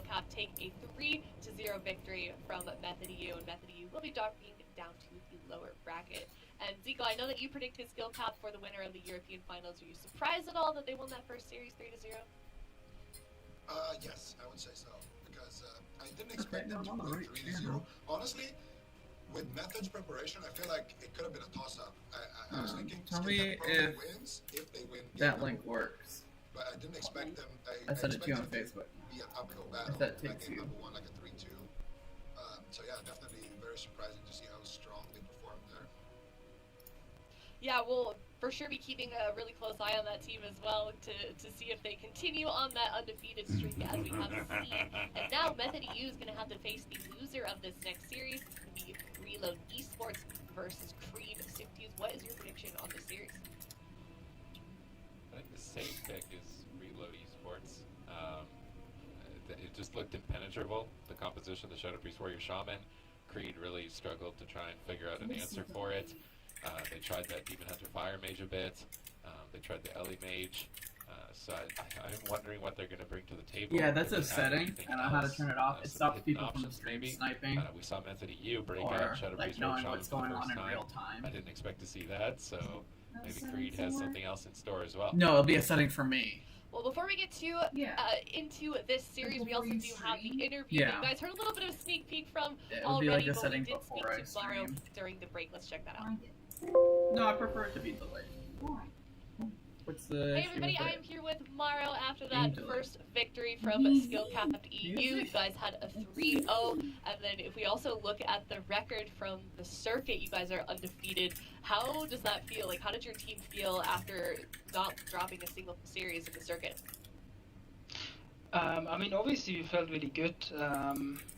Cap take a 3-0 victory from Method EU, and Method EU will be dropping down to the lower bracket. And Zico, I know that you predicted Skill Cap for the winner of the European Finals. Were you surprised at all that they won that first series 3-0? Yes, I would say so, because I didn't expect them to win 3-0. Honestly, with Method's preparation, I feel like it could have been a toss-up. I was thinking tell me if wins if they win that link works. But I didn't expect them. I sent it to you on Facebook. Be an uphill battle. That Like takes game you. number one, like a 3-2. So yeah, definitely very surprising to see how strong they performed there. Yeah, we'll for sure be keeping a really close eye on that team as well to see if they continue on that undefeated streak as we have seen. And now Method EU is going to have to face the loser of this next series, the Reload Esports versus Creed. Sifties, what is your prediction on this series? I think the safe pick is Reload Esports. It just looked impenetrable, the composition, the Shadow Priest Warrior Shaman. Creed really struggled to try and figure out an answer for it. They tried that Demon Hunter Fire Mage a bit. They tried the Ellie Mage. So I'm wondering what they're going to bring to the table. Yeah, that's a setting. I know how to turn it off. It stops people from stream maybe. sniping. We saw Method EU break Or out Shadow like Priest Warrior knowing Shaman what's for the going first on in time. real time. I didn't expect to see that, so maybe Creed has something else in store as well. No, it'll be a setting for me. Well, before we get to into this series, we also do have the interview. Yeah. You guys heard a little bit of a sneak peek from It would already, be like a but setting we did before speak I to Mario stream. during the break. Let's check that out. No, I prefer it to be delayed. What's the Hey everybody, issue with I am it? here with Mario after that Delayed. first victory from Skill Capped EU. You guys had a 3-0, and then if we also look at the record from the circuit, you guys are undefeated. How does that feel? Like, how did your team feel after not dropping a single series in the circuit? I mean, obviously we felt really good.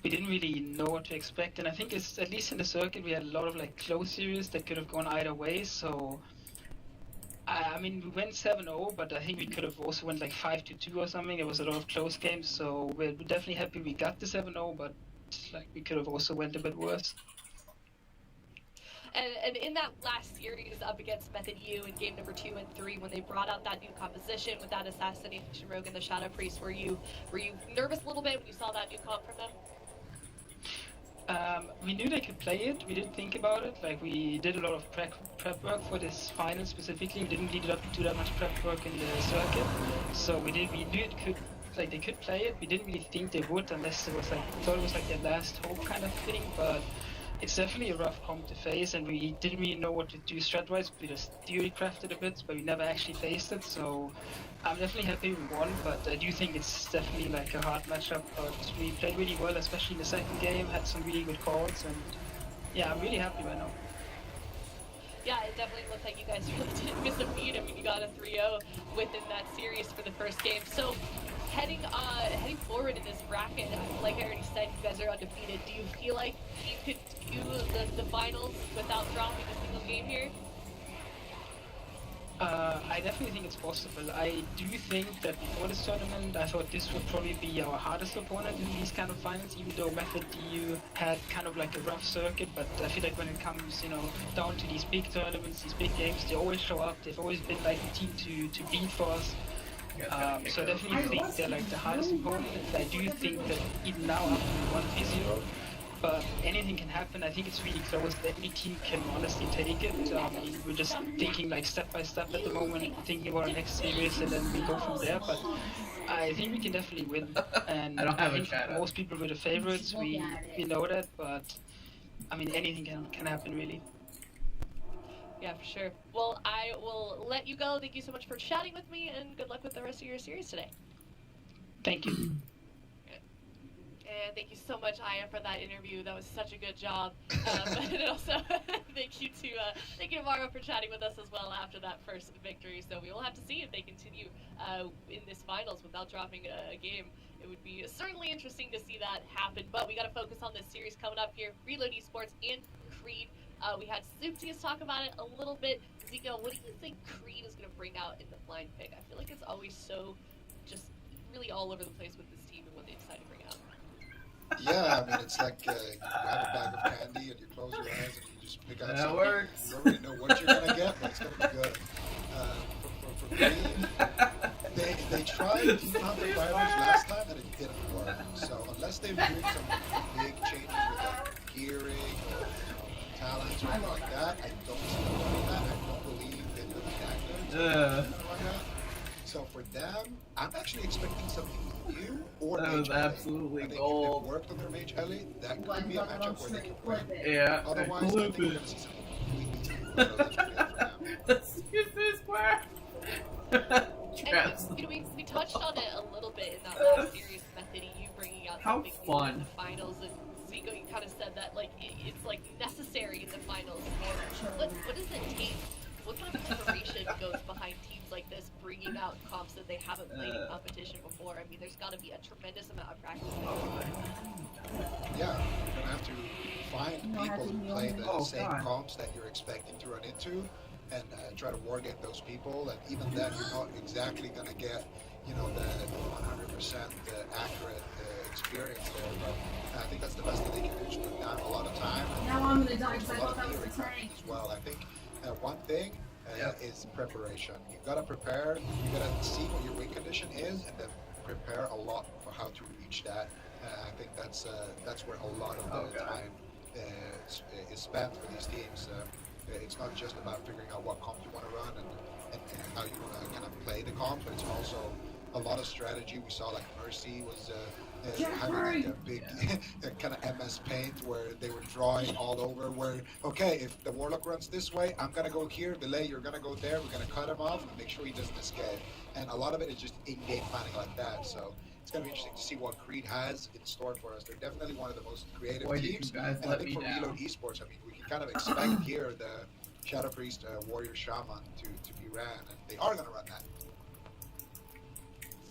We didn't really know what to expect, and I think it's, at least in the circuit, we had a lot of like close series that could have gone either way. So, I mean, we went 7-0, but I think we could have also went like 5-2 or something. There was a lot of close games, so we're definitely happy we got the 7-0, but like we could have also went a bit worse. And in that last series up against Method U in game number 2 and 3, when they brought out that new composition with that assassination rogue and the Shadow Priest, were you nervous a little bit when you saw that new comp from them? We knew they could play it. We didn't think about it. Like, we did a lot of prep work for this final specifically. We didn't really do that much prep work in the circuit, so we knew it could. Like, they could play it. We didn't really think they would, unless it was like, we thought it was like their last hope kind of thing. But it's definitely a rough comp to face, and we didn't really know what to do strat-wise. We just theory crafted a bit, but we never actually faced it. So I'm definitely happy we won, but I do think it's definitely like a hard matchup. But we played really well, especially in the second game. Had some really good calls, and yeah, I'm really happy right now. Yeah, it definitely looked like you guys really didn't miss a beat. I mean, you got a 3-0 within that series for the first game. So heading forward in this bracket, like I already said, you guys are undefeated. Do you feel like you could do the finals without dropping a single game here? I definitely think it's possible. I do think that before this tournament, I thought this would probably be our hardest opponent in these kind of finals, even though Method EU had kind of like a rough circuit, but I feel like when it comes, down to these big tournaments, these big games, they always show up. They've always been like the team to beat for us. So I definitely think they're like the hardest opponent. I do think that even now after 1-0, but anything can happen. I think it's really close. Any team can honestly take it. We're just thinking like step by step at the moment, thinking about our next series, and then we go from there. But I think we can definitely win. And I think most people were the favorites. We know that, but I mean anything can happen really. Yeah, for sure. Well, I will let you go. Thank you so much for chatting with me, and good luck with the rest of your series today. Thank you. And thank you so much, Aya, for that interview. That was such a good job. And also, thank you to Mario for chatting with us as well after that first victory. So we will have to see if they continue in this finals without dropping a game. It would be certainly interesting to see that happen. But we got to focus on this series coming up here. Reload Esports and Creed. We had Sifties talk about it a little bit. Zico, what do you think Creed is going to bring out in the blind pick? I feel like it's always so just really all over the place with this team and what they decide to bring out. Yeah, I mean, it's like you have a bag of candy and you close your eyes and you just pick out That something. works. You already know what you're going to get, but it's going to be good. For Creed, they they tried Demon Hunter Fires last time and it didn't work. So unless they're doing some big changes with like gearing or talents or anything like that, I don't see them doing that. I don't believe in the tactics. So for them, I'm actually expecting something new or That Mage was Ellie. absolutely I think gold. if they worked on their Mage Ellie, that could be a matchup where they can win. Yeah. Otherwise, I think we're going to see something completely different. Excuse me, Square. Traps. And, you know, we touched on it a little bit in that last series method, you bringing out How something new in fun. the finals, and Zico, you kind of said that like it's like necessary in the finals. What does it take? What kind of preparation goes behind teams like this, bringing out comps that they haven't played in competition before? I mean, there's got to be a tremendous amount of practice. Yeah, you're gonna have to find people who play the same God. comps that you're expecting to run into, and try to wargame those people. And even then, you're not exactly gonna get, you know, the 100% accurate experience there. But I think that's the best that they can do, is put down a lot of time. Now I'm gonna die There's because a I lot thought of that was theory the practice turn. as well. I think one thing is preparation. You gotta prepare. You gotta see what your win condition is, and then prepare a lot for how to reach that. I think that's where a lot of the time is spent for these teams. It's not just about figuring out what comp you want to run and how you want to kind of play the comps, but it's also a lot of strategy. We saw like Mercy was having like a big kind of MS Paint where they were drawing all over. Where okay, if the Warlock runs this way, I'm gonna go here. Delay, you're gonna go there. We're gonna cut him off and make sure he doesn't escape. And a lot of it is just in-game planning like that. So it's gonna be interesting to see what Creed has in store for us. They're definitely one of the most creative Boy, did you teams. guys And I let think me for down. Reload Esports, I mean, we can kind of expect here the Shadow Priest, Warrior Shaman to be ran, and they are gonna run that.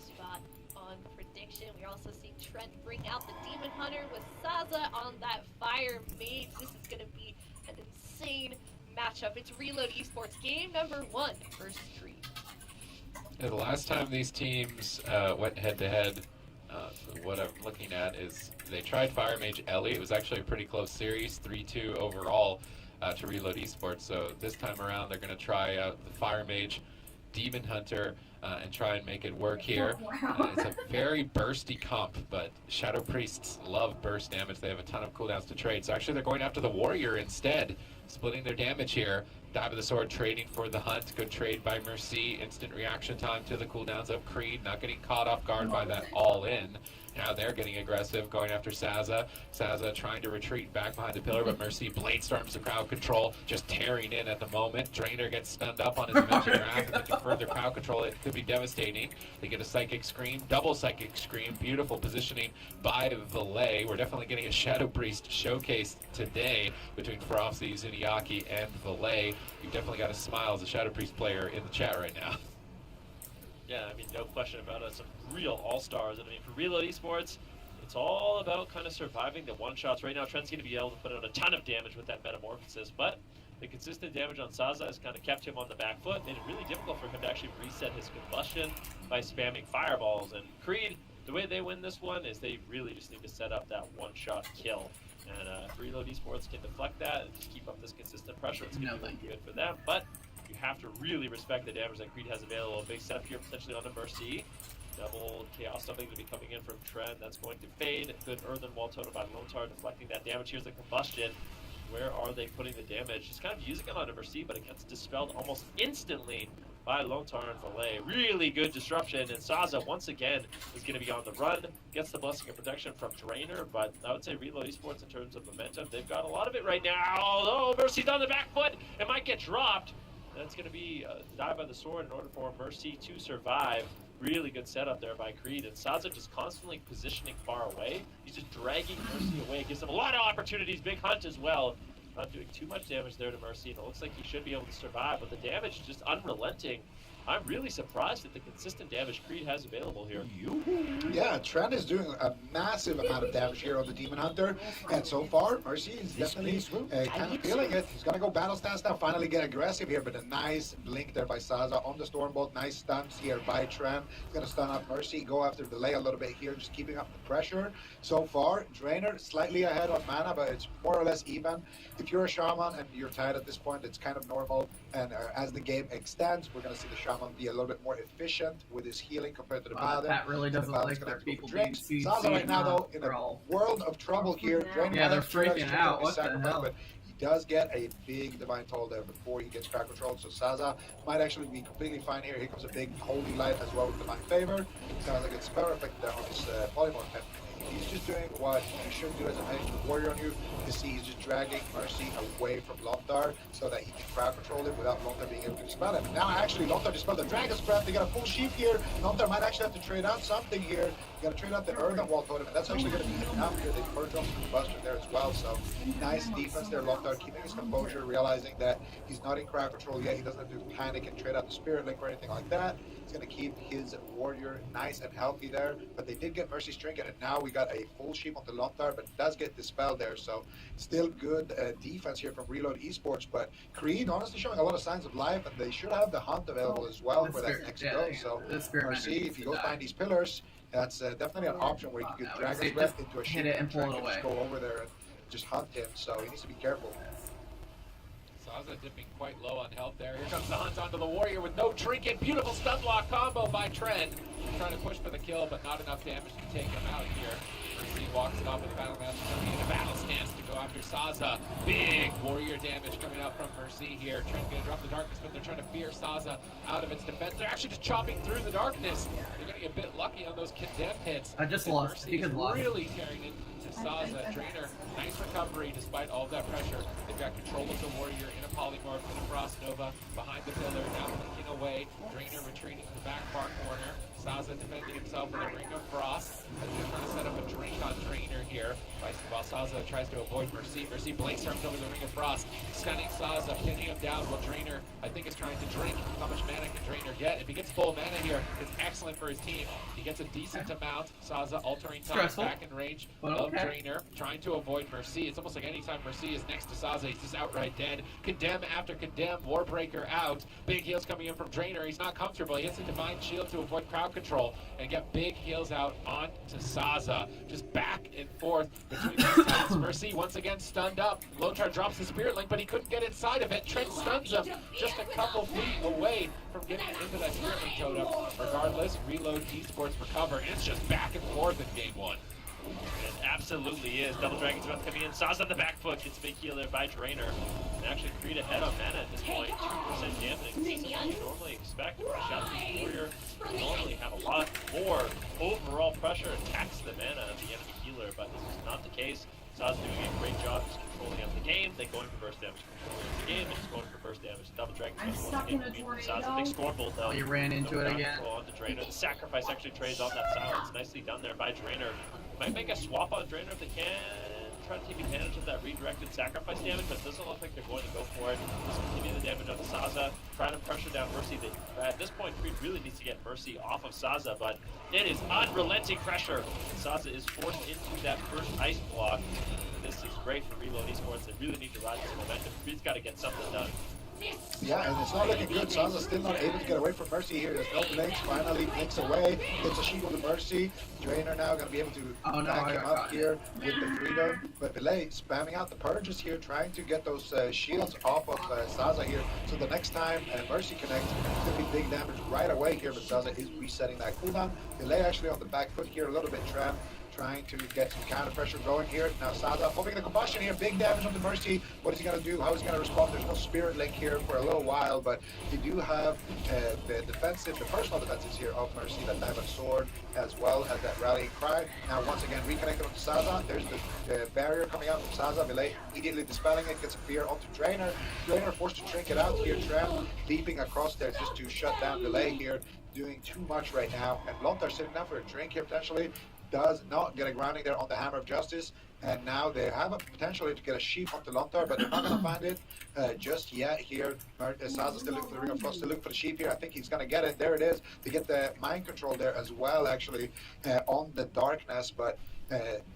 Spot on prediction. We're also seeing Trent bring out the Demon Hunter with Saza on that Fire Mage. This is going to be an insane matchup. It's Reload Esports game number 1 versus Creed. Yeah, the last time these teams went head-to-head, what I'm looking at is they tried Fire Mage Ellie. It was actually a pretty close series, 3-2 overall to Reload Esports. So this time around, they're going to try out the Fire Mage Demon Hunter and try and make it work here. It's a very bursty comp, but Shadow Priests love burst damage. They have a ton of cooldowns to trade. So actually, they're going after the Warrior instead, splitting their damage here. Dive of the Sword trading for the Hunt. Good trade by Mercy. Instant reaction time to the cooldowns of Creed. Not getting caught off guard by that all-in. Now they're getting aggressive, going after Saza. Saza trying to retreat back behind the pillar, but Mercy blade storms the crowd control, just tearing in at the moment. Drainer gets stunned up on his Dimension Wrath, and then to further crowd control it could be devastating. They get a Psychic Scream, double Psychic Scream, beautiful positioning by Valet. We're definitely getting a Shadow Priest showcase today between Frosty, Zuniaki, and Valet. You've definitely got a smile as a Shadow Priest player in the chat right now. Yeah, I mean, no question about it. Some real all-stars. And I mean, for Reload Esports, it's all about kind of surviving the one-shots. Right now, Trent's going to be able to put out a ton of damage with that Metamorphosis, but the consistent damage on Saza has kind of kept him on the back foot, made it really difficult for him to actually reset his combustion by spamming fireballs. And Creed, the way they win this one is they really just need to set up that one-shot kill. And if Reload Esports can deflect that and just keep up this consistent pressure, it's going to be really good for them. But you have to really respect the damage that Creed has available. A big setup here potentially on the Mercy. Double Chaos Stumping to be coming in from Trent. That's going to fade. Good Earthen Wall totem by Lone Tar deflecting that damage. Here's the Combustion. Where are they putting the damage? He's kind of using it on a Mercy, but it gets dispelled almost instantly by Lone Tar and Valet. Really good disruption, and Saza once again is going to be on the run. Gets the Blessing of Protection from Drainer, but I would say Reload Esports in terms of momentum, they've got a lot of it right now. Oh, Mercy's on the back foot. It might get dropped. That's going to be a dive by the sword in order for Mercy to survive. Really good setup there by Creed, and Saza just constantly positioning far away. He's just dragging Mercy away. Gives him a lot of opportunities. Big Hunt as well. Not doing too much damage there to Mercy, and it looks like he should be able to survive, but the damage is just unrelenting. I'm really surprised at the consistent damage Creed has available here. Yeah, Trent is doing a massive amount of damage here on the Demon Hunter, and so far, Mercy is definitely kind of feeling it. He's gonna go battle stance now, finally get aggressive here, but a nice blink there by Saza on the Stormbolt. Nice stuns here by Trent. He's gonna stun up Mercy, go after Delay a little bit here, just keeping up the pressure. So far, Drainer slightly ahead on mana, but it's more or less even. If you're a Shaman and you're tired at this point, it's kind of normal, and as the game extends, we're gonna see the try and be a little bit more efficient with his healing compared to the Wow, Paladin. Pat really So the doesn't Paladin's like gonna their have to go people for being drinks. CC'd Zaza right now, though, in they're a all- world of trouble here. Drainer Yeah, they're has turned out his freaking trick out. on his What the sacrifice, hell? but he does get a big Divine Toll there before he gets crowd control. So Zaza might actually be completely fine here. Here comes a big Holy Light as well with Divine Favor. Sounds like it's perfect there on his Polymorph. And he's just doing what you should do as a Magic Warrior on you. You see, he's just dragging Mercy away from Lontar so that he can crowd control him without Lontar being able to dispel him. Now, actually, Lontar dispelled the Dragon's Breath. They got a full sheep here. Lontar might actually have to trade out something here. You got to trade out the Earthen Wall Totem, and that's actually going to be enough here. They purge off the Buster there as well. So, nice defense there, Lontar, keeping his composure, realizing that he's not in crowd control yet. He doesn't have to panic and trade out the Spirit Link or anything like that. He's going to keep his Warrior nice and healthy there. But they did get Mercy's Trinket, and now we got a full sheep onto Lontar, but it does get dispelled there. So, still good defense here from Reload Esports. But Creed, honestly, showing a lot of signs of life, and they should have the Hunt available as well for that next go. So, Mercy, if you go find these pillars, that's definitely an option where you could drag his breath into a sheep hit it and pull it and away. just go over there and just hunt him. So, he needs to be careful. Zaza dipping quite low on health there. Here comes the hunt onto the Warrior with no trinket. Beautiful stun block combo by Trent. Trying to push for the kill, but not enough damage to take him out here. Mercy walks it off with the Battle Master coming in a battle stance to go after Zaza. Big Warrior damage coming out from Mercy here. Trent gonna drop the darkness, but they're trying to fear Zaza out of its defense. They're actually just chopping through the darkness. They're gonna get a bit lucky on those condemned hits. I just And lost. Mercy He is could lost. really tearing into Zaza. Drainer, nice recovery despite all of that pressure. They've got control of the Warrior in a Polymorph and a Frost Nova behind the pillar, now flicking away. Drainer retreating to the back far corner. Zaza defending himself with a Ring of Frost. As they're trying to set up a drink on Drainer here. While Zaza tries to avoid Mercy. Mercy blinks arms over the Ring of Frost. Stunning Zaza, pinning him down while Drainer, I think, is trying to drink. How much mana can Drainer get? If he gets full mana here, it's excellent for his team. He gets a decent amount. Zaza altering time Stressful, back in range but of okay. Drainer. Trying to avoid Mercy. It's almost like anytime Mercy is next to Zaza, he's just outright dead. Condemn after condemn. Warbreaker out. Big heals coming in from Drainer. He's not comfortable. He hits a Divine Shield to avoid crowd control and get big heals out onto Zaza. Just back and forth between these tanks. Mercy once again stunned up. Lontar drops the Spirit Link, but he couldn't get inside of it. Trent stuns him just a couple feet away from getting into that Spirit Link totem. Regardless, Reload Esports recover, and it's just back and forth in game one. It absolutely is. Double Dragon's about to come in. Zaza on the back foot. Gets a big heal there by Drainer. And actually Creed ahead on mana at this point. 2% dampening. This is what you normally expect. Shadow Warrior normally have a lot more overall pressure attacks the mana of the enemy healer, but this is not the case. Zaza's doing a great job just controlling up the game, then going for burst damage, controlling up the game, and just going for burst damage. Double Dragon once again beat Zaza. Big Storm Bolt though. He ran into it again. On the Drainer. The sacrifice actually trades on that silence. Nicely done there by Drainer. Might make a swap on Drainer if they can. Try to take advantage of that redirected sacrifice damage, but it doesn't look like they're going to go for it. Just continue the damage on Zaza. Trying to pressure down Mercy. At this point, Creed really needs to get Mercy off of Zaza, but it is unrelenting pressure. Zaza is forced into that first ice block. This is great for Reload Esports. They really need to ride this momentum. Creed's got to get something done. Yeah, and it's not looking good. Zaza's still not able to get away from Mercy here. There's no blinks. Finally blinks away. Gets a sheep with the Mercy. Drainer now going to be able to back him up here with the freedom. But Belay spamming out the purges here, trying to get those shields off of Zaza here. So the next time Mercy connects, it's going to be big damage right away here. But Zaza is resetting that cooldown. Belay actually on the back foot here, a little bit trapped. Trying to get some counter pressure going here. Now Zaza hoping the combustion here. Big damage on the Mercy. What is he going to do? How is he going to respond? There's no Spirit Link here for a little while, but you do have the defensive, the personal defenses here of Mercy that have a sword as well as that rallying cry. Now once again reconnected onto Zaza. There's the barrier coming out from Zaza. Belay immediately dispelling it. Gets a fear onto Drainer. Drainer forced to drink it out here. Tram leaping across there just to shut down Belay here. Doing too much right now. And Lontar sitting down for a drink here potentially. Does not get a grounding there on the Hammer of Justice, and now they have a potential to get a sheep onto Lontar, but they're not going to find it just yet here. Zaza's still looking for the Ring of Frost, still looking for the sheep here. I think he's going to get it. There it is. They get the mind control there as well, actually, on the darkness, but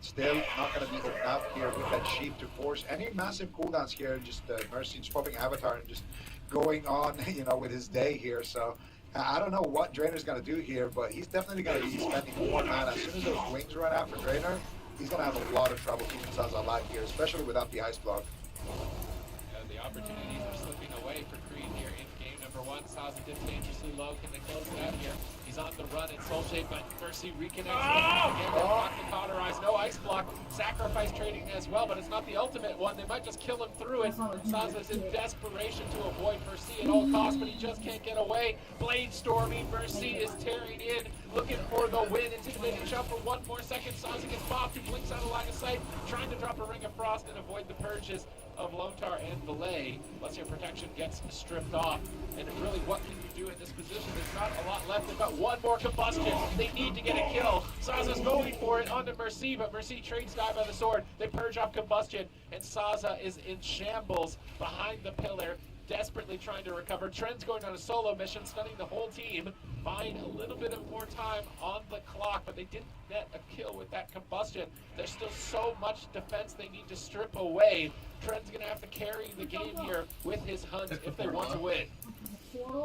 still not going to be enough here with that sheep to force any massive cooldowns here. Just Mercy swapping Avatar and just going on, with his day here. So. I don't know what Drainer's going to do here, but he's definitely going to be spending more mana. As soon as those wings run out for Drainer, he's going to have a lot of trouble keeping Zaza alive here, especially without the ice block. Yeah, but the opportunities are slipping away for Creed here in game number 1. Saza dips dangerously low. Can they close it out here? He's on the run in Soul Shape, but Mercy reconnects. Again, block to cauterize. No ice block. Sacrifice trading as well, but it's not the ultimate one. They might just kill him through it. Saza's in desperation to avoid Mercy at all costs, but he just can't get away. Blade storming. Mercy is tearing in, looking for the win. Intimidating shot for 1 more second. Saza gets popped. He blinks out of line of sight, trying to drop a Ring of Frost and avoid the purges of Lontar and Valet. Let's your protection gets stripped off. And really, what can you do in this position? There's not a lot left. They've got 1 more combustion. They need to get a kill. Saza's going for it onto Mercy, but Mercy trades die by the sword. They purge off combustion, and Saza is in shambles behind the pillar, desperately trying to recover. Trent's going on a solo mission, stunning the whole team. Buying a little bit of more time on the clock, but they didn't net a kill with that combustion. There's still so much defense they need to strip away. Trent's going to have to carry the game here with his hunt if they want to win.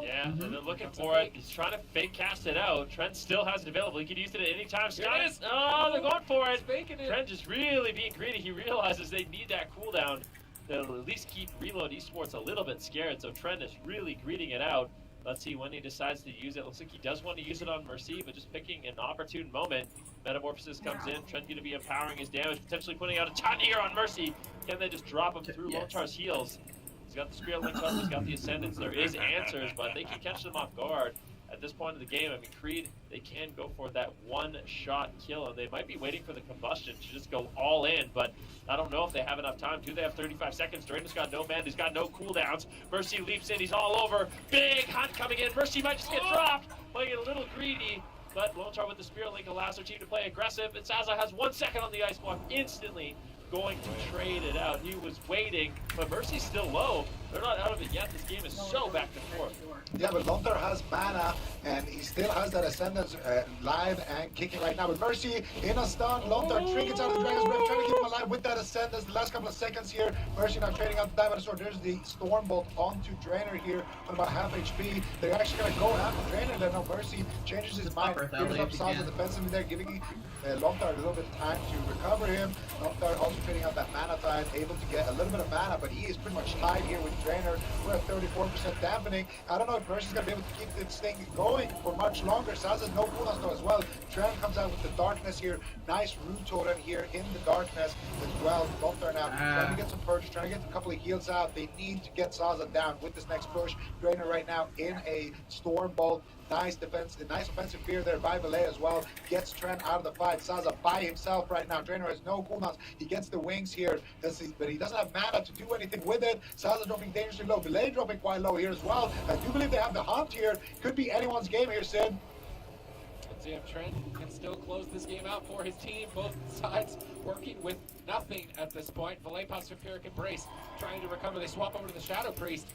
Yeah, and they're looking for it. He's trying to fake cast it out. Trent still has it available. He could use it at any time. Scott is. Oh, they're going for it. Trent just really being greedy. He realizes they need that cooldown. They'll at least keep Reload Esports a little bit scared. So Trent is really greeting it out. Let's see when he decides to use it. Looks like he does want to use it on Mercy, but just picking an opportune moment. Metamorphosis comes in. Trent going to be empowering his damage, potentially putting out a ton here on Mercy. Can they just drop him through Lontar's heels? He's got the Spirit Link up, he's got the Ascendance. There is answers, but they can catch them off guard. At this point in the game, I mean, Creed, they can go for that one-shot kill, and they might be waiting for the combustion to just go all in, but I don't know if they have enough time. Do they have 35 seconds? Draven's got no man, he's got no cooldowns. Mercy leaps in, he's all over. Big hunt coming in. Mercy might just get dropped, playing it a little greedy, but Lontar with the Spirit Link allows their team to play aggressive, and Saza has 1 second on the ice block, instantly going to trade it out. He was waiting, but Mercy's still low. They're not out of it yet. This game is so back and forth. Yeah, but Lontar has mana, and he still has that Ascendance live and kicking right now. With Mercy in a stun, Lontar trinkets out of the Dragon's Breath, trying to keep him alive with that Ascendance. The last couple of seconds here, Mercy now trading out the Diamond Sword. There's the Stormbolt onto Drainer here on about half HP. They're actually going to go after Drainer there. No, Mercy changes his mind. Here's up Saza defensively there, giving Lontar a little bit of time to recover him. Lontar also trading out that mana tide, able to get a little bit of mana, but he is pretty much tied here with Drainer. We're at 34% dampening. I don't know if Mercy's going to be able to keep this thing going for much longer. Saza's no cooldowns though as well. Trent comes out with the darkness here. Nice root totem here in the darkness as well. Lontar now trying to get some purges, trying to get a couple of heals out. They need to get Saza down with this next push. Drainer right now in a Stormbolt. Nice defense, nice offensive fear there by Valet as well. Gets Trent out of the fight. Saza by himself right now. Drainer has no cooldowns. He gets the wings here, but he doesn't have mana to do anything with it. Saza dropping dangerously low. Valet dropping quite low here as well. I do believe they have the hunt here. Could be anyone's game here, Sid. Let's see if Trent can still close this game out for his team. Both sides working with nothing at this point. Valet pops Vampiric Embrace, trying to recover. They swap over to the Shadow Priest.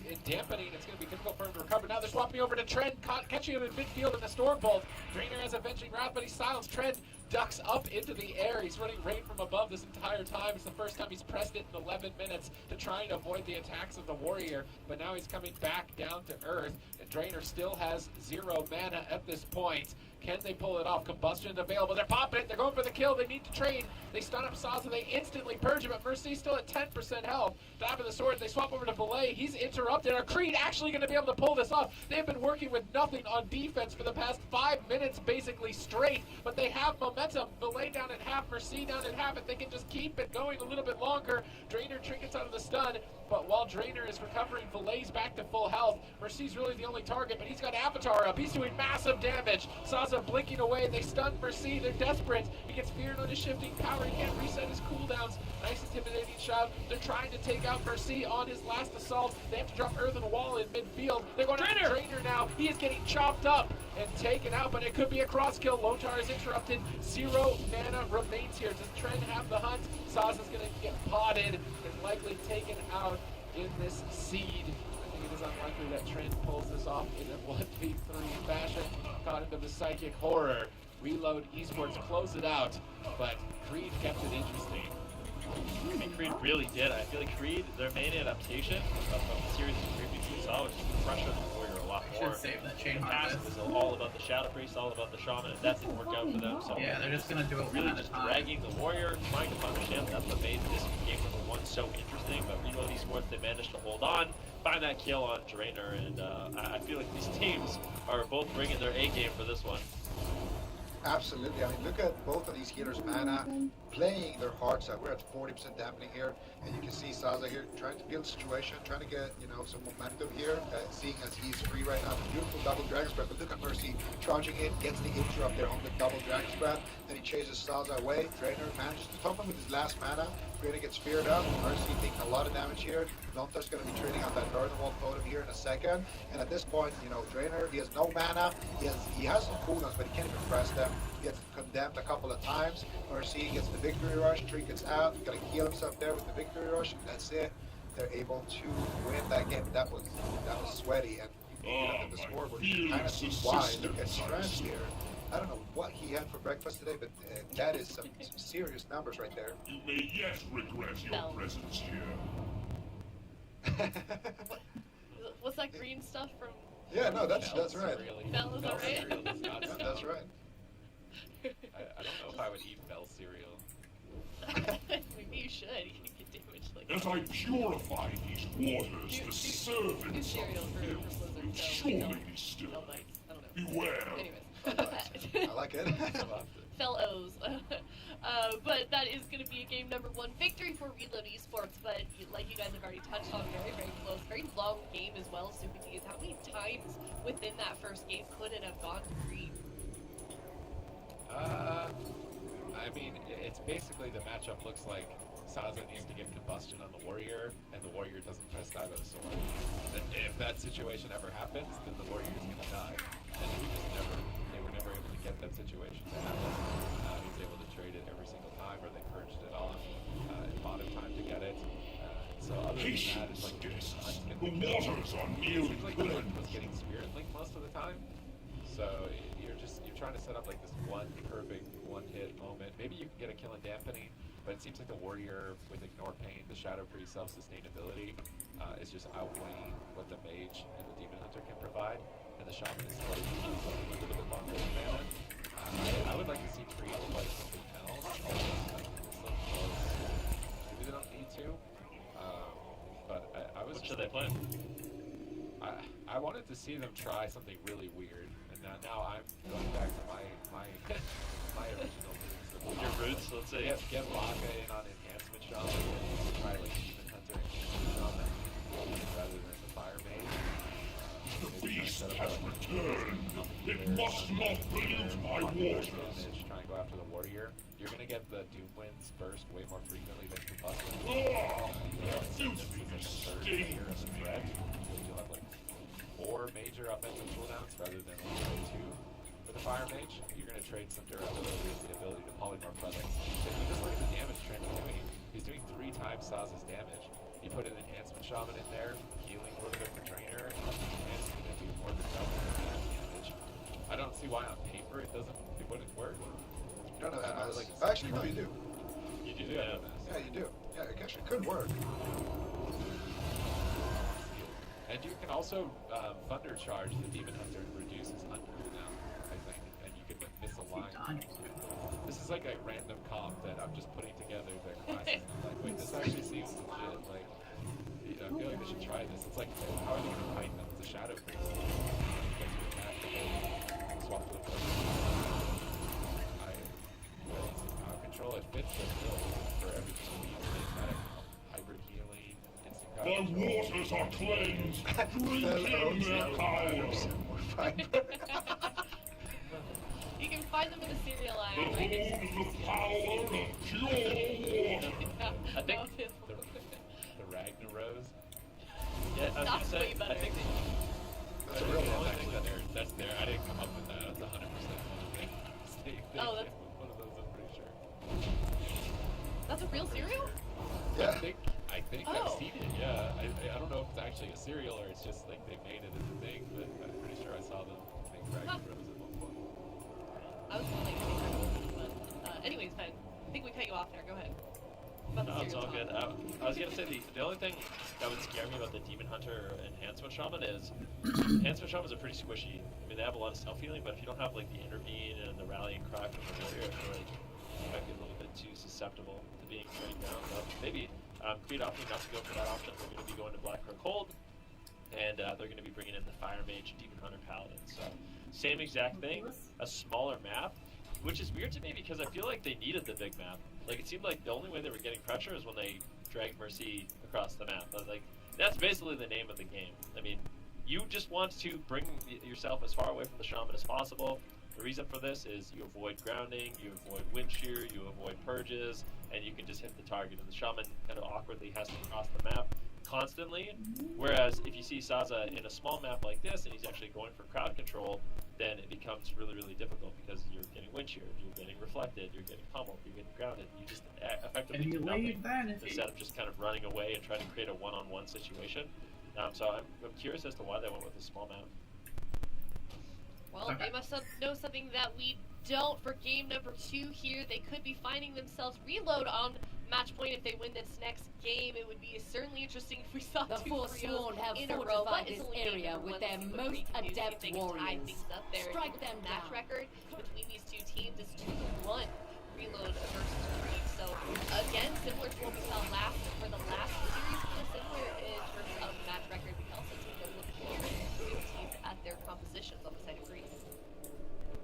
In dampening, it's going to be difficult for him to recover. Now they're swapping over to Trent, catching him in midfield in the Stormbolt. Drainer has Avenging Wrath, but he's silenced. Trent ducks up into the air. He's running rain from above this entire time. It's the first time he's pressed it in 11 minutes to try and avoid the attacks of the Warrior, but now he's coming back down to earth, and Drainer still has 0 mana at this point. Can they pull it off? Combustion available. They're popping it. They're going for the kill. They need to trade. They stun up Saza. They instantly purge him, but Mercy's still at 10% health. Dive of the sword. They swap over to Valet. He's interrupted. Are Creed actually going to be able to pull this off? They've been working with nothing on defense for the past 5 minutes, basically straight, but they have momentum. Valet down at half. Mercy down at half. If they can just keep it going a little bit longer. Drainer trinkets out of the stun, but while Drainer is recovering, Valet's back to full health. Mercy's really the only target, but he's got Avatar up. He's doing massive damage. Saza blinking away. They stun Mercy. They're desperate. He gets feared on his shifting power. He can't reset his cooldowns. Nice intimidating shot. They're trying to take out Mercy on his last assault. They have to drop Earthen Wall in midfield. They're going to Drainer now. He is getting chopped up and taken out, but it could be a cross kill. Lontar is interrupted. 0 mana remains here. Does Trent have the hunt? Saza's going to get potted and likely taken out in this seed. I think it is unlikely that Trent pulls this off in a 1v3 fashion. Caught into the psychic horror. Reload Esports close it out, but Creed kept it interesting. I think Creed really did. I feel like Creed, their main adaptation of the series we previously saw was just pressure the Warrior a lot more. Should save that chain In the past, it was all about the Shadow Priest, all about the Shaman, and that didn't work out for them. So yeah, they're just gonna do it really one at a just time. dragging the Warrior, trying to punish him. That's what made this game number 1 so interesting. But Reload Esports, they managed to hold on, find that kill on Drainer, and I feel like these teams are both bringing their A game for this one. Absolutely. I mean, look at both of these healers' mana playing their hearts out. We're at 40% dampening here, and you can see Saza here trying to build situation, trying to get, you know, some momentum here, seeing as he's free right now. Beautiful double Dragon Spread, but look at Mercy charging in, gets the interrupt there on the double Dragon Spread, then he chases Saza away. Drainer manages to top him with his last mana. Drainer gets feared up. Mercy taking a lot of damage here. Lonta's going to be trading out that Northern Wall totem here in a second, and at this point, you know, Drainer, he has no mana. He has some cooldowns, but he can't even press them. He gets condemned a couple of times. Mercy gets the victory rush, trinkets out, gotta heal himself there with the victory rush, and that's it. They're able to win that game. That was sweaty, and you look at the scoreboard, you kind of see why. Look at Trent here. I don't know what he had for breakfast today, but that is some serious numbers right there. You may yet regret your presence here. What's that green stuff from? Yeah, no, that's right. Bell, is that right? Cereal does not Yeah, sound- that's right. I don't know if I would eat Bell cereal. Maybe you should. You can get damaged like As I purify these waters, the servants cereal of for filth Blizzard, will so surely Bell- be still. Bell Knights. I don't know. Beware. Anyways. I like it. Fell O's. But that is going to be a game number 1 victory for Reload Esports, but like you guys have already touched on, very, very close, very long game as well. So how many times within that first game could it have gone to green? I mean, it's basically the matchup looks like Saza needs to get combustion on the warrior, and the warrior doesn't press die by the sword. And if that situation ever happens, then the warrior is going to die. And they were never able to get that situation to happen. He was able to trade it every single time, or they purged it off and bought him time to get it. So other than that, it's like The waters are nearly like cleansed. was getting Spirit Link most of the time. So you're trying to set up like this one perfect one-hit moment. Maybe you can get a kill in dampening, but it seems like the warrior with Ignore Pain, the Shadow Priest self-sustainability is just outweighing what the mage and the demon hunter can provide, and the shaman is still a little bit longer than mana. I would like to see Tree play something else. Maybe they don't need to. But I was. What should they play? I wanted to see them try something really weird, and now I'm going back to my original roots. Your roots, let's say. Get Raka in on enhancement shaman and try like demon hunter enhancement shaman rather than the fire mage. The beast has returned. It must not pollute my waters. Try and go after the warrior. You're gonna get the Doom Winds burst way more frequently than combustion. Filthy stains me. You'll have like 4 major offensive cooldowns rather than like 2 for the fire mage. You're gonna trade some durability with the ability to polymorph products. If you just look at the damage trend he's doing 3 times Saza's damage. You put an enhancement shaman in there, healing a little bit for Drainer, and it's gonna do more than double the damage. I don't see why on paper it wouldn't work. You don't know that. I would like to see Actually, no, you do. You do, Yeah. Yeah, you do. Yeah, it actually could work. And you can also thunder charge the demon hunter and reduces under now, I think, and you can like misalign. This is like a random comp that I'm just putting together the classes. And I'm like, wait, this actually seems legit. Like, I feel like they should try this. It's like, how are they going to fight them? It's a shadow priest. Get to attack and swap to the place. Control it fits the build for everything we need. Hybrid healing, instant My waters are cleansed. Drink in their power. You can find them in the cereal aisle. Behold the power of pure water. I think the Ragnarose. Yeah, I was That's gonna way say, better. I think That's a real one. That's there. I didn't come up with that. That's 100% mistake. Oh, that's- one of those. I'm pretty sure. That's a real cereal? Yeah. I think Oh. I've seen it. Yeah. I don't know if it's actually a cereal or it's just like they made it as a thing, but I'm pretty sure I saw them make Ragnarose at one point. I was calling it but anyways, Ben, I think we cut you off there. Go ahead. About the no, it's cereal all talk. good. I was gonna say the only thing that would scare me about the Demon Hunter Enhancement Shaman is Enhancement Shamans are pretty squishy. I mean, they have a lot of self healing, but if you don't have like the Intervene and the Rallying Cry from the warrior, I feel like you might be a little bit too susceptible to being trained down. But maybe Creed opting not to go for that option. They're going to be going to Black or Cold, and they're going to be bringing in the Fire Mage, Demon Hunter, Paladin. So same exact thing, a smaller map, which is weird to me because I feel like they needed the big map. Like, it seemed like the only way they were getting pressure is when they dragged Mercy across the map. But, like, that's basically the name of the game. I mean, you just want to bring yourself as far away from the Shaman as possible. The reason for this is you avoid grounding, you avoid wind shear, you avoid purges, and you can just hit the target. And the Shaman kind of awkwardly has to cross the map constantly. Whereas if you see Saza in a small map like this and he's actually going for crowd control, then it becomes really, really difficult because you're getting wind sheared, you're getting reflected, you're getting pummeled, you're getting grounded. You just effectively do nothing instead of just kind of running away and trying to create a one-on-one situation. So I'm curious as to why they went with a small map. Well, they must know something that we don't for game number 2 here. They could be finding themselves reload on match point if they win this next game. It would be certainly interesting if we saw The two Forsworn have in a row. fortified But it's this only game area number with one. their Let's see what most Creed can do, see if adept they can tie warriors. things up there. Strike The them match down. record between these two teams is 2-1. Reload versus Creed. So again, similar to what we saw for the last series, similar in terms of match record. We can also take a look here at the teams at their compositions on the side of Creed.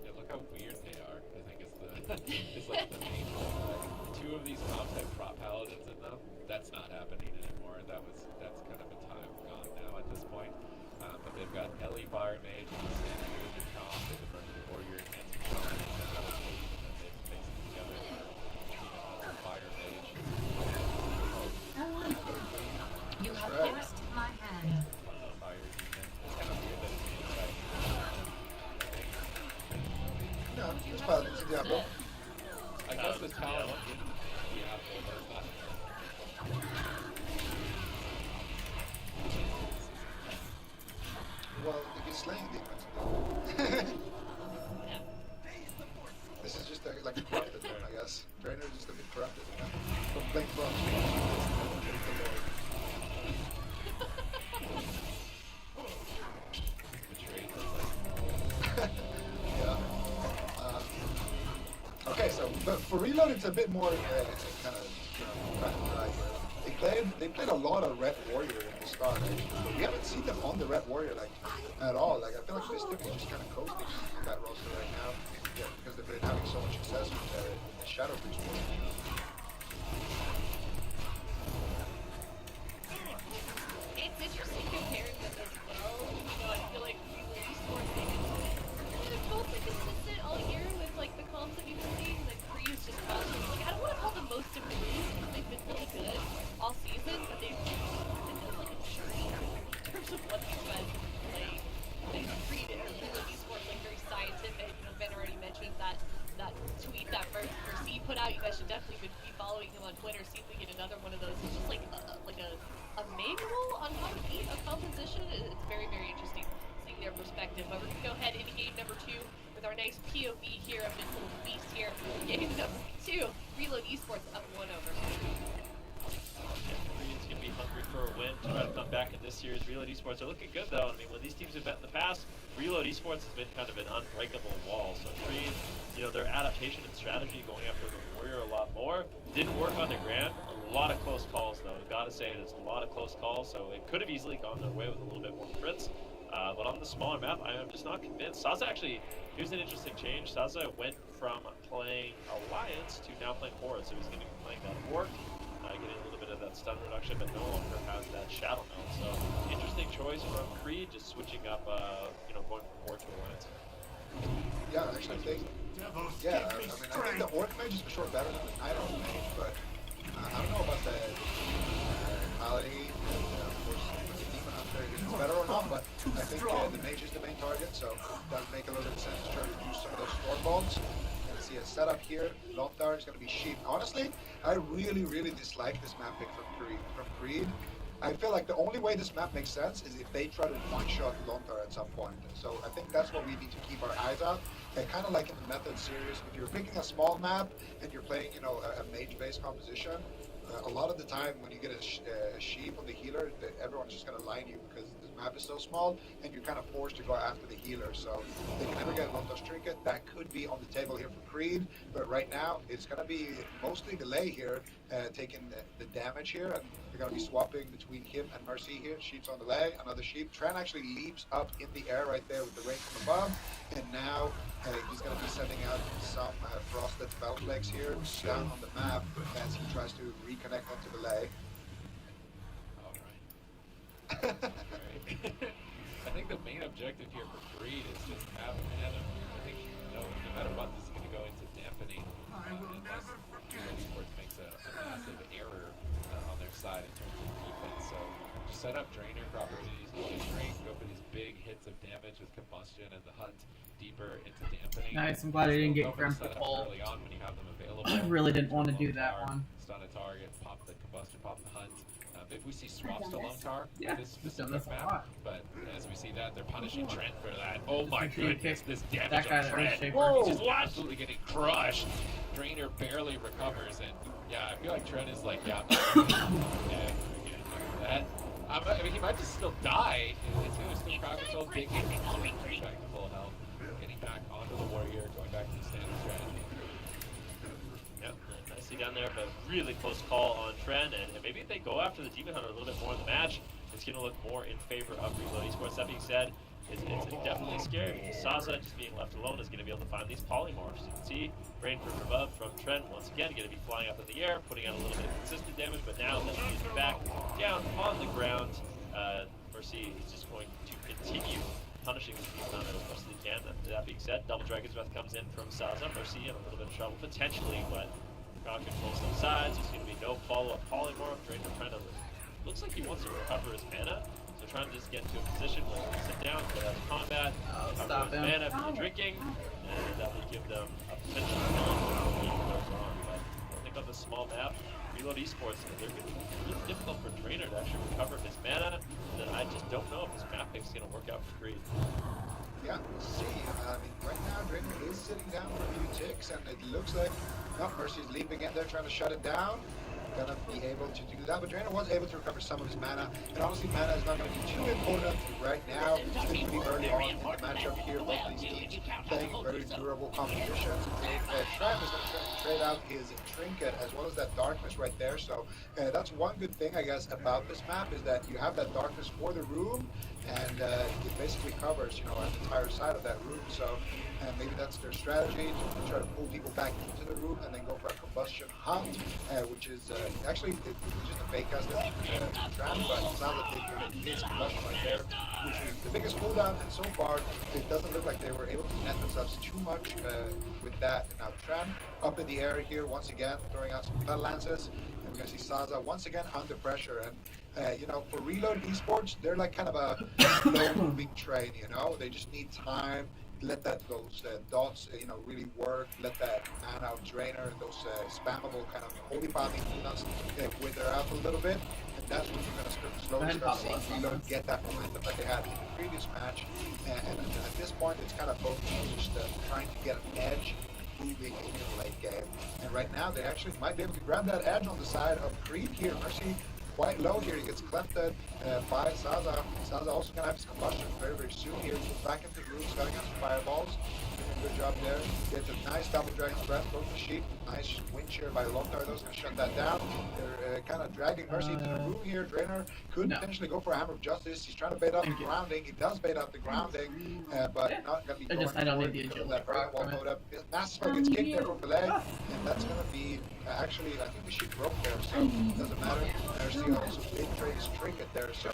Yeah, look how weird they are. I think it's the it's like the main one. Like, 2 of these maps have prop paladins in them. That's not happening anymore. That's kind of a time gone now at this point. But they've got Ellie Fire Mage and Sandy with the comp. They've been running the Warrior against the comp. And they've faced each other. Fire Mage. You have Right. forced my hand. Fire Demon. It's kind of weird that it's inside. No, it's probably it's Diablo. I guess the talent in Diablo, but it's not. Well, you can slaying defense. This is just like a corrupted one, I guess. Trainer's just a bit corrupted. From Blink Bronze. Betrayed. Yeah. Okay, so but for Reload, it's a bit more kind of cut and dry here. They played a lot of Red Warrior in the start, actually, but we haven't seen them on the Red Warrior like at all. Like I feel like Mystic is just kind of coasting that roster right now, yeah, because they've been having so much success with the Shadow Priest Warrior. It's interesting comparing them as well. You know, I feel like these four things, they're both like consistent all year with like the comps that we've been seeing. Like Creed is just constantly, like I don't want to call them most improved because they've been really good all season, but they've been just like a journey in terms of what these guys have been playing. They Creed and these sports like very scientific. You know, Ben already mentioned that tweet that Mercy put out. You guys should definitely be following him on Twitter. See if we get another one of those. It's just like a manual on how to beat a composition. It's very, very interesting seeing their perspective. But we're gonna go ahead into game number 2 with our nice POV here of this little beast here. Game number 2, Reload Esports up 1-0. Creed's going to be hungry for a win to try to come back in this series. Reload Esports are looking good, though. I mean, when these teams have met in the past, Reload Esports has been kind of an unbreakable wall. So Creed, you know, their adaptation and strategy going after the Warrior a lot more didn't work on the Grand. A lot of close calls, though. I've got to say, there's a lot of close calls, so it could have easily gone their way with a little bit more crits. But on the smaller map, I am just not convinced. Saza actually, here's an interesting change. Saza went from playing Alliance to now playing Horde, so he's going to be playing that Orc, getting a little bit of that stun reduction, but no longer has that Shadow Meld. So, interesting choice from Creed, just switching up, you know, going from Horde to Alliance. Yeah, actually, I think. Yeah, I mean, I think the Orc Mage is for sure better than the Night Elf Mage, but I don't know about the Paladin and of course the Demon Hunter if it's better or not, but I think the Mage is the main target, so that would make a little bit of sense to try to use some of those storm bombs. Gonna see a setup here. Lontar is gonna be sheep. Honestly, I really, really dislike this map pick from Creed. I feel like the only way this map makes sense is if they try to one-shot Lontar at some point. So I think that's what we need to keep our eyes out. And kind of like in the Method series, if you're picking a small map and you're playing, you know, a mage-based composition, a lot of the time when you get a sheep on the healer, everyone's just going to line you because this map is so small and you're kind of forced to go after the healer. So they can never get Londo's trinket. That could be on the table here for Creed, but right now it's going to be mostly delay here, taking the damage here, and they're going to be swapping between him and Mercy here. Sheep's on delay, another sheep. Tran actually leaps up in the air right there with the rain from above, and now he's going to be sending out some frosted spell flakes here down on the map as he tries to reconnect onto the lay. Alright. I think the main objective here for Creed is just have mana. I think no matter what, this is going to go into dampening unless Esports makes a massive error on their side in terms of defense. So just set up drainer for opportunities to get strength, go for these big hits of damage with combustion and the hunt deeper into dampening. Nice, I'm glad I didn't get Go for the Grim to setup pull. early on when you have them available. I really didn't want to do that Lone Tower, one. Stun a target, pop the combustion, pop the hunt. If we see swaps to Lone Tower, Yeah, this we've done specific this a map, lot. but as we see that, they're punishing Trent for that. Oh my Actually, goodness, this damage that guy on that Trent. was He's just absolutely getting crushed. Drainer barely recovers, and yeah, I feel like Trent is like, yeah, that. I mean, he might just still die. It's going to still crack himself, big hit, back to full health, getting back onto the warrior, going back to the standard strategy. Yep, nicely down there, but really close call on Trend, and maybe if they go after the Demon Hunter a little bit more in the match, it's going to look more in favor of Reload Esports. That being said, it's definitely scary because Saza just being left alone is going to be able to find these polymorphs. You can see Rain from above from Trent once again going to be flying up in the air, putting out a little bit of consistent damage, but now that he's back down on the ground, Mercy is just going to continue punishing the Demon Hunter as much as he can. That being said, Double Dragon's Breath comes in from Saza. Mercy in a little bit of trouble potentially, but Crowd controls some sides. There's going to be no follow-up polymorph. Drainer trying to looks like he wants to recover his mana. So trying to just get into a position where he can sit down, get out of combat, recover his mana from the drinking, and that will give them a potential run when the game goes on. But I think on this small map, Reload Esports, they're going to be really difficult for Trainer to actually recover his mana. And then I just don't know if this map pick is going to work out for Creed. Yeah, we'll see. I mean, right now, Drainer is sitting down for a few ticks, and it looks like Mercy's leaping in there, trying to shut it down. Gonna be able to do that, but Drainer was able to recover some of his mana, and honestly, mana is not going to be too important right now. It's still pretty early on in the matchup here. Both of these teams playing very durable competitions. Trav is going to trade out his trinket as well as that darkness right there. So that's one good thing, I guess, about this map is that you have that darkness for the room, and it basically covers, you know, an entire side of that room. So maybe that's their strategy to try to pull people back into the room and then go for a combustion hunt, which is actually it was just a fake cast that Tran, but it sounds like they did combustion right there, which is the biggest cooldown. And so far, it doesn't look like they were able to net themselves too much with that. Now Tran up in the air here once again, throwing out some battle lances, and we're gonna see Saza once again under pressure. And you know, for Reload Esports, they're like kind of a slow-moving train. You know, they just need time. Let those dots, you know, really work. Let that mana of Drainer, those spammable kind of holy popping cooldowns wither out a little bit, and that's when you're gonna slowly start seeing Reload get that momentum like they had in the previous match. And at this point, it's kind of both just trying to get an edge, moving in the late game. And right now, they actually might be able to grab that edge on the side of Creed here. Mercy quite low here. He gets clefted by Saza. Saza also going to have his combustion very, very soon here. Goes back into the room, cutting out some fireballs. Doing a good job there. Gets a nice double Dragon's Breath. Goes to Sheep. Nice wind shear by Lone Tower. Those going to shut that down. They're kind of dragging Mercy into the room here. Drainer could potentially go for a Hammer of Justice. He's trying to bait out the grounding. He does bait out the grounding, but not going to be going I don't for need it the because of agility that firewall mode up. Massive Smoke gets kicked there from the leg, and that's going to be actually, I think the Sheep broke there, so it doesn't matter. There's the also big trace trinket there, so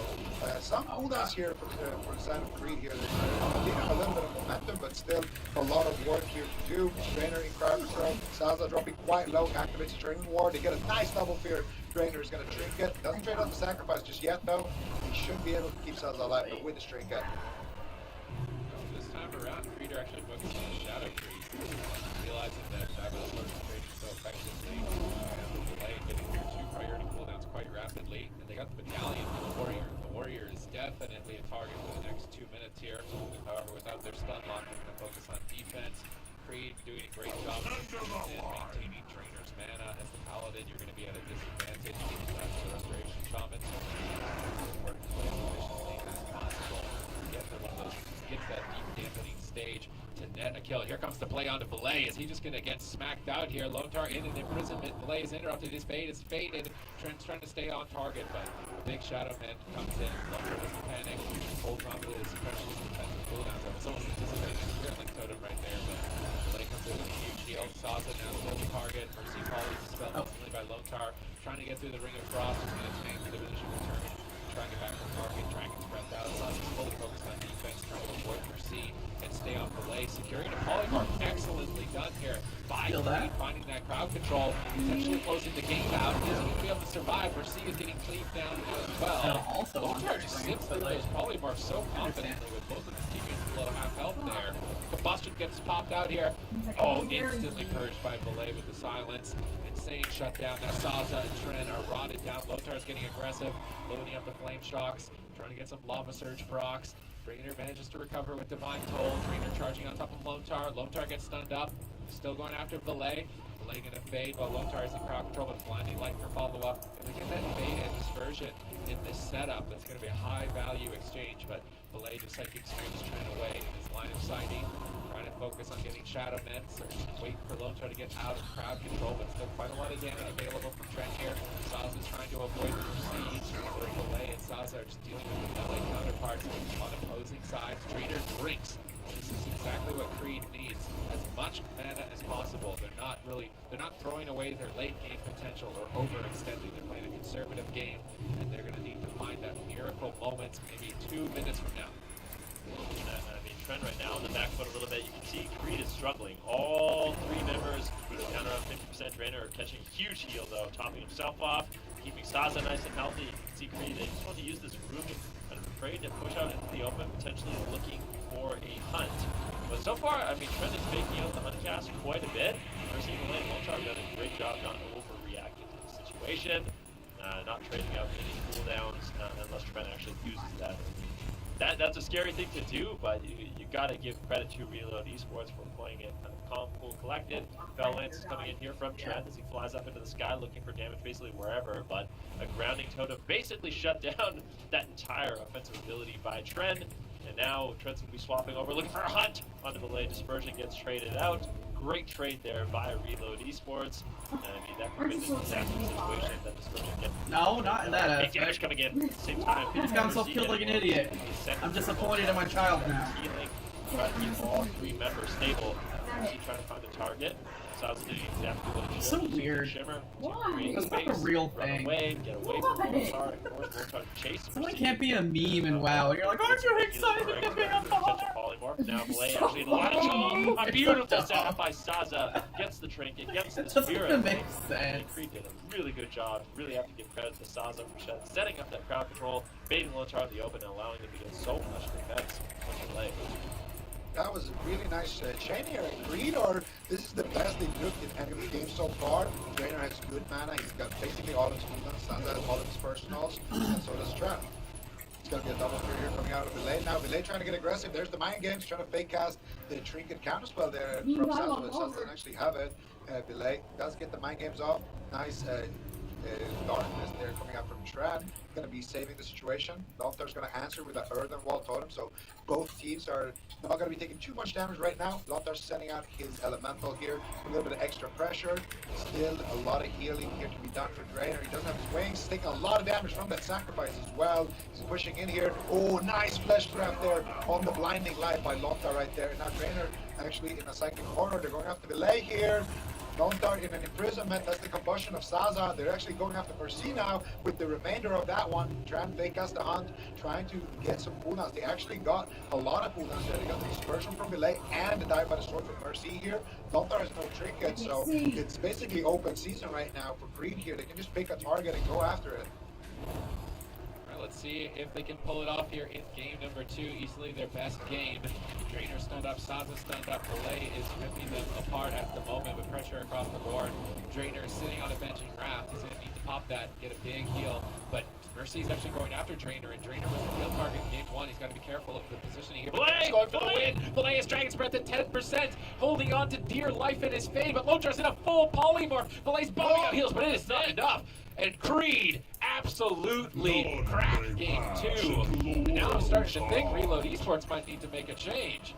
some cooldowns here for the side of Creed here. They're getting a little bit of momentum, but still a lot of work here to do. Drainer in crowd control. Saza dropping quite low, activates Training Ward. They get a nice double fear. Drainer is going to trinket. Doesn't trade out the sacrifice just yet, though. He should be able to keep Saza alive, but with his trinket. This time around, Creed are actually focusing on the Shadow Trees, realizing that Fabulous was trading so effectively, the delay getting through 2 priority cooldowns quite rapidly, and they got the Battalion for the Warrior. The Warrior is definitely a target for the next 2 minutes here. However, without their stun lock, they're going to focus on defense. Creed doing a great job of maintaining Trainer's mana. As the Paladin, you're going to be at a disadvantage. get a kill. Here comes the play onto Valet. Is he just going to get smacked out here? Lotar in an imprisonment. Valet is interrupted. His fade is faded. Trent's trying to stay on target, but a big Shadow Man comes in. Lotar doesn't panic. Holds on to his precious defensive cooldowns. It's almost anticipating a Spearlink Totem right there, but Valet comes in with a huge heal. Saza now still the target. Mercy Polly dispelled instantly by Lotar. Trying to get through the Ring of Frost. He's going to tank the diminishing return. Trying to get back from target. Trying to get spread out. Saza's fully focused on defense. Trying to avoid Mercy and stay on Valet. Securing a polymorph. Excellently done here by Creed, finding that crowd control. Essentially closing the game out. Is he going to be able to survive? Mercy is getting cleaved down as well. Lotar just sips through those polymorphs so confidently with both of his teammates below half health there. Combustion gets popped out here. Oh, instantly purged by Valet with the silence. Insane shutdown. Now Saza and Tren are rotted down. Lotar's getting aggressive, loading up the flame shocks, trying to get some lava surge procs. Drainer manages to recover with Divine Toll. Drainer charging on top of Lotar. Lotar gets stunned up. Still going after Valet. Valet gonna fade while Lotar is in crowd control with blinding light for follow-up. If we get that fade and dispersion in this setup, that's gonna be a high value exchange, but Valet just psychic screams Tren away in his line of sighting. Trying to focus on getting Shadow Mets or wait for Lotar to get out of crowd control, but still quite a lot of damage available from Trent here. Saza's trying to avoid the siege. Valet and Saza are just dealing with the melee counterparts on opposing sides. Trainer drinks. This is exactly what Creed needs. As much mana as possible. They're not throwing away their late game potential or overextending. They're playing a conservative game, and they're going to need to find that miracle moment maybe 2 minutes from now. I mean, Trent right now on the back foot a little bit. You can see Creed is struggling. All three members down around 50% Drainer are catching a huge heal though, topping himself off, keeping Saza nice and healthy. You can see Creed, they just want to use this room kind of afraid to push out into the open, potentially looking for a hunt. But so far, I mean, Trent is making out the hunt cast quite a bit. Mercy and Lotar have done a great job not overreacting to the situation, not trading out any cooldowns unless Trent actually uses that. That's a scary thing to do, but you gotta give credit to Reload Esports for playing it kind of calm, cool, collected. Bell Lance is coming in here from Trent as he flies up into the sky looking for damage basically wherever, but a grounding totem basically shut down that entire offensive ability by Trent. And now Trent's gonna be swapping over, looking for a hunt onto Valet. Dispersion gets traded out. Great trade there by Reload Esports. And I mean, that could be the disaster situation that Dispersion gets. No, not in that big damage coming in at the same time. He just got himself killed like an idiot. I'm disappointed in my child now. Healing, trying to keep all three members stable. He trying to find a target. Saza doing exactly what he should. So weird. Shimmer, Why? That's not a real thing. Get away from Lotar. Of course, Lotar chase. Someone can't be a meme and WoW. You're like, aren't you excited to be on the Polymorph. Now Valet actually in a lot of trouble. A beautiful setup by Saza. Gets the trinket, gets the doesn't spirit. even make sense. Creed did a really good job. Really have to give credit to Saza for setting up that crowd control, baiting Lotar in the open, and allowing him to get so much defense on Valet. That was a really nice chain here. Creed, or this is the best they've looked in any of the games so far. Drainer has good mana. He's got basically all of his cooldowns, Saza has all of his personals, and so does Trent. It's going to be a double through here coming out of Valet. Now Valet trying to get aggressive. There's the mind games, trying to fake cast the trinket counterspell there from Saza, but Saza doesn't actually have it. Valet does get the mind games off. Nice darkness there coming out from Trent. Going to be saving the situation. Lotar's going to answer with an earthen wall totem, so both teams are not going to be taking too much damage right now. Lotar's sending out his elemental here, a little bit of extra pressure. Still a lot of healing here to be done for Drainer. He doesn't have his wings, he's taking a lot of damage from that sacrifice as well. He's pushing in here. Oh, nice flesh trap there on the blinding light by Lotar right there. Now Drainer actually in a psychic corner. They're going after Valet here. Lotar in an imprisonment, that's the combustion of Saza. They're actually going after Mercy now with the remainder of that one. Trying to fake us the hunt, trying to get some cooldowns. They actually got a lot of cooldowns there. They got the dispersion from Valet and the dive by the sword from Mercy here. Lotar has no trinket, so it's basically open season right now for Creed here. They can just pick a target and go after it. Let's see if they can pull it off here in game number 2. Easily their best game. Drainer stunned up, Saza stunned up. Valet is ripping them apart at the moment with pressure across the board. Drainer is sitting on a bench in Wrath. He's going to need to pop that, get a big heal. But Mercy's actually going after Drainer, and Drainer was the kill target in game 1. He's got to be careful of the positioning here. Valet's going for the win. Valet is Dragon's Breath at 10%, holding on to dear life in his fade. But Lotar's in a full polymorph. Valet's bombing out heals, but it is not enough. And Creed absolutely cracked game 2. And now I'm starting to think Reload Esports might need to make a change.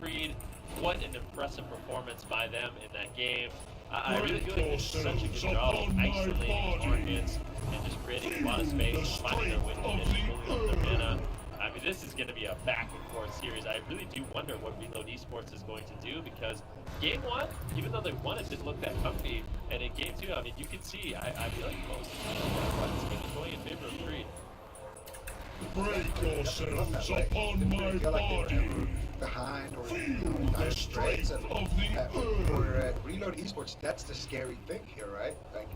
Creed. What an impressive performance by them in that game. I really feel like they did such a good job of isolating targets and just creating a lot of space and finding their way to finish, pulling up their mana. I mean, this is going to be a back and forth series. I really do wonder what Reload Esports is going to do, because game one, even though they won, it didn't look that comfy. And in game two, I mean, you can see, I feel like most of going in favor of Creed. Break yourselves upon my body. Behind or Feel the strength of the earth. for Reload Esports, that's the scary thing here, right? Like,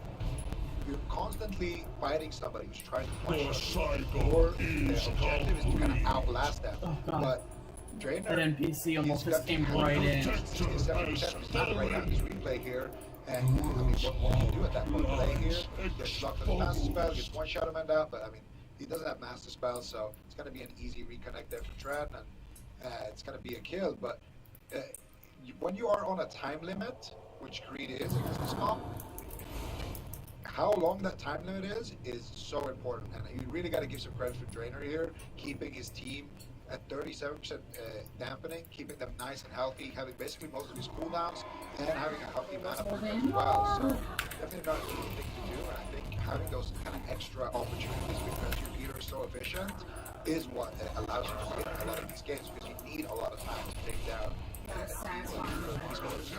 you're constantly fighting somebody who's trying to The punch cycle or the is objective is to kind of outlast them. Oh, God. But Drainer, That NPC almost he's just got came right in. 67% of his mana right now in this replay here. And I mean, what do you do at that point? Play here, gets blocked with the master spell, gets one shot him out, but I mean, he doesn't have master spell, so it's going to be an easy reconnect there for Tran, and it's going to be a kill. But when you are on a time limit, which Creed is in this comp, how long that time limit is so important. And you really got to give some credit for Drainer here, keeping his team at 37% dampening, keeping them nice and healthy, having basically most of his cooldowns, and having a healthy mana pool as well. So definitely not an easy thing to do. And I think having those kind of extra opportunities because your leader is so efficient is what allows you to win a lot of these games, because you need a lot of time to take down these players.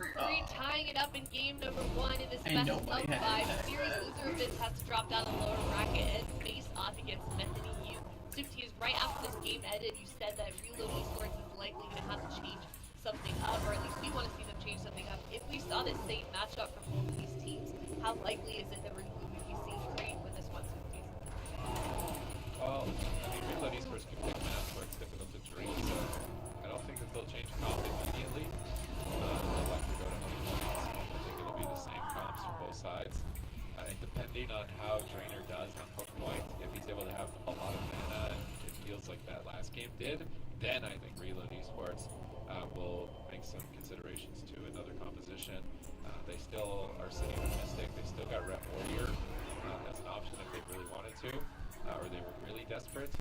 Creed tying it up in game number 1 in this And best of nobody 5. had Series loser of this has to drop down the lower bracket and face off against Method EU. Subtees, right after this game ended, you said that Reload Esports is likely going to have to change something up, or at least we want to see them change something up. If we saw this same matchup from both of these teams, how likely is it that we're going to be seeing Creed win this one, Subtees? Well, I mean, Reload Esports can pick maps where it's difficult to dream, so I don't think that they'll change comp immediately. They'll likely go to other ones. I think it'll be the same comps for both sides. And depending on how Drainer does on hook point, if he's able to have a lot of mana and it feels like that last game did, then I think Reload Esports will make some considerations to another composition. They still are sitting on Mystic. They still got Rep Warrior as an option if they really wanted to, or they were really desperate to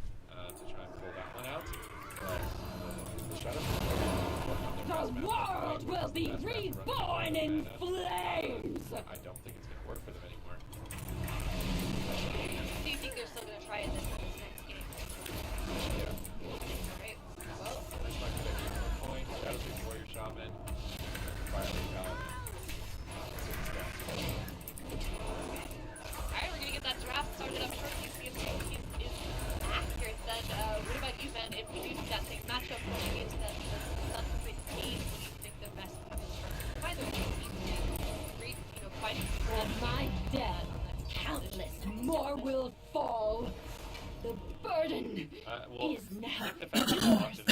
try and pull that one out. But the Shadow The world will be reborn in flames! I don't think it's going to work for them anymore. Do you think they're still going to try it this next game? Yeah. Alright, well, That's not going to be a point. Shadow Big Warrior Shaman, Fire Paladin. alright, we're going to get that draft started up shortly. See if Subtees is accurate. Then, what about you, Ben? If we do see that same matchup going into that subsequent game, what do you think the best team is for either of these teams can read, fighting For my death, countless more will fall. The burden Well, is now the fact that they locked it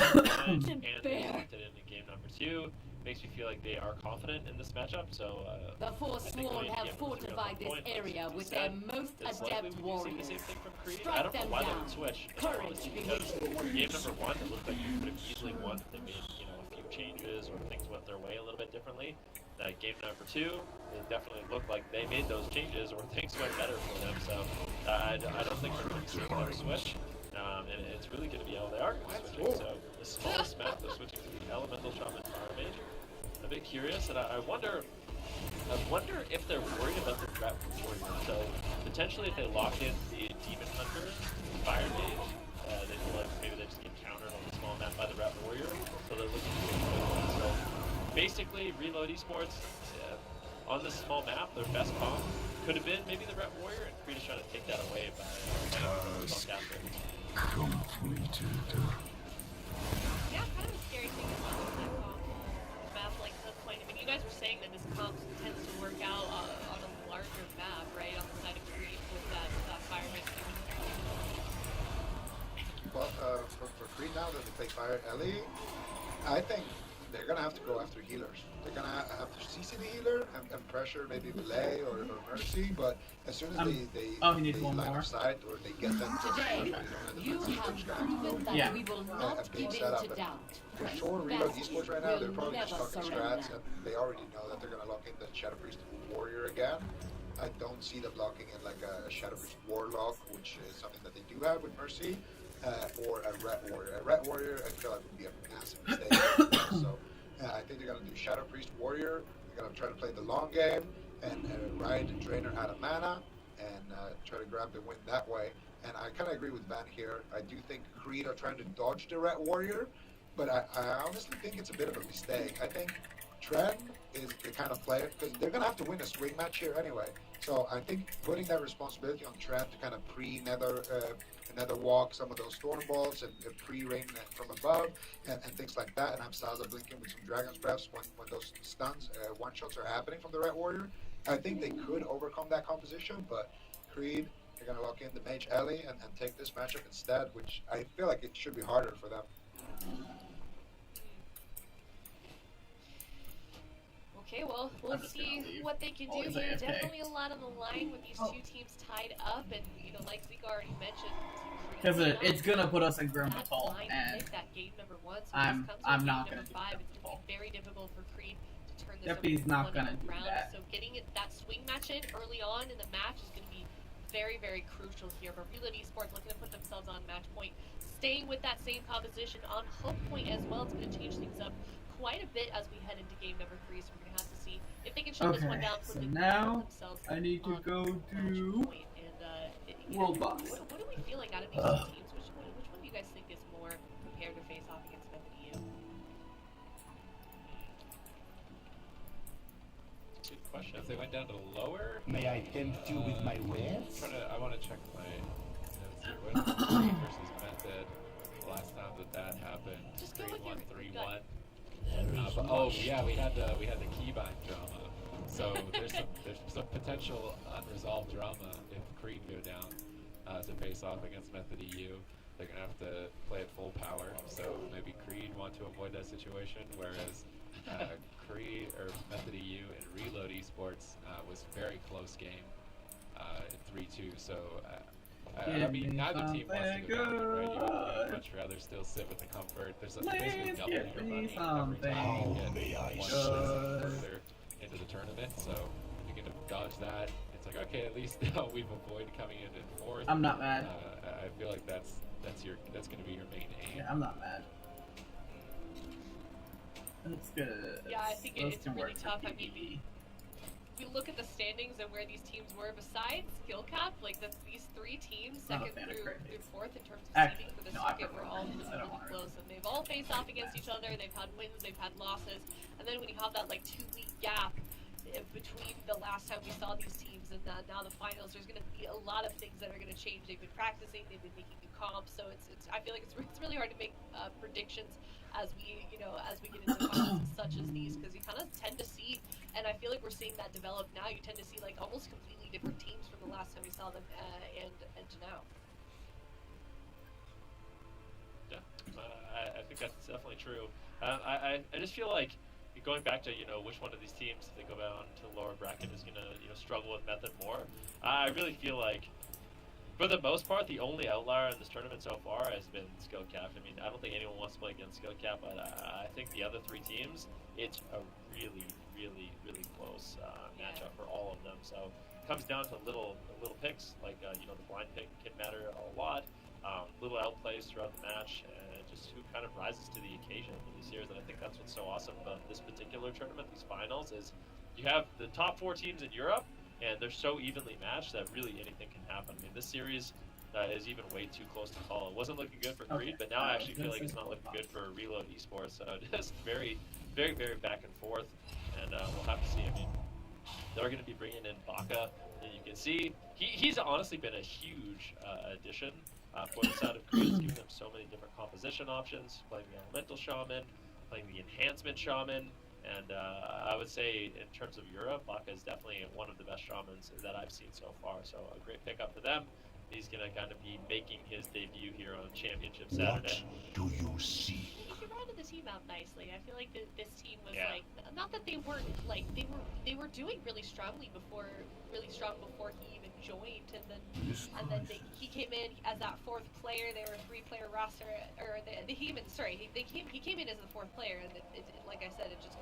in to and they bear. locked it in game number 2 makes me feel like they are confident in this matchup. So The I think Forsworn going have into game number 3 on fortified the this point, area with said, their most it's likely adept we'll see the warriors. same thing from Creed. Strike I don't know them why they down. would switch. Courage Honestly, be because with game number 1, it looked like you could have easily won. They made a few changes or things went their way a little bit differently. Game number 2, it definitely looked like they made those changes or things went better for them. So I don't think we're going to see another switch. And it's really going to be they are going to be switching. So the smallest map, they're switching to the Elemental Shaman Fire Mage. I'm a bit curious, and I wonder if they're worried about the Rep Warrior. So potentially, if they lock in the Demon Hunter Fire Mage, they feel like maybe they just get countered on the small map by the Rep Warrior. So they're looking to get rid of that. So basically, Reload Esports on this small map, their best comp could have been maybe the Rep Warrior, and Creed is trying to take that away by Completed. Yeah, kind of a scary thing to watch that comp map like Hook Point. I mean, you guys were saying that this comp tends to work out on a larger map, right? On the side of Creed with that fireman. Well, for Creed now that they play Fire Ellie, I think they're gonna have to go after healers. They're gonna have to CC the healer and pressure maybe Belay or Mercy, but as soon as they he needs one line more. of sight or they get them to Today, you have proven that Yeah. we will a not big give in setup. to And doubt. for sure, Reload Best Esports right now, they're will probably just never talking surrender. strats, and they already know that they're gonna lock in the Shadow Priest Warrior again. I don't see them locking in like a Shadow Priest Warlock, which is something that they do have with Mercy. or a Red Warrior. A Red Warrior, I feel like would be a massive mistake. So I think they're going to do Shadow Priest Warrior. They're going to try to play the long game and ride Drainer out of mana and try to grab the win that way. And I kind of agree with Van here. I do think Creed are trying to dodge the Red Warrior, but I honestly think it's a bit of a mistake. I think Trent is the kind of player, because they're going to have to win a swing match here anyway. So I think putting that responsibility on Trent to kind of nether walk some of those storm balls and pre-rain from above and things like that, and have Saza blinking with some Dragon's Breaths when those stuns, one-shots are happening from the Red Warrior. I think they could overcome that composition, but Creed, they're going to lock in the Mage Ellie and take this matchup instead, which I feel like it should be harder for them. Okay, well, we'll see what they can do here. Definitely a lot on the line with these two teams tied up, and like Zika already mentioned, because it's gonna put us in Grimmetall, and that game number 1, so I'm not gonna number 5. It's gonna be very difficult for Creed to turn this Deputy's not gonna do round. that. So getting that swing match in early on in the match is gonna be very, very crucial here. But Reload Esports looking to put themselves on match point, staying with that same composition on hook point as well. It's gonna change things up quite a bit as we head into game number 3, so we're gonna have to see if they can shut this one down. So now I need to go to World Box. What are we feeling out of these two teams? Which one do you guys think is more prepared to face off against NVIDIA? Good question. If they went down to lower, May I tempt you with my wares? I want to check my notes here. What Creed versus Method? The last time that happened, Just go Creed with your 1-3-1. gut. Yeah, we had the keybind drama. So there's some potential unresolved drama if Creed go down to face off against Method EU. They're gonna have to play at full power. So maybe Creed want to avoid that situation, whereas Creed or Method EU and Reload Esports was very close game in 3-2. So. I mean, neither team wants to go down, right? You would much rather still sit with the comfort. There's basically double your money every time you get one place further into the tournament. So if you can dodge that, it's like, okay, at least we've avoided coming in 4th. I'm not mad. I feel like that's going to be your main aim. Yeah, I'm not mad. That's good. Yeah, I think it's really tough. I mean, we look at the standings and where these teams were besides skill cap, like these 3 teams, second through 4th in terms of seeding for the circuit, were all really close, and they've all faced off against each other. They've had wins, they've had losses, and then when you have that 2-week gap between the last time we saw these teams and now the finals, there's going to be a lot of things that are going to change. They've been practicing, they've been making new comps, so it's I feel like it's really hard to make predictions as we get into finals such as these, because you kind of tend to see, and I feel like we're seeing that develop now. You tend to see almost completely different teams from the last time we saw them and to now. Yeah, I think that's definitely true. I just feel like going back to which one of these teams, if they go down to the lower bracket, is gonna struggle with Method more. I really feel like, for the most part, the only outlier in this tournament so far has been Skill Cap. I mean, I don't think anyone wants to play against Skill Cap, but I think the other 3 teams, it's a really, really, really close matchup for all of them. So it comes down to little picks, like the blind pick can matter a lot. Little outplays throughout the match, and just who kind of rises to the occasion in these years. And I think that's what's so awesome about this particular tournament, these finals, is you have the top 4 teams in Europe, and they're so evenly matched that really anything can happen. I mean, this series is even way too close to call. It wasn't looking good for Creed, but now I actually feel like it's not looking good for Reload Esports. Just very, very, very back and forth, and we'll have to see. I mean, they're going to be bringing in Baka, and you can see he's honestly been a huge addition for the side of Creed. He's giving them so many different composition options, playing the Elemental Shaman, playing the Enhancement Shaman. And I would say, in terms of Europe, Baka is definitely one of the best shamans that I've seen so far. So a great pickup for them. He's going to kind of be making his debut here on Championship Saturday. What do you see? He rounded the team out nicely. I feel like this team was not that they weren't they were doing really strong before he even joined, and then he came in as that 4th player. They were a 3-player roster, or he came in as the 4th player, and it like I said, it just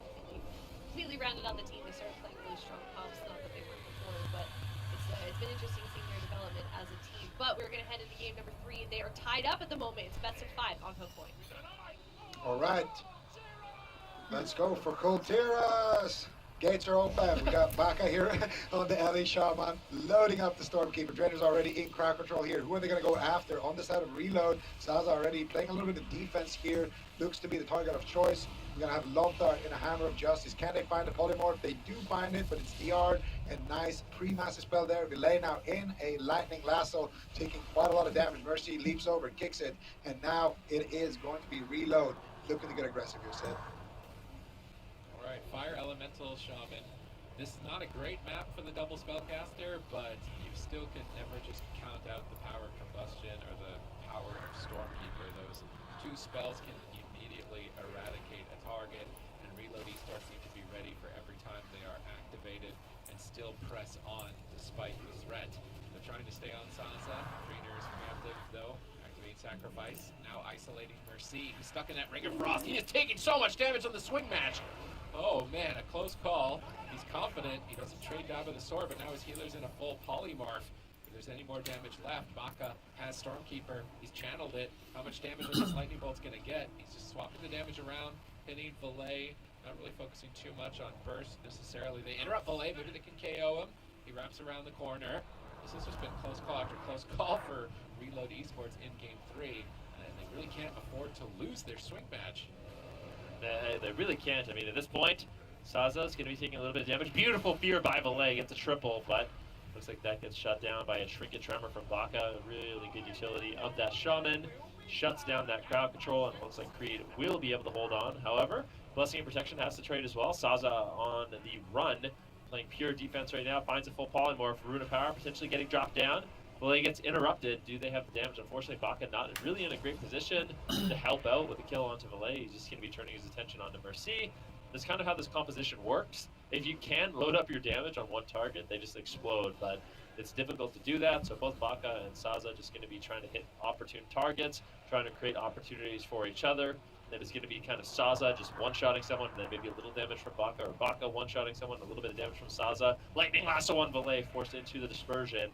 completely rounded out the team. They started playing really strong comps. Not that they weren't before, but it it's been interesting seeing their development as a team. But we're going to head into game number 3. They are tied up at the moment. It's best of 5 on Hook Point. All right. Let's go for Colteras. Gates are open. We got Baka here on the LA Shaman, loading up the Stormkeeper. Trainers already in crowd control here. Who are they going to go after? On the side of Reload, Zaza already playing a little bit of defense here. Looks to be the target of choice. We're going to have Lontar in a Hammer of Justice. Can they find the Polymorph? They do find it, but it's DR'd. And nice pre-massive spell there. Vilay now in a Lightning Lasso, taking quite a lot of damage. Mercy leaps over, kicks it, and now it is going to be Reload. Looking to get aggressive here, Sid. Alright, Fire Elemental Shaman. This is not a great map for the double spellcaster, but you still can never just count out the power of Combustion or the power of Stormkeeper. Those two spells can immediately eradicate a target, and Reload Esports need to be ready for every time they are activated and still press on despite the threat. They're trying to stay on Sansa. Trainers preemptive though. Activate Sacrifice. Now isolating Mercy. He's stuck in that Ring of Frost. He is taking so much damage on the swing match. Oh man, a close call. He's confident. He doesn't trade down with the sword, but now his healer's in a full polymorph. If there's any more damage left, Baka has Stormkeeper. He's channeled it. How much damage are this Lightning Bolt's gonna get? He's just swapping the damage around, pinning Valet. Not really focusing too much on burst necessarily. They interrupt Valet, maybe they can KO him. He wraps around the corner. This has just been close call after close call for Reload Esports in game 3. And they really can't afford to lose their swing match. They really can't. I mean, at this point, Saza's going to be taking a little bit of damage. Beautiful Fear by Valet, gets a triple, but looks like that gets shut down by a Trinket Tremor from Baka. Really good utility of that Shaman. Shuts down that crowd control, and it looks like Creed will be able to hold on. However, Blessing and Protection has to trade as well. Saza on the run, playing pure defense right now, finds a full polymorph. Rune of Power potentially getting dropped down. Valet gets interrupted. Do they have the damage? Unfortunately, Baka not really in a great position to help out with a kill onto Valet. He's just going to be turning his attention onto Mercy. That's kind of how this composition works. If you can load up your damage on one target, they just explode, but it's difficult to do that, so both Baka and Saza just going to be trying to hit opportune targets, trying to create opportunities for each other. Then it's going to be kind of Saza just one-shotting someone, and then maybe a little damage from Baka, or Baka one-shotting someone, a little bit of damage from Saza. Lightning Lasso on Valet, forced into the dispersion.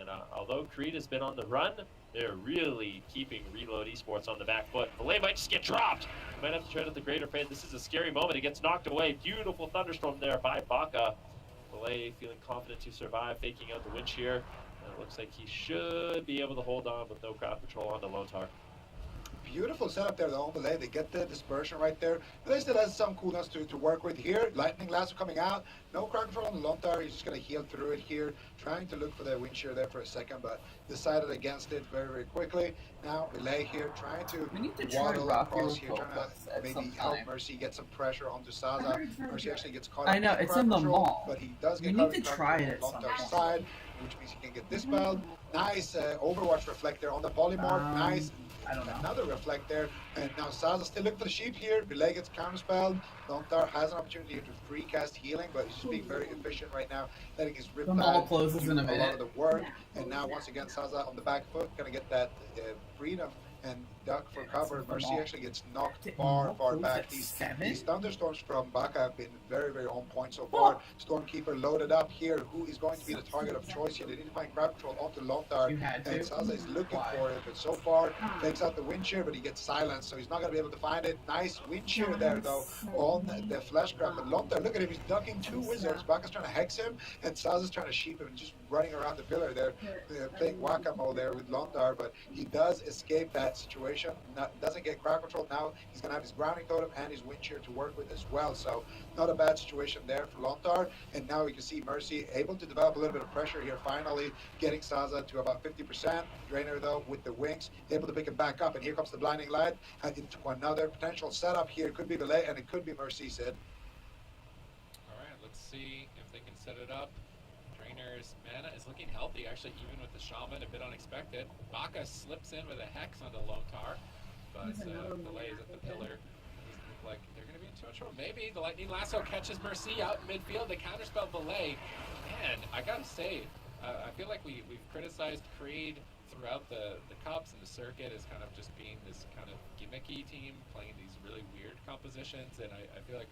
And although Creed has been on the run, they're really keeping Reload Esports on the back foot. Valet might just get dropped. He might have to tread at the greater fate. This is a scary moment. He gets knocked away. Beautiful Thunderstorm there by Baka. Valet feeling confident to survive, faking out the wind shear. And it looks like he should be able to hold on with no crowd control onto Lontar. Beautiful setup there, though, on Valet. They get the dispersion right there. Valet still has some coolness to work with here. Lightning Lasso coming out. No crowd control on the Lontar. He's just going to heal through it here. Trying to look for the wind shear there for a second, but decided against it very, very quickly. Now, Valet here trying to waddle across here, trying to maybe help Mercy get some pressure onto Saza. Mercy actually gets caught up I know, in it's crowd in the control, mall. but he does get You caught need in to crowd try control it on Lontar's somehow. side, which means he can get dispelled. Nice Overwatch Reflector on the Polymorph. Nice. I don't know. Another reflect there, and now Saza still looking for the sheep here. Relay gets counterspelled. Lontar has an opportunity here to free cast healing, but he's just being very efficient right now, letting his The mall Riptide closes do in a a lot minute. of the work. And now once again, Saza on the back foot, gonna get that freedom and duck for cover. Mercy actually gets knocked far back. These thunderstorms from Baka have been very, very on point so far. Stormkeeper loaded up here. Who is going to be the target of choice here? They need to find crowd control onto Lontar, and Saza is looking for it, but so far takes out the wind shear, but he gets silenced, so he's not going to be able to find it. Nice wind shear there, though, on the flash grab. But Lontar, look at him, he's ducking two wizards. Baka's trying to hex him, and Saza's trying to sheep him, just running around the pillar there, playing whack-a-mole there with Lontar, but he does escape that situation. Doesn't get crowd control. Now he's going to have his grounding totem and his wind shear to work with as well, so not a bad situation there for Lontar. And now we can see Mercy able to develop a little bit of pressure here, finally getting Saza to about 50%. Drainer, though, with the wings, able to pick it back up, and here comes the blinding light into another potential setup here. Could be Valet and it could be Mercy, Sid. Alright, let's see if they can set it up. Drainer's mana is looking healthy, actually, even with the Shaman, a bit unexpected. Baka slips in with a Hex onto Lontar, but Valet is at the pillar. Doesn't look like they're going to be in too much trouble. Maybe the Lightning Lasso catches Mercy out in midfield. They counterspell Valet. Man, I gotta say, I feel like we've criticized Creed throughout the Cups and the circuit as kind of just being this kind of gimmicky team, playing these really weird compositions, and I feel like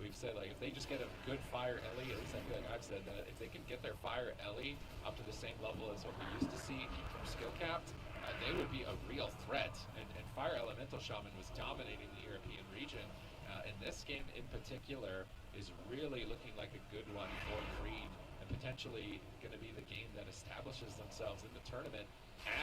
we've said, like, if they just get a good fire Ellie, at least I feel like I've said that, if they can get their fire Ellie up to the same level as what we used to see from skill capped, they would be a real threat. And Fire Elemental Shaman was dominating the European region. And this game in particular is really looking like a good one for Creed, and potentially going to be the game that establishes themselves in the tournament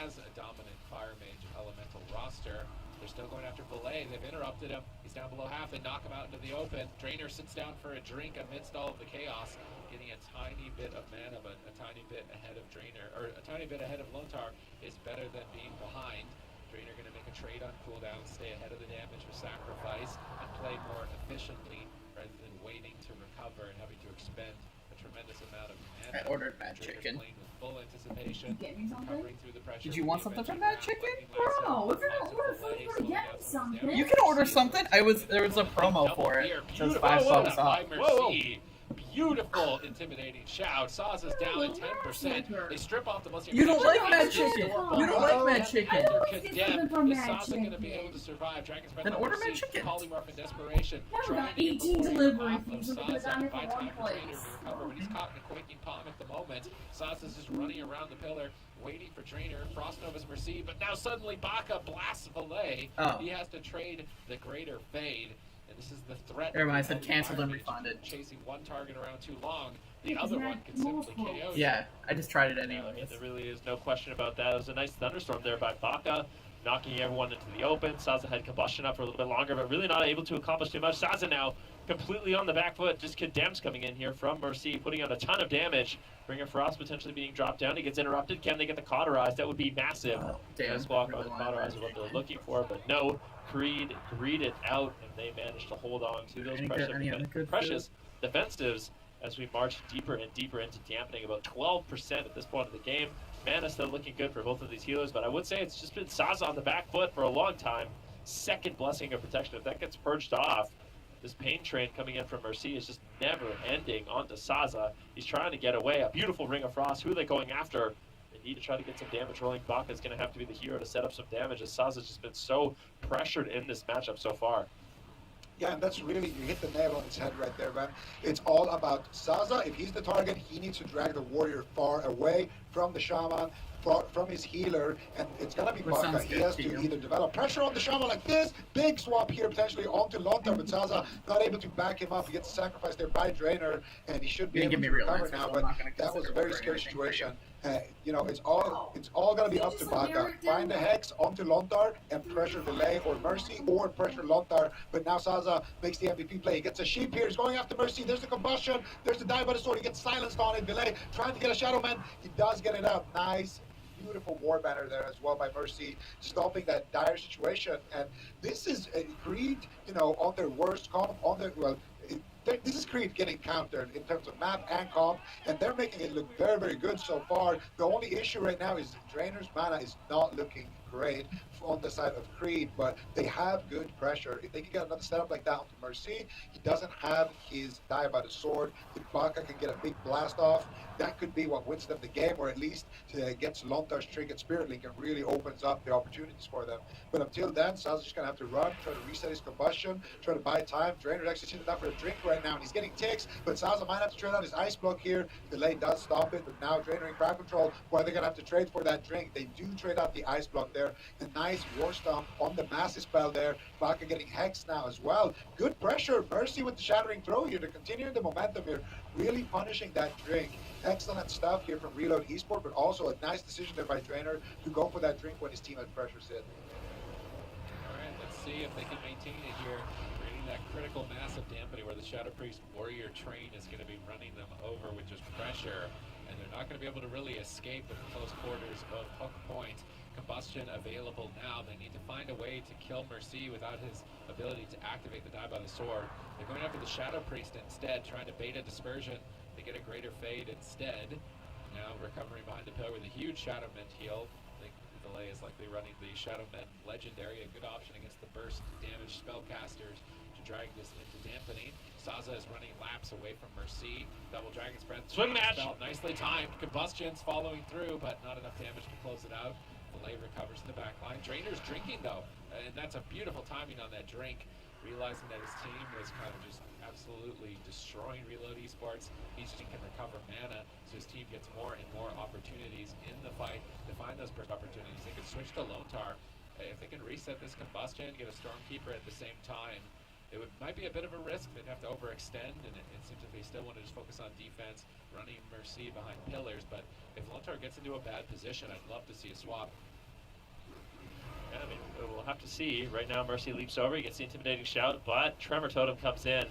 as a dominant Fire Mage Elemental roster. They're still going after Valet. They've interrupted him. He's down below half. They knock him out into the open. Drainer sits down for a drink amidst all of the chaos, getting a tiny bit of mana, but a tiny bit ahead of Drainer, or a tiny bit ahead of Lontar is better than being behind. Drainer going to make a trade on cooldown, stay ahead of the damage with Sacrifice, and play more efficiently rather than waiting to recover and having to expend a tremendous amount of mana. I ordered Mad Drainer Chicken. playing with full anticipation, Get me something? recovering through the pressure. Did you want something from Mad Chicken? Bro, if you're gonna order food, you're gonna get me something. You can order something. There was a promo for it. It was $5 off. Whoa. Beautiful, intimidating shout. Saza's down at 10%. They strip off the most. You don't like Mad Chicken. You don't like Mad Chicken. They're condemned. Is Saza going to be able to survive? Dragon's Breath. Then order Mad Chicken. Polymorph in desperation. I've got Trying to get 18 the delivery off of fees. Look at the Saza. dynamic Buy in time one for Trainer place. to recover when he's caught in a quaking palm at the moment. Saza's just running around the pillar, waiting for Trainer. Frost Nova's Mercy, but now suddenly Baka blasts Valet. Oh. He has to trade the greater fade. And this is the threat. Never mind, I said canceled and refunded. Chasing one target around too long, the other one can simply KO you. Yeah, I just tried it I mean, anyways. there really is no question about that. It was a nice thunderstorm there by Baka, knocking everyone into the open. Saza had combustion up for a little bit longer, but really not able to accomplish too much. Saza now completely on the back foot. Just Condemns coming in here from Mercy, putting on a ton of damage. Bringer Frost potentially being dropped down. He gets interrupted. Can they get the cauterize? That would be massive. Oh, damn. Squawk on the cauterize is what they're looking for, but no. Creed greeted out, and they managed to hold on to those precious defensives as we march deeper and deeper into dampening. About 12% at this point of the game. Mana still looking good for both of these healers, but I would say it's just been Saza on the back foot for a long time. Second blessing of protection. If that gets purged off, this pain train coming in from Mercy is just never ending onto Saza. He's trying to get away. A beautiful Ring of Frost. Who are they going after? They need to try to get some damage rolling. Baka's going to have to be the hero to set up some damage, as Saza's just been so pressured in this matchup so far. Yeah, and that's really, you hit the nail on its head right there, man. It's all about Saza. If he's the target, he needs to drag the warrior far away from the shaman, from his healer, and it's gonna be Baka. He has to either develop pressure on the shaman like this, big swap here potentially onto Lontar, but Saza not able to back him up. He gets sacrificed there by Drainer, and he should be able to recover now, but that was a very scary situation. You know, it's all gonna be up to Baka. Find the hex onto Lontar and pressure Delay or Mercy, or pressure Lontar. But now Saza makes the MVP play. He gets a sheep here. He's going after Mercy. There's the combustion. There's the die by the sword. He gets silenced on it. Delay trying to get a Shadow Man. He does get it out. Nice. Beautiful war banner there as well by Mercy, stopping that dire situation. And this is Creed, you know, on their worst comp, on their, well, this is Creed getting countered in terms of map and comp, and they're making it look very, very good so far. The only issue right now is Drainer's mana is not looking great on the side of Creed, but they have good pressure. If they can get another setup like that onto Mercy, he doesn't have his die by the sword. If Baka can get a big blast off, that could be what wins them the game, or at least gets Lontar's Trinket Spirit Link and really opens up the opportunities for them. But until then, Saza's just going to have to run, try to reset his combustion, try to buy time. Drainer's actually sitting down for a drink right now, and he's getting ticks, but Saza might have to trade out his Ice Block here. Delay does stop it, but now Drainer in crowd control, why they're going to have to trade for that drink. They do trade out the Ice Block there. A nice War Stomp on the Massive Spell there. Baka getting hexed now as well. Good pressure. Mercy with the Shattering Throw here to continue the momentum here. Really punishing that drink. Excellent stuff here from Reload Esport, but also a nice decision there by Drainer to go for that drink when his team had pressure sit. Alright, let's see if they can maintain it here, creating that critical mass of dampening where the Shadow Priest Warrior train is going to be running them over with just pressure, and they're not going to be able to really escape with close quarters of Hook Point. Combustion available now. They need to find a way to kill Mercy without his ability to activate the die by the sword. They're going after the Shadow Priest instead, trying to bait a dispersion. They get a greater fade instead. Now recovering behind the pillar with a huge Shadow Men heal. I think Delay is likely running the Shadow Men Legendary, a good option against the burst damage spellcasters to drag this into dampening. Saza is running laps away from Mercy. Double Dragon's Breath. Swing match! Nicely timed. Combustion's following through, but not enough damage to close it out. Delay recovers in the back line. Drainer's drinking though, and that's a beautiful timing on that drink, realizing that his team was kind of just absolutely destroying Reload Esports. He can recover mana, so his team gets more and more opportunities in the fight to find those burst opportunities. They can switch to Lontar. If they can reset this combustion, get a Stormkeeper at the same time, might be a bit of a risk. They'd have to overextend, and it seems like they still want to just focus on defense, running Mercy behind pillars. But if Lontar gets into a bad position, I'd love to see a swap. Yeah, I mean, we'll have to see. Right now, Mercy leaps over, he gets the intimidating shout, but Tremor Totem comes in.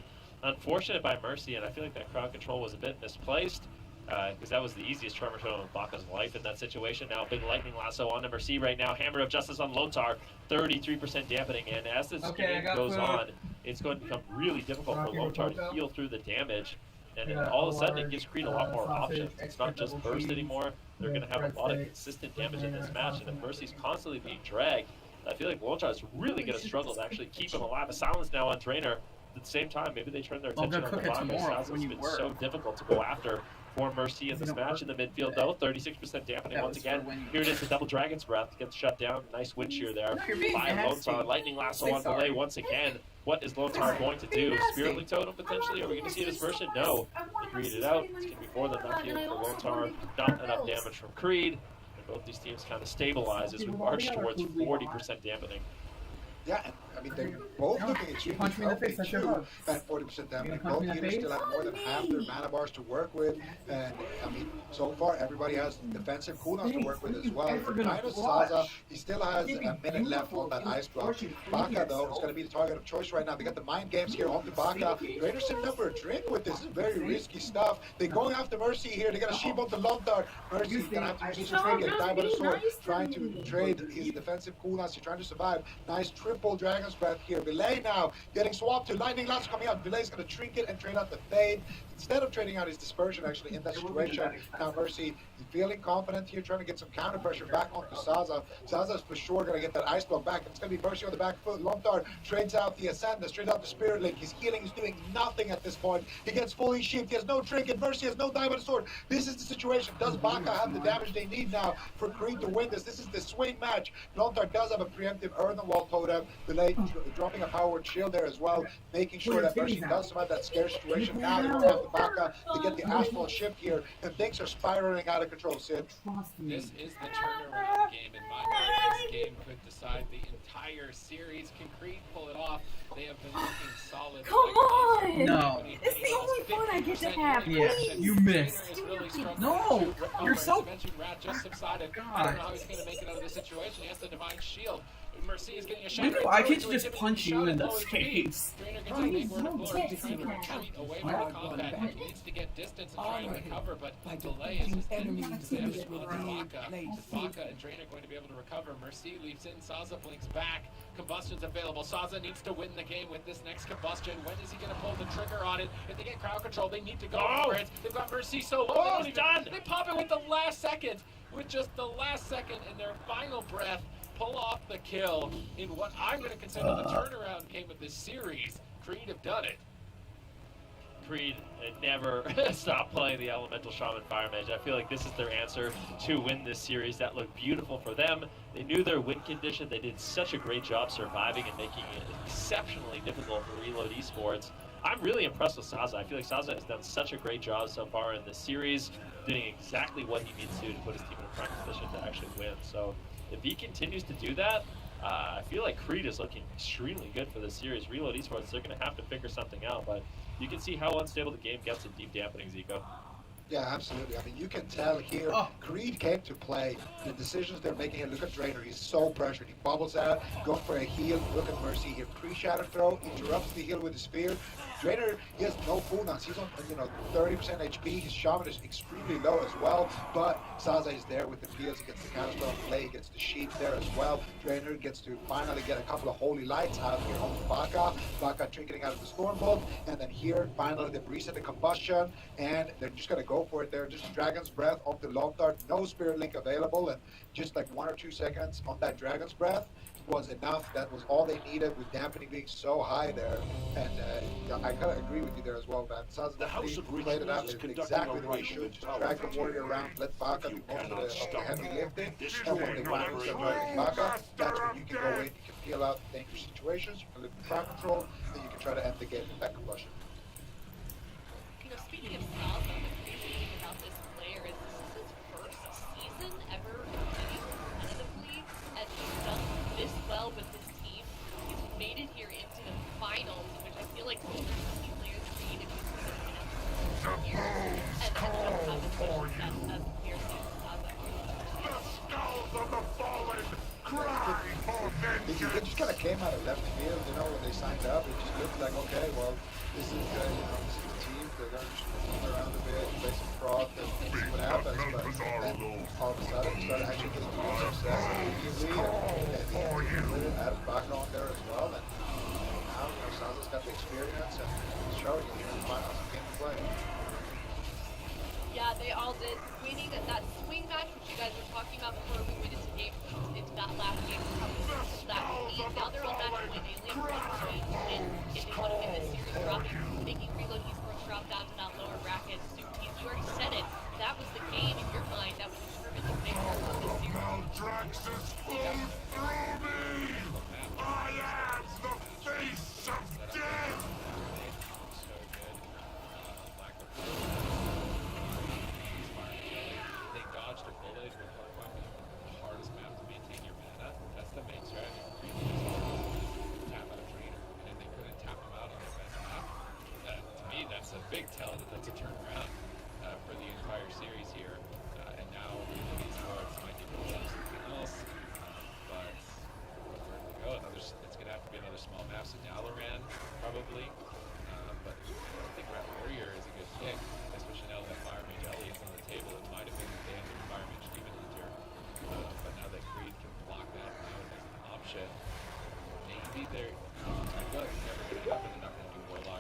Unfortunate by Mercy, and I feel like that crowd control was a bit misplaced, because that was the easiest Tremor Totem of Baka's life in that situation. Now, big Lightning Lasso on to Mercy right now. Hammer of Justice on Lontar, 33% dampening, and as this game goes on, it's going to become really difficult for Lontar to heal through the damage. And then all of a sudden, it gives Creed a lot more options. It's not just burst anymore. They're going to have a lot of consistent damage in this match, and if Mercy's constantly being dragged, I feel like Lontar is really going to struggle to actually keep him alive. A silence now on Trainer. At the same time, maybe they turn their attention on the Baka. It's been so difficult to go after for Mercy in this match in the midfield, though. 36% dampening once again. Here it is, the double Dragon's Breath gets shut down. Nice wind shear there by Lontar. Lightning Lasso on delay once again. What is Lontar going to do? Spirit Link Totem potentially? Are we going to see this version? No. They read it out. It's going to be more than enough here for Lontar. Not enough damage from Creed. And both these teams kind of stabilize as we march towards 40% dampening. Yeah, and I mean, they're both looking extremely healthy too at 40% damage. Both healers still have more than half their mana bars to work with, and I mean, so far everybody has defensive cooldowns to work with as well. For Titus Zaza, he still has a minute left on that ice block. Baka, though, is going to be the target of choice right now. They got the mind games here on the Baka. Raiders sitting up for a drink with this very risky stuff. They're going after Mercy here. They got a sheep on the Lontar. Mercy's going to have to use his trinket, die by the sword, trying to trade his defensive cooldowns. He's trying to survive. Nice triple Dragon's Breath here. Belay now getting swapped to Lightning Lasso coming out. Belay's going to trinket and trade out the Fade. Instead of trading out his dispersion actually in that situation, now Mercy feeling confident here, trying to get some counter pressure back onto Zaza. Zaza's for sure going to get that ice block back. It's going to be Mercy on the back foot. Lontar trades out the Ascendant, trades out the Spirit Link. His healing is doing nothing at this point. He gets fully sheathed. He has no trinket. Mercy has no diamond sword. This is the situation. Does Baka have the damage they need now for Creed to win this? This is the swing match. Lontar does have a preemptive Earthen Wall totem. Belay dropping a powered shield there as well, making sure that Mercy does survive that scare situation. Now they don't have the Baka. They get the Astral shift here, and things are spiraling out of control, Sid. This is the turnaround game. In my mind, this game could decide the entire series. Can Creed pull it off? They have been looking solid. Come on! No. It's the only fun I get to have. Yeah, you missed. No! You're so... Rat just subsided. God. I don't know how he's going to make it out of this situation. He has the Divine Shield. Mercy is getting a shot. I can't just punch you in the face. Trainer gets a big word of glory. He's trying to retreat away from the combat. He needs to get distance and try and recover, but delay is his enemy. Damage on Baka. Baka and Trainer going to be able to recover. Mercy leaps in. Saza blinks back. Combustion's available. Saza needs to win the game with this next combustion. When is he going to pull the trigger on it? If they get crowd control, they need to go for it. They've got Mercy so low. Oh, done! They pop it with the last second. With just the last second in their final breath. Pull off the kill in what I'm going to consider the turnaround game of this series. Creed have done it. Creed never stop playing the Elemental Shaman Fire Mage. I feel like this is their answer to win this series. That looked beautiful for them. They knew their win condition. They did such a great job surviving and making it exceptionally difficult for Reload Esports. I'm really impressed with Saza. I feel like Saza has done such a great job so far in this series, doing exactly what he needs to put his team in a prime position to actually win. So if he continues to do that, I feel like Creed is looking extremely good for this series. Reload Esports, they're going to have to figure something out, but you can see how unstable the game gets in deep dampening, Zico. Yeah, absolutely. I mean, you can tell here, Creed came to play. The decisions they're making here, look at Drainer, he's so pressured. He bubbles out, going for a heal. Look at Mercy here, pre-shatter throw, interrupts the heal with the spear. Drainer, he has no cooldowns. He's on, 30% HP. His shaman is extremely low as well, but Saza is there with the fields. He gets the counterspell play, he gets the sheep there as well. Drainer gets to finally get a couple of holy lights out here on the Baka. Baka trinketing out of the Stormbolt, and then here, finally, they've reset the combustion, and they're just going to go for it there. Just Dragon's Breath on the Lontar, no Spirit Link available, and just like 1 or 2 seconds on that Dragon's Breath was enough. That was all they needed, with dampening being so high there. And I kind of agree with you there as well, man. Saza definitely played it out exactly the way he should. Just drag the warrior around, let Baka do most of the heavy lifting, and when they finally start driving Baka, that's when you can go in, you can feel out dangerous situations, you can live in crowd control, and you can try to end the game with that combustion. came out of left field, you know, when they signed up. It just looked like, okay, well, this is, this is the team. They're going to move around a bit, play some prop, and see what happens. But then all of a sudden, we started actually getting more success immediately, and they added background there as well. And now, Sansa's got the experience and it's showing it here in the finals and game to play. Yeah, they all did. Winning that swing match, which you guys were talking about before we went into that last game, that lead. Now they're on match point. They only have 1 point, and if they want to win this series, dropping, making Reload Esports drop down to that lower bracket. Super Teams, you already said it. That was the game in your mind that would determine the victor of this series. Maldrax is full through me! I am the face of death! So good. Lack of they dodged a bullet with Hardpoint being the hardest map to maintain your mana. That's the main strategy. Tap out a trainer, and they couldn't tap him out on their best map. To me, that's a big tell that that's a turnaround for the entire series here. And now these cards might be able to do something else. But where do we go? It's going to have to be another small map. So Dalaran, probably. But I think Rat Warrior is a good pick, especially now that Fire Mage Ellie is on the table. It might have been the day of Fire Mage Demon Hunter, but now that Creed can block that out as an option, maybe they're. I feel like it's never going to happen. They're not going to do Warlock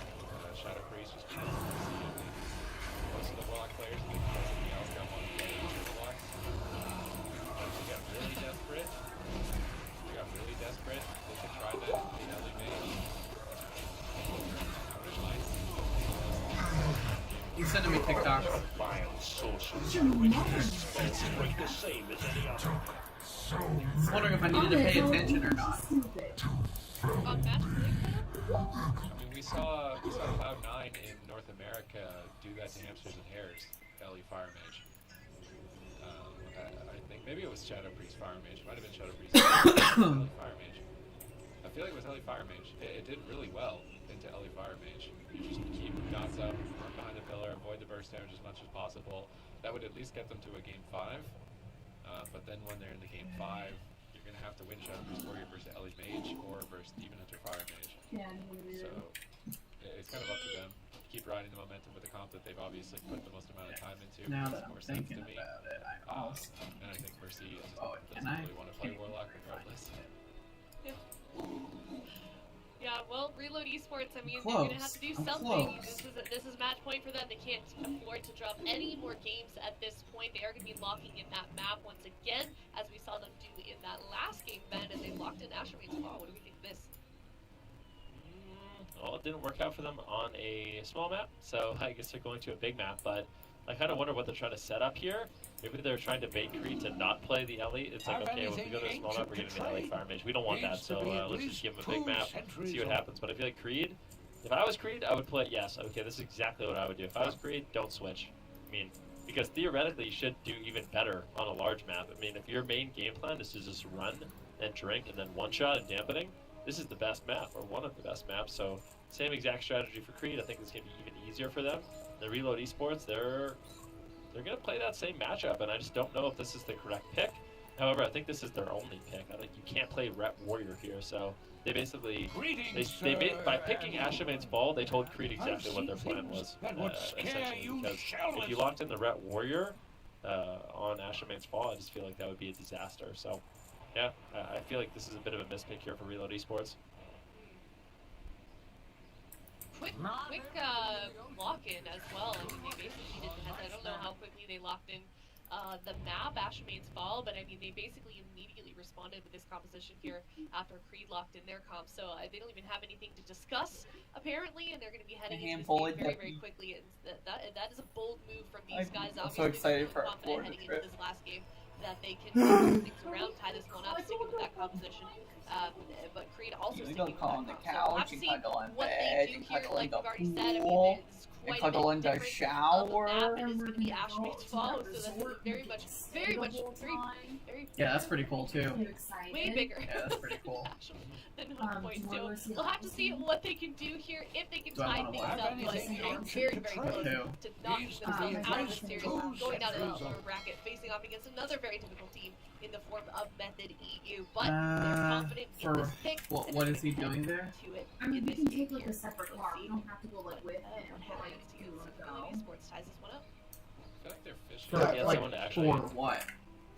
Shadow Priest just because most of the Warlock players think something else got one play Warlocks. But if they got really desperate, they could try that in Ellie Mage. He's sending me TikToks. Vile sorcerers are witness, but it's quite the same as any other. I'm wondering if I needed to pay attention or not. On match play, I mean, we saw Cloud9 in North America do that to Hamsters and Hares, Ellie Fire Mage. I think maybe it was Shadow Priest Fire Mage. It might have been Shadow Priest Ellie Fire Mage. I feel like it was Ellie Fire Mage. It did really well into Ellie Fire Mage. You just keep dots up, run behind the pillar, avoid the burst damage as much as possible. That would at least get them to a game 5. But then when they're in the game 5, you're going to have to win Shadow Priest Warrior versus Ellie Mage or versus Demon Hunter Fire Mage. So it's kind of up to them. Keep riding the momentum with the comp that they've obviously put the most amount of time into. Now Makes that more I'm sense thinking to me. about it, I also. And I think Mercy Can doesn't I? really want to play Warlock regardless. Yeah, well, Reload Esports, I mean, Close. they're going to have to do I'm something. close. This is match point for them. They can't afford to drop any more games at this point. They are going to be locking in that map once again, as we saw them do in that last game, Ben, and they locked in Ashermane's Fall. What do we think of this? Well, it didn't work out for them on a small map, so I guess they're going to a big map, but I kind of wonder what they're trying to set up here. Maybe they're trying to bait Creed to not play the Ellie. It's like, okay, well, if we go to a small map, we're getting the Ellie Fire Mage. We don't want that, so let's just give them a big map, see what happens. But I feel like Creed, if I was Creed, I would play, yes, okay, this is exactly what I would do. If I was Creed, don't switch. I mean, because theoretically, you should do even better on a large map. I mean, if your main game plan is to just run and drink and then one-shot and dampening, this is the best map, or one of the best maps, so same exact strategy for Creed. I think it's going to be even easier for them. The Reload Esports, they're going to play that same matchup, and I just don't know if this is the correct pick. However, I think this is their only pick. I think you can't play Ret Warrior here, so they basically, they made, by picking Ashamane's Fall, they told Creed exactly what their plan was, essentially, because if you locked in the Ret Warrior on Ashamane's Fall, I just feel like that would be a disaster. So, yeah, I feel like this is a bit of a mispick here for Reload Esports. Quick lock-in as well. I mean, they basically didn't have, I don't know how quickly they locked in the map, Ashamane's Fall, but I mean, they basically immediately responded with this composition here after Creed locked in their comp, so they don't even have anything to discuss, apparently, and they're going to be heading into this game very, very quickly, and that is a bold move from these guys. I'm Obviously, so excited for they're our Florida heading trip. into this last game, that they can turn things around, tie this one up, sticking with that composition. But Creed also You sticking can with cuddle that on the comp. So we'll have couch, to you see can cuddle on what bed, they do you here. can cuddle Like in the we've already said, I mean, pool, it's you quite can a cuddle bit in the different shower. of a map. It is going to be Ashmane's Fall, so that's very much, very Yeah, that's pretty cool too. way bigger. Yeah, that's pretty cool. than 1.2. We'll have to see what they can do here, if they can Do I tie wanna things watch up, it? but very, very close Too. to knocking themselves out of the series, going down in the lower bracket, facing off against another very very difficult team in the form of Method EU, but they're confident in this pick. What is he doing there? To it I mean, in we this can game take like here. a separate car. We don't have to go like with him for like two or go. Sports ties this one up. I feel like they're fishing. For, Yeah, like, someone to actually- for what?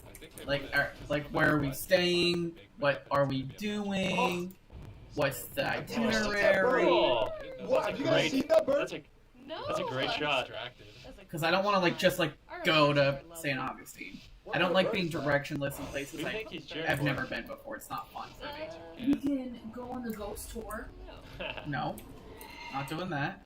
I think they Like, wanna- like, where are we staying? What are we doing? What's the itinerary? Oh, What? that's Have a you guys great. seen that bird? That's a No. That's a great shot. Distracted. Because I don't want to like just like go to St. Augustine. I don't like being directionless in places We think he's Jerry I've Boy. never been before. It's not fun. We can go on the ghost tour. No, not doing that.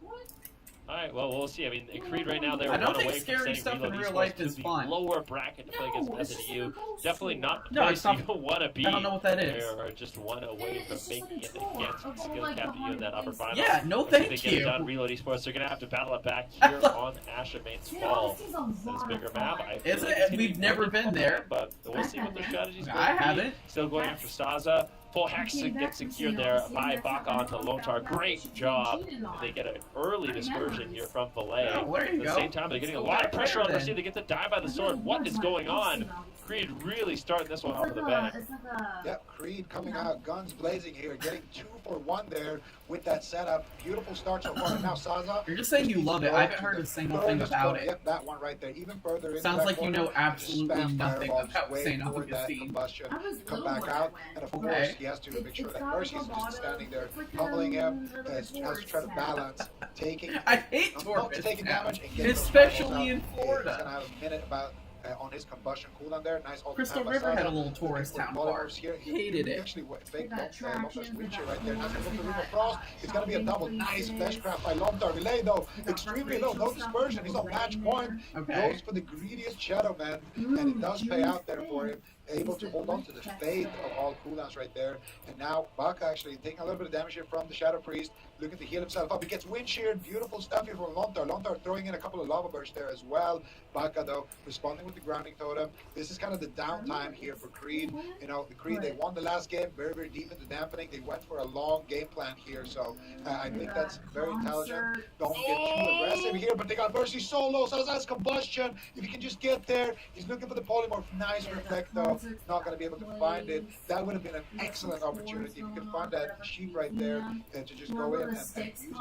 Alright, well, we'll see. I mean, in Creed right now, they're I don't one think away from scary sending stuff in Reload real Esports life to is the fun. lower bracket to play against No, it's just SNU. like a ghost Definitely tour. not the No, place it's not- you want to be. I don't know what that is. They're just one away from It's just making like a it tour against of all, Skill like, Cap EU in that upper final. Yeah, no Let's see if thank they get it you. done. Reload Esports, they're going to have to battle it back here on Asha Main's Yeah, Fall. this is a This lot bigger of map. fun. I feel Is like it? it's gonna We've be never more been difficult, there. But we'll see what their strategy's going I to be. haven't. Still going after Staza. Full Hex gets secured there by Baka onto Lontar. Great job. They get an early dispersion here from Valet. Oh, there you At the go. same time, they're getting a lot of pressure on Then. Mercy to get the die by the sword. What is going on? Creed really starting this one off of the bat. It's like a. Yep, Creed coming out guns blazing here, getting 2 for 1 there with that setup. Beautiful start so far. And now Saza. You're just saying you love it. I haven't heard a single thing about it. Yep, that one right there. Even further into Sounds that like you corner, know just absolutely spam nothing fireballs, about wait St. for that Augustine. combustion. I was Come little back when I out, went. and of Okay. course he has to make sure that Mercy is just standing there, pummeling him, has to try to balance, taking. I hate not tourists taking now, damage and getting those especially fireballs in out. Florida. He's gonna have a minute about on his combustion cooldown there. Nice ult Crystal time by River had a Saza. little tourist Looking town for park. polymorphs here. Hated He it. actually fake They got attractions, reach they it got right there. Now floors, they go they for got, Cross. It's gonna be a double. Nice places. fleshcraft by Lontar. Delay though, They got extremely low. No recreational stuff, dispersion. He's on people match playing point. Okay. Goes for the greediest Shadow Man, and it does pay out there for him. Able to hold on to the fate of all cooldowns right there. And now Baka actually taking a little bit of damage here from the Shadow Priest, looking to heal himself up. He gets wind sheared. Beautiful stuff here from Lontar. Lontar throwing in a couple of lava bursts there as well. Baka though responding with the grounding totem. This is kind of the downtime here for Creed. You know, the Creed, they won the last game, very, very deep into dampening. They went for a long game plan here, so I think that's very intelligent. Don't get too aggressive here, but they got Mercy so low, so that's combustion. If you can just get there, he's looking for the polymorph. Nice reflect though, not going to be able to find it. That would have been an excellent opportunity. If you can find that sheep right there to just go in and use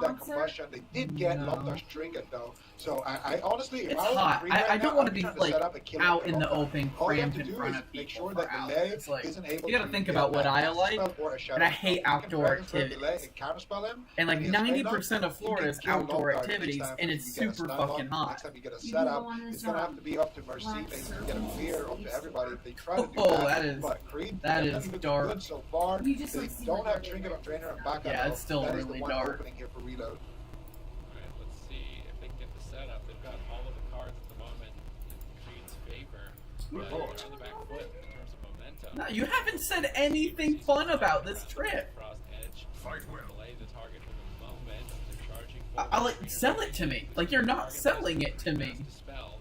that combustion. They did get Lontar's trinket though, so I honestly, if It's I was hot. Creed right I don't now, want I'd to be trying like set up a killer out for in the Lontar. open, All you have cramped to in do front is of make people sure for that hours. delay It's like isn't able you got to to think get about what that I like, spell or a shadow and I spell. hate You can outdoor Dragon Flare delay activities. and counterspell him, And like he gets paid 90% up, of Florida you is can kill outdoor Lontar activities, next time and you it's get a super stun fucking lock. hot. Next time you get a You can setup, go on this, it's gonna have to be up to Mercy. black They circle get a fear up to everybody if they try to do Oh, that. that is- But Creed, that they're is looking dark. good so far. You just, They like, see, don't like, have Trinket on Trainer and backup. Yeah, though. it's still That is really the one dark. opening here for Reload. Alright, let's see if they can get the setup. They've got all of the cards at the moment in Creed's favor. But they're on the back foot in terms of momentum. No, you haven't said anything fun about this trip. Frost Edge. Fight well. Delay the target for the moment. They're charging I like sell it to me. Like you're not selling it to me. Dispel.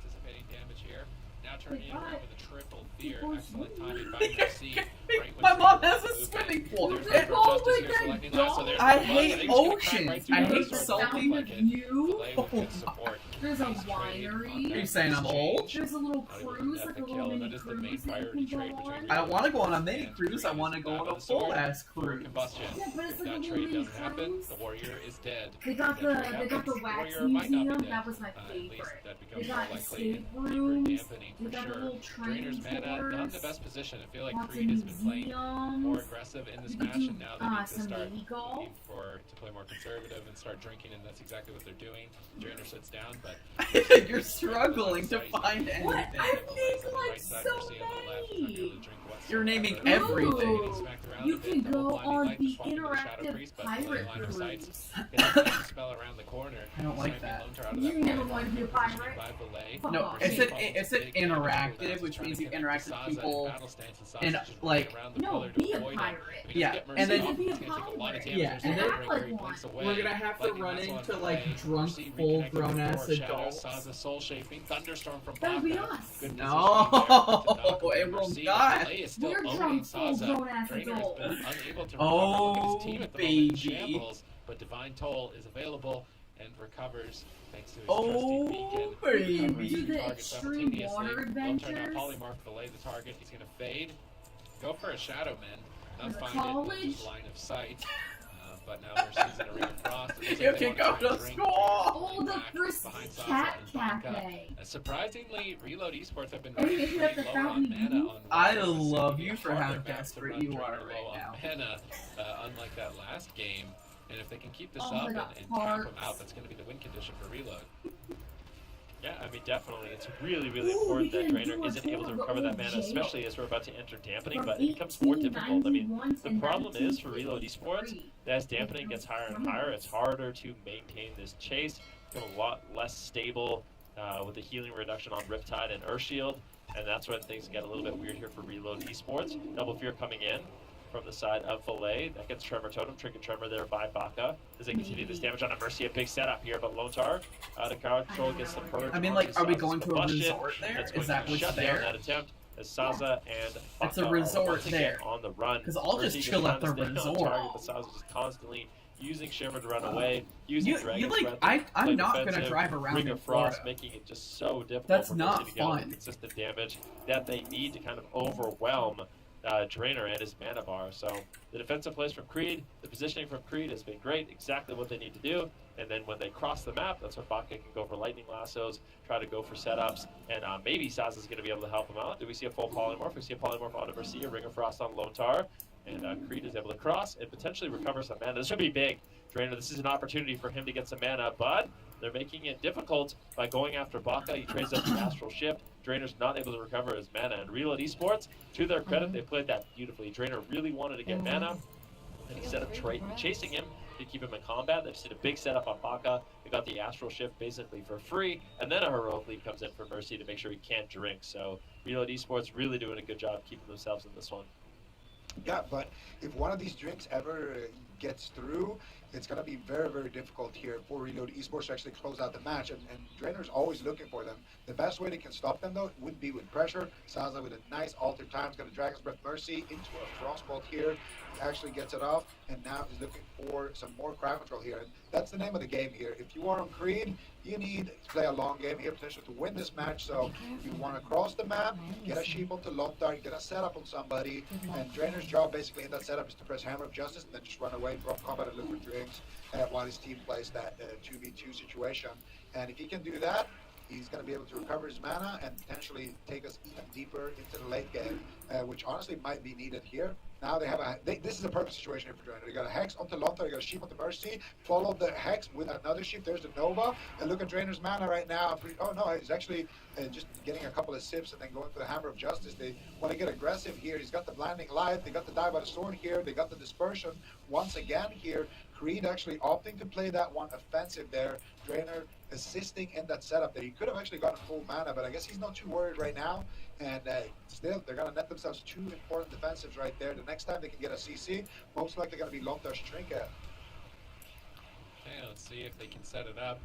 Anticipating damage here. Now turning it But around with a triple fear. people Excellent do. timing by Mercy. Right when My she mom gets has the a movement. swimming pool. There's It- no Oh, justice with here that selecting last, so there's I the buzz. hate think it's gonna crack oceans. right through I the hate sword. salty Sounds like it. view. Delay with good support. There's a Nice trade on winery. Are you that saying I'm old? exchange. There's a little Not even cruise, an like a epic little kill, mini that is the main cruise that priority you can trade go between on. I don't want to go on a And mini cruise. I Creed want to is go back on on a the sword full ass for cruise. combustion. Yeah, but it's If like a that little trade mini doesn't happen, cruise. the warrior is dead. They got If that the trade happens, wax warrior might not be museum. dead. That was my At least favorite. that They becomes more got likely escape and rooms. dampening They for got sure. little train Drainer's mana, not in the tours. best position. I feel like Lots Creed of has been playing more museums. aggressive in this You could match, do, and now they need to some start mini golf. looking to play more conservative and start drinking, and that's exactly what they're doing. Drainer sits down, but You're struggling to find What? anything. I Mercy think on the like right side, so Mercy on the left, not able many. to drink whatsoever. You're naming Ooh. everything. Getting smacked around You a bit, can double go blinding on light, the just walking to the Shadow interactive Priest, but pirate line of sight. cruise. Getting a spell around the corner. I don't like Sniping that. Lontar out of You that never corner. wanted to be a pirate. By Belay. Fuck No, off. it's Mercy an follows it's an big damage for interactive, that. which Trying means to you connect interact to with Saza in people. battle stance, and Saza's and, just like- running around the No, pillar to be a avoid him. pirate. But if you Yeah, get Mercy and then- off, Be a it's gonna take a lot of pirate. damage. Yeah, There's and no then- break where he blinks away. We're gonna have to Lightning run missile into on like Belay. drunk, Mercy reconnecting full with grown ass Thor, Shadow, adults. Saza soul shaping, thunderstorm from That would be Baka. us. Good No, positioning there to knock away it will Mercy. not. Belay is still We're owning drunk, full Saza. grown ass Trainer has adults. been unable to recover. Oh, Look at his team at the moment in baby. shambles, but Divine Toll is available. and recovers thanks to his Oh, trusty beacon. baby. Do the Target extreme simultaneously. water Low adventures. polymorph delay the target. He's gonna fade. Go for a shadow man. Not The find it. college. Just line of sight. But now Mercy's in a ring of frost. It looks You like they can wanna go try to and drink school. Oh, the back first behind Sasa cat and Baka. cafe. Surprisingly, Reload Esports have been Oh, running you pretty have the low on fountain mana view? on I water. love It's you gonna be for a how harder map to desperate run you during are the right low on now. Mana, unlike that last game. And if they can keep this Oh, up they and got tap parts. them out, that's going to be the win condition for Reload. Yeah, I mean, definitely. It's really, really Ooh, important we that can Drainer do a isn't able to tour of recover the that mana, old especially as we're about to enter dampening, From but it becomes more difficult. I mean, 1891 the to problem is for Reload 1953. Esports, as dampening gets higher and higher, it's harder to maintain this chase. It's a lot less stable with the healing reduction on Riptide and Earthshield, and that's when things get a little bit weird here for Reload Esports. Double Fear coming in from the side of Filet. That gets Tremor Totem, Trinket Tremor there by Baka. As they continue this damage on a Mercy, a big setup here, but Lontar out of control gets the purge. I mean, like, are we going to a resort there? Is that what's shut there? down that attempt as Saza and It's a Baka are resort once again there. on the run. 'Cause I'll just Mercy chill at trying the to stay on resort. target, but Saza's just constantly using Shimmer to run away, using You Dragon's like, Breath to I'm play not gonna defensive, drive around Ring in of Frost, Florida. making it just so difficult That's for not Mercy to get the fun. consistent damage that they need to kind of overwhelm Drainer and his mana bar. So the defensive plays from Creed, the positioning from Creed has been great, exactly what they need to do. And then when they cross the map, that's when Baka can go for lightning lassos, try to go for setups, and maybe Saza's going to be able to help him out. Do we see a full polymorph? We see a polymorph on Mercy, a Ring of Frost on Lontar, and Creed is able to cross and potentially recover some mana. This should be big. Drainer, this is an opportunity for him to get some mana, but they're making it difficult by going after Baka. He trades up the Astral Shift. Drainer's not able to recover his mana. And Reload Esports, to their credit, they played that beautifully. Drainer really wanted to get mana, and instead of chasing him to keep him in combat, they've seen a big setup on Baka. They got the Astral Shift basically for free, and then a Heroic Leap comes in for Mercy to make sure he can't drink. So Reload Esports really doing a good job keeping themselves in this one. Yeah, but if one of these drinks ever gets through, it's going to be very, very difficult here for Reload Esports to actually close out the match, and Drainer's always looking for them. The best way they can stop them, though, would be with pressure. Saza with a nice altered time, has got a Dragon's Breath Mercy into a Frostbolt here. He actually gets it off, and now he's looking for some more crowd control here. And that's the name of the game here. If you are on Creed, you need to play a long game here, potentially to win this match. So you want to cross the map, get a sheep onto Lontar, get a setup on somebody, and Drainer's job basically in that setup is to press Hammer of Justice and then just run away, drop combat, and look for drinks while his team plays that 2v2 situation. And if he can do that, he's going to be able to recover his mana and potentially take us even deeper into the late game, which honestly might be needed here. Now they have this is a perfect situation here for Drainer. They got a Hex onto Lontar, they got a Sheep onto Mercy, follow the Hex with another Sheep, there's the Nova, and look at Drainer's mana right now. Oh no, he's actually just getting a couple of sips and then going for the Hammer of Justice. They want to get aggressive here. He's got the Blinding Light, they got the Die by the Sword here, they got the Dispersion once again here. Creed actually opting to play that one offensive there. Drainer assisting in that setup there. He could have actually gotten full mana, but I guess he's not too worried right now. And still, they're going to net themselves two important defensives right there. The next time they can get a CC, most likely going to be Lontar's Trinket. Okay, let's see if they can set it up.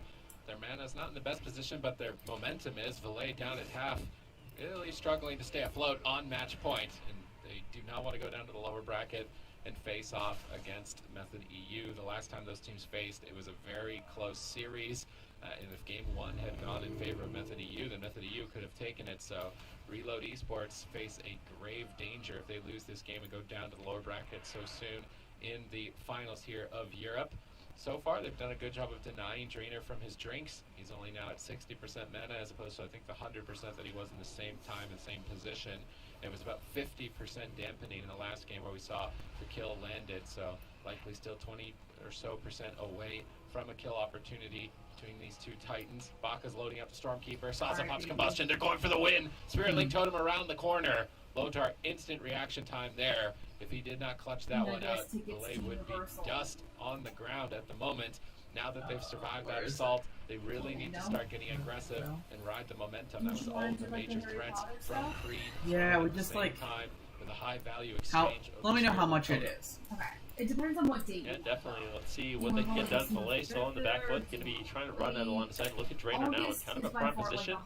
Their mana's not in the best position, but their momentum is. Valet down at half, really struggling to stay afloat on match point. And they do not want to go down to the lower bracket and face off against Method EU. The last time those teams faced, it was a very close series. And if Game 1 had gone in favor of Method EU, then Method EU could have taken it. So Reload Esports face a grave danger if they lose this game and go down to the lower bracket so soon in the finals here of Europe. So far, they've done a good job of denying Drainer from his drinks. He's only now at 60% mana as opposed to, I think, the 100% that he was in the same time and same position. It was about 50% dampening in the last game where we saw the kill landed, so likely still 20 or so percent away from a kill opportunity between these two titans. Baka's loading up the Stormkeeper. Saza pops Combustion. They're going for the win. Spirit Link Totem around the corner. Lontar, instant reaction time there. If he did not clutch that one out, Valet would be dust on the ground at the moment. Now that they've survived that assault, they really need to start getting aggressive and ride the momentum. That was all of the major threats from Creed. Yeah, we at the just same like time with a high value how. exchange. Let me know how much it is. Okay. It depends on what date. Yeah, definitely. Let's see what they can get done. Malay still on the back foot. Going to be trying to run out along the side. Look at Drainer now in kind of a prime position.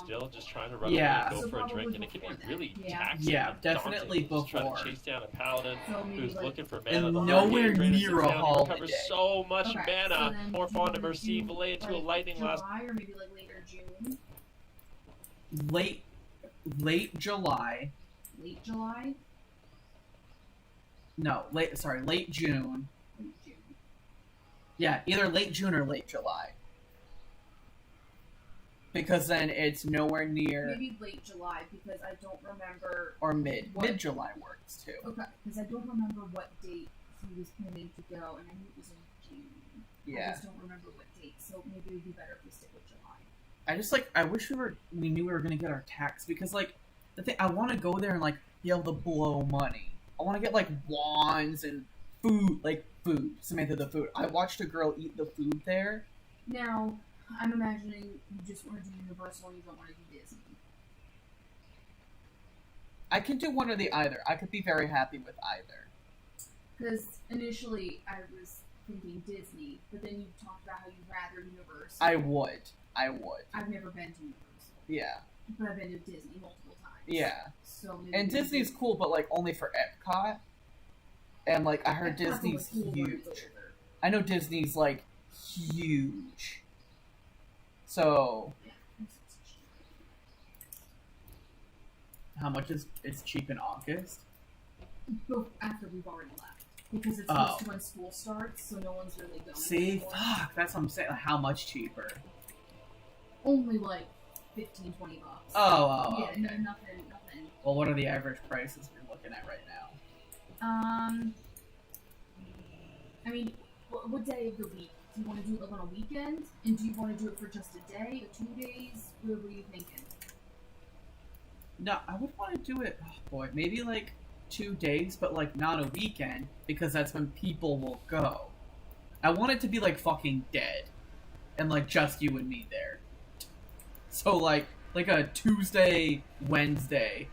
Still just trying to run away and go for a drink. And it can be really taxing. Yeah, and definitely daunting. Just trying before. to chase down a Paladin who's looking for And mana. The nowhere Drainer near sits a down, he holiday. recovers so much Okay, mana. so then More do Fond you of Mercy. do, Malay into a like, lightning last. July or maybe like later June. Late July. Late July. No, late June. Late June. Yeah, either late June or late July. Because then it's nowhere near Maybe late July because I don't remember. or mid July works too. Okay, because I don't remember what date he was planning to go, and I knew it was in June. I Yeah. just don't remember what date, so maybe it would be better if we stick with July. I wish we knew we were gonna get our tax because like the thing I want to go there and like be able to blow money. I want to get like wands and food, Samantha the food. I watched a girl eat the food there. Now, I'm imagining you just want to do Universal and you don't want to do Disney. I can do one or the either. I could be very happy with either. Because initially I was thinking Disney, but then you talked about how you'd rather Universal. I would. I've never been to Universal, Yeah. but I've been to Disney multiple times. Yeah. So maybe And Disney's cool, but like only for Epcot. And like I heard Epcot's Disney's cool when huge. it's older. I know Disney's like huge. So Yeah. how much is it's cheap in August? But after we've already left. Because it's Oh. close to when school starts, so no one's really going See, anymore. fuck, that's what I'm saying. Like, how much cheaper? Only like 15, 20 bucks. Oh, yeah, okay. nothing. Well, what are the average prices we're looking at right now? I mean, what day of the week? Do you want to do it like on a weekend? And do you want to do it for just a day or 2 days? What were you thinking? No, I would want to do it. Oh boy, maybe like 2 days, but like not a weekend because that's when people will go. I want it to be like fucking dead, and like just you and me there. So like a Tuesday, Wednesday.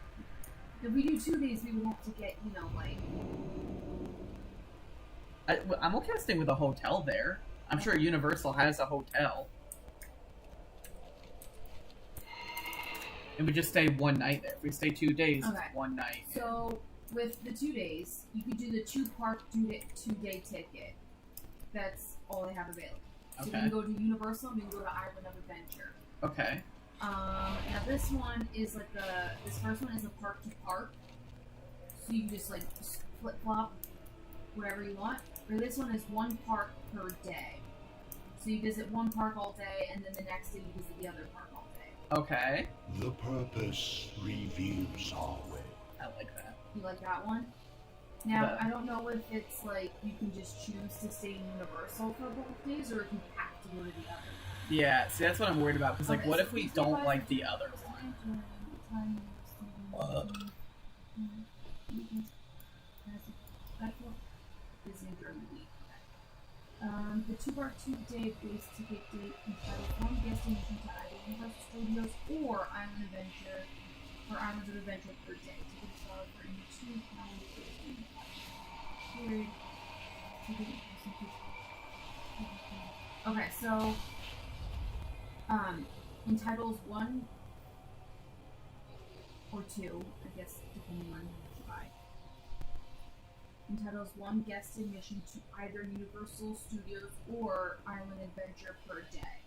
If we do 2 days, we would have to get, I'm okay with staying with a hotel there. I'm sure Universal has a hotel. And we just stay one night there. If we stay 2 days, Okay. it's one night. So, with the 2 days, you could do the 2-park 2-day ticket. That's all they have available. So you Okay. can go to Universal and you can go to Island of Adventure. Okay. Now this one is like this first one is a park to park. So you can just like flip flop wherever you want. Or this one is 1 park per day. So you visit 1 park all day and then the next day you visit the other park all day. Okay. The purpose reveals our way. I like that. You like that one? Now, The- I don't know if it's like you can just choose to stay in Universal for both days or if you have to go to the other. Yeah, see, that's what I'm worried about. Because, like, Okay, what so if we these don't guys like are the other one? Disney during the week. The 2-park 2-day base ticket date entitled one destination to either Universal Studios or Island Adventure or Islands of Adventure per day. Tickets are for any 2 calendar days period. Okay, so entitles 1 or 2, I guess, depending on who you buy. Entitles 1 guest admission to either Universal Studios or Island Adventure per day.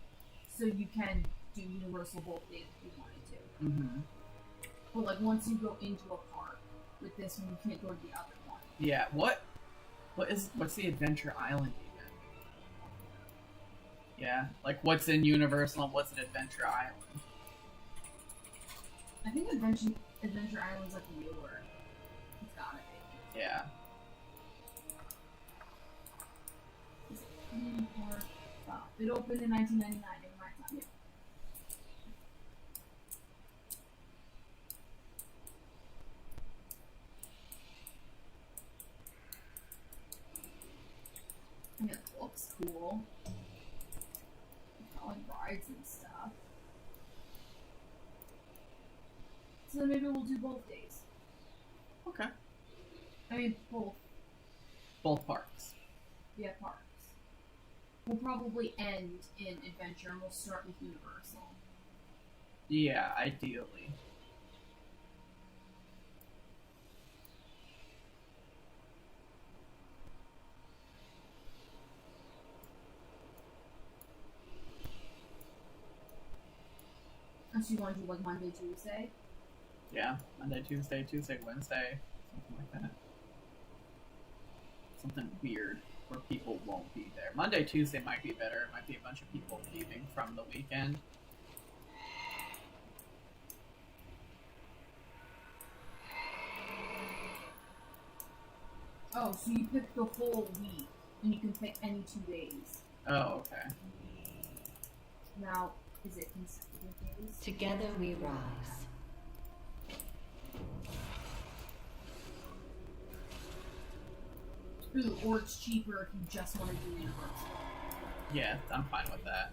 So you can do Universal both days if you wanted to. Mm-hmm. But like once you go into a park, with this one you can't go to the other one. Yeah, what's the Adventure Island even? Yeah, like what's in Universal and what's in Adventure Island? I think Adventure Island's like newer. It's gotta be. Yeah. Theme park. Wow. It opened in 1999. Never mind, it's not new. I mean, it looks cool. It's got like rides and stuff. So then maybe we'll do both days. Okay. I mean, both Both parks. Yeah, parks. We'll probably end in Adventure and we'll start with Universal. Yeah, ideally. Unless you want to do like Monday, Tuesday. Yeah, Monday, Tuesday, Wednesday, something like that. Something weird where people won't be there. Monday, Tuesday might be better. It might be a bunch of people leaving from the weekend. Oh, so you pick the whole week, and you can pick any 2 days. Oh, okay. Now, is it consecutive days? Together we rise. Ooh, or it's cheaper if you just want to do Universal. Yeah, I'm fine with that.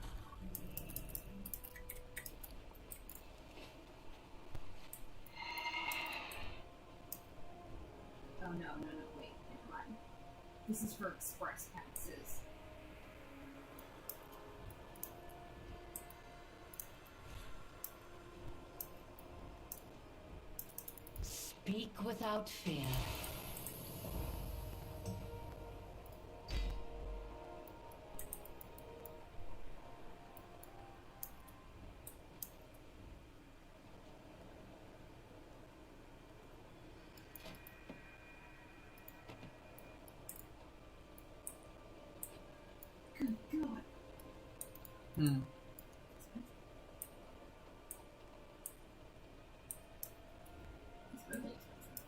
Oh no, wait, never mind. This is for express passes. Speak without fear. Good God. Hmm. It's really expensive.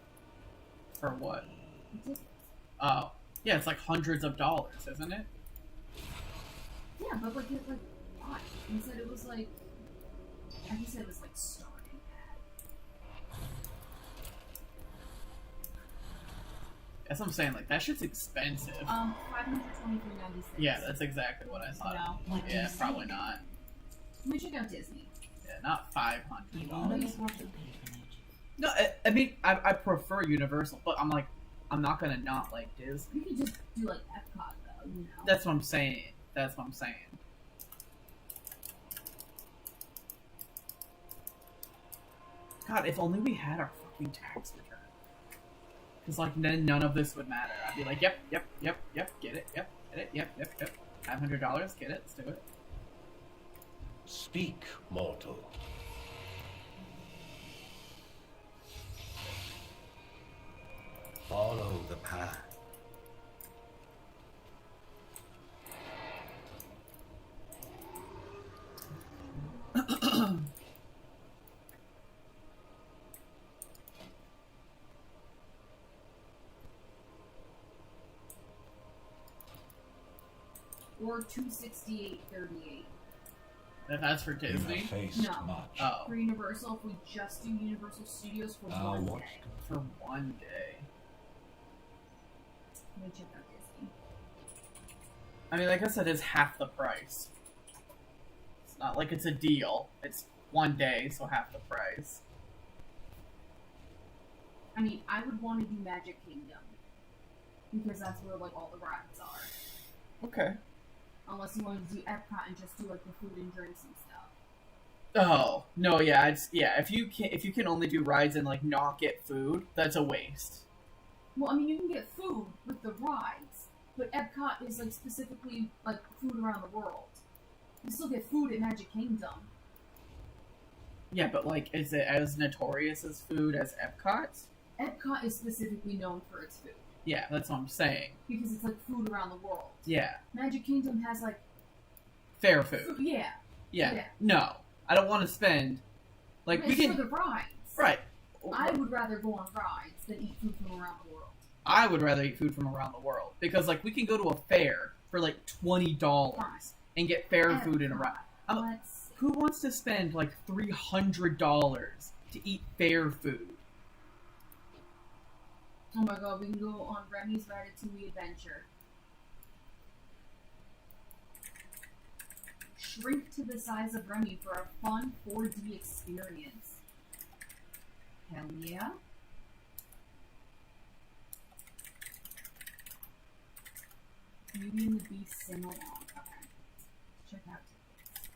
For what? It's Oh. Yeah, it's like hundreds of dollars, isn't it? yeah, but like, why? You said it was like, I just said it was like starting at. That's what I'm saying, like, that shit's expensive. $523.96. Yeah, that's exactly what I thought. No. What do Yeah, you probably say? not. Let me check out Disney. Yeah, not $500. You always want the patronage. No, I mean, I prefer Universal, but I'm like, I'm not gonna not like Disney. You could just do like Epcot though, you know. That's what I'm saying. That's what I'm saying. God, if only we had our fucking tax return. Because, like, then none of this would matter. I'd be like, yep, get it, yep. $500, get it, let's do it. Speak, mortal. Follow the path. Or $268.38. That's for You Disney? have faced No. much. Oh, For Universal, if we just do Universal Studios for Thou one watched day. for one day. Let me check out Disney. I mean, I guess that is half the price. It's not like it's a deal. It's one day, so half the price. I mean, I would want to do Magic Kingdom. Because that's where like all the rides are. Okay. Unless you want to do Epcot and just do like the food and drinks and stuff. Oh no, yeah, If you can only do rides and like not get food, that's a waste. Well, I mean, you can get food with the rides, but Epcot is like specifically like food around the world. You still get food at Magic Kingdom. Yeah, but like, is it as notorious as food as Epcot's? Epcot is specifically known for its food Yeah, that's what I'm saying. because it's like food around the world. Yeah, Magic Kingdom has like fair food. yeah, Yeah, Yeah. no, I don't want to spend. Like we it's can, for the rides. right? I would rather go on rides than eat food from around the world. I would rather eat food from around the world because like we can go to a fair for like $20 and get fair food in a ride. I'm- Let's see. Who wants to spend like $300 to eat fair food? Oh my god, we can go on Remy's Ratatouille Adventure. Shrink to the size of Remy for a fun 4D experience. Hell yeah. Beauty and the Beast sing-along. Okay. Check out tickets.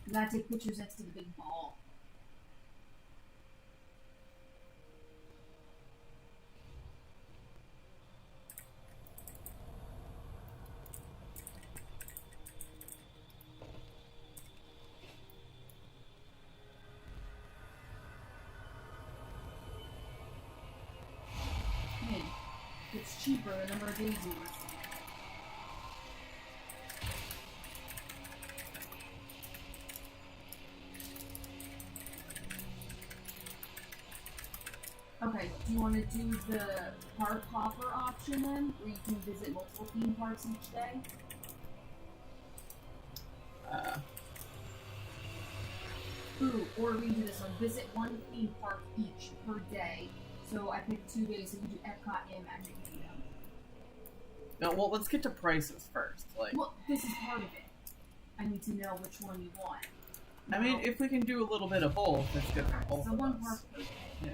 You gotta take pictures next to the big ball. It's cheaper the number of days you want. Okay, do you want to do the park hopper option then, where you can visit multiple theme parks each day? Ooh, or we can do this one. Visit one theme park each per day. So I picked 2 days, so we do Epcot and Magic Kingdom. No, well, let's get to prices first. Like, well, this is part of it. I need to know which one you want. I mean, if we can do a little bit of both, that's good for both so of one us. park per day. Yeah.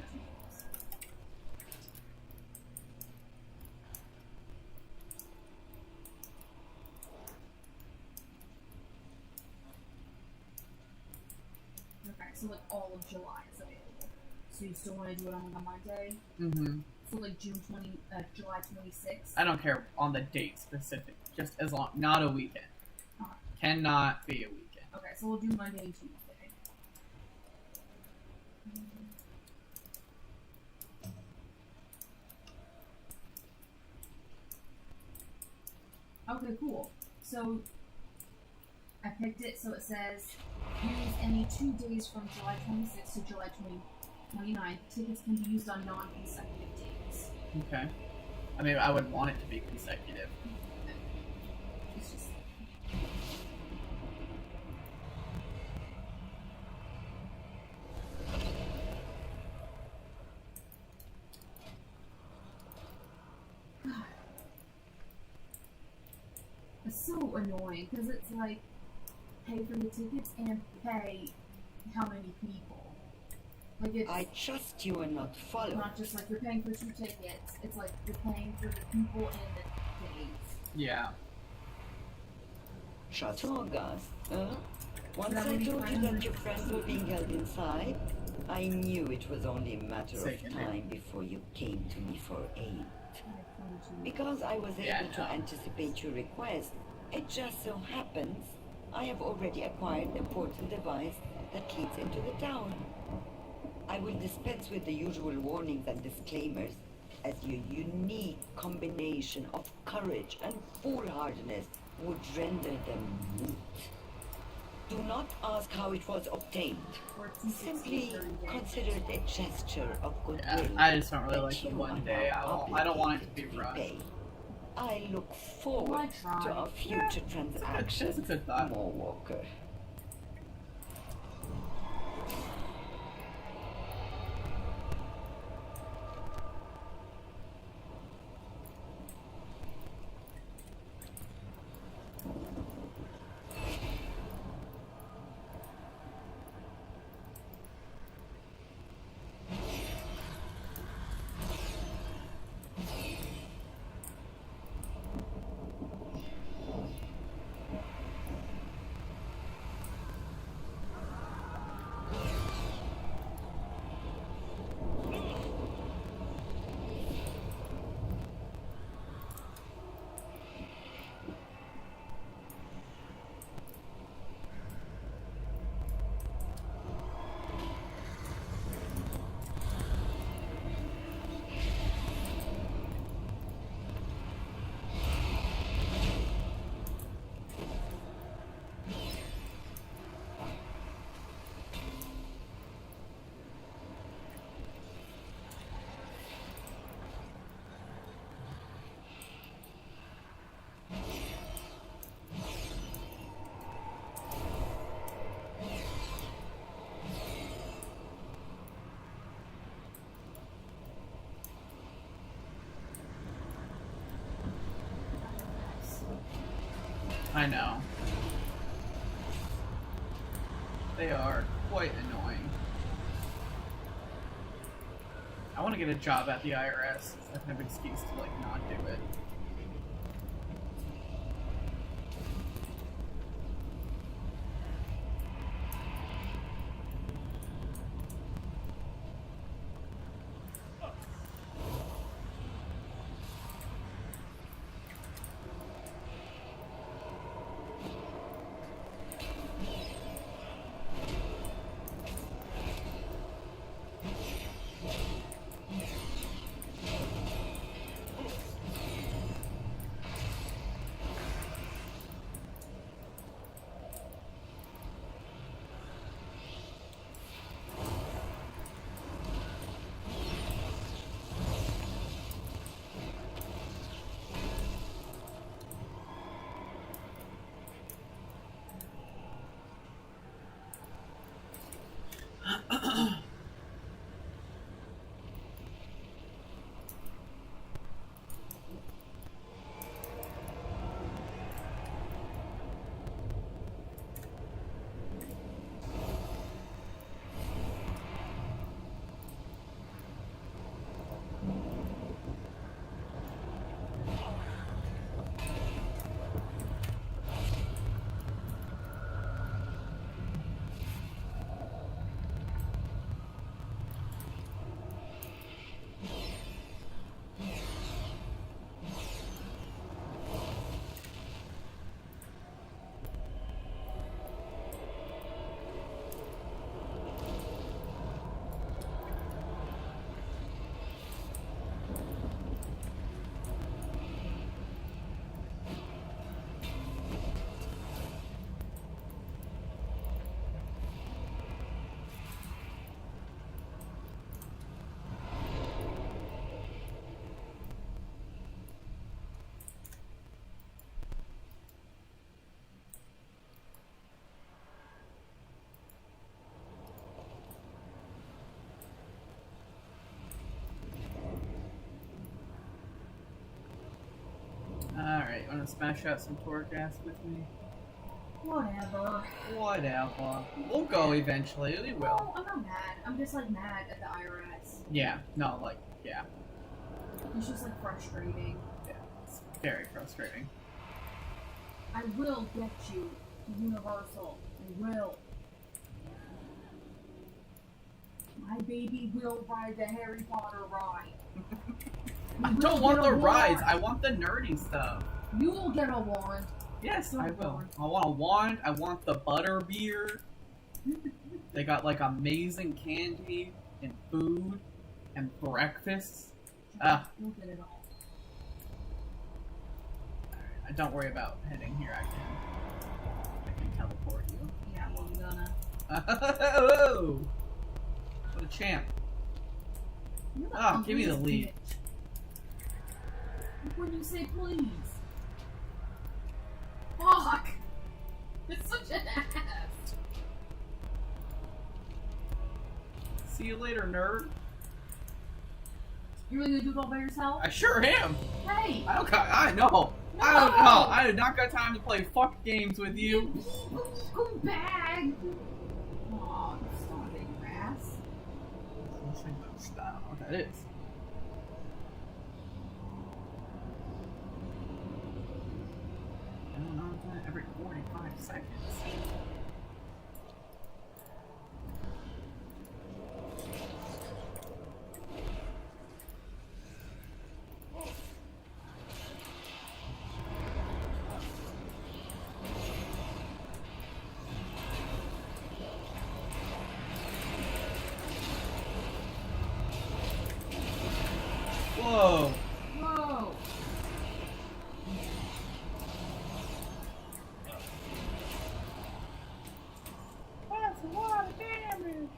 Okay, so like all of July is available. So you still want to do it on a Monday? Mm-hmm. So like July 26th? I don't care on the date specific, just as long, not a weekend. Okay. Cannot be a weekend. Okay, so we'll do Monday and Tuesday. Okay, cool. So I picked it so it says use any 2 days from July 26th to July 29th. Tickets can be used on non-consecutive days. Okay. I mean, I would want it to be consecutive. It's just... It's so annoying because it's like pay for the tickets and pay how many people. Like it's I trust you and not follow. not just like you're paying for 2 tickets. It's like you're paying for the people and the days. Yeah. Tour guys, once That I would be told you fine. that your friends were being held inside, I knew it was only a matter of Second. time before you came to me for aid. Like 22. Because I was Yeah, able to no. anticipate your request, it just so happens I have already acquired a portal device that leads into the town. I will dispense with the usual warnings and disclaimers, as your unique combination of courage and foolhardiness would render them moot. Do not ask how it was obtained. 14, 16, Simply 30 days. consider it a gesture of Yeah, goodwill. I just don't really that like the you one are day. now I don't want it to obligated be rushed. repay. I look forward Why try? to our future That's transactions, a good thought. More Walker. I know. They are quite annoying. I want to get a job at the IRS. I have an excuse to, like, not do it. gonna smash out some tour gas with me? Whatever. Whatever. We'll go eventually. We will. No, I'm not mad. I'm just like mad at the IRS. Yeah. No, like, yeah. It's just like frustrating. Yeah. It's very frustrating. I will get you to Universal. I will. My baby will ride the Harry Potter ride. I don't want the rides. I want the nerdy stuff. You will get a wand. Yes, Don't I will. worry. I want a wand. I want the butter beer. They got like amazing candy and food and breakfast. You'll get it all. Don't worry about heading here. I can teleport you. Yeah, well, I'm gonna. Oh! What a champ. You're the Ah, give me the ugliest lead. bitch. When you say please. Fuck! It's such an ass. See you later, nerd. You really gonna do it all by yourself? I sure am. Hey! I don't got. I know. I don't know. I do not got time to play fuck games with you. Go bag! Aw, you stomping ass. I don't know what that is. I don't know that every 45 seconds. Whoa! Whoa! That's a lot of damage!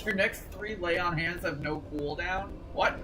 Your next 3 lay on hands have no cooldown? What?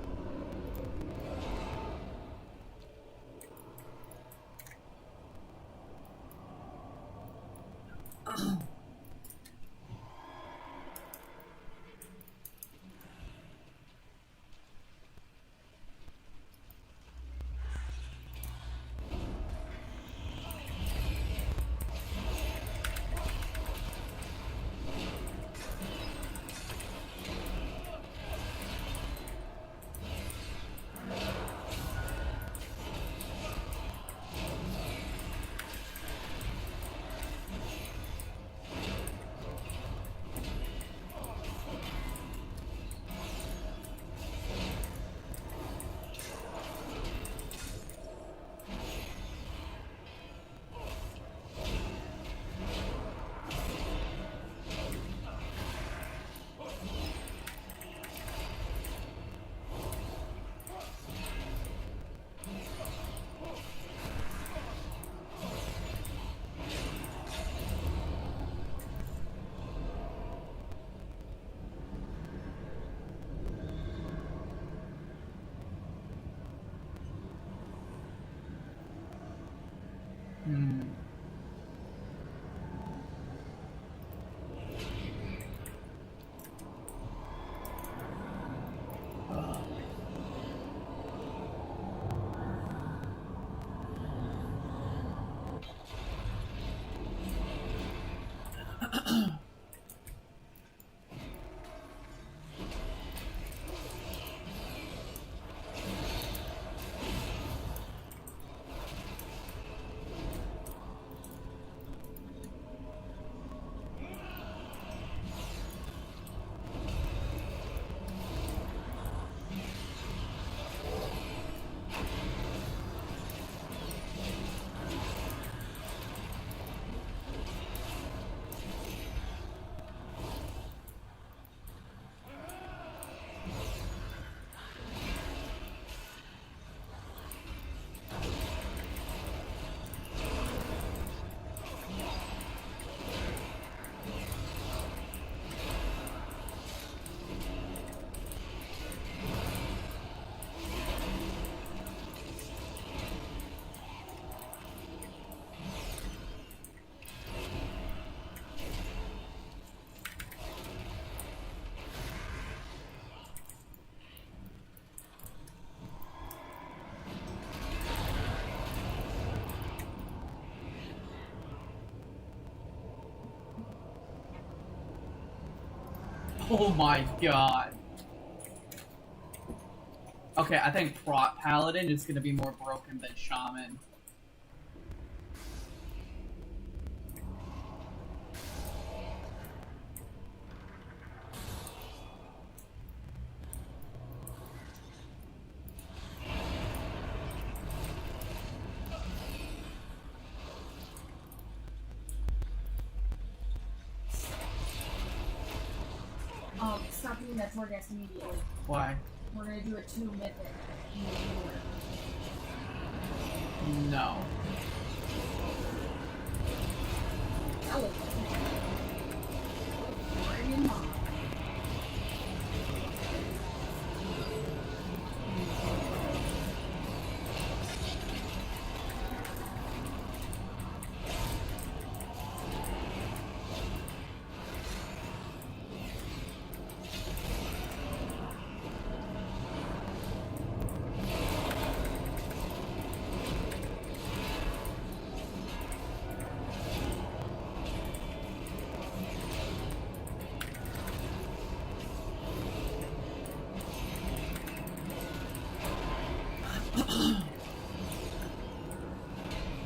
Oh my god. Okay, I think Paladin is gonna be more broken than Shaman. Stop doing that sword dance immediately. Why? We're gonna do it 2 mythic. No. That was bring him on.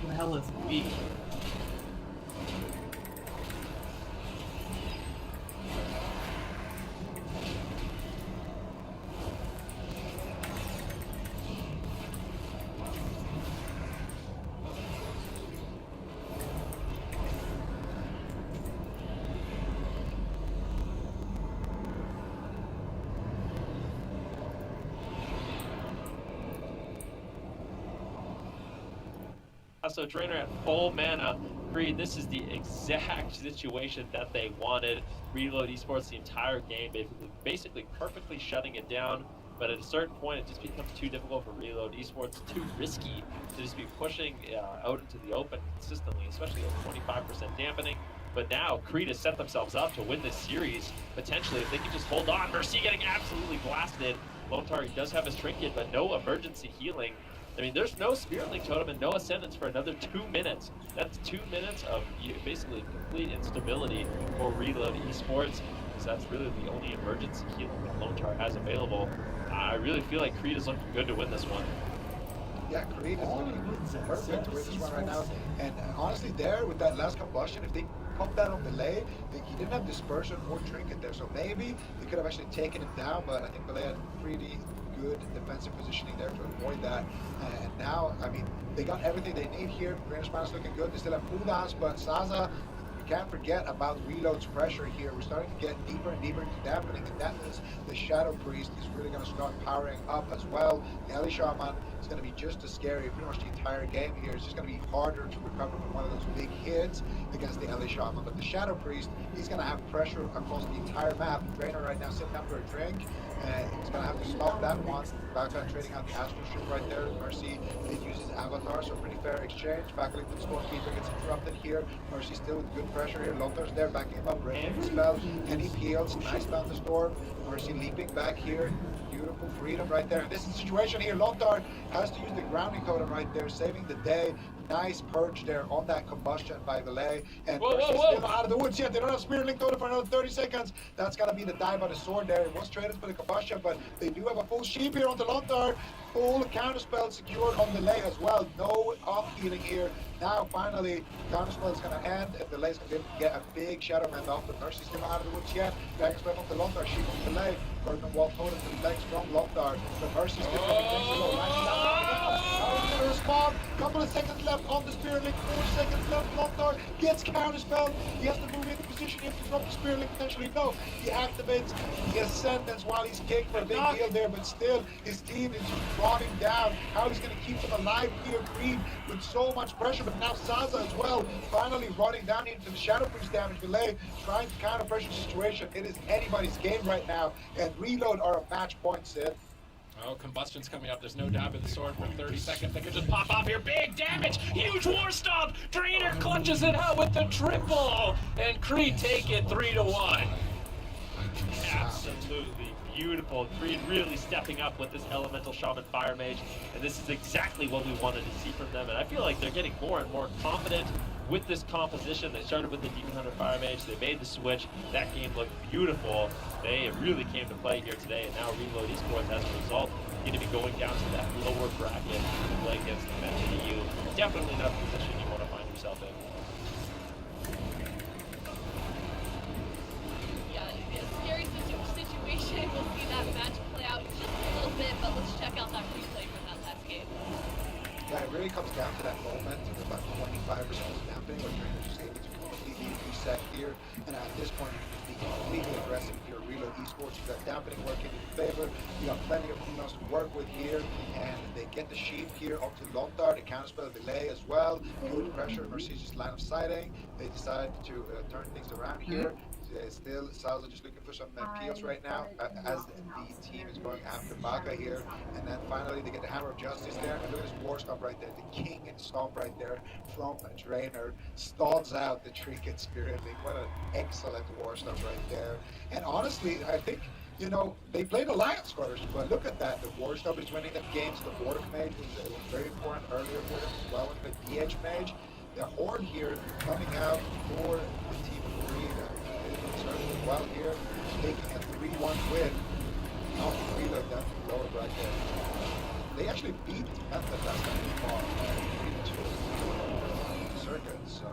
Who the hell is me? So Trainer at full mana. Creed, this is the exact situation that they wanted. Reload Esports the entire game, basically perfectly shutting it down. But at a certain point, it just becomes too difficult for Reload Esports, too risky to just be pushing out into the open consistently, especially at 25% dampening. But now, Creed has set themselves up to win this series, potentially, if they can just hold on. Mercy getting absolutely blasted. Lontar does have his trinket, but no emergency healing. I mean, there's no Spirit Link Totem and no Ascendance for another 2 minutes. That's 2 minutes of basically complete instability for Reload Esports, because that's really the only emergency healing that Lontar has available. I really feel like Creed is looking good to win this one. Yeah, Creed is looking perfect to win this one right now. And honestly, there with that last combustion, if they pump that on Belay, he didn't have dispersion or trinket there, so maybe they could have actually taken it down. But I think Belay had pretty good defensive positioning there to avoid that. And now, I mean, they got everything they need here. Range Man's looking good. They still have Udans, but Saza, you can't forget about Reload's pressure here. We're starting to get deeper and deeper into dampening, and that means the Shadow Priest is really going to start powering up as well. The Ellie Shaman is going to be just as scary pretty much the entire game here. It's just going to be harder to recover from one of those big hits against the Ellie Shaman. But the Shadow Priest, he's going to have pressure across the entire map. Drainer right now sitting down for a drink. He's going to have to stop that one. Backline trading out the Astral Ship right there. Mercy did use his avatar, so pretty fair exchange. Backlink with Stormkeeper gets interrupted here. Mercy still with good pressure here. Lontar's there backing him up. Ready for the spell. And he peels. Nice down the storm. Mercy leaping back here. Beautiful freedom right there. This is the situation here. Lontar has to use the grounding totem right there, saving the day. Nice purge there on that combustion by Valet. And Mercy's still out of the woods yet. They don't have Spirit Link Totem for another 30 seconds. That's going to be the dive by the sword there. It was traded for the combustion, but they do have a full sheep here on the Lontar. Full counterspell secured on Delay as well. No off healing here. Now, finally, counterspell is going to end, and Delay's going to be able to get a big Shadow Man off, but Mercy's still out of the woods yet. Counterspell on the Lontar, sheep on Delay. Burden Wall Totem to the leg, strong Lontar. But Mercy's still going to go. Now he's going to respond. Couple of seconds left on the Spirit Link. 4 seconds left. Lontar gets counterspell. He has to move into position. He has to drop the Spirit Link potentially. No, he activates the Ascendance while he's kicked for a big deal there, but still, his team is just rotting down. How he's going to keep them alive here, Creed, with so much pressure, but now Saza as well, finally rotting down into the Shadow Priest damage. Belay trying to counter pressure situation. It is anybody's game right now, and Reload are a match point, Sid. Oh, combustion's coming up. There's no dab in the sword for 30 seconds. They could just pop off here. Big damage. Huge war stomp. Drainer clutches it out with the triple. And Creed take it 3-1. Absolutely beautiful. Creed really stepping up with this Elemental Shaman Fire Mage. And this is exactly what we wanted to see from them. And I feel like they're getting more and more confident. with this composition. They started with the Demon Hunter Fire Mage, they made the switch, that game looked beautiful. They really came to play here today, and now Reload Esports, as a result, going to be going down to that lower bracket to play against the Meta EU. Definitely not a position you want to find yourself in. Yeah, a scary situation. We'll see that match play out in just a little bit, but let's check out that replay from that last game. Yeah, it really comes down to that moment of about 25% damping, where you're just able to completely reset here. And at this point, you can be completely aggressive if you're Reload Esports. You've got dampening working in your favor. You got plenty of females to work with here, and they get the sheep here up to Lontar. They counterspell delay as well. Good pressure, Mercedes line of sighting. They decide to turn things around here. Still, Salza just looking for some peels right now as the team is going after Baka here. And then finally they get the Hammer of Justice there. And look at this War Stomp right there. The King and Stomp right there from Drainer. Stalls out the Trinket Spirit Link. What an excellent War Stomp right there. And honestly, I think, you know, they played Alliance first, but look at that. The War Stomp is winning them games. The Orc Mage was very important earlier for them as well. And the DH Mage. The Horde here coming out for the team of Green. As well here, taking a 3-1 win off the Reload down to the lower bracket. They actually beat Method last time they fought 3-2 circuit, so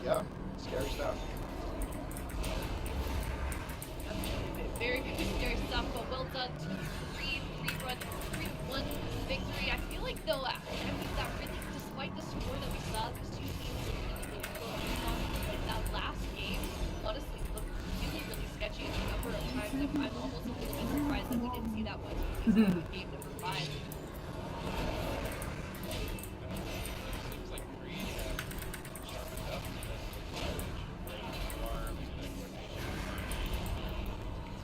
yeah, scary stuff. Very, very scary stuff, but well done to Creed. 3-1 victory. I feel like though, I mean that really, despite the score that we saw, these two teams really like that last game honestly looked really, really sketchy a number of times. I'm almost a little bit surprised that we didn't see that one game number 5. Seems like Creed have sharpened up arms and coordination.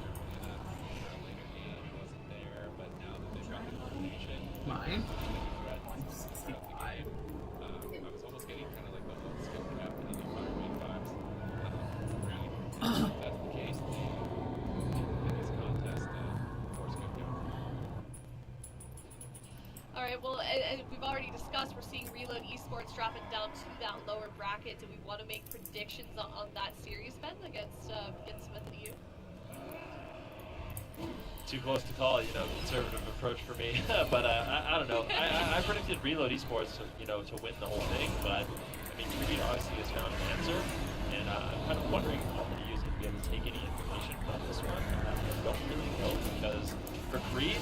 Certainly the later game wasn't there, but now that they've got the coordination, Mine? I was almost getting kind of like the whole skill cap and the environment vibes. If that's the case, in this contest, Force could go. All right, well, and we've already discussed, we're seeing Reload Esports dropping down to that lower bracket. Do we want to make predictions on that series, Ben, against Smith and you? Too close to call, you know, conservative approach for me. But I don't know. I predicted Reload Esports to win the whole thing, but I mean, Creed obviously has found an answer, and I'm kind of wondering how many users will be able to take any information from this one. I don't really know, because for Creed,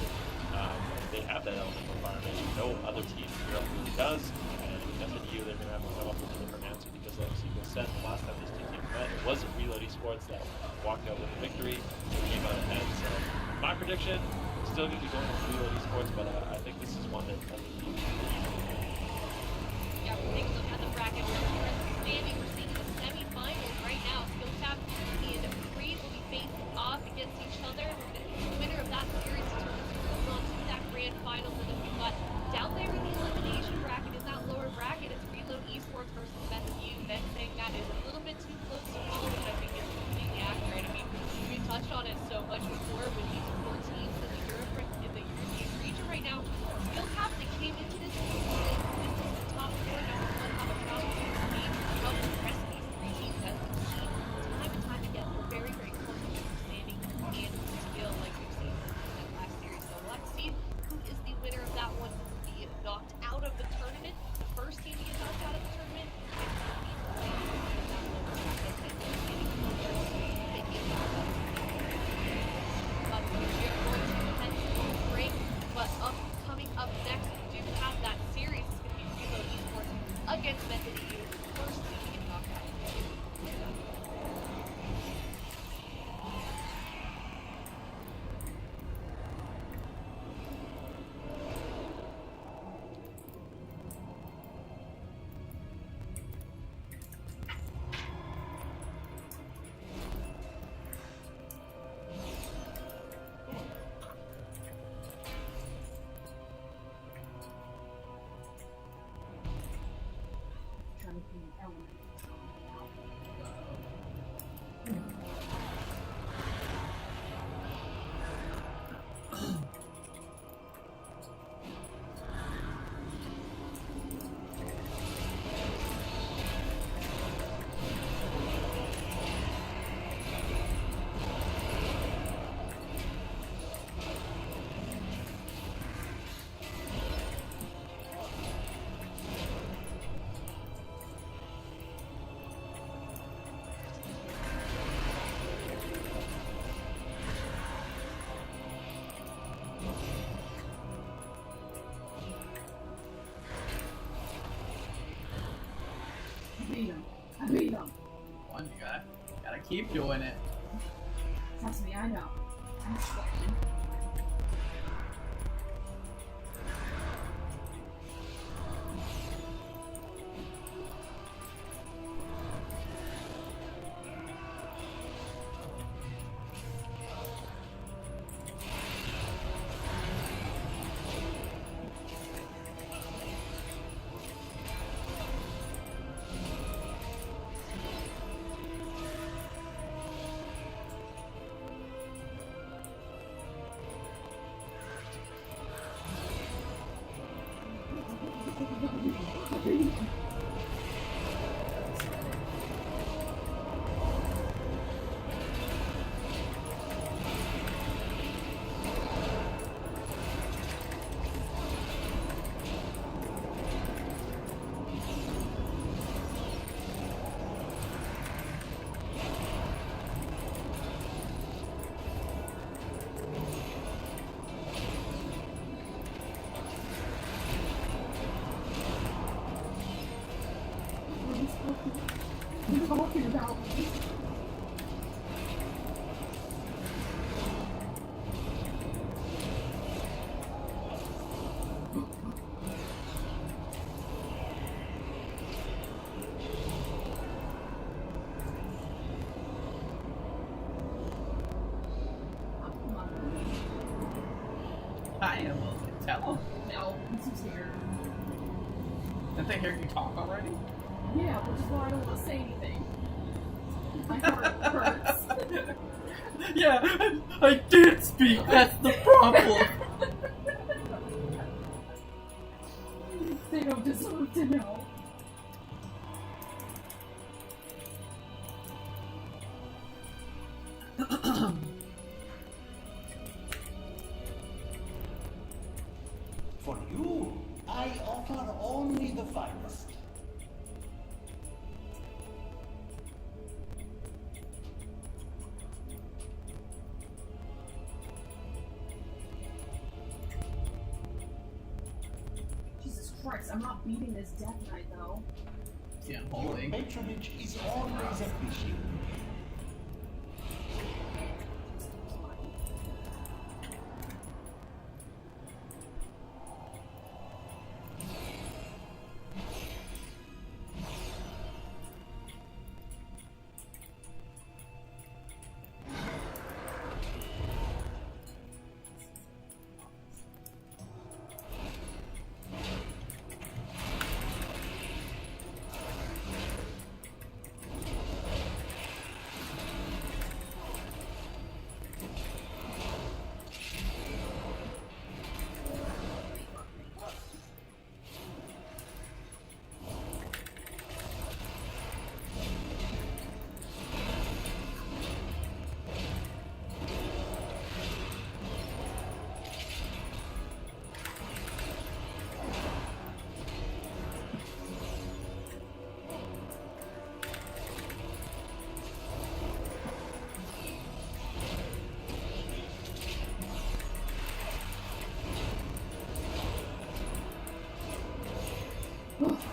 they have that elemental fire mage. No other team in Europe really does, and with FNU, they're going to have to come up with a different answer, because like you said, the last time these two teams met, it wasn't Reload Esports that walked out with a victory, came out ahead. So my prediction, still going to be going with Reload Esports, but I think this is one that Yeah, we're taking a look at the bracket. We're standing. We're seeing the semifinals right now. Skilltap and Creed will be facing off against each other. The winner of that series moves on to that grand finals, and then we've got down there in the elimination bracket, in that lower bracket, it's Reload Esports versus FNU. Ben saying that is a little bit too close to call, which I think is completely accurate. I mean, we touched on it so much before with these 4 teams in the European region right now. Skilltap, they came into this season, this is the top 4 number 1 have a strong team. How impressed these 3 teams have seen time and time again. They're very, very close to understanding and skill like we've seen in that last series. Keep doing it. Trust me, I know. I'm sweating. Talking about me. I am. Tell him. No, he's too scared. Didn't they hear you talk already? Yeah, which is why I don't want to say anything. My heart hurts. Yeah, I did speak. That's the problem. They don't deserve to know. For you, I offer only the finest. Jesus Christ, I'm not beating this Death Knight though. Yeah, Your holy. patronage is always appreciated.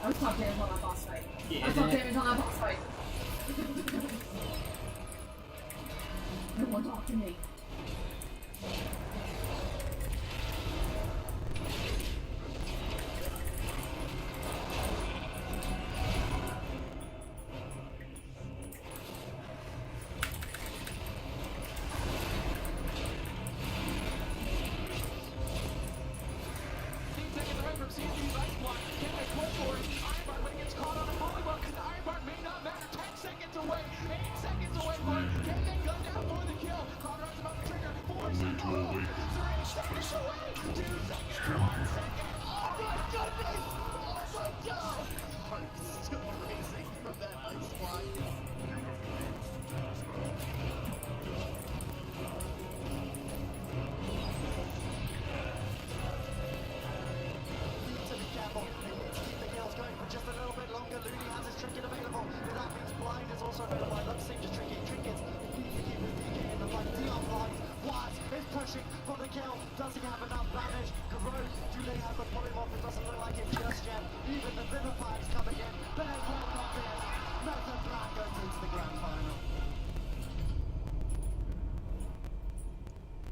I was top damage on that boss fight. Yeah. I was top damage on that boss fight. No one talk to me.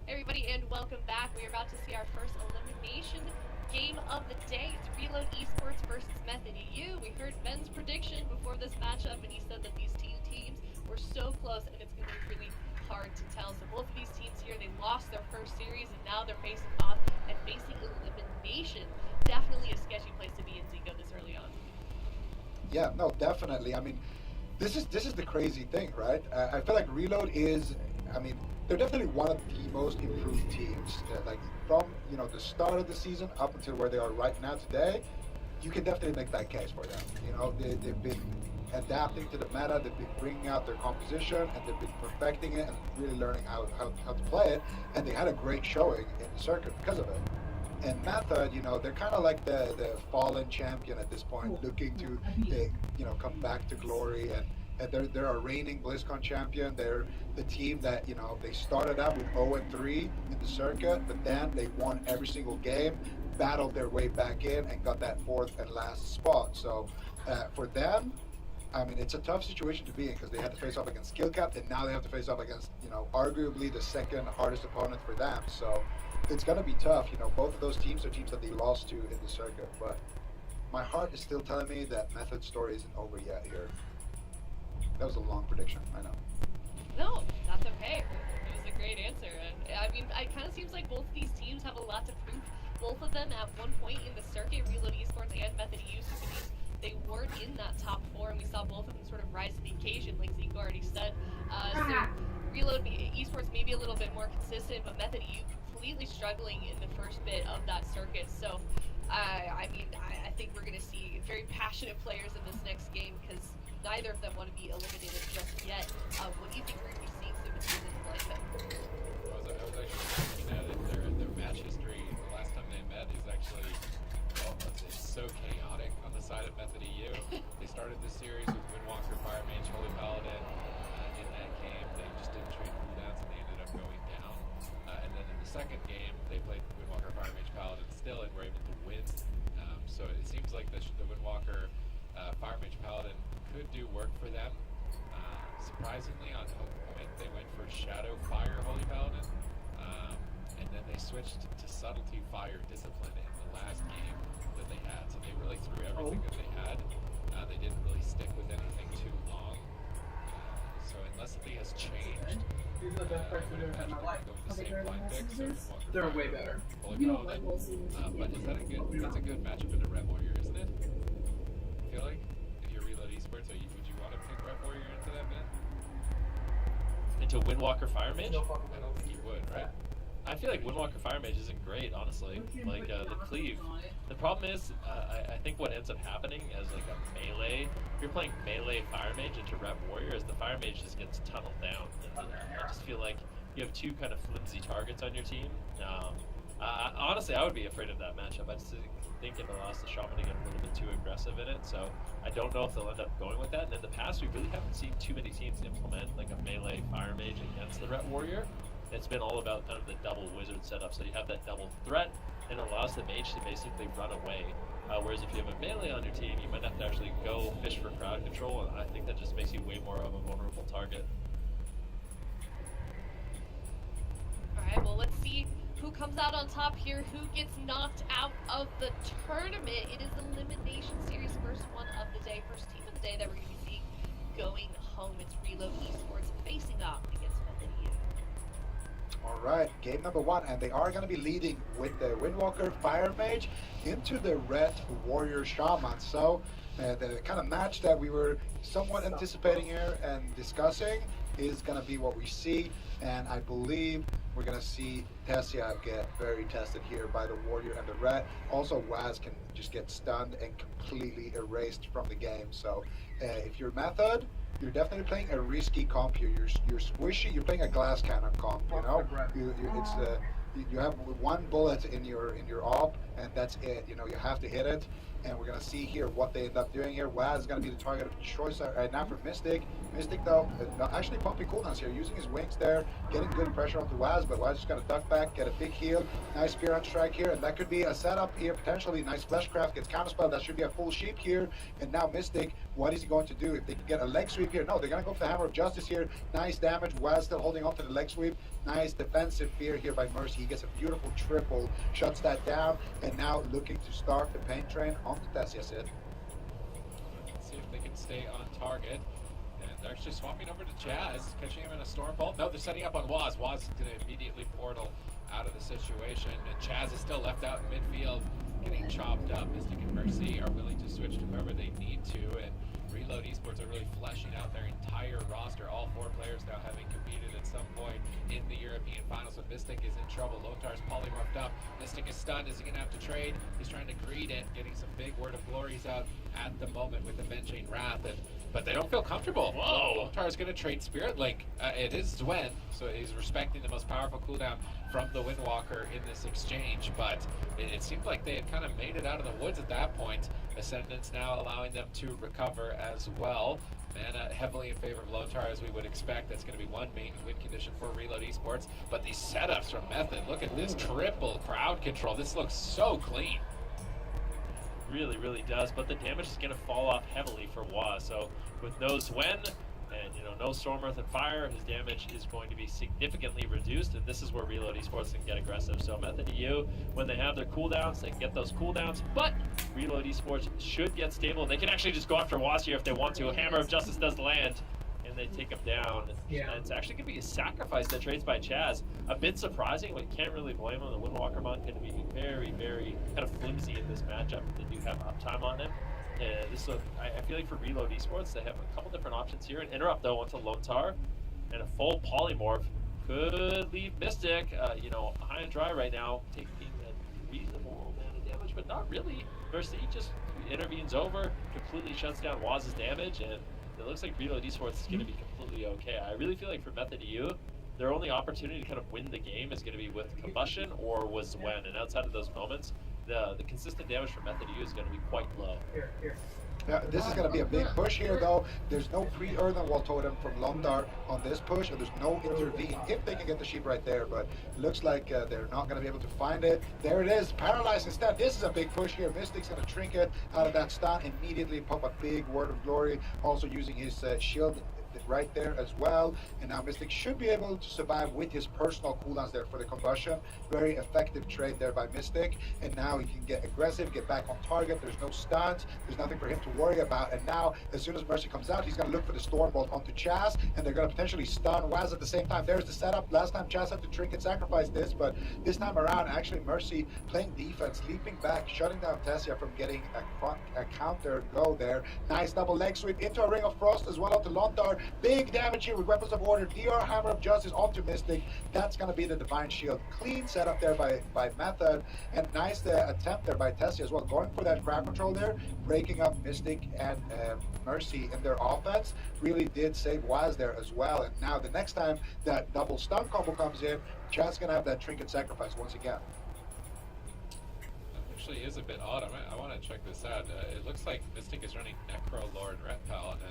Everybody, and welcome back. We are about to see our first elimination game of the day. It's Reload Esports versus Method EU. We heard Ben's prediction before this matchup, and he said that these two teams were so close, and it's going to be really hard to tell. So both of these teams here, they lost their first series, and now they're facing off and facing elimination. Definitely a sketchy place to be in Zico this early on. Yeah, no, definitely. I mean, this is the crazy thing, right? I feel like Reload is, I mean, they're definitely one of the most improved teams. Like from the start of the season up until where they are right now today, you can definitely make that case for them. They've been adapting to the meta, they've been bringing out their composition, and they've been perfecting it and really learning how to play it. And they had a great showing in the circuit because of it. And Method, they're kind of like the fallen champion at this point, looking to come back to glory. And they're a reigning BlizzCon champion. They're the team that they started out with 0-3 in the circuit, but then they won every single game, battled their way back in, and got that fourth and last spot. So for them, I mean, it's a tough situation to be in because they had to face off against Skillcap, and now they have to face off against arguably the second hardest opponent for them. So it's gonna be tough. Both of those teams are teams that they lost to in the circuit, but my heart is still telling me that Method's story isn't over yet here. That was a long prediction, I know. No, that's okay. It was a great answer. And I mean, it kind of seems like both of these teams have a lot to prove. Both of them at one point in the circuit, Reload Esports and Method EU, they weren't in that top four, and we saw both of them sort of rise to the occasion, like Zico already said. So Reload Esports maybe a little bit more consistent, but Method EU completely struggling in the first bit of that circuit. So I think we're going to see very passionate players in this next game because neither of them want to be eliminated just yet. What do you think we're going to be seeing soon between them like that? I was actually looking at it. Their match history, the last time they met is actually, it's so chaotic on the side of Method EU. They started the series with Windwalker, Fire Mage, Holy Paladin. In that game, they just didn't trade cooldowns and they ended up going down. And then in the second game, they played Windwalker, Fire Mage, Paladin still and were able to win. So it seems like the Windwalker, Fire Mage, Paladin could do work for them. Surprisingly, on home point, they went for Shadow, Fire, Holy Paladin. And then they switched to Subtlety, Fire, Discipline in the last game that they had. So they really threw everything that they had. They didn't really stick with anything too long. So unless something has changed, These are the best parts of my life. go with the same blind picks. They're way better. Holy Paladin. But is that that's a good matchup in the Red Warrior, isn't it? I feel like if you're Reload Esports, would you want to pick Red Warrior into that, man? Into Windwalker Fire Mage? I don't think you would, right? I feel like Windwalker Fire Mage isn't great, honestly. Like, the cleave. The problem is, I think what ends up happening as like a melee, if you're playing melee Fire Mage into Red Warrior, is the Fire Mage just gets tunneled down. And I just feel like you have two kind of flimsy targets on your team. Honestly, I would be afraid of that matchup. I just think it allows the Shaman to get a little bit too aggressive in it, so I don't know if they'll end up going with that. And in the past, we really haven't seen too many teams implement like a melee Fire Mage against the Ret Warrior. It's been all about kind of the double wizard setup, so you have that double threat, and it allows the mage to basically run away. Whereas if you have a melee on your team, you might have to actually go fish for crowd control, and I think that just makes you way more of a vulnerable target. Alright, well, let's see who comes out on top here, who gets knocked out of the tournament. It is Elimination Series, first one of the day, first team of the day that we're going to be seeing going home. It's Reload Esports facing off against Method EU. All right, game number one, and they are going to be leading with the Windwalker Fire Mage into the Red Warrior Shaman. So the kind of match that we were somewhat anticipating here and discussing is going to be what we see, and I believe we're going to see Tessia get very tested here by the Warrior and the Red. Also, Waz can just get stunned and completely erased from the game. So if you're Method, you're definitely playing a risky comp here. You're squishy. You're playing a glass cannon comp. You know, you have one bullet in your op, and that's it. You know, you have to hit it. And we're gonna see here what they end up doing here. Waz is gonna be the target of choice right now for Mystic. Mystic though, actually pumping cooldowns here, using his wings there, getting good pressure onto Waz, but Waz just gonna duck back, get a big heal, nice spear on strike here, and that could be a setup here potentially. Nice fleshcraft, gets counterspell. That should be a full sheep here. And now Mystic, what is he going to do? If they can get a leg sweep here, no, they're gonna go for the Hammer of Justice here. Nice damage. Waz still holding on to the leg sweep. Nice defensive fear here by Mercy. He gets a beautiful triple, shuts that down, and now looking to start the paint train onto Tessia Sid. Let's see if they can stay on target. And they're actually swapping over to Chaz, catching him in a storm bolt. No, they're setting up on Waz. Waz is going to immediately portal out of the situation. And Chaz is still left out in midfield, getting chopped up. Mystic and Mercy are willing to switch to whoever they need to. And Reload Esports are really fleshing out their entire roster. All 4 players now having competed at some point in the European finals. But Mystic is in trouble. Lotar's polymorphed up. Mystic is stunned. Is he going to have to trade? He's trying to greed it, getting some big Word of Glories out at the moment with Avenging Wrath. But they don't feel comfortable. Whoa! Lotar's going to trade Spirit Link. It is Zwen, so he's respecting the most powerful cooldown from the Windwalker in this exchange. But it seemed like they had kind of made it out of the woods at that point. Ascendance now allowing them to recover as well. Mana heavily in favor of Lotar, as we would expect. That's going to be one main win condition for Reload Esports. But these setups from Method, look at this triple crowd control. This looks so clean. Really, really does, but the damage is going to fall off heavily for Waz. So with no Zwen and no Storm, Earth, and Fire, his damage is going to be significantly reduced, and this is where Reload Esports can get aggressive. So Method EU, when they have their cooldowns, they can get those cooldowns, but Reload Esports should get stable. They can actually just go after Waz here if they want to. Hammer of Justice does land, and they take him down. Yeah. And it's actually going to be a sacrifice that trades by Chaz. A bit surprising, but you can't really blame him. The Windwalker Monk going to be very, very kind of flimsy in this matchup. They do have uptime on him. I feel like for Reload Esports, they have a couple different options here. An interrupt, though, onto Lotar, and a full polymorph could leave Mystic, high and dry right now, taking a reasonable amount of damage, but not really. Mercy just intervenes over, completely shuts down Waz's damage, and it looks like Reload Esports is going to be completely okay. I really feel like for Method EU, their only opportunity to kind of win the game is going to be with Combustion or with Zwen, and outside of those moments, the consistent damage from Method EU is going to be quite low. Now, this is going to be a big push here, though. There's no pre-Earthen Wall Totem from Londar on this push, and there's no intervene if they can get the sheep right there, but it looks like they're not going to be able to find it. There it is, paralyzed instead. This is a big push here. Mystic's going to trinket out of that stun, immediately pop a big Word of Glory, also using his shield right there as well. And now Mystic should be able to survive with his personal cooldowns there for the combustion. Very effective trade there by Mystic. And now he can get aggressive, get back on target. There's no stuns. There's nothing for him to worry about. And now, as soon as Mercy comes out, he's going to look for the Storm Bolt onto Chaz, and they're going to potentially stun Waz at the same time. There's the setup. Last time Chaz had to trinket sacrifice this, but this time around, actually Mercy playing defense, leaping back, shutting down Tessia from getting a counter go there. Nice double leg sweep into a Ring of Frost as well onto Lontar. Big damage here with Weapons of Order. DR Hammer of Justice onto Mystic. That's going to be the Divine Shield. Clean setup there by Method. And nice attempt there by Tessia as well. Going for that crowd control there. Breaking up Mystic and Mercy in their offense. Really did save Waz there as well. And now the next time that double stun combo comes in, Chad's going to have that Trinket Sacrifice once again. Actually is a bit odd. I want to check this out. It looks like Mystic is running Necro Lord Ret Paladin.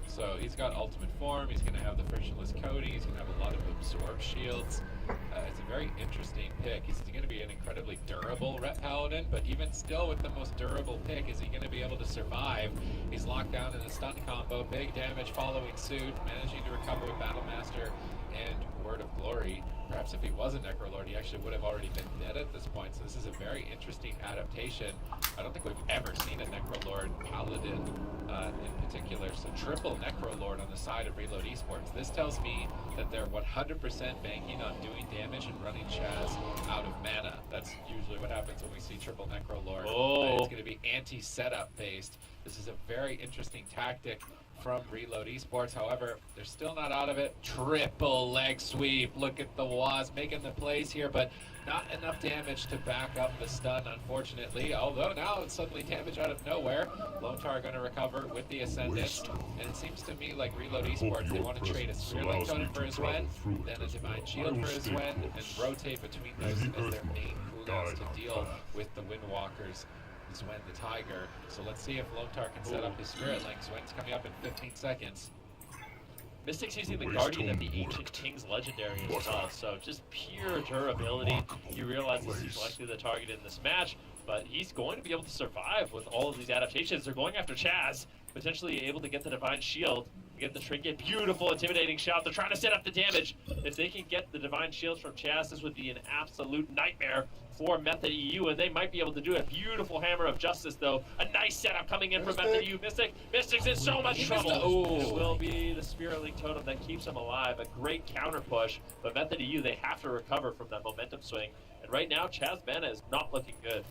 So he's got ultimate form, he's going to have the frictionless Cody, he's going to have a lot of absorb shields. It's a very interesting pick. He's going to be an incredibly durable Ret Paladin, but even still with the most durable pick, is he going to be able to survive? He's locked down in a stun combo, big damage following suit, managing to recover with Battlemaster and Word of Glory. Perhaps if he was a Necrolord, he actually would have already been dead at this point. So this is a very interesting adaptation. I don't think we've ever seen a Necrolord Paladin in particular. So triple Necrolord on the side of Reload Esports. This tells me that they're 100% banking on doing damage and running Chaz out of mana. That's usually what happens when we see triple Necrolord. Oh. It's going to be anti-setup based. This is a very interesting tactic from Reload Esports. However, they're still not out of it. Triple leg sweep. Look at the Waz making the plays here, but not enough damage to back up the stun, unfortunately. Although now it's suddenly damage out of nowhere. Lotar going to recover with the Ascendant. And it seems to me like Reload Esports, they want to trade a Spirit Link Totem for his Wen, then a Divine Shield for his Wen, and rotate between those as their main cooldowns to deal with the Windwalkers. Zwen the Tiger. So let's see if Lotar can set up his Spirit Link. Zwen's coming up in 15 seconds. Mystic's using the Guardian of the Ancient King's Legendary as well, so just pure durability. You realize this is likely the target in this match, but he's going to be able to survive with all of these adaptations. They're going after Chaz, potentially able to get the Divine Shield. Get the trinket. Beautiful, intimidating shot. They're trying to set up the damage. If they can get the Divine Shields from Chaz, this would be an absolute nightmare for Method EU, and they might be able to do it. Beautiful Hammer of Justice, though. A nice setup coming in from Method EU. Mystic's in so much trouble. It will be the Spirit Link Totem that keeps him alive. A great counter push, but Method EU, they have to recover from that momentum swing. And right now, Chaz Mana is not looking good.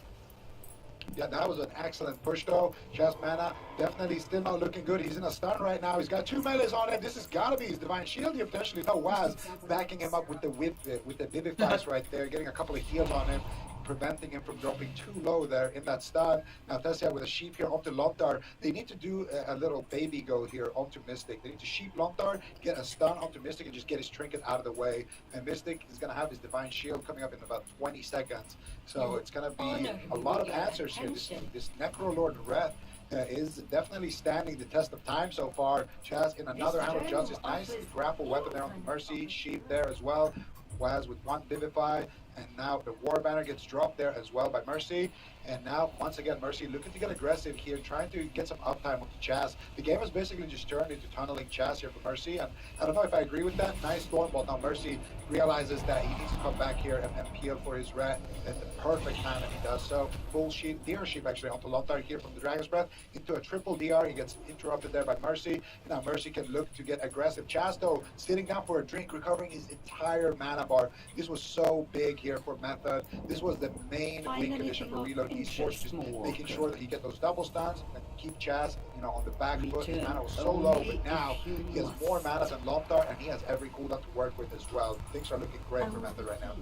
Yeah, that was an excellent push though. Chaz Mana definitely still not looking good. He's in a stun right now. He's got 2 melees on him. This has got to be his Divine Shield. You potentially know Waz backing him up with the Vivifies right there, getting a couple of heals on him, preventing him from dropping too low there in that stun. Now Tessia with a sheep here onto Lontar. They need to do a little baby go here onto Mystic. They need to sheep Lontar, get a stun onto Mystic, and just get his trinket out of the way. And Mystic is going to have his Divine Shield coming up in about 20 seconds. So it's going to be a lot of answers here. This Necrolord Wrath is definitely standing the test of time so far. Chaz in another Hand of Justice. Nice grapple weapon there on the Mercy. Sheep there as well. Waz with 1 Vivify. And now the War Banner gets dropped there as well by Mercy. And now, once again, Mercy looking to get aggressive here, trying to get some uptime with Chaz. The game has basically just turned into tunneling Chaz here for Mercy. And I don't know if I agree with that. Nice Stormbolt. Now Mercy realizes that he needs to come back here and peel for his rat at the perfect time, and he does so. Full sheep, DR sheep actually onto Lontar here from the Dragon's Breath into a triple DR. He gets interrupted there by Mercy. Now Mercy can look to get aggressive. Chaz, though, sitting down for a drink, recovering his entire mana bar. This was so big here for Method. This was the main win condition for Reload Esports, just making sure that he get those double stuns and keep Chaz, on the back foot. His mana was so low, but now he has more mana than Lontar, and he has every cooldown to work with as well. Things are looking great for Method right now.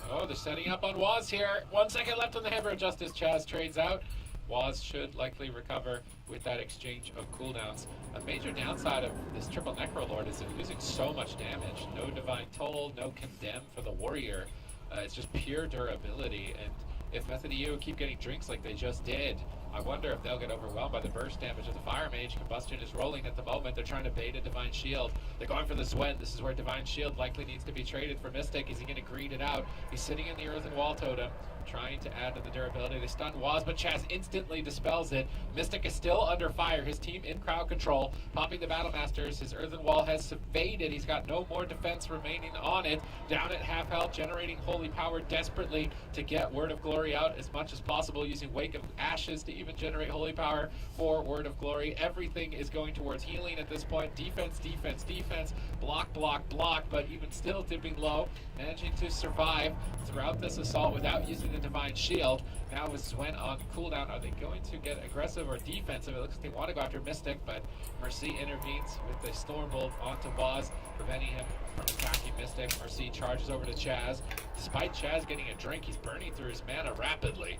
Oh, they're setting up on Waz here. 1 second left on the Hammer of Justice. Chaz trades out. Waz should likely recover with that exchange of cooldowns. A major downside of this triple Necrolord is they're losing so much damage. No Divine Toll, no Condemn for the Warrior. It's just pure durability, and if Method EU keep getting drinks like they just did, I wonder if they'll get overwhelmed by the burst damage of the Fire Mage. Combustion is rolling at the moment. They're trying to bait a Divine Shield. They're going for the Swen. This is where Divine Shield likely needs to be traded for Mystic. Is he going to greed it out? He's sitting in the Earthen Wall Totem, trying to add to the durability. They stun Waz, but Chaz instantly dispels it. Mystic is still under fire. His team in crowd control, popping the Battle Masters. His Earthen Wall has faded. He's got no more defense remaining on it. Down at half health, generating Holy Power desperately to get Word of Glory out as much as possible, using Wake of Ashes to even generate Holy Power for Word of Glory. Everything is going towards healing at this point. Defense, defense, defense. Block, block, block, but even still dipping low, managing to survive throughout this assault without using the Divine Shield. Now with Swen on cooldown, are they going to get aggressive or defensive? It looks like they want to go after Mystic, but Mercy intervenes with the Stormbolt onto Waz, preventing him from attacking Mystic. Mercy charges over to Chaz. Despite Chaz getting a drink, he's burning through his mana rapidly.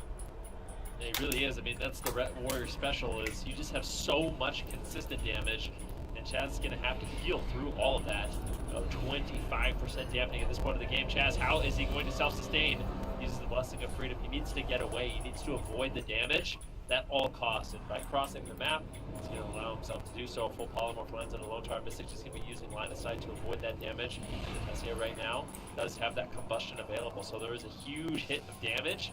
It really is. I mean, that's the Ret Warrior special, is you just have so much consistent damage, and Chaz is going to have to heal through all of that. 25% dampening at this point of the game. Chaz, how is he going to self-sustain? He uses the Blessing of Freedom. He needs to get away. He needs to avoid the damage at all costs. And by crossing the map, he's going to allow himself to do so. A full Polymorph lens and a Lontar. Mystic's just going to be using line of sight to avoid that damage. As here right now, does have that combustion available. So there is a huge hit of damage.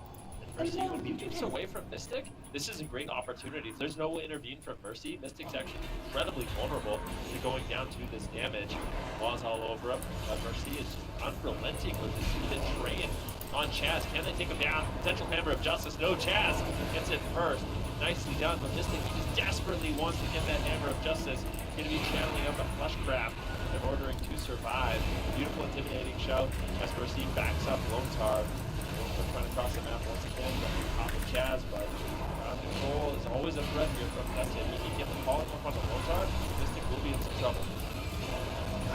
Mercy would be keeps away from Mystic. This is a great opportunity. If there's no intervene from Mercy, Mystic's actually incredibly vulnerable to going down to this damage. Waz all over him, but Mercy is unrelenting with his hit train on Chaz. Can they take him down? Potential Hammer of Justice. No, Chaz gets it first. Nicely done, but Mystic just desperately wants to get that Hammer of Justice. Going to be channeling up a Fleshcraft in order to survive. Beautiful, intimidating show as Mercy backs up Lontar. Trying to cross the map once again, but on top of Chaz, but ground control is always a threat here from Tessia. He can get the Polymorph on the Lontar. Mystic will be in some trouble.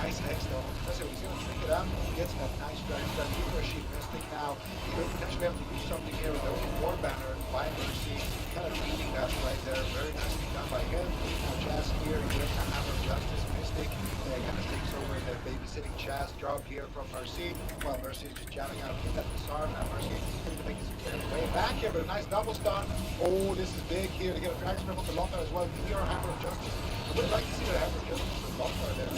Nice Hex though. Tessia, he's going to trick it out. He gets that nice drag stun. He for a sheep Mystic now. He could potentially have to do something here with the War Banner by Mercy. Kind of reading that right there. Very nicely done by him. Now Chaz here, he gets a Hammer of Justice. Mystic kind of takes over the babysitting Chaz job here from Mercy, while Mercy is just jamming out in that disarm. Now Mercy is to make his way back here, but a nice double stun. Oh, this is big here to get a drag strip on the Lontar as well. Here, Hammer of Justice. I would like to see the Hammer of Justice for Lontar there.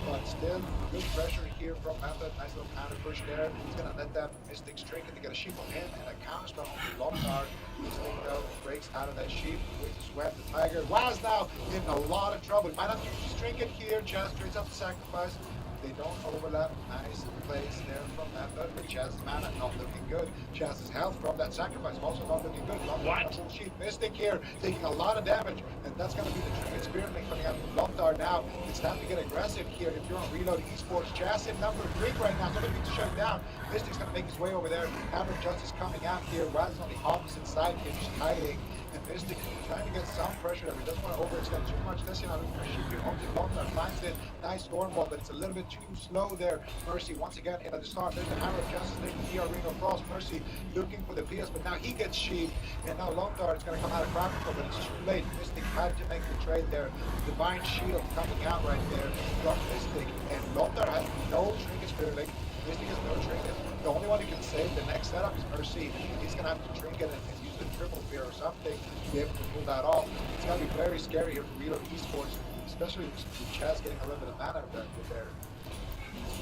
but still good pressure here from Method. Nice little counter push there. He's gonna let that Mystic String and to get a sheep on him and a counter spell on the Lopnar. Mystic though breaks out of that sheep with Sweat the Tiger. Waz now in a lot of trouble. Might have to string it here. Chaz trades up the sacrifice. They don't overlap. Nice place there from Method, but Chaz's mana not looking good. Chaz's health from that sacrifice also not looking good. What? Full sheep. Mystic here taking a lot of damage, and that's going to be the Trinket Spirit Link coming out from Lopnar now. It's time to get aggressive here if you're on Reload Esports. Chaz in number 3 right now. Somebody needs to shut him down. Mystic's going to make his way over there. Hammer of Justice coming out here. Waz is on the opposite side here, just hiding. And Mystic trying to get some pressure there. He doesn't want to overextend too much. This, you know, sheep here. Onto Lopnar finds it. Nice Stormbolt, but it's a little bit too slow there. Mercy once again in at the start. There's the Hammer of Justice. There's the DR Ring of Frost. Mercy looking for the PS, but now he gets sheep. And now Lopnar is going to come out of crowd control, but it's too late. Mystic had to make the trade there. Divine Shield coming out right there from Mystic. And Lopnar has no Trinket Spirit Link. Mystic has no Trinket. The only one who can save the next setup is Mercy. He's going to have to Trinket and use the Triple Fear or something to be able to pull that off. It's going to be very scary here for Reload Esports, especially with Chaz getting a little bit of mana benefit there.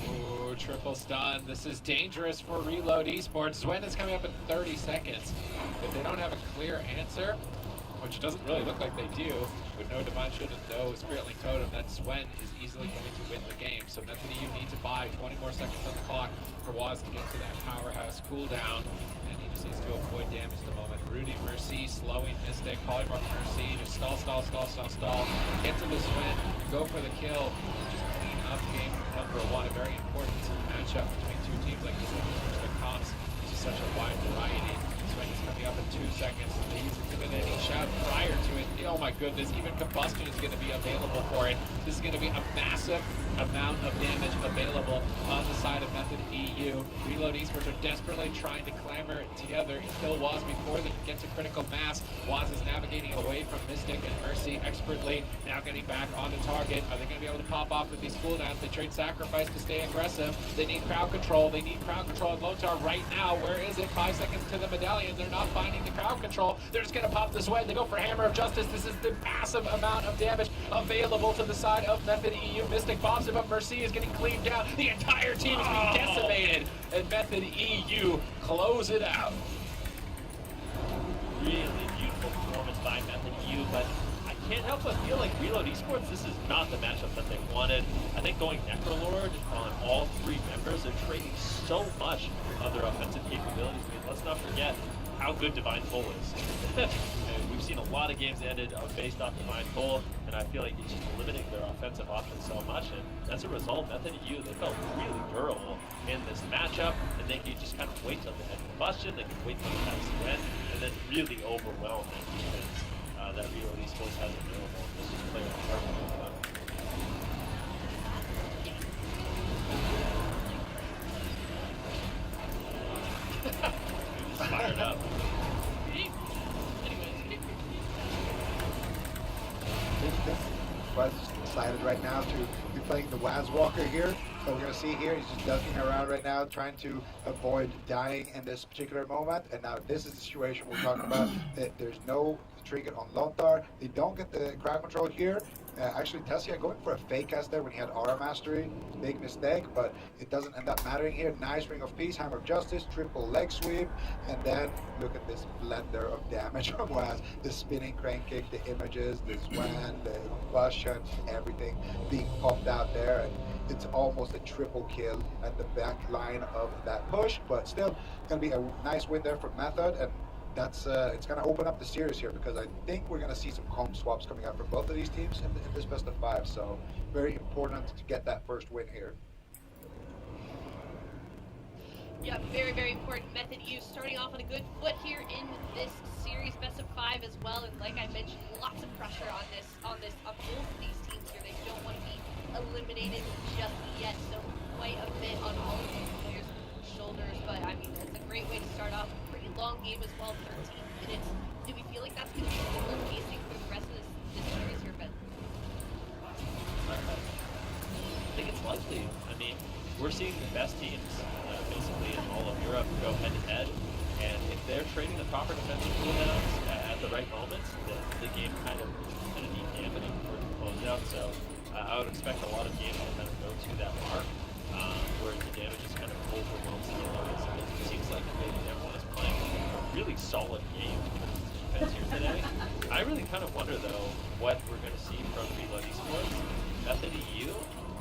Ooh, triple stun. This is dangerous for Reload Esports. Swen is coming up in 30 seconds. If they don't have a clear answer, which doesn't really look like they do, with no Divine Shield and no Spirit Link Totem, then Swen is easily going to win the game. So Method EU needs to buy 20 more seconds on the clock for Waz to get to that powerhouse cooldown. And he just needs to avoid damage at the moment. Rudy Mercy slowing Mystic. Polymorph Mercy. Just stall. Get to the Swen. Go for the kill. Just clean up game number 1. A very important matchup between two teams like this one versus the comps. This is such a wide variety. Swen is coming up in 2 seconds. He's intimidating shout prior to it. Oh my goodness, even Combustion is going to be available for it. This is going to be a massive amount of damage available on the side of Method EU. Reload Esports are desperately trying to clamor together and kill Waz before they get to critical mass. Waz is navigating away from Mystic and Mercy expertly, now getting back onto target. Are they going to be able to pop off with these cooldowns? They trade Sacrifice to stay aggressive. They need crowd control. They need crowd control at Lotar right now. Where is it? 5 seconds to the medallion. They're not finding the crowd control. They're just going to pop this way. They go for Hammer of Justice. This is the massive amount of damage available to the side of Method EU. Mystic bombs it, but Mercy is getting cleaned down. The entire team is being decimated, and Method EU close it out. Really beautiful performance by Method EU, but I can't help but feel like Reload Esports, this is not the matchup that they wanted. I think going Necrolord on all 3 members, they're trading so much of their offensive capabilities. I mean, let's not forget how good Divine Pull is. We've seen a lot of games ended based off Divine Pull, and I feel like it's just limiting their offensive options so much, and as a result, Method EU, they felt really durable in this matchup, and they could just kind of wait till they had Combustion, they could wait till they had Sven, and then really overwhelm that defense that Reload Esports has available. This is player He's fired up. Waz decided right now to be playing the Waz Walker here. So we're going to see here, he's just ducking around right now, trying to avoid dying in this particular moment. And now this is the situation we're talking about, that there's no trinket on Lothar. They don't get the crowd control here. Actually, Tessia going for a fake cast there when he had Aura Mastery. Big mistake, but it doesn't end up mattering here. Nice Ring of Peace, Hammer of Justice, triple leg sweep, and then look at this blender of damage from Waz. The spinning crane kick, the images, the Swan, the combustion, everything being popped out there, and it's almost a triple kill at the back line of that push, but still gonna be a nice win there for Method, and that's it's going to open up the series here, because I think we're going to see some comp swaps coming out from both of these teams in this best of 5. So very important to get that first win here. Yeah, very, very important. Method EU starting off on a good foot here in this series, best of 5 as well. And like I mentioned, lots of pressure on both of these teams here. They don't want to be eliminated just yet, so quite a bit on all of these players' shoulders. But I mean, it's a great way to start off. Pretty long game as well, 13 minutes. Do we feel like that's going to be similar pacing for the rest of this series here, Ben? I think it's likely. I mean, we're seeing the best teams basically in all of Europe go head-to-head, and if they're trading the proper defensive cooldowns at the right moments, the game kind of need dampening for it to close out. So I would expect a lot of games to kind of go to that mark, where the damage is kind of overwhelms the lower side. It seems like maybe everyone is playing a really solid game defense here today. I really kind of wonder, though, what we're going to see from Reload Esports. Method EU,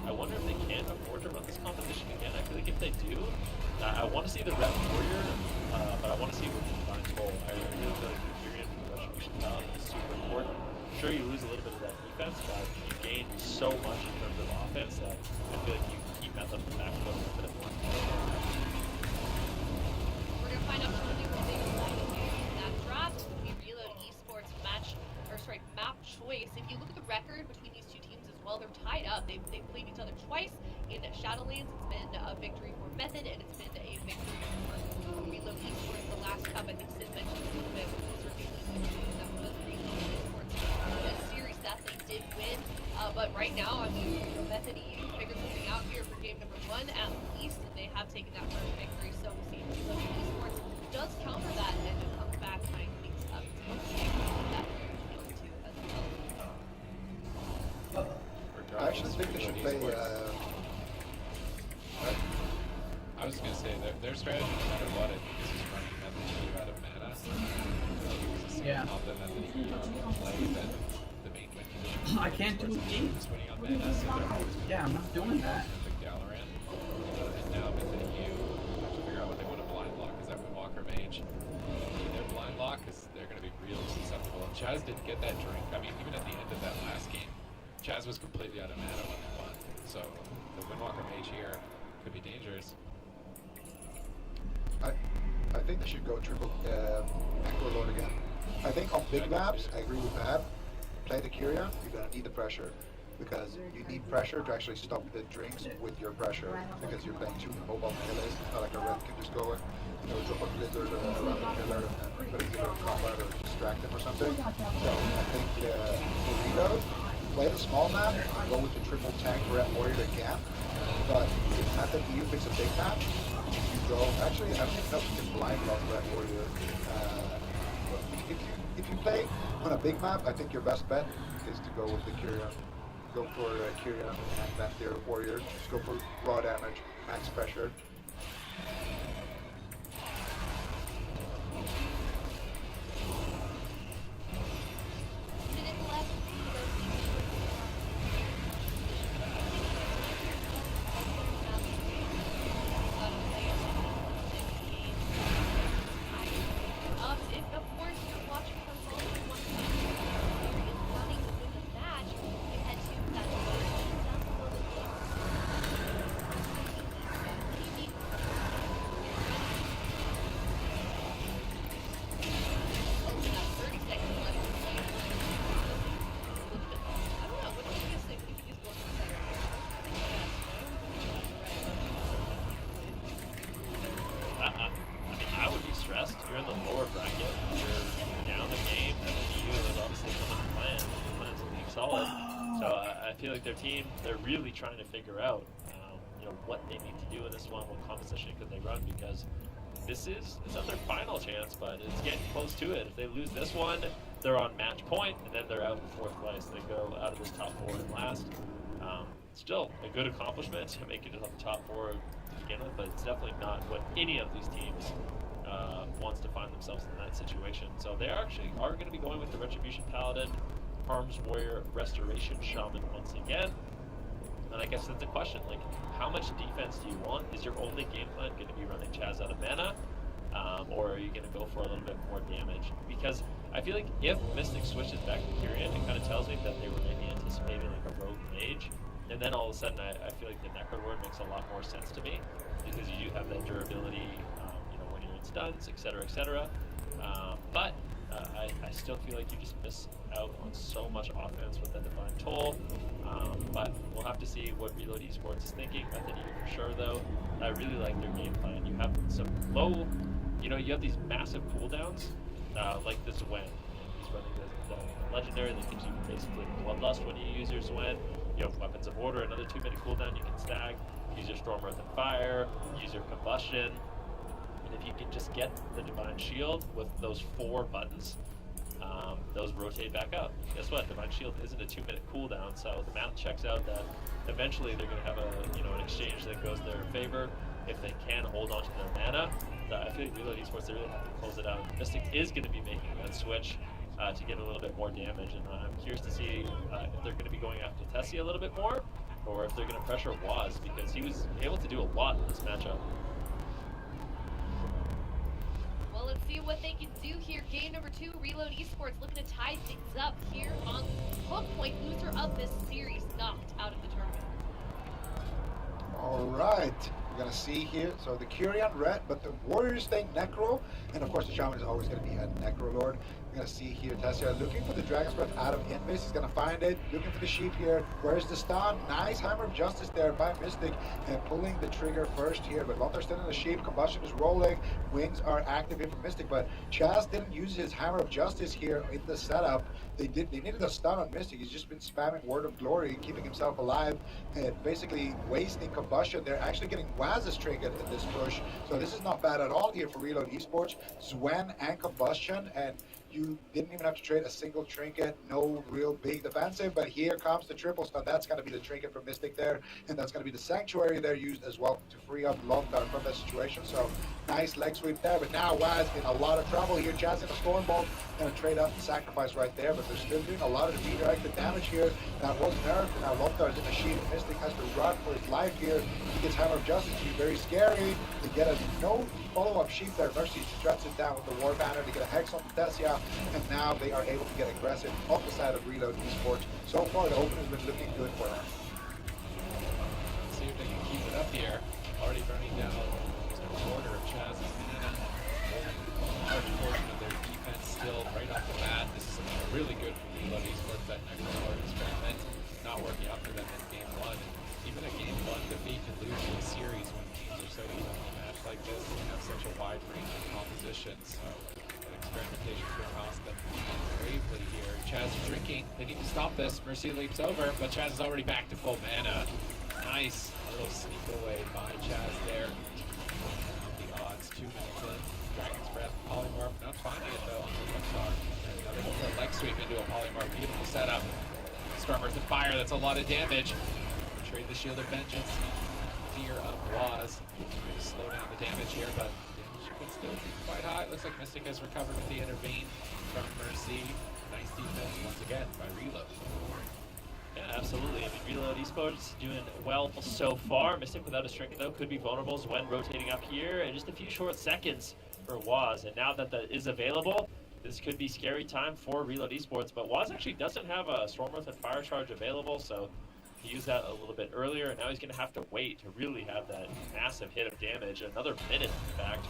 I wonder if they can afford to run this competition again. I feel like if they do, I want to see the Red Warrior, but I want to see what Divine's role. I really feel like the period for the Retribution Paladin is super important. Sure, you lose a little bit of that defense, but you gain so much in terms of offense that I feel like you can keep Method on the back foot a little bit more. We're going to find out shortly what they decide to do in that draft. It's going to be Reload Esports map choice. If you look at the record between these two teams as well, they're tied up. They've played each other twice in Shadowlands. It's been a victory for Method, and it's been a victory for Reload Esports. The last cup, I think Sid mentioned a little bit, was that was Reload Esports a series that they did win. But right now, I mean, Method EU figured something out here for game number 1 at least, and they have taken that first victory. So we'll see if Reload Esports does counter that and comes back tying things up. I actually think they should play. I was going to say their strategy, no matter what, I think is just running Method EU out of mana. Yeah. Off the Method EU play that the main win condition. I can't do it. Just winning on mana, so they're always Yeah, I'm not doing that. the Galaran. And now Method EU have to figure out what they want to blind lock. Is that Windwalker Mage? Their blind lock, because they're going to be real susceptible. And Chaz didn't get that drink. I mean, even at the end of that last game, Chaz was completely out of mana when they won. So the Windwalker Mage here could be dangerous. I think they should go triple Echo Lord again. I think on big maps, I agree with Matt. Play the Kyria, you're gonna need the pressure. Because you need pressure to actually stop the drinks with your pressure. Because you're playing 2 mobile melees. It's not like a red can just go and drop a blizzard around the killer and put it in combat or distract him or something. So I think for Reload, play the small map, go with the triple tank Red Warrior again. But if Method EU picks a big map, you go. Actually, I think that we can blind lock Red Warrior. If you play on a big map, I think your best bet is to go with the Kyria. Go for Kyria and then their Warrior. Just go for raw damage, max pressure. You're in the lower bracket, you're down the game, and then EU is obviously coming to plan something solid. So I feel like their team, they're really trying to figure out, what they need to do in this one, what composition could they run, because it's not their final chance, but it's getting close to it. If they lose this one, they're on match point, and then they're out in 4th place. They go out of this top 4 and last. Still a good accomplishment to make it to the top 4 to begin with, but it's definitely not what any of these teams wants to find themselves in that situation. So they are going to be going with the Retribution Paladin, Harm's Warrior, Restoration Shaman once again. And I guess that's the question, how much defense do you want? Is your only game plan going to be running Chaz out of mana? Or are you going to go for a little bit more damage? Because I feel like if Mystic switches back to Kyrian, it kind of tells me that they were maybe anticipating a rogue mage. And then all of a sudden, I feel like the Necrolord makes a lot more sense to me, because you do have that durability, when you're in stuns, etc., etc. But I still feel like you just miss out on so much offense with that Divine Toll. But we'll have to see what Reload Esports is thinking. Method EU for sure, though. I really like their game plan. You have some low, you have these massive cooldowns, like the Zwen. He's running the legendary that gives you basically Bloodlust when you use your Zwen. You have Weapons of Order, another 2-minute cooldown you can stag. Use your Storm, Earth, and Fire. Use your Combustion. And if you can just get the Divine Shield with those 4 buttons, those rotate back up. Guess what? Divine Shield isn't a 2-minute cooldown, so the math checks out that eventually they're going to have an exchange that goes their favor if they can hold on to their mana. I feel like Reload Esports, they really have to close it out. Mystic is going to be making that switch to get a little bit more damage, and I'm curious to see if they're going to be going after Tessie a little bit more, or if they're going to pressure Waz, because he was able to do a lot in this matchup. Well, let's see what they can do here. Game number 2, Reload Esports looking to tie things up here on Hook Point. Loser of this series knocked out of the tournament. All right, we're gonna see here. So the Kyrian red, but the Warriors think Necro, and of course the Shaman is always gonna be a Necro Lord. We're gonna see here Tessia looking for the Dragon's Breath out of Invis. He's gonna find it. Looking for the sheep here. Where's the stun? Nice Hammer of Justice there by Mystic, and pulling the trigger first here. But Lothar still in the sheep. Combustion is rolling. Wings are active here for Mystic, but Chaz didn't use his Hammer of Justice here in the setup. They needed a stun on Mystic. He's just been spamming Word of Glory, keeping himself alive, and basically wasting Combustion. They're actually getting Waz's trinket in this push, so this is not bad at all here for Reload Esports. Zwen and Combustion, and you didn't even have to trade a single trinket, no real big defensive, but here comes the triple stun. That's going to be the trinket for Mystic there, and that's going to be the Sanctuary there used as well to free up Lothar from that situation. So nice leg sweep there, but now Waz in a lot of trouble here. Chaz in a Stormbolt, going to trade up and sacrifice right there, but they're still doing a lot of redirected damage here. That was nerfed, and now Lothar is in a sheet. Mystic has to run for his life here. He gets Hammer of Justice, he's very scary. They get a no follow-up sheep there. Mercy struts it down with the War Banner to get a Hex on Tessia, and now they are able to get aggressive off the side of Reload Esports. So far, the opener's been looking good for them. Let's see if they can keep it up here. Already burning down a quarter of Chaz's mana. Large portion of their defense still right off the bat. This is really good for Reload Esports. That Necrolord experiment not working out for them in game 1. Even a game 1 defeat can lose to a series when teams are so evenly matched like this and have such a wide range of compositions. So experimentation could cost them bravely here. Chaz drinking. They need to stop this. Mercy leaps over, but Chaz is already back to full mana. Nice little sneak away by Chaz there. The odds, 2 minutes in. Dragon's Breath, Polymorph, not finding it though on the Luxar. Another leg sweep into a Polymorph. Beautiful setup. Storm Earth and Fire, that's a lot of damage. Trade the Shield of Vengeance. Fear of Waz. Slow down the damage here, but damage could still be quite high. Looks like Mystic has recovered with the Intervene from Mercy. Nice defense once again by Reload. Yeah, absolutely. I mean, Reload Esports doing well so far. Mystic without a trinket though could be vulnerable. Zwen rotating up here, and just a few short seconds for Waz. And now that that is available, this could be scary time for Reload Esports. But Waz actually doesn't have a Storm Earth and Fire Charge available, so he used that a little bit earlier, and now he's going to have to wait to really have that massive hit of damage. Another minute, in fact.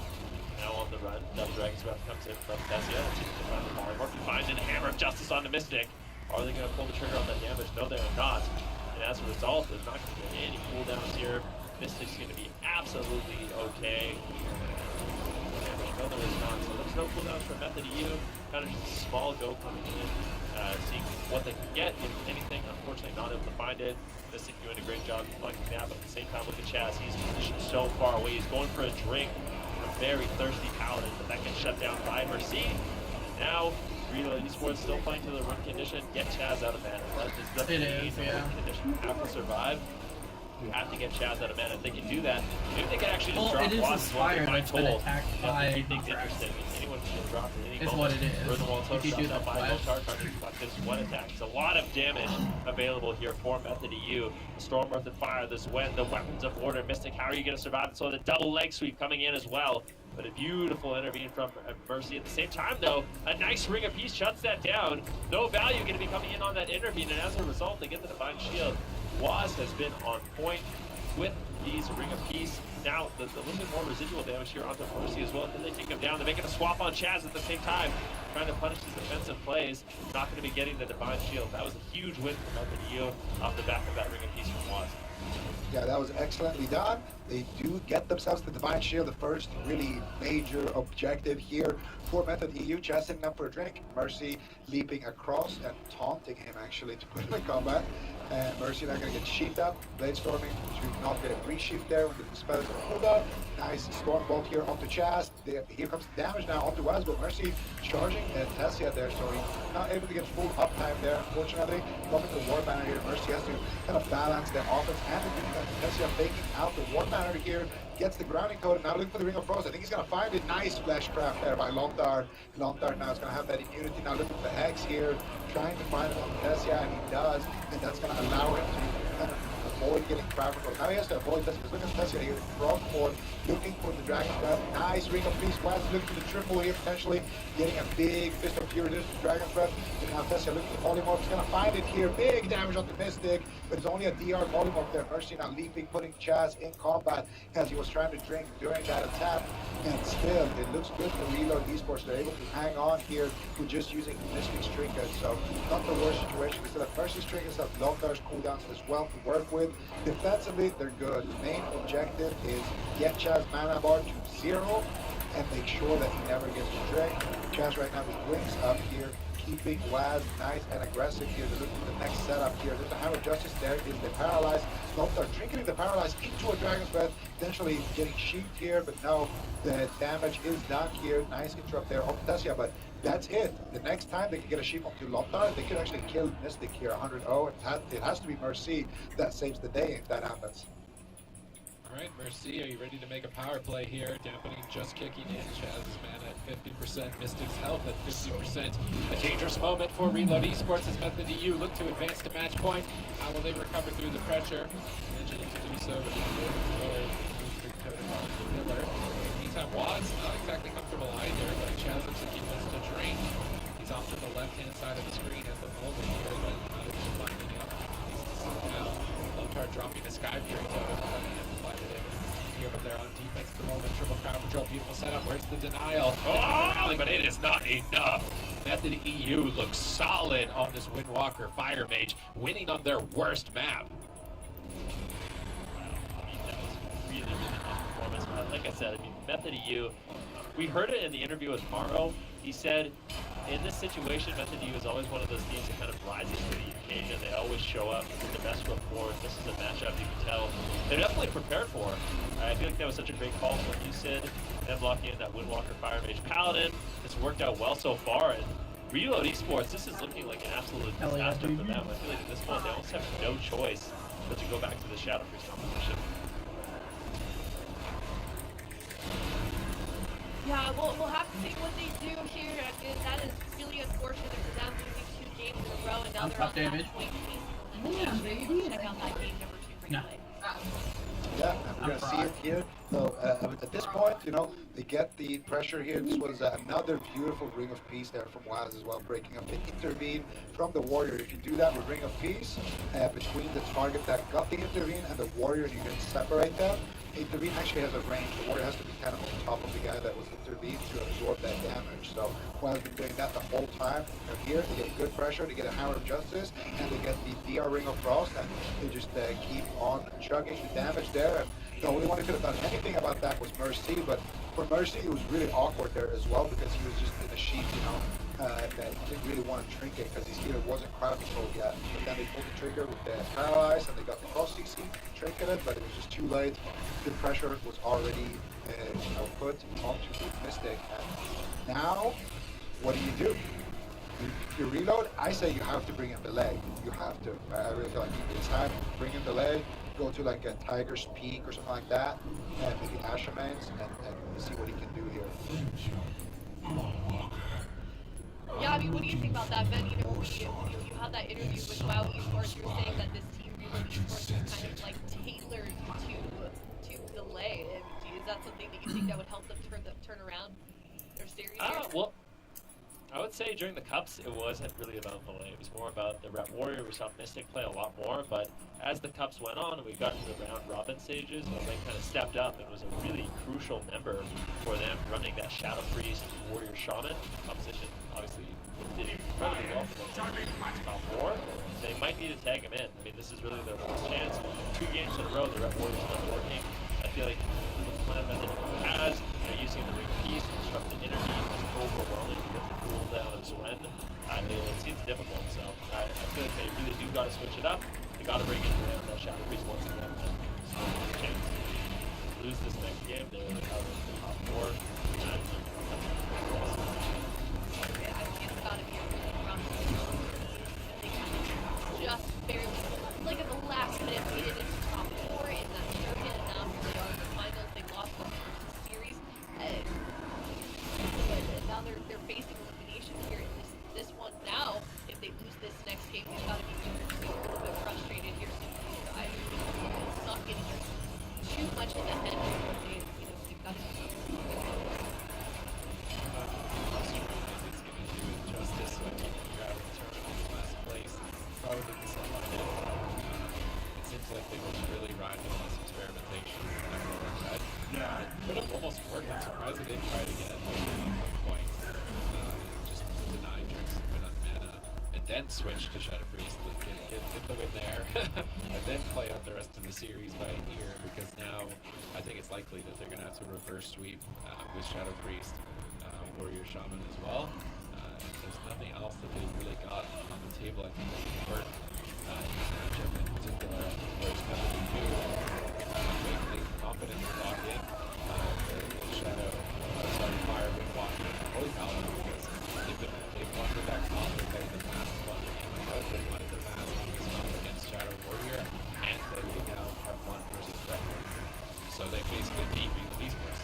Now on the run, Double Dragon's Breath comes in from Tessia. Let's see if he can find the Polymorph. He finds a Hammer of Justice on the Mystic. Are they going to pull the trigger on that damage? No, they're not. And as a result, there's not going to be any cooldowns here. Mystic's going to be absolutely okay. Damage, no, there is not. So there's no cooldowns for Method EU. Kind of just a small go coming in, seeing what they can get, if anything. Unfortunately, not able to find it. Mystic doing a great job flanking that, but at the same time, look at Chaz. He's positioned so far away. He's going for a drink. A very thirsty Paladin, but that gets shut down by Mercy. Now, Reload Esports still playing to the run condition. Get Chaz out of mana. That is the main run condition. You have to survive. You have to get Chaz out of mana. If they can do that, maybe they can actually just drop Waz as well. Fire that's been attacked by interesting. Anyone can drop at any is moment. what it is. If you do that by this one attack. It's a lot of damage available here for Method EU. Storm Earth and Fire, this when the weapons of order. Mystic, how are you going to survive? So the double leg sweep coming in as well. But a beautiful intervene from Mercy. At the same time, though, a nice Ring of Peace shuts that down. No value going to be coming in on that intervene, and as a result, they get the Divine Shield. Waz has been on point with these Ring of Peace. Now, the little bit more residual damage here onto Mercy as well. Can they take him down? They're making a swap on Chaz at the same time, trying to punish his defensive plays. Not going to be getting the Divine Shield. That was a huge win for Method EU off the back of that Ring of Peace from Waz. Yeah, that was excellently done. They do get themselves the Divine Shield, the first really major objective here for Method EU. Chaz sitting up for a drink. Mercy leaping across and taunting him actually to put him in combat. And Mercy not going to get sheeped up. Blade Storming to not get a re-sheep there when the spell is on cooldown. Nice storm bolt here onto Chaz. Here comes the damage now onto Waz, but Mercy charging Tessia there, so he's not able to get full uptime there, unfortunately. Coming to the War Banner here, Mercy has to kind of balance their offense and the defense. Tessia taking out the War Banner here, gets the grounding code, and now looking for the Ring of Frost. I think he's going to find it. Nice flashcraft there by Lontar. Lontar now is going to have that immunity. Now looking for the Hex here, trying to find it on Tessia, and he does, and that's going to allow him to kind of avoid getting crowd control. Now he has to avoid this, because look at Tessia here, front board, looking for the Dragon's Breath. Nice Ring of Peace. West looking for the triple here, potentially getting a big Fist of Fury to Dragon's Breath. And now Tessia looking for Polymorph. He's going to find it here. Big damage on the Mystic, but it's only a DR Polymorph there. Mercy now leaping, putting Chaz in combat as he was trying to drink during that attack. And still, it looks good for Reload Esports. They're able to hang on here with just using Mystic's trinkets. So not the worst situation. We still have Mercy's trinkets, have Lontar's cooldowns as well to work with. Defensively, they're good. The main objective is get Chaz mana bar to 0 and make sure that he never gets to drink. Chaz right now with Wings up here, keeping Waz nice and aggressive here. They're looking for the next setup here. There's a Hammer of Justice there. Is the Paralyzed. Lontar trinketing the Paralyzed into a Dragon's Breath, potentially getting sheeped here, but no, the damage is done here. Nice interrupt there on Tessia, but that's it. The next time they can get a sheep onto Lontar, they could actually kill Mystic here 100-0. It has to be Mercy that saves the day if that happens. Alright, Mercy, are you ready to make a power play here? Dampening just kicking in. Chaz's mana at 50%, Mystic's health at 50%. A dangerous moment for Reload Esports as Method EU look to advance to match point. How will they recover through the pressure? Managing to do so with the meantime, Waz not exactly comfortable either, but Chaz looks like he wants to drink. He's off to the left-hand side of the screen at the moment here, but not able to find any opportunities now. Lontar dropping a Sky Drink out of here, but they're on defense at the moment. Triple crowd control, beautiful setup. Where's the denial? Oh, but it is not enough. Method EU looks solid on this Windwalker Fire Mage, winning on their worst map. That was really tough performance. But like I said, Method EU, we heard it in the interview with Maro. He said, in this situation, Method EU is always one of those teams that kind of rises to the occasion. They always show up with the best foot forward. This is a matchup you can tell they're definitely prepared for. I feel like that was such a great call from you, Sid, and blocking in that Windwalker Fire Mage Paladin. It's worked out well so far, and Reload Esports, this is looking like an absolute disaster for them. I feel like at this point they almost have no choice but to go back to the Shadow Freeze competition. Yeah, we'll have to see what they do here. That is really unfortunate. They're down losing 2 games in a row, and now they're on damage. that point. Yeah, baby. Check out that game number 2 replay. Yeah, and we're going to see it here. So at this point, they get the pressure here. This was another beautiful Ring of Peace there from Waz as well, breaking up the intervene from the Warrior. If you do that with Ring of Peace, between the target that got the intervene and the Warrior, you can separate them. Intervene actually has a range. The Warrior has to be kind of on top of the guy that was intervened to absorb that damage. So Waz has been doing that the whole time. And here, they get good pressure, they get a Hammer of Justice, and they get the DR Ring of Frost, and they just keep on chugging the damage there. And the only one who could have done anything about that was Mercy, but for Mercy, it was really awkward there as well because he was just in a sheet, that he didn't really want to trinket because his healer wasn't crowd controlled yet. But then they pulled the trigger with the Paralyze and they got the cross CC trinketed, but it was just too late. The pressure was already put onto the Mystic. And now, what do? If you reload, I say you have to bring in the leg. You have to. I really feel like it's time to bring in the leg, go to like a Tiger's Peak or something like that, and maybe Asherman's, and see what he can do here. Yeah, what do you think about that, Ben? You had that interview with WoW Esports. You were saying that this team, Reload Esports, is kind of like tailored to delay. Is that something that you think that would help them turn around their series here? Well, I would say during the Cups, it wasn't really about delay. It was more about the Rep Warrior. We saw Mystic play a lot more, but as the Cups went on and we got into the round robin stages, they kind of stepped up and was a really crucial member for them, running that Shadow Freeze Warrior Shaman composition. Obviously, did incredibly well for them top 4. They might need to tag him in. This is really their first chance. 2 games in a row, the Rep Warrior's not working. I feel like the plan that they has, they're using the Ring Piece to disrupt the intervene. It's overwhelming to get the cooldown of Swen. It seems difficult, so I feel like they really do got to switch it up. They got to bring in that Shadow Priest once again. lose this next game, they're out of the top 4. And I think it's gotta be a really rough season. They kind of just barely, like at the last minute, made it into top 4 in that circuit, and now here they are in the finals. They lost the first series, but now they're facing elimination here in this one. Now, if they lose this next game, they've got to be a little bit frustrated here. I think it's not getting too much in the head, but they've got to. It's going to do it justice when you're out of the tournament in last place. Probably the someone it seems like they were really riding on this experimentation. It could have almost worked. I'm surprised they didn't try it again at one point. Just deny tricks and win on mana, and then switch to Shadow Priest, get the win there, and then play out the rest of the series by ear, because now I think it's likely that they're going to have to reverse sweep with Shadow Priest, Warrior Shaman as well. There's nothing else that they've really got on the table. I think that can work in this matchup in particular. Whereas Company 2 quickly, confidently lock in the Shadow, Fire Windwalker, Holy Paladin, because they've won with that comp, they played the last one they wanted the last one against Shadow Warrior, and they now have won versus Red Warrior. So they basically beat these ones.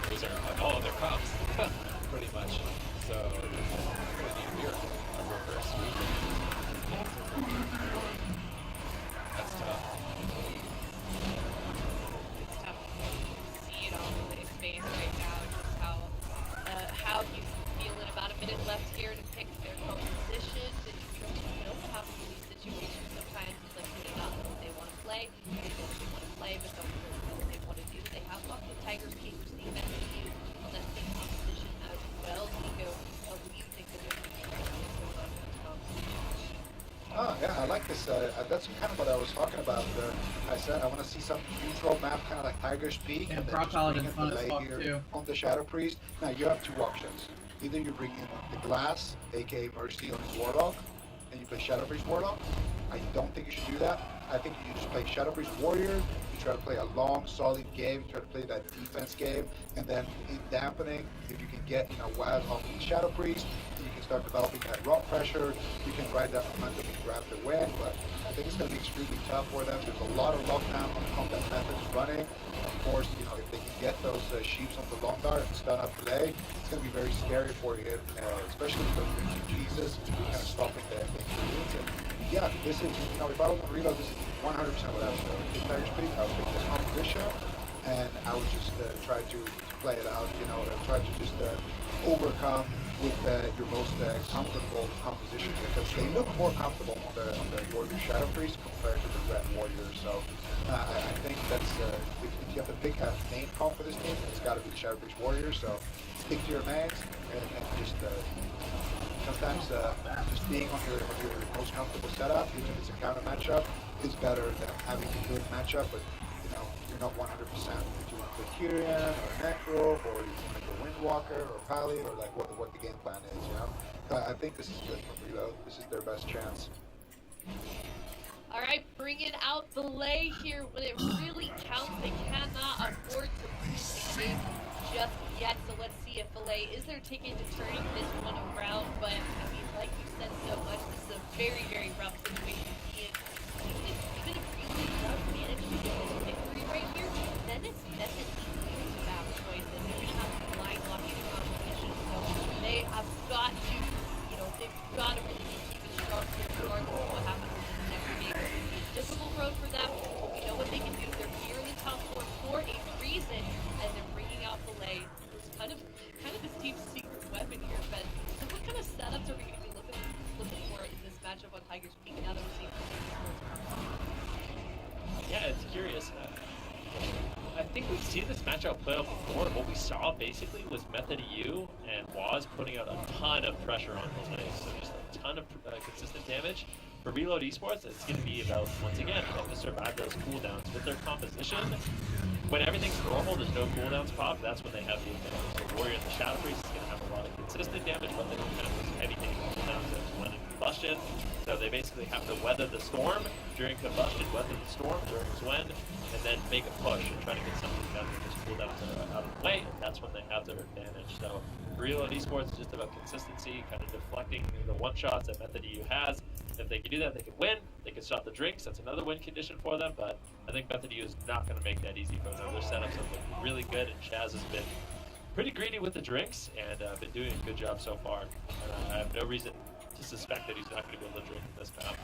Those are all of their comps, pretty much. So they're going to need a miracle, a reverse sweep. That's tough. It's tough to see it all in his face right now, just how he's feeling. About a minute left here to pick their composition. And what happens in these situations sometimes is like they're not what they want to play. They know what they want to play, but don't really know what they want to do. They have lots of Tigers Kings team that you on that same composition as well. Nico, what do you think of it? Oh, yeah, I like this. That's kind of what I was talking about. I said I want to see some neutral map, kind of like Tiger's Peak, And then Brock just bring Paladin's in fun the as lay fuck, here too. on the Shadow Priest. Now, you have 2 options. Either you bring in the Glass, aka Mercy on his Warlock, and you play Shadow Priest Warlock. I don't think you should do that. I think you just play Shadow Priest Warrior. You try to play a long, solid game. You try to play that defense game, and then in dampening, if you can get Waz off the Shadow Priest, you can start developing that rock pressure. You can ride that momentum and grab the win. But I think it's going to be extremely tough for them. There's a lot of lockdown on combat methods running. Of course, if they can get those sheeps on the long dart and stun up delay, it's going to be very scary for you, especially with Jesus kind of stopping the ingredients. And yeah, this is, if I was to reload, this is 100% what I would do. In Tiger's Peak, I would pick this composition, and I would just try to play it out, try to just overcome with your most comfortable composition, because they look more comfortable on the Warrior Shadow Priest compared to the Red Warrior. So I think that's if you have to pick a main comp for this team, it's got to be the Shadow Priest Warrior. So stick to your mains and just sometimes just being on your most comfortable setup, even if it's a counter matchup, is better than having a good matchup, but you're not 100%. If you want to play Kyrian or Necro, or you want to go Windwalker or Pally, or like what the game plan is, I think this is good for Reload. This is their best chance. All right, bringing out the lay here when it really counts. They cannot afford to lose the game just yet. So let's see if Filet is there taking to turning this one around. But I mean, like you said so much, this is a very, very rough situation. Even if Reload does manage to get this victory right here, then it's definitely a bad choice. And they're gonna have to blind lock in the competition. So they have got to, they've got to really be keeping strong here, regardless of what happens. Difficult road for them, but we know what they can do. They're here in the top 4 for a reason, and they're bringing out Filet, who's kind of this team's secret weapon here. But so what kind of setups are we going to be looking for in this matchup on Tiger's Peak now that we're seeing Yeah, it's curious. I think we've seen this matchup play out before. What we saw basically was Method EU and Waz putting out a ton of pressure on Jose, so just a ton of consistent damage. For Reload Esports, it's going to be about, once again, trying to survive those cooldowns. With their composition, when everything's normal, there's no cooldowns pop, that's when they have the advantage. So Warrior and the Shadow Priest is going to have a lot of consistent damage, but they don't have those heavy cooldowns as when in Combustion. So they basically have to weather the storm during Combustion, weather the storm during Zwen, and then make a push and try to get something done with this cooldowns are out of the way, and that's when they have their advantage. So Reload Esports is just about consistency, kind of deflecting the one-shots that Method EU has. If they can do that, they can win. They can stop the drinks. That's another win condition for them, but I think Method EU is not going to make that easy for them. Their setups have been really good, and Chaz has been pretty greedy with the drinks, and been doing a good job so far. I have no reason to suspect that he's not going to be able to drink this map.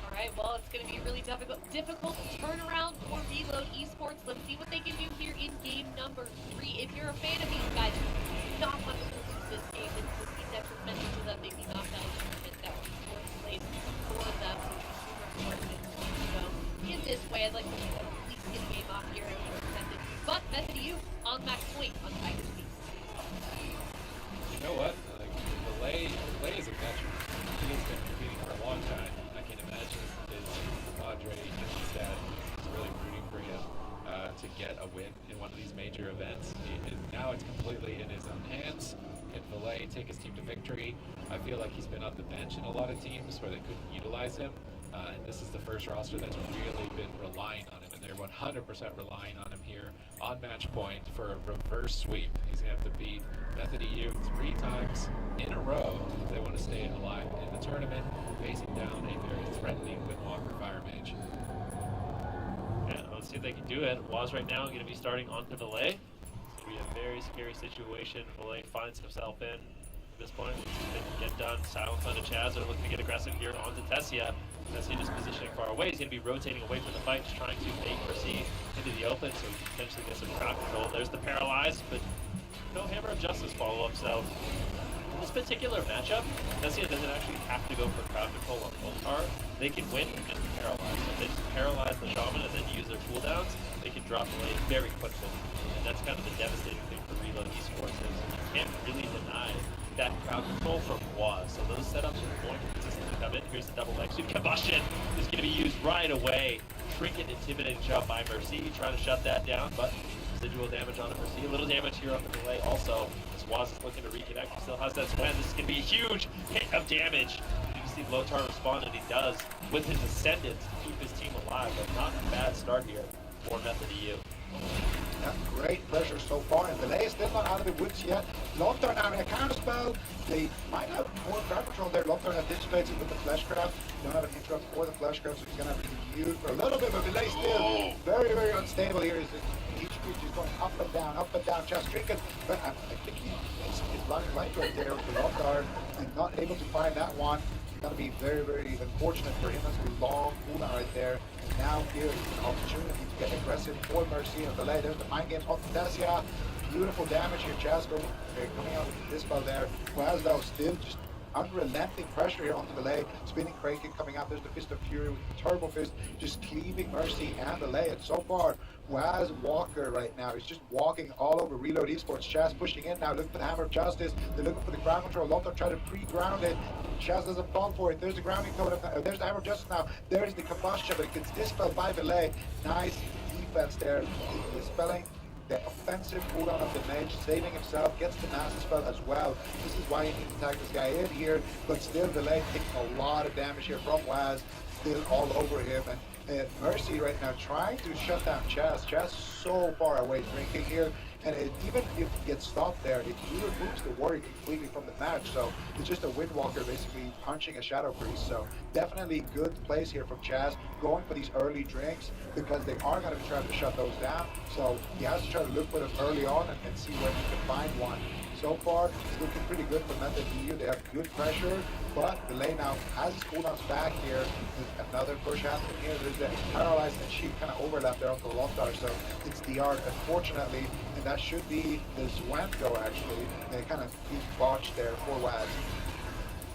Alright, well, it's going to be a really difficult turnaround for Reload Esports. Let's see what they can do here in game number 3. If you're a fan of these guys, you do not want to lose this game. It's the team that was mentioned so that they be knocked out of the tournament. That was the fourth place for them. So super important. So in this way, I'd like to see them at least get a game off here and Method. But Method EU on max point on Tiger Speed. You know what? Like, Delay is a veteran. He has been competing for a long time. I can imagine his Padre and dad is really rooting for him to get a win in one of these major events. Now it's completely in his own hands. Can Valet take his team to victory? I feel like he's been on the bench in a lot of teams where they couldn't utilize him. And this is the first roster that's really been relying on him, and they're 100% relying on him here on match point for a reverse sweep. He's going to have to beat Method EU 3 times in a row if they want to stay alive in the tournament, facing down a very threatening Windwalker Fire Mage. And let's see if they can do it. Waz right now going to be starting onto Valet. It's going to be a very scary situation. Valet finds himself in at this point. They can get done. Silence onto Chaz. They're looking to get aggressive here onto Tessia. Tessia just positioning far away. He's going to be rotating away from the fight, just trying to make Mercy into the open so he can potentially get some crowd control. There's the paralyzed, but no Hammer of Justice follow-up. So in this particular matchup, Tessia doesn't actually have to go for crowd control on Voltar. They can win and paralyze. So if they just paralyze the Shaman and then use their cooldowns, they can drop the lane very quickly. And that's kind of the devastating thing for Reload Esports is you can't really deny that crowd control from Waz. So those setups are going to consistently come in. Here's the double execute. Combustion is going to be used right away. Trinket intimidating shot by Mercy, trying to shut that down, but residual damage on Mercy. A little damage here on the delay also. As Waz is looking to reconnect, he still has that spend. This is going to be a huge hit of damage. You can see Lotar respond, and he does with his Ascendant to keep his team alive, but not a bad start here for Method EU. Yeah, great pressure so far, and Delay is still not out of the woods yet. Lothar now in a counter spell. They might have more crowd control there. Lothar has dissipated with the flash crowd. Don't have an interrupt for the flash crowd, so he's going to have to use for a little bit, but Delay still very, very unstable here. Each creature is going up and down, just Trinket. But I think he's running right there with Lothar and not able to find that one. It's going to be very, very unfortunate for him. That's a long cooldown right there. And now here is an opportunity to get aggressive for Mercy and Delay. There's the mind games on Tessia. Beautiful damage here. Jasper coming out with this spell there. Whereas though still just unrelenting pressure here on the Delay. Spinning Kraken coming out. There's the Fist of Fury with the Turbo Fist just cleaving Mercy and Delay. And so far, Waz Walker right now is just walking all over Reload Esports. Chaz pushing in now, looking for the Hammer of Justice. They're looking for the ground control. Lothar trying to pre-ground it. Chaz doesn't fall for it. There's the grounding totem. There's the Hammer of Justice now. There's the combustion, but it gets dispelled by Delay. Nice defense there. Dispelling the offensive cooldown of the mage, saving himself, gets the master spell as well. This is why you need to tag this guy in here, but still Delay taking a lot of damage here from Waz, still all over him. And Mercy right now trying to shut down Chaz. Chaz so far away drinking here, and even if it gets stopped there, it removes the warrior completely from the match. So it's just a Windwalker basically punching a Shadow Priest. So definitely good plays here from Chaz, going for these early drinks because they are going to be trying to shut those down. So he has to try to look for them early on and see when he can find one. So far, it's looking pretty good for Method EU. They have good pressure, but Delay now has his cooldowns back here. There's another push happening here. There's the paralyzed and sheep kind of overlap there on the Lothar, so it's the art, unfortunately, and that should be the Zwento actually. They kind of botched there for Waz.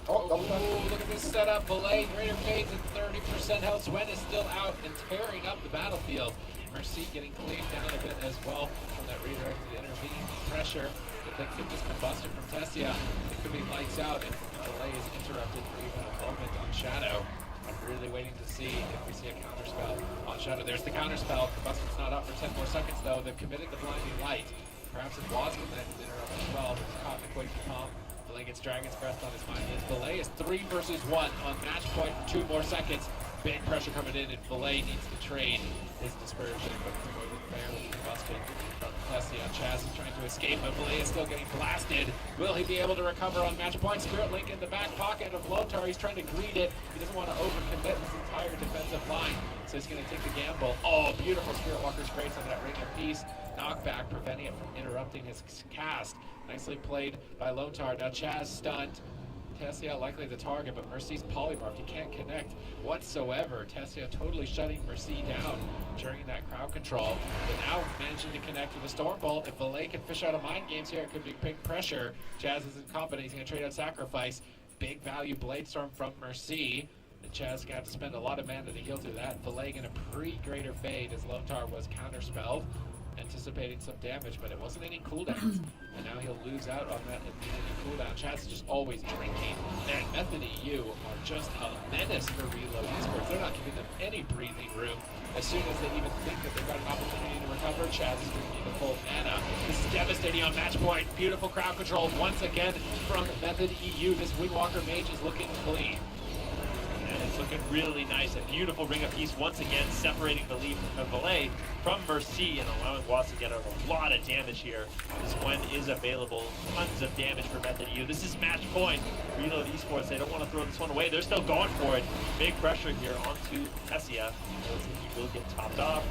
Oh, look at this setup. Valet, greater fades at 30% health. Swen is still out and tearing up the battlefield. Mercy getting cleaned down a bit as well from that redirect to the intervening pressure. If they could just combust it from Tessia, it could be lights out, and Delay is interrupted for even a moment on Shadow. I'm really waiting to see if we see a counterspell on Shadow. There's the counterspell. Combustion's not up for 10 more seconds, though. They've committed the blinding light. Perhaps if Waz can land the interrupt as well, but he's caught in the quake palm. Delay gets Dragon's Breath on his mind. His Delay is 3 versus 1 on match point for 2 more seconds. Big pressure coming in, and Valet needs to trade his dispersion, but Primo is barely busted from Tessia. Chaz is trying to escape, but Valet is still getting blasted. Will he be able to recover on match point? Spirit Link in the back pocket of Lothar. He's trying to greet it. He doesn't want to overcommit his entire defensive line, so he's going to take the gamble. Oh, beautiful Spirit Walker's grace on that ring of peace. Knockback, preventing it from interrupting his cast. Nicely played by Lothar. Now Chaz stunned. Tessia likely the target, but Mercy's polymorphed. He can't connect whatsoever. Tessia totally shutting Mercy down during that crowd control. But now managing to connect with the Stormbolt. If Valet can fish out of mind games here, it could be big pressure. Chaz isn't confident. He's going to trade out Sacrifice. Big value Blade Storm from Mercy. And Chaz got to spend a lot of mana to heal through that. Valet going to pre-Greater Fade as Lothar was counterspelled, anticipating some damage, but it wasn't any cooldowns. And now he'll lose out on that immunity cooldown. Chaz is just always drinking. And Method EU are just a menace for Reload Esports. They're not giving them any breathing room. As soon as they even think that they've got an opportunity to recover, Chaz is drinking the full mana. This is devastating on match point. Beautiful crowd control once again from Method EU. This Windwalker mage is looking clean. And it's looking really nice. A beautiful Ring of Peace once again separating the lead of Valet from Mercy and allowing Watts to get a lot of damage here. This one is available. Tons of damage for Method EU. This is match point. Reload Esports, they don't want to throw this one away. They're still going for it. Big pressure here onto Tessia. Looks like he will get topped off.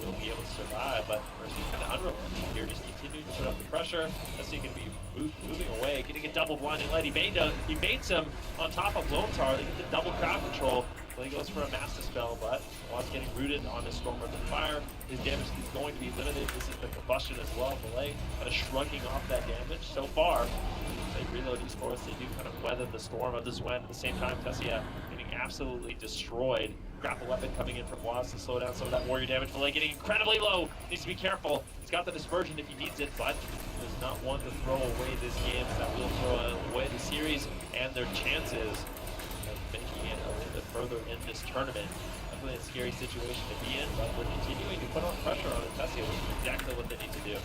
Will be able to survive, but Mercy's kind of unrelenting here, just continuing to put up the pressure. Tessia can be moving away, getting a double blinding light. He baits him on top of Lothar. They get the double crowd control. Well, he goes for a Master Spell, but Watt's getting rooted on his Storm Earth and Fire. His damage is going to be limited. This is the combustion as well. Valet kind of shrugging off that damage so far. They Reload Esports, they do kind of weather the storm of this wind. At the same time, Tessia getting absolutely destroyed. Grapple weapon coming in from Watts to slow down some of that warrior damage. Valet getting incredibly low. Needs to be careful. He's got the dispersion if he needs it, but does not want to throw away this game. That will throw away the series and their chances of making it a little bit further in this tournament. Definitely a scary situation to be in, but we're continuing to put on pressure on Tessia, which is exactly what they need to do.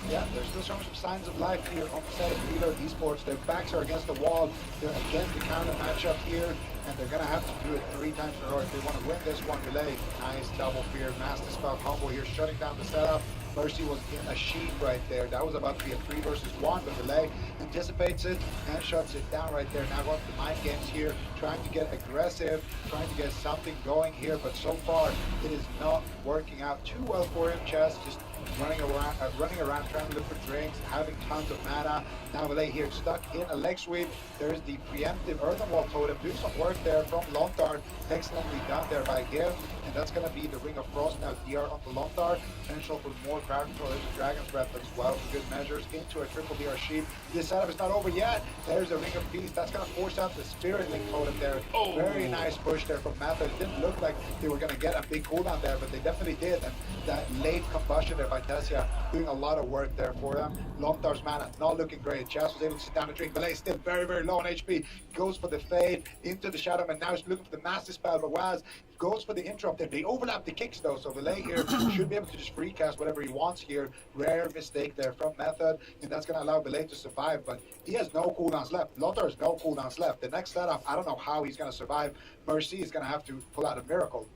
Yeah, there's still showing some signs of life here on the side of Reload Esports. Their backs are against the wall. They're against the counter matchup here, and they're going to have to do it 3 times in a row if they want to win this one. Delay, nice double fear, Master Spell combo here, shutting down the setup. Mercy was in a sheet right there. That was about to be a 3 versus 1, but Delay anticipates it and shuts it down right there. Now going to the mind games here, trying to get aggressive, trying to get something going here, but so far it is not working out too well for him. Chaz just running around trying to look for drinks, having tons of mana. Now Valet here stuck in a leg sweep. There's the preemptive Earthen Wall Totem. Doing some work there from Lothar. Excellently done there by Gil. And that's going to be the Ring of Frost now DR onto Lothar. Potential for more crowd control. There's a Dragon's Breath as well for good measures into a triple DR sheep. This setup is not over yet. There's a Ring of Peace. That's going to force out the Spirit Link Totem there. Oh. Very nice push there from Method. It didn't look like they were going to get a big cooldown there, but they definitely did. And that late combustion there by Tessia doing a lot of work there for them. Lothar's mana not looking great. Chaz was able to sit down and drink. Valet still very, very low on HP. Goes for the fade into the Shadow, and now he's looking for the Master Spell, but Waz goes for the interrupt there. They overlap the kicks though, so Valet here should be able to just free cast whatever he wants here. Rare mistake there from Method, and that's going to allow Valet to survive, but he has no cooldowns left. Lothar has no cooldowns left. The next setup, I don't know how he's going to survive. Mercy is going to have to pull out a miracle.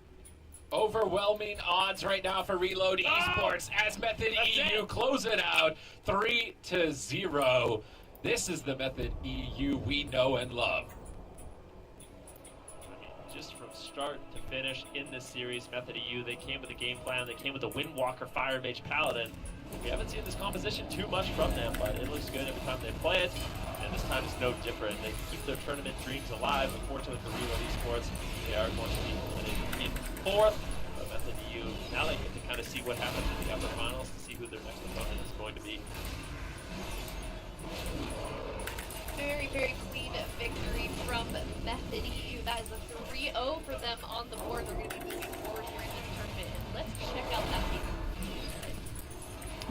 Overwhelming odds right now for Reload Esports as Method EU close it out 3-0. This is the Method EU we know and love. Just from start to finish in this series, Method EU, they came with a game plan. They came with a Windwalker Fire Mage Paladin. We haven't seen this composition too much from them, but it looks good every time they play it. And this time it's no different. They keep their tournament dreams alive. Unfortunately for Reload Esports, they are going to be eliminated in 4th. But Method EU, now they get to kind of see what happens in the upper finals to see who their next opponent is going to be. Very, very clean victory from Method EU. That is a 3-0 for them on the board. They're going to be moving forward here in this tournament. And let's check out that game.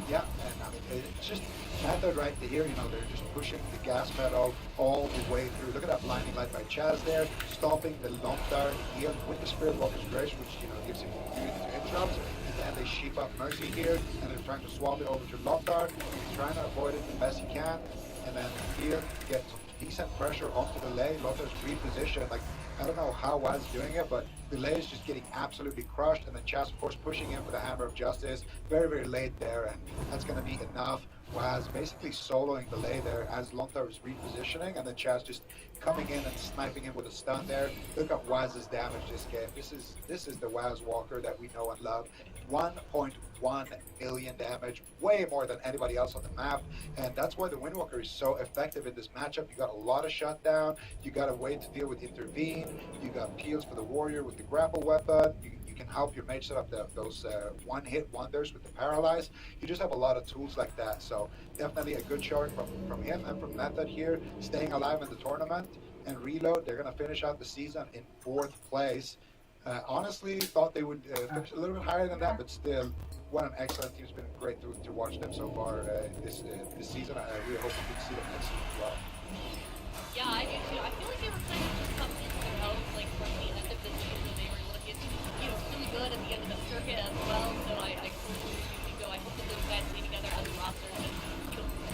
Yeah, and I mean, it's just Method right here, you know, they're just pushing the gas pedal all the way through. Look at that blinding light by Chaz there, stopping the Lothar here with the Spirit Walker's Grace, which, you know, gives him immunity to interrupts. And then they sheep up Mercy here, and they're trying to swap it over to Lothar. He's trying to avoid it the best he can. and then here get some decent pressure onto the lane. Lothar's repositioned. Like, I don't know how Waz is doing it, but Delay is just getting absolutely crushed, and then Chaz, of course, pushing in for the Hammer of Justice. Very, very late there, and that's going to be enough. Waz basically soloing Delay there as Lontar is repositioning, and then Chaz just coming in and sniping him with a stun there. Look at Waz's damage this game. This is the Waz Walker that we know and love. 1.1 million damage, way more than anybody else on the map, and that's why the Windwalker is so effective in this matchup. You got a lot of shutdown, you got a way to deal with intervene, you got peels for the warrior with the grapple weapon, you can help your mage set up those one-hit wonders with the paralyze. You just have a lot of tools like that, so definitely a good showing from him and from Method here, staying alive in the tournament. And Reload, they're going to finish out the season in 4th place. Honestly, thought they would finish a little bit higher than that, but still, what an excellent team. It's been great to watch them so far this season. I really hope we can see them next season as well. Yeah, I do too. I feel like they were kind of just coming into their own, like from the end of the season. They were looking, really good at the end of the circuit as well. So I totally go. I hope that those guys stay together as a roster. And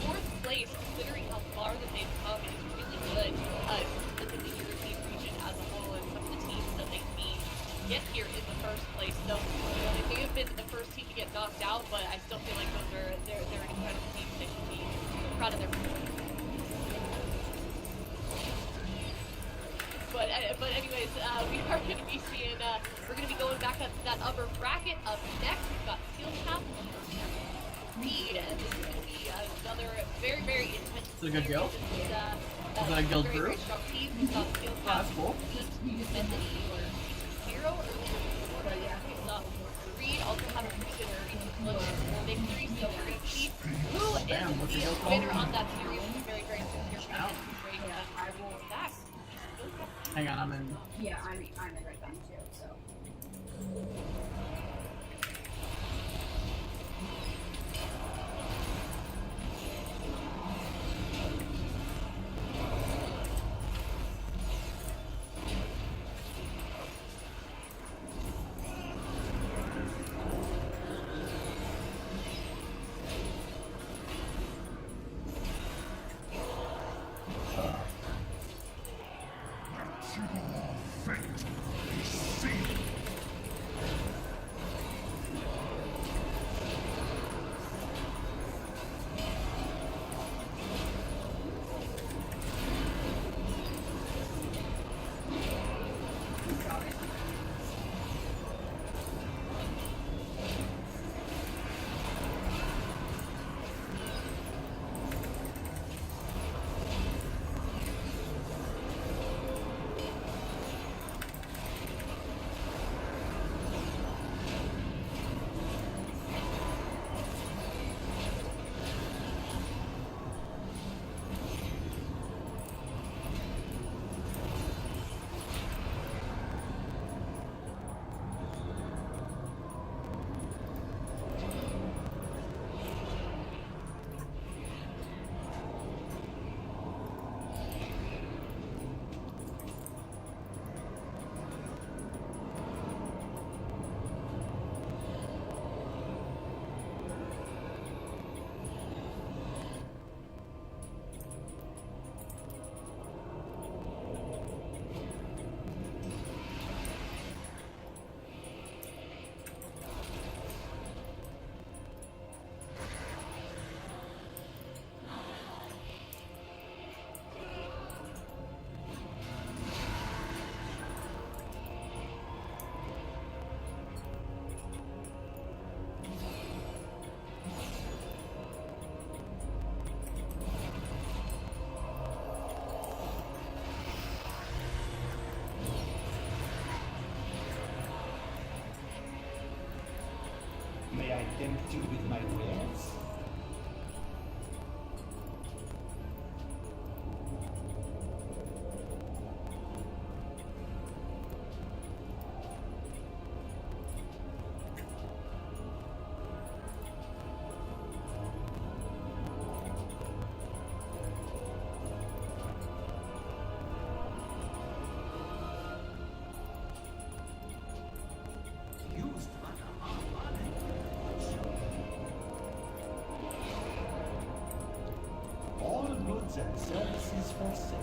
4th place, considering how far that they've come, is really good. Look at the European region as a whole and some of the teams that they beat get here in the first place. So they may have been the first team to get knocked out, but I still feel like they're an incredible team. They should be proud of their performance. But anyways, we are going to be seeing, we're going to be going back up to that upper bracket. Up next, we've got Steel Cap Reed, and this is going to be another very, very intense. Is it a good guild? Is that a guild very, group? very strong team. We've got Steel Cap, that's cool. Methody, or Zero, or yeah, Reed also have a recent victory, so we're going to see who is the winner on that series. We'll be very, very soon here. I will back. Hang on, I'm in. Yeah, I'm in right now too, so. May I tempt you with my wares? Used his first save.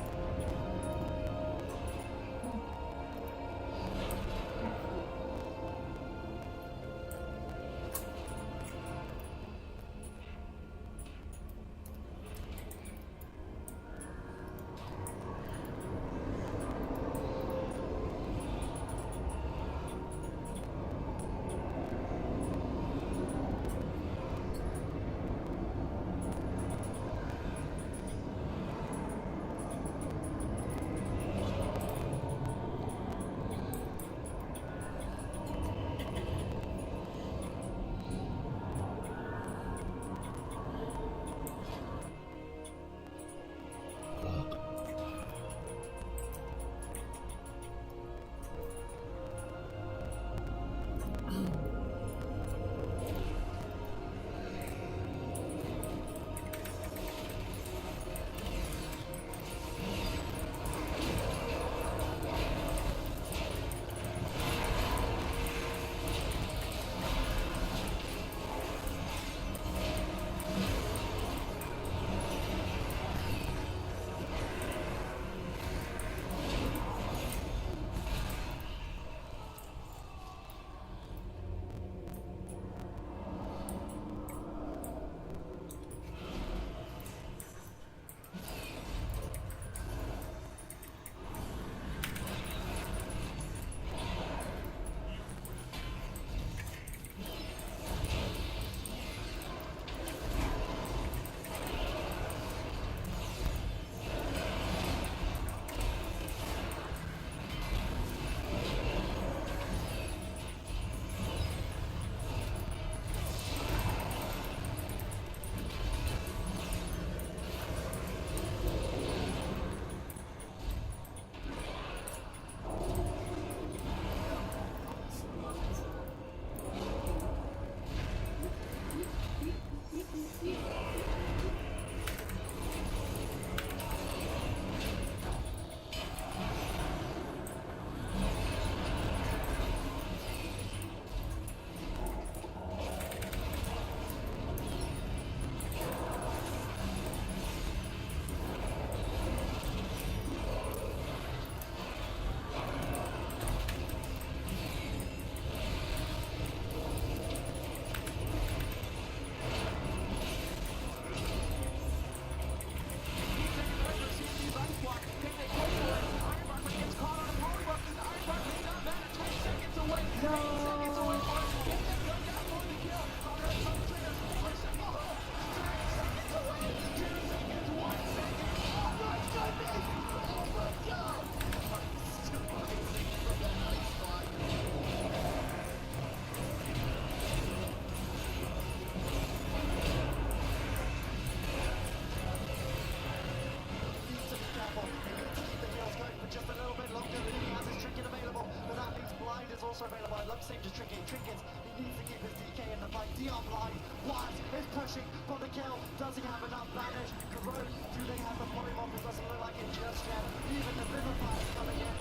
also available. I love seeing just trinkets. He needs to keep his DK in the fight. Dion blind. Wise is pushing for the kill. Does he have enough damage? Corrode, do they have the polymorph? It doesn't look like it just yet. Even the Vivify is coming in.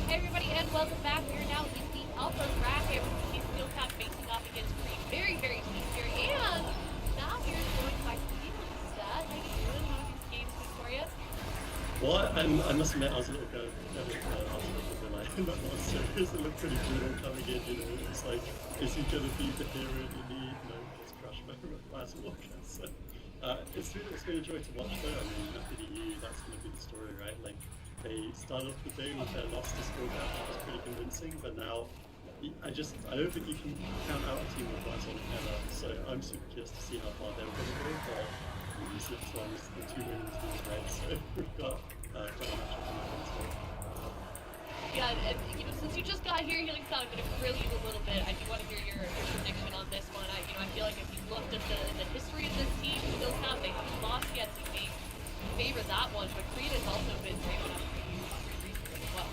Hey everybody, and welcome back. We are now in the upper bracket with the Steel Cap facing off against Creed. Very, very steep here. And now here's going by Steel instead. How you doing? How are these games been for you? Well, I must admit, I was a little bit like, that last series, it looked pretty brutal coming in, you know, it's like, is he going to be the hero you need? No, it's Crash Moment last walker, so, it's been a joy to watch though. I mean, NVIDIA, that's going to be the story, right? Like, they started off the day with their loss to Skill Gap, that was pretty convincing, but now, I don't think you can count out a team with Wise on ever, so I'm super curious to see how far they're going to go, but we see this one is the two winning teams, right? So we've got quite a matchup on that one as well. Yeah, and you know, since you just got here, Healing Sound, I'm going to grill you a little bit. I do want to hear your prediction on this one. I feel like if you looked at the history of this team, Still Cap, they haven't lost yet, so you may favor that one, but Creed has also been brave enough to use recently as well.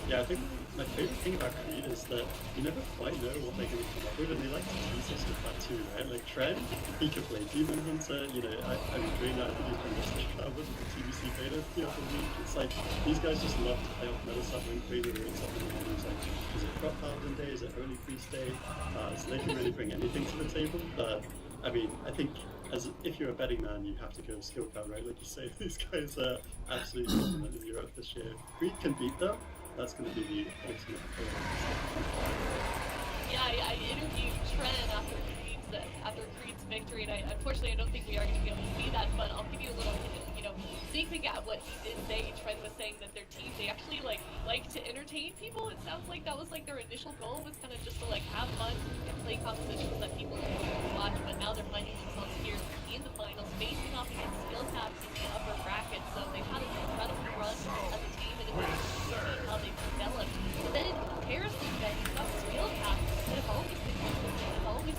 Yeah, I think my favorite thing about Creed is that you never quite know what they're going to come up with, and they like to tease us with that too, right? Like Trent, he could play Demon Hunter, you know, I mean, doing that, I think you can Mystic Cloud with the TBC beta the other week. It's like, these guys just love to play off meta stuff when Queen wakes up in the morning. It's like, is it Crop Paladin Day? Is it Early Priest Day? So they can really bring anything to the table. But I mean, I think if you're a betting man, you have to go skill count, right? Like you say, these guys are absolutely dominant in Europe this year. If Creed can beat them, that's going to be the ultimate Yeah, I interviewed Trent after Creed's victory, and unfortunately I don't think we are going to be able to see that, but I'll give you a little, sneak peek at what he did say. Trent was saying that their team, they actually like to entertain people. It sounds like that was like their initial goal, was kind of just to like have fun and play competitions that people would watch, but now they're finding themselves here in the finals, facing off against skill caps in the upper bracket, so they've had an incredible run as a team, and it's interesting to see how they've developed. But then in comparison, then you've got skill caps that have always been competitive,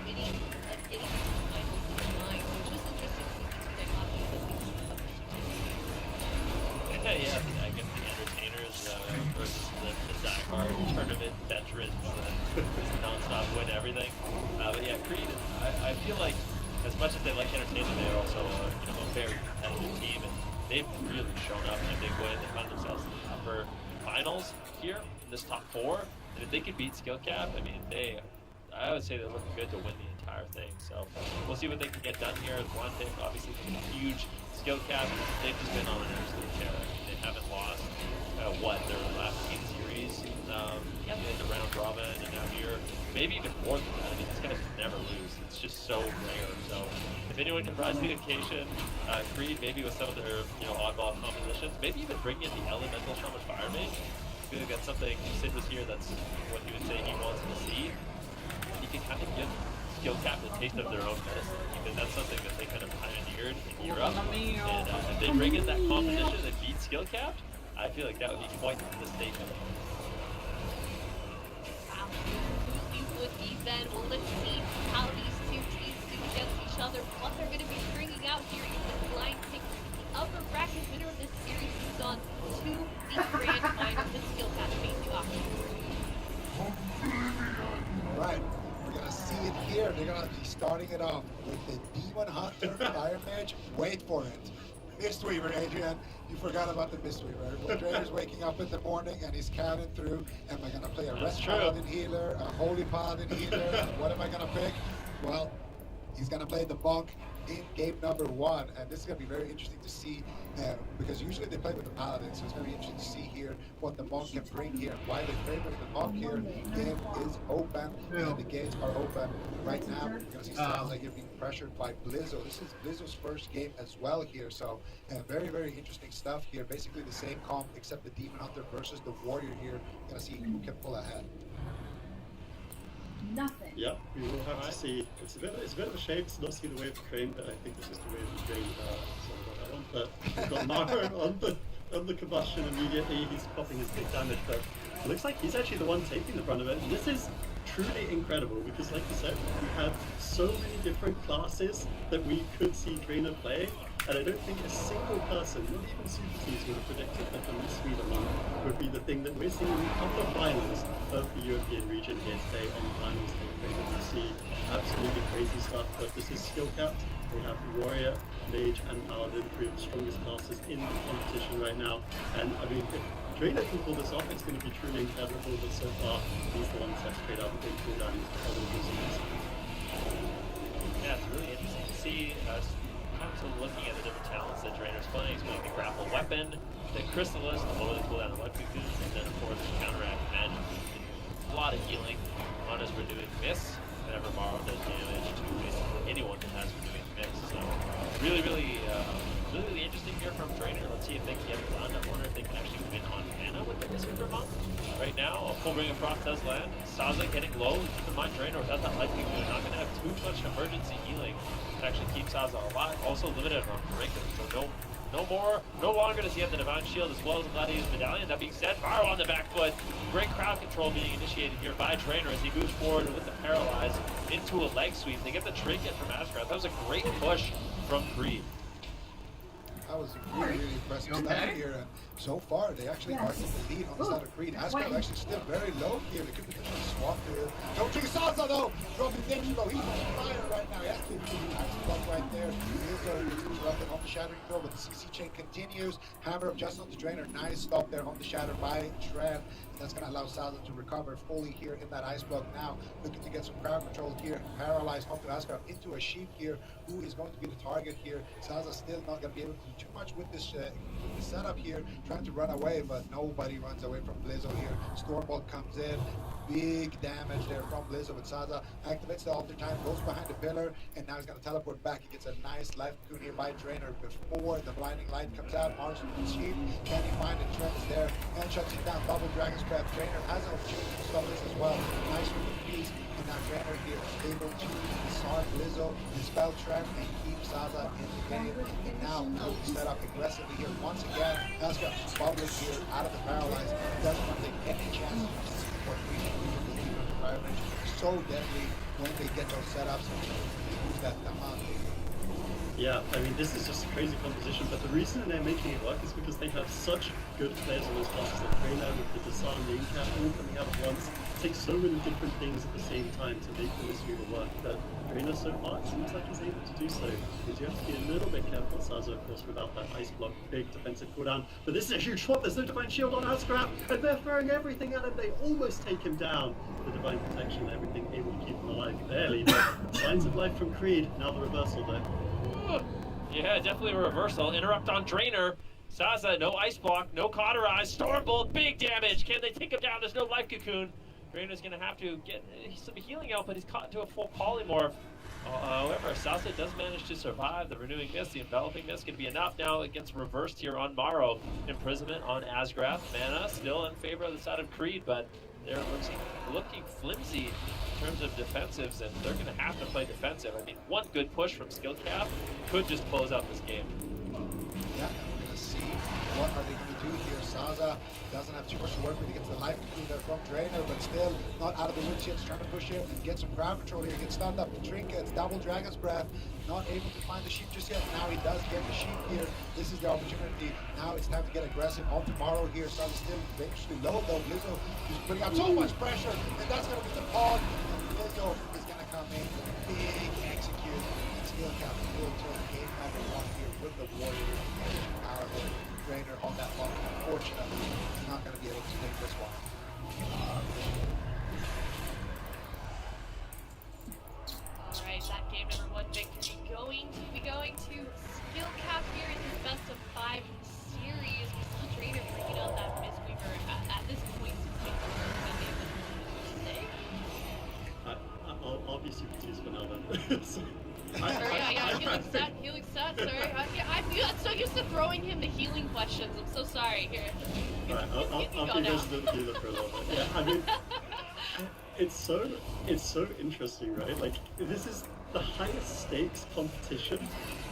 winning at any finals in their mind, so it's just interesting to see the dichotomy that we see of these two teams. Yeah, I guess the entertainers versus the diehard tournament veterans just non-stop win everything. But yeah, Creed, I feel like as much as they like entertainment, they're also a very competitive team, and they've really shown up in a big way. They found themselves in the upper finals here in this top 4, and if they could beat Skill Cap, I mean, I would say they're looking good to win the entire thing. So we'll see what they can get done here. One thing, obviously, a huge Skill Cap. They've just been on an absolute tear. They haven't lost their last 8 series in the round robin, and now here, maybe even more than that. I mean, these guys never lose. It's just so rare. So if anyone can rise to the occasion, Creed maybe with some of their oddball compositions, maybe even bring in the Elemental Shaman Fire Mage. I feel like that's something. Sid was here. That's what he would say he wants to see. You can kind of give Skill Cap a taste of their own medicine, because that's something that they kind of pioneered in Europe. And if they bring in that composition and beat Skill Cap, I feel like that would be quite the statement. Wow. Who these would be then? Well, let's see how these two teams do against each other. What they're going to be bringing out here in the blind pick. The upper bracket winner of this series moves on to the grand final. The Skill Cap facing off. Right, we're gonna see it here. They're gonna be starting it off with the Demon Hunter Fire Mage. Wait for it. Mistweaver, Adrian. You forgot about the Mistweaver. Well, Drainer's waking up in the morning and he's counting through. Am I gonna play a Red Paladin healer, a Holy Paladin healer? What am I gonna pick? Well, he's gonna play the Monk in game number 1, and this is going to be very interesting to see, because usually they play with the Paladin, so it's going to be interesting to see here what the Monk can bring here. Why they favor the Monk here? Game is open, and the gates are open right now. We're going to see sounds like you're being pressured by Blizzo. This is Blizzo's first game as well here, so very, very interesting stuff here. Basically the same comp, except the Demon Hunter versus the Warrior here. Going to see who can pull ahead. Nothing. Yep, we will have to see. It's a bit of a shame to not see the wave of Crane, but I think this is the wave of Crane. But we've got Mara on the combustion immediately. He's popping his big damage, but it looks like he's actually the one taking the brunt of it. And this is truly incredible because, like you said, we have so many different classes that we could see Drainer play. And I don't think a single person, not even super teams, would have predicted that the Mistweaver Monk would be the thing that we're seeing in a couple of finals of the European region here today on the finals day. We see absolutely crazy stuff, but this is skill capped. We have Warrior, Mage, and Paladin, 3 of the strongest classes in the competition right now. And I mean, if Drainer can pull this off, it's going to be truly incredible, but so far, he's the one that's straight up been pulled down into the other business. Yeah, it's really interesting to see us. So looking at the different talents that Drainer's playing, he's playing the grapple weapon, the Crystalist, the lower the cooldown of Electric Goons, and then of course the counteract magic. A lot of healing on as we're doing Miss, and Evermorrow does damage to basically anyone that has been doing Miss. So really, really interesting here from Drainer. Let's see if they can get it done. I wonder if they can actually win on mana with the Mistweaver Monk. Right now, a full Ring of Frost does land. Saza getting low. Keep in mind, Drainer without that Lightning Goon, not going to have too much emergency healing to actually keep Saza alive. Also limited on Breaker, so no longer does he have the Divine Shield as well as the Gladiator's Medallion. That being said, Faro on the back foot. Great crowd control being initiated here by Drainer as he moves forward with the Paralyze into a leg sweep. They get the Trinket from Asgrath. That was a great push from Creed. That was really impressive You stuff okay? here. And so far, they actually are in the lead on the side of Creed. Asgard actually still very low here. They could potentially swap here. Don't take Salsa though! Dropping damage low. He's on fire right now. He has to be nice block right there. Lizzo gets interrupted on the shattering throw, but the CC chain continues. Hammer up just on the drainer. Nice stop there on the shatter by Trev. That's going to allow Salsa to recover fully here in that ice block now. Looking to get some crowd control here. Paralyzed onto Asgard into a sheep here, who is going to be the target here. Salsa still not going to be able to do too much with this setup here. Trying to run away, but nobody runs away from Blizzo here. Stormbolt comes in. Big damage there from Blizzo, but Salsa activates the alter time, goes behind the pillar, and now he's going to teleport back. He gets a nice life cocoon here by Drainer before the blinding light comes out. Arms from the sheep. Can he find it? Trent is there and shuts him down. Double Dragon's Breath. Drainer has an opportunity to stop this as well. Nice with the piece. And now Drainer here able to disarm Blizzo, dispel Trent, and keep Salsa in the game. And now will be set up aggressively here once again. Asgard bubbling here out of the paralyzed. Doesn't want to take any chances. So deadly when they get those setups and use that command. Yeah, I mean, this is just a crazy composition, but the reason they're making it work is because they have such good players on those classes like Trainer with the disarm, the incap, all coming out at once. It takes so many different things at the same time to make the Misweaver work that Trainer so far it seems like he's able to do so. Because you have to be a little bit careful, Saza, of course, without that ice block, big defensive cooldown. But this is a huge swap, there's no divine shield on Ascrap, and they're throwing everything at him, they almost take him down. The divine protection, everything able to keep him alive, barely, but signs of life from Creed, now the reversal there. Yeah, definitely a reversal. Interrupt on Drainer. Saza, no ice block, no cauterize. Stormbolt, big damage. Can they take him down? There's no life cocoon. Drainer's going to have to get some healing out, but he's caught into a full polymorph. However, Saza does manage to survive. The renewing mist, the enveloping mist, going to be enough now. It gets reversed here on Morrow. Imprisonment on Asgraf. Mana still in favor of the side of Creed, but they're looking flimsy in terms of defensives, and they're going to have to play defensive. I mean, one good push from Skill Cap could just close out this game. Yeah, we're going to see what are they going to do here. Saza doesn't have too much to work with. He gets the life cocoon there from Drainer, but still not out of the woods yet. He's trying to push in and get some crowd control here. He gets stunned up with trinkets, double Dragon's Breath. Not able to find the sheep just yet. Now he does get the sheep here. This is the opportunity. Now it's time to get aggressive on tomorrow here. Saza still dangerously low though. Blizzo is putting out so much pressure, and that's going to be the pod. And Blizzo is going to come in, big execute, and Skill Cap will turn game number one here with the Warriors. Power there. Drainer on that one. Unfortunately, he's not going to be able to take this one. Alright, that game number one victory going to Skill Cap here in his best of 5 series. We saw Drainer bringing out that Mistweaver at this point. I'll be super teased for now then. Sorry, he looks sad, sorry. I'm so used to throwing him the healing questions. I'm so sorry. Here. Alright, I'll be resident healer for a little bit. Yeah, I mean, it's so interesting, right? Like, this is the highest stakes competition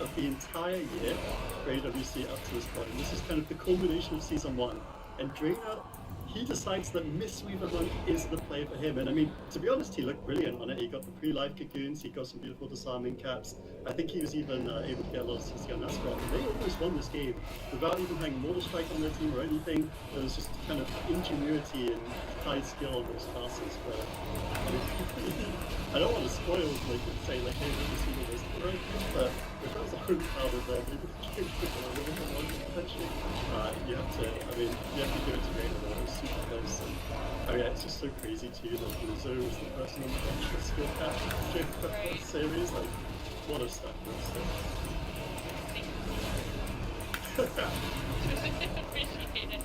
of the entire year for AWC up to this point. And this is kind of the culmination of Season 1. And Drainer, he decides that Mistweaver Monk is the play for him. And I mean, to be honest, he looked brilliant on it. He got the pre-life cocoons, he got some beautiful disarming caps. I think he was even able to get a lot of CC on Ascot. And they almost won this game without even having Mortal Strike on their team or anything. There was just kind of ingenuity and high skill on those classes. But I mean, I don't want to spoil, like, and say, like, hey, Mistweaver was the right thing, but if that was a home crowd of them, maybe the game could go a little bit more potentially. You have to give it to Drainer though. It was super close. And, I mean, it's just so crazy too that Blizzo was the person on the bench for Skill Cap during the first series. Like, what a step for us. Appreciate it.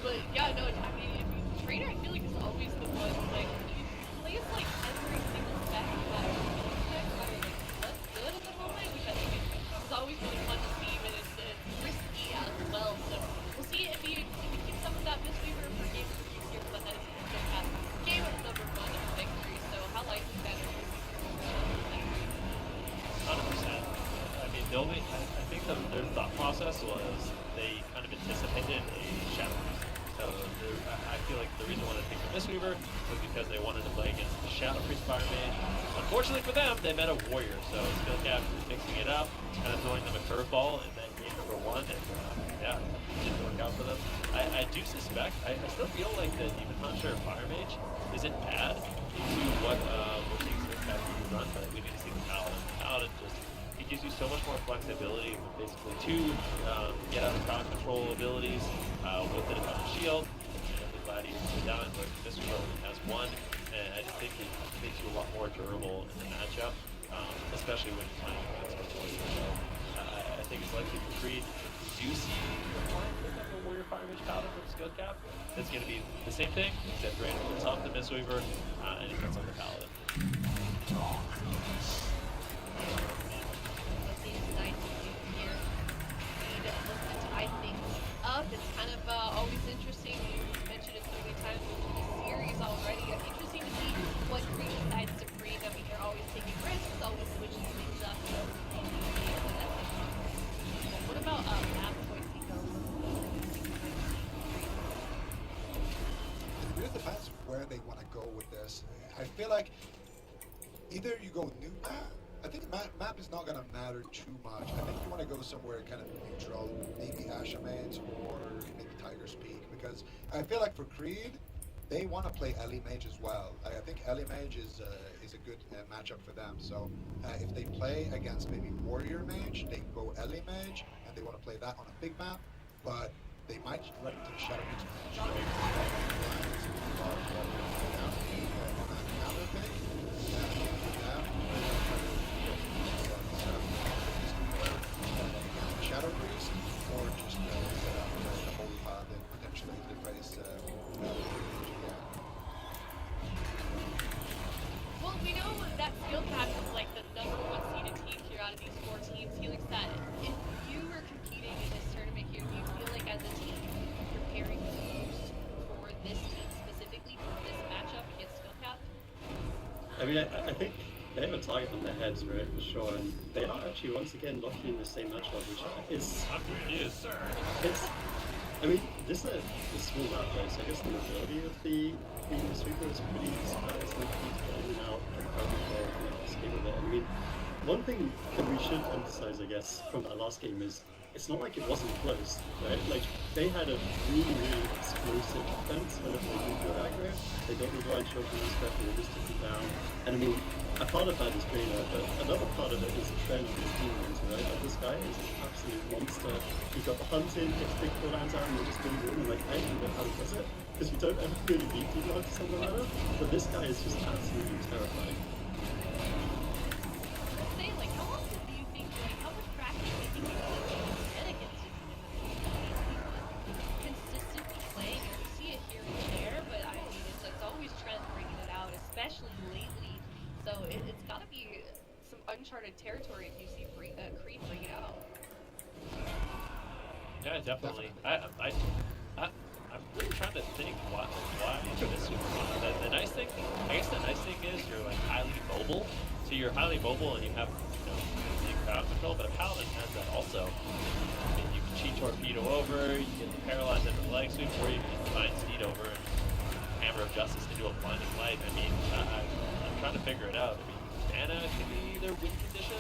But yeah, no, I mean, Trainer, I feel like is always the one, like, he plays like every single spec that are less good at the moment, which I think is always really fun to see, but it's risky as well. So we'll see if he keeps some of that Mistweaver for game of the year, but that is still past game of number one of victory. So how likely that is? 100%. I mean, I think their thought process was they kind of anticipated a shadow priest. So I feel like the reason they wanted to pick the Mistweaver was because they wanted to play against the Shadow Priest Fire Mage. Unfortunately for them, they met a warrior, so Skill Cap is mixing it up, kind of throwing them a curveball, and then game number 1, and yeah, it didn't work out for them. I do suspect, I still feel like the Demon Hunter Fire Mage isn't bad into what we're seeing so fast run, but we need to see the Paladin. Paladin just, it gives you so much more flexibility with basically 2 get out of crowd control abilities with the defensive shield, and the Gladiator sit down, but this one only has 1, and I just think it makes you a lot more durable in the matchup, especially when you're playing against a warrior. So I think it's likely for Creed, if you do see the point of a warrior fire mage paladin with skill cap, it's going to be the same thing, except Rainer puts off the Mistweaver, and he puts on the paladin. Up. It's kind of always interesting. You mentioned it so many times in the series already. It's interesting to see what Creed decides to bring. I mean, they're always taking risks, always switching things up. So, what about map choice? It really depends where they want to go with this. I feel like either you go new map. I think map is not going to matter too much. I think you want to go somewhere kind of neutral, maybe Ashamades or maybe Tiger's Peak, because I feel like for Creed, they want to play Ellie Mage as well. I think Ellie Mage is a good matchup for them. So if they play against maybe Warrior Mage, they go Ellie Mage, and they want to play that on a big map, but they might run into the Shadow Mage match. Shadow Priest, or just set up the Holy Pod and potentially to face Well, we know that Skill Cap is like the #1 seeded team here out of these 4 teams. Helix, that if you were competing in this tournament here, do you feel like as a team you're preparing the most for this team specifically for this matchup against Skill Cap? I mean, I think they have a target on their heads, right, for sure, and they are actually once again locking in the same matchup, which is... I mean, this is a small map place. I guess the majority of the sweeper is pretty surprised and getting out and escape with it. I mean, one thing that we should emphasize, I guess, from that last game is it's not like it wasn't close, right? Like, they had a really, really explosive defense whenever they moved their aggro. They got the blind shot from this stuff and they just took it down. And I mean, a part of that is Trainer, but another part of it is the trend of his teammates, right? Like, this guy is an absolute monster. He's got the hunting, gets big cooldowns out, and we're just going to win. Like, I don't know how he does it, because we don't ever really beat people on something like that. But this guy is just absolutely terrifying. It's got to be some uncharted territory if you see Creed bring it out. Yeah, definitely. I'm really trying to think why this super fun. The nice thing, I guess the nice thing is you're like highly mobile. So you're highly mobile and you have big crowd control, but a paladin has that also. I mean, you can cheat torpedo over, you can paralyze into the leg sweep, or you can divine steed over and hammer of justice into a blinding light. I mean, I'm trying to figure it out. I mean, mana can be their win condition.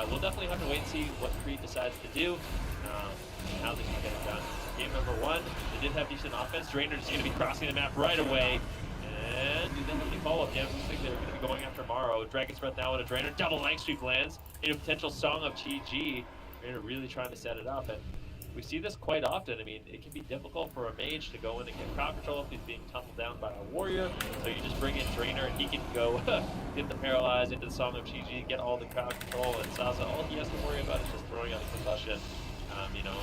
We'll definitely have to wait and see what Creed decides to do, and how they can get it done. Game number 1, they did have decent offense. Draenor is going to be crossing the map right away. And do they have any follow-up damage? Looks like they're going to be going after Morrow. Dragon's Breath now with a Draenor. Double Lang Sweep lands into a potential Song of Chi-Ji. Draenor really trying to set it up. And we see this quite often. I mean, it can be difficult for a mage to go in and get crowd control if he's being tumbled down by a warrior. So you just bring in Draenor and he can go get the paralyze into the Song of Chi-Ji, get all the crowd control, and Saza, all he has to worry about is just throwing out a concussion, you know,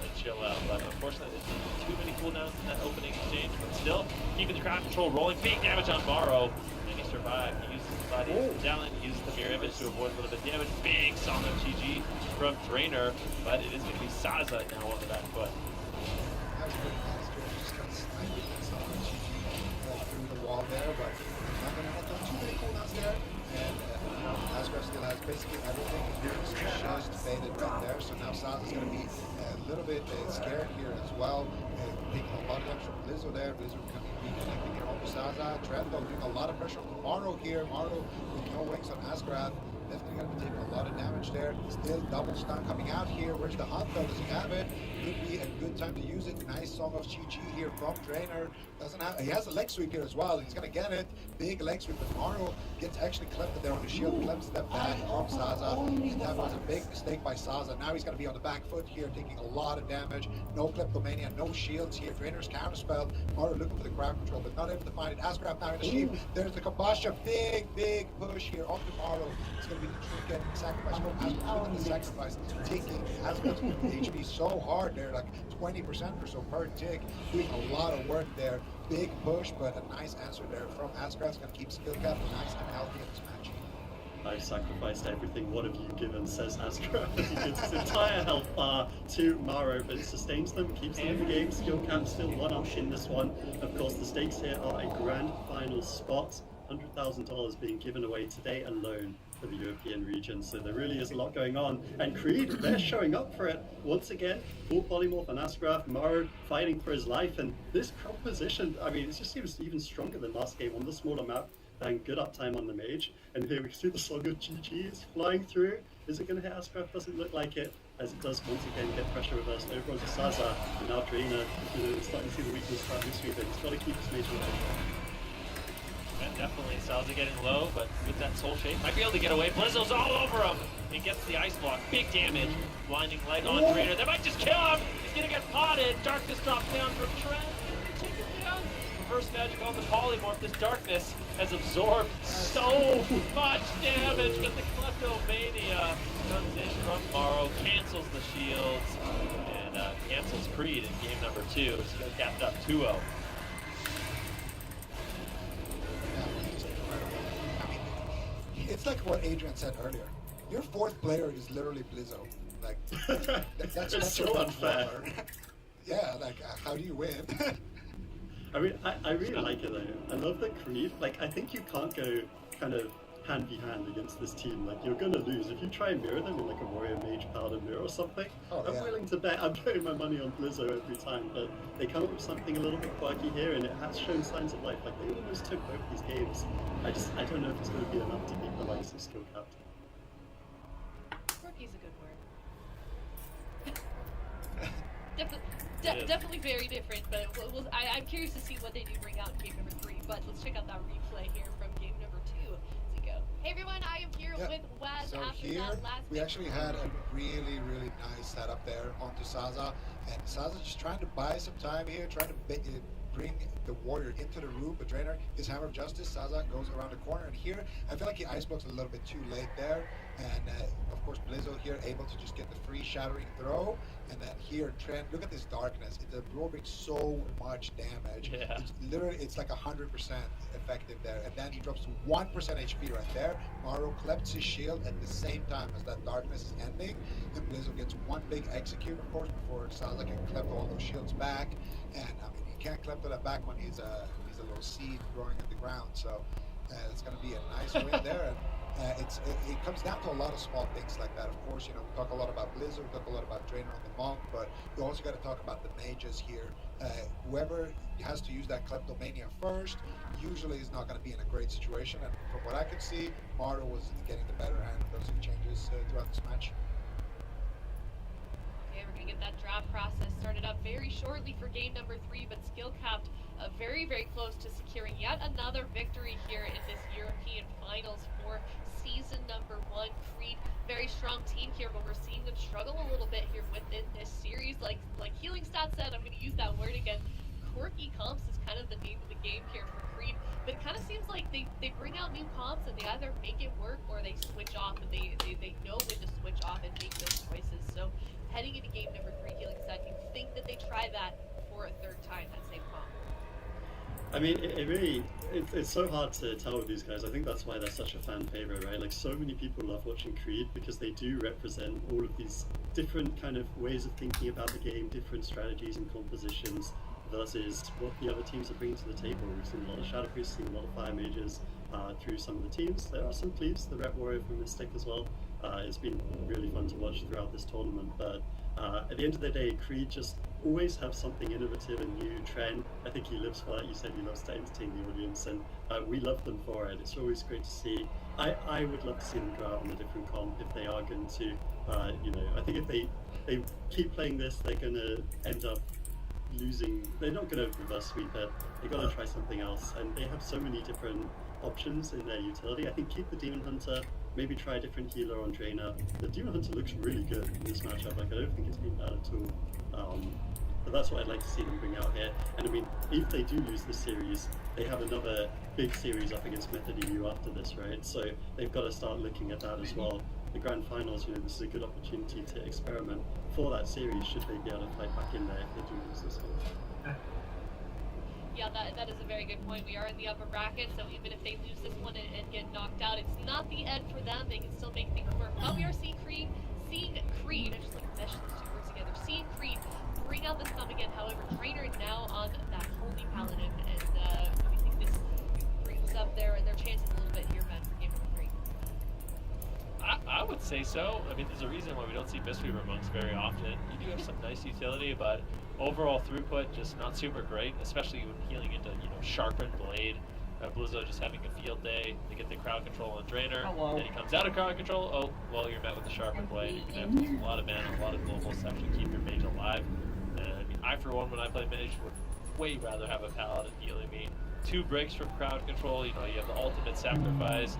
and chill out. But unfortunately, there's too many cooldowns in that opening exchange. But still, keeping the crowd control rolling, big damage on Morrow. And he survived. He uses his body down, he uses the mirror image to avoid a little bit of damage. Big Song of Chi-Ji from Draenor, but it is going to be Saza now on the back foot. That was pretty nice. Draenor just got sniped and Song of Chi-Ji through the wall there, but not going to have done too many cooldowns there. And Asgraf still has basically everything. It's just faded right there. So now Saza's going to be a little bit scared here as well. Taking a lot of damage from Blizzo there. Blizzo coming reconnecting here over Saza. Trendo doing a lot of pressure on Morrow here. Morrow with no wings on Asgraf. Definitely going to be taking a lot of damage there. Still double stun coming out here. Where's the hunt though? Does he have it? Could be a good time to use it. Nice Song of GG here from Drainer. Doesn't have. He has a leg sweep here as well. He's going to get it. Big leg sweep. But Mario gets actually clipped there on the shield. Clips them back from Zaza. And that was a big mistake by Zaza. Now he's going to be on the back foot here, taking a lot of damage. No Kleptomania, no shields here. Drainer's counterspell. Mario looking for the crowd control, but not able to find it. Asgraf now in the sheep. There's the combustion. Big push here onto Mario. It's going to be the trinket sacrifice from Asgraf. Look at the sacrifice. Taking Asgraf's HP so hard there, like 20% or so per tick. Doing a lot of work there. Big push, but a nice answer there from Asgraf. It's going to keep skill cap nice and healthy in this match. I've sacrificed everything. What have you given? Says Asgraf as he gives his entire health bar to Maro, but it sustains them, keeps them in the game. Skill cap still one up in this one. Of course, the stakes here are a grand final spot. $100,000 being given away today alone for the European region. So there really is a lot going on. And Creed, they're showing up for it once again. Full polymorph and Asgraf, Maro fighting for his life. And this composition, I mean, it just seems even stronger than last game on the smaller map. And good uptime on the mage. And here we see the Song of GG is flying through. Is it going to hit Asgraf? Doesn't look like it. As it does once again get pressure reversed over onto Zaza. And now Drainer, starting to see the weakness start to sweep it. He's got to keep his mage alive. And definitely Salza getting low, but with that soul shape, might be able to get away. Blizzo's all over him. He gets the ice block. Big damage. Blinding light on Drainer. They might just kill him. He's gonna get potted. Darkness drops down from Trent. Take him down. Reverse magic on the polymorph. This darkness has absorbed so much damage, but the Kleptomania comes in from Morrow, cancels the shields, and cancels Creed in game number 2. So he's capped up 2-0. It's like what Adrian said earlier. Your fourth player is literally Blizzo. Like that's so unfair. Yeah, like how do you win? I mean, I really like it though. I love that Creed. Like, I think you can't go kind of hand in hand against this team. Like, you're gonna lose if you try and mirror them in like a warrior mage paladin mirror or something. I'm willing to bet. I'm putting my money on Blizzo every time, but they come up with something a little bit quirky here, and it has shown signs of life. Like, they almost took both these games. I don't know if it's going to be enough to beat the likes of Skill Cap. Quirky's a good word. Definitely very different, but I'm curious to see what they do bring out in game number 3. But let's check out that replay here from game number 2. Let's go. Hey everyone, I am here with Waz. So after here that last we actually had a really nice setup there onto Zaza, and Zaza just trying to buy some time here, trying to bring the warrior into the room, but Drainer is Hammer of Justice. Zaza goes around the corner, and here I feel like he iceblocks a little bit too late there, and of course Blizzo here able to just get the free shattering throw, and then here Trent, look at this darkness, it's absorbing so much damage. Yeah. It's literally, it's like 100% effective there, and then he drops to 1% HP right there. Mario cleps his shield at the same time as that darkness is ending, and Blizzo gets one big execute, of course, before Zaza can clep all those shields back, and I mean, he can't clep to that back when he's a little seed growing in the ground, so it's going to be a nice win there. And it comes down to a lot of small things like that. Of course, you know, we talk a lot about Blizzard, we talk a lot about Drainer on the Monk, but you also got to talk about the mages here. Whoever has to use that Kleptomania first usually is not going to be in a great situation, and from what I could see, Mario was getting the better hand of those exchanges throughout this match. Okay, we're going to get that draft process started up very shortly for game number 3, but Skill Capped very close to securing yet another victory here in this European Finals for season number 1. Creed, very strong team here, but we're seeing them struggle a little bit here within this series. Like Healing Stat said, I'm going to use that word again. Quirky comps is kind of the name of the game here for Creed, but it kind of seems like they bring out new comps and they either make it work or they switch off, and they know when to switch off and make those choices. So heading into game number 3, Healing Stat, do you think that they try that for a third time, that same comp? I mean, it's so hard to tell with these guys. I think that's why they're such a fan favorite, right? Like, so many people love watching Creed because they do represent all of these different kind of ways of thinking about the game, different strategies and compositions versus what the other teams are bringing to the table. We've seen a lot of Shadow Priests, seen a lot of Fire Mages through some of the teams. There are some Cleaves, the Rep Warrior from Mystic as well. It's been really fun to watch throughout this tournament, but at the end of the day, Creed just always have something innovative and new. Trent, I think he lives for that. You said he loves to entertain the audience, and we love them for it. It's always great to see. I would love to see them go out on a different comp if they are going to. You know, I think if they keep playing this, they're going to end up losing. They're not going to reverse sweep it. They've got to try something else, and they have so many different options in their utility. I think keep the Demon Hunter, maybe try a different healer on Drainer. The Demon Hunter looks really good in this matchup. Like, I don't think it's been bad at all. But that's what I'd like to see them bring out here. And I mean, if they do lose this series, they have another big series up against Method EU after this, right? So they've got to start looking at that as well. The Grand Finals, you know, this is a good opportunity to experiment for that series should they be able to fight back in there if they do lose this one. Yeah, that is a very good point. We are in the upper bracket, so even if they lose this one and get knocked out, it's not the end for them. They can still make things work. But we are seeing Creed, I just like mesh those two words together, seeing Creed bring out the thumb again. However, Trainer is now on that Holy Paladin, and we think this brings up their chances a little bit here, Ben, for game number 3. I would say so. I mean, there's a reason why we don't see Mistweaver Monks very often. You do have some nice utility, but overall throughput just not super great, especially when healing into, you know, Sharpened Blade. Blizzo just having a field day. They get the crowd control on Drainer. Then he comes out of crowd control. Oh, well, you're met with the Sharpened Blade. You're going to have to use a lot of mana, a lot of globals to actually keep your mage alive. And I mean, I, for one, when I play mage, would way rather have a paladin healing me. 2 breaks from crowd control. You know, you have the ultimate sacrifice.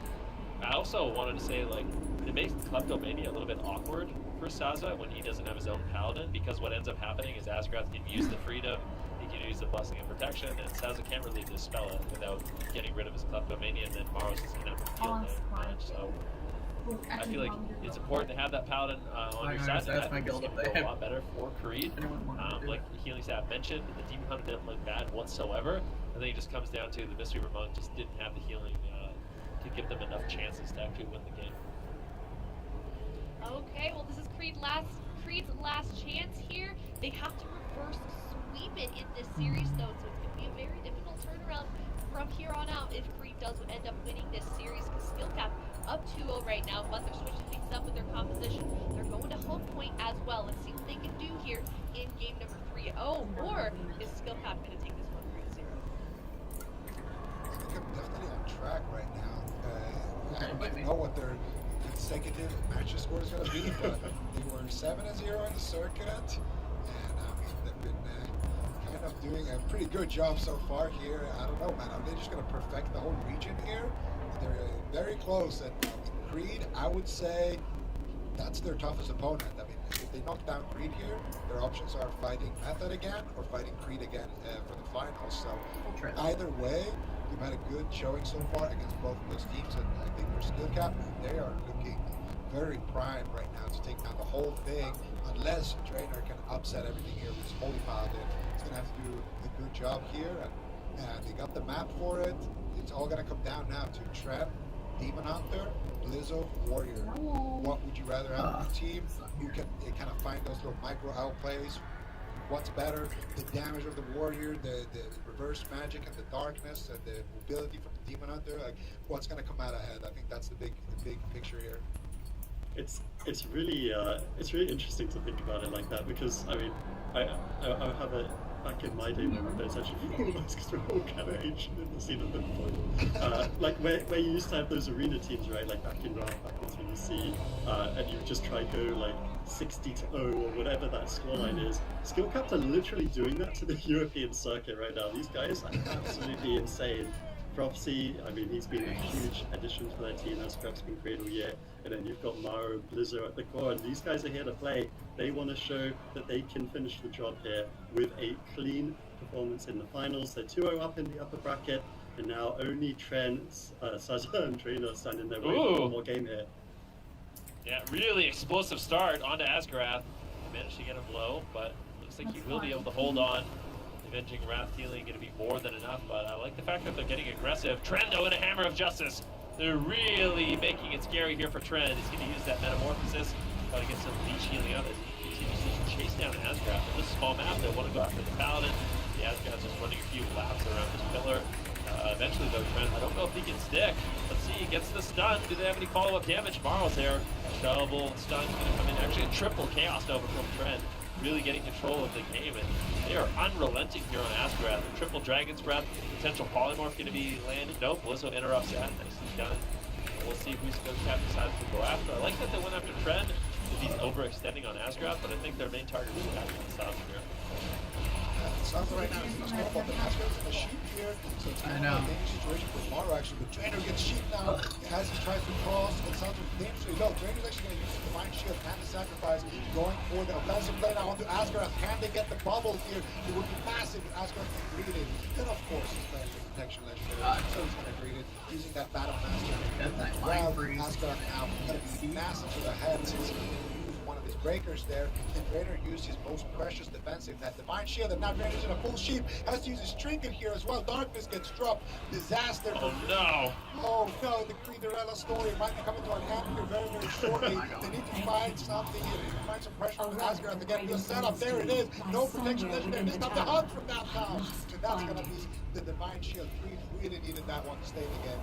I also wanted to say, like, it makes Kleptomania a little bit awkward for Saza when he doesn't have his own paladin, because what ends up happening is Asgrath can use the freedom, he can use the blessing of protection, and Saza can't really dispel it without getting rid of his Kleptomania, and then Maros is going to have a field day. So I feel like it's important to have that paladin on your side, and I think it's going to go a lot better for Creed. Like Healing Staff mentioned, the Demon Hunter didn't look bad whatsoever. I think it just comes down to the Mistweaver Monk just didn't have the healing to give them enough chances to actually win the game. Okay, well, this is Creed's last chance here. They have to reverse sweep it in this series, though, so it's going to be a very difficult turnaround from here on out if Creed does end up winning this series, because Skill Cap up 2-0 right now, but they're switching things up with their composition. They're going to home point as well. Let's see what they can do here in game number 3. Oh, or is Skill Cap going to take this one 3-0? I think I'm definitely on track right now. I don't know what their consecutive matches score is going to be, but they were 7-0 in the circuit, and they've been kind of doing a pretty good job so far here. I don't know, man. Are they just going to perfect the whole region here? They're very close, and Creed, I would say that's their toughest opponent. I mean, if they knock down Creed here, their options are fighting Method again or fighting Creed again for the finals. So either way, we've had a good showing so far against both of those teams, and I think for Skill Cap, they are looking very prime right now to take down the whole thing, unless Trainer can upset everything here with his Holy Paladin. He's going to have to do a good job here, and they got the map for it. It's all going to come down now to Trap, Demon Hunter, Blizzo, Warrior. What would you rather have on your team? Who can kind of find those little micro outplays? What's better, the damage of the Warrior, the reverse magic and the darkness, and the mobility from the Demon Hunter? Like, what's going to come out ahead? I think that's the big picture here. It's really interesting to think about it like that, because I mean I have a back in my day when there's actually all of us, because we're all kind of ancient in the scene at that point. Like where you used to have those arena teams, right? Like back in Raft, back in TVC, and you just try go like 60-0 or whatever that scoreline is. Skill Caps are literally doing that to the European circuit right now. These guys are absolutely insane. Prophecy, I mean, he's been a huge addition to their team as Prep's been great all year. And then you've got Maro, Blizzo at the core, and these guys are here to play. They want to show that they can finish the job here with a clean performance in the finals. They're 2-0 up in the upper bracket, and now only Trent, Saza, and Trainer stand in their way for one more game here. Yeah, really explosive start onto Asgrath. Managed to get him low, but looks like he will be able to hold on. Avenging Wrath healing going to be more than enough, but I like the fact that they're getting aggressive. Trendo and a Hammer of Justice. They're really making it scary here for Trend. He's going to use that Metamorphosis, try to get some leech healing out as he continues to chase down Asgrath. On this small map, they want to go after the Paladin. The Asgrath's just running a few laps around this pillar. Eventually, though, Trend, I don't know if he can stick. Let's see, he gets the stun. Do they have any follow-up damage? Marl's there. Double stun going to come in. Actually, a triple Chaos Nova from Trend. really getting control of the game, and they are unrelenting here on Asgrath. The triple Dragon's Breath, potential polymorph going to be landed. Nope, Blizzo interrupts that. Nicely done. And we'll see who Skill-Cap decides to go after. I like that they went after Trend if he's overextending on Asgrath, but I think their main target is Cat and South here. Sounds right now, he's going to Asgrath's in the sheep here, so it's kind of a dangerous situation for Maro actually, but Drainer gets sheep now as he tries to cross. It sounds dangerously low. Drainer's actually going to use the Divine Shield and the Sacrifice, going for the offensive play now onto Asgrath. Can they get the bubble here? It would be massive if Asgrath can greet it. Then of course he's playing the protection legendary, so he's going to greet it using that Battle Master. Well, Asgrath now going to be massive to the head since one of his breakers there, and Drainer used his most precious defensive, that Divine Shield, and now Drainer's in a full sheep, has to use his trinket here as well. Darkness gets dropped, disaster. Oh no! Oh no, the Creederella story might be coming to an end here very, very shortly. They need to find something here, they need to find some pressure on Asgrath again. The setup, there it is, no protection legendary, missed out the hunt from that now, and that's gonna be the Divine Shield. Creed really needed that one to stay in the game.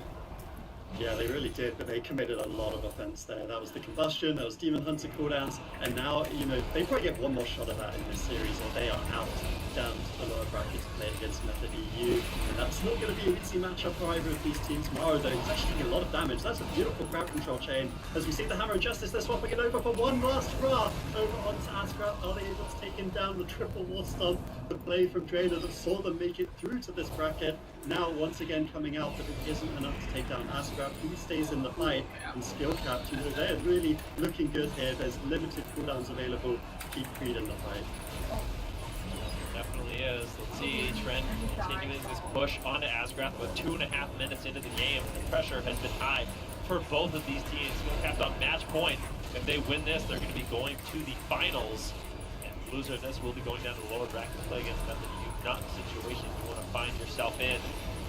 Yeah, they really did, but they committed a lot of offense there. That was the combustion, that was Demon Hunter cooldowns, and now, you know, they probably get one more shot at that in this series, or they are out down to the lower bracket to play against Method EU, and that's not going to be an easy matchup for either of these teams. Maro, though, is actually doing a lot of damage. That's a beautiful crowd control chain. As we see the Hammer of Justice, they're swapping it over for one last hurrah over onto Asgrath. Are they able to take him down? The triple war stomp, the play from Drainer that saw them make it through to this bracket. Now, once again, coming out, but it isn't enough to take down Asgrath. He stays in the fight, and Skill-Cap, you know, they're really looking good here. There's limited cooldowns available to keep Creed in the fight. Definitely is. Let's see, Trent continuing this push onto Asgrath with 2.5 minutes into the game. The pressure has been high for both of these teams. Skill-Cap on match point. If they win this, they're going to be going to the finals. And the loser of this will be going down to the lower bracket to play against Method EU. Not the situation you want to find yourself in.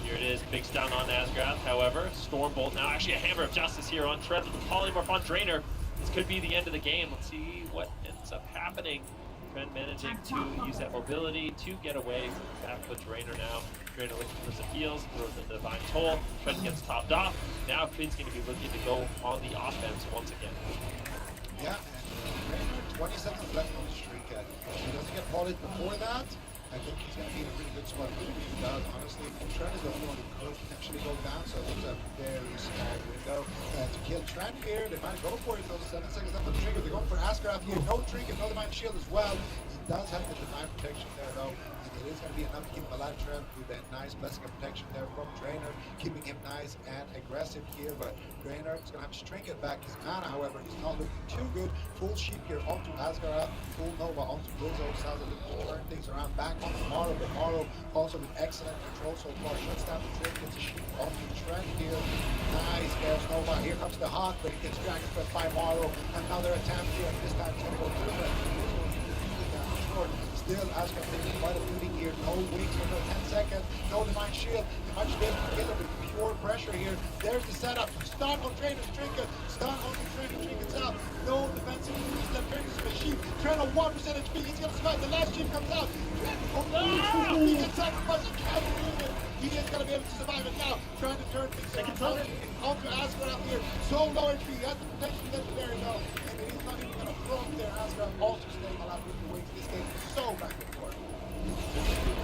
Here it is, big stun on Asgrath. However, Stormbolt now, actually a Hammer of Justice here on Trent with the Polymorph on Drainer. This could be the end of the game. Let's see what ends up happening. Trent managing to use that mobility to get away from back with Drainer now. Drainer looking for some heals, throws in the Divine Toll. Trent gets topped off. Now Creed's going to be looking to go on the offense once again. Yeah, and Drainer, 20 seconds left on the streak. If he doesn't get volleyed before that, I think he's going to be in a really good spot. He really does, honestly. Trent is the only one who could potentially go down, so it's a very small window to kill Trent here. They might go for it, though. 7 seconds after the trigger. They're going for Asgrath here. No trinket, no Divine Shield as well. He does have the Divine Protection there, though. And it is going to be enough to keep him alive. Trent with that nice Blessing of Protection there from Drainer, keeping him nice and aggressive here. But Drainer is going to have his trinket back. His mana, however, is not looking too good. Full sheep here onto Asgrath, full Nova onto Blizzo. Sounds like looking to turn things around back on Maro, but Maro also with excellent control so far. Shuts down the trick, gets a sheep onto Trent here. Nice, there's Nova. Here comes the Hawk, but he gets Dragon Breath by Maro. Another attempt here, and this time it's going to go through it. Still, Asgrath taking quite a beating here. No wings for no 10 seconds. No Divine Shield. They might just be able to kill him with pure pressure here. There's the setup. Stun on Drainer's trinket. Stun on the Drainer trinkets out. No defensive moves left. Drainer's a sheep. Trent on 1% HP. He's going to survive. The last sheep comes out. Trent, oh no! He gets sacrificed. He can't believe it. He is going to be able to survive it now. Trying to turn things around. Onto Asgrath here. So low HP. He has the protection legendary though. And he's not even going to throw him there. Asgrath also staying alive with the wings. This game is so back and forth.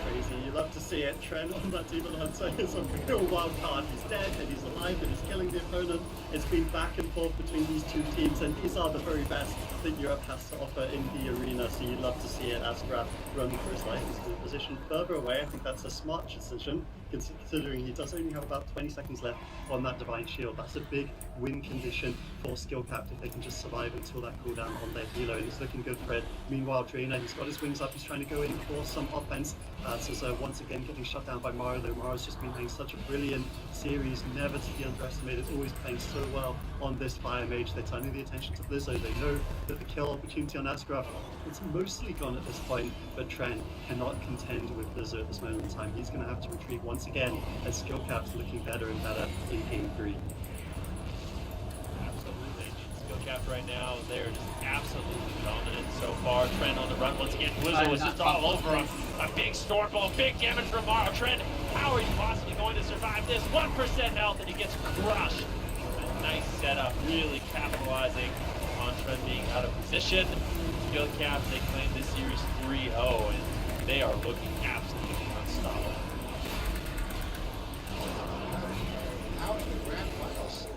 Crazy. You love to see it. Trent on that Demon Hunter is a real wild card. He's dead and he's alive and he's killing the opponent. It's been back and forth between these two teams, and these are the very best that Europe has to offer in the arena. So you love to see it. Asgrath running for his life. He's in a position further away. I think that's a smart decision, considering he does only have about 20 seconds left on that Divine Shield. That's a big win condition for Skill-Cap if they can just survive until that cooldown on their helo, and it's looking good for it. Meanwhile, Drainer, he's got his wings up, he's trying to go in for some offense. So once again getting shut down by Maro, though Maro's just been playing such a brilliant series, never to be underestimated, always playing so well on this Fire Mage. They're turning the attention to Blizzo. They know that the kill opportunity on Asgrath it's mostly gone at this point, but Trent cannot contend with Blizzo at this moment in time. He's going to have to retreat once again as Skill-Cap's looking better and better in Game 3. Skill-Cap right now, they're just absolutely dominant so far. Trent on the run once again. Blizzo is just all over him. A big Stormbolt, big damage from Maro. Trent, how are you possibly going to survive this? 1% health and he gets crushed. A nice setup, really capitalizing on Trent being out of position. Skill Cap, they claim this series 3-0, and they are looking absolutely unstoppable. Now in the grand finals,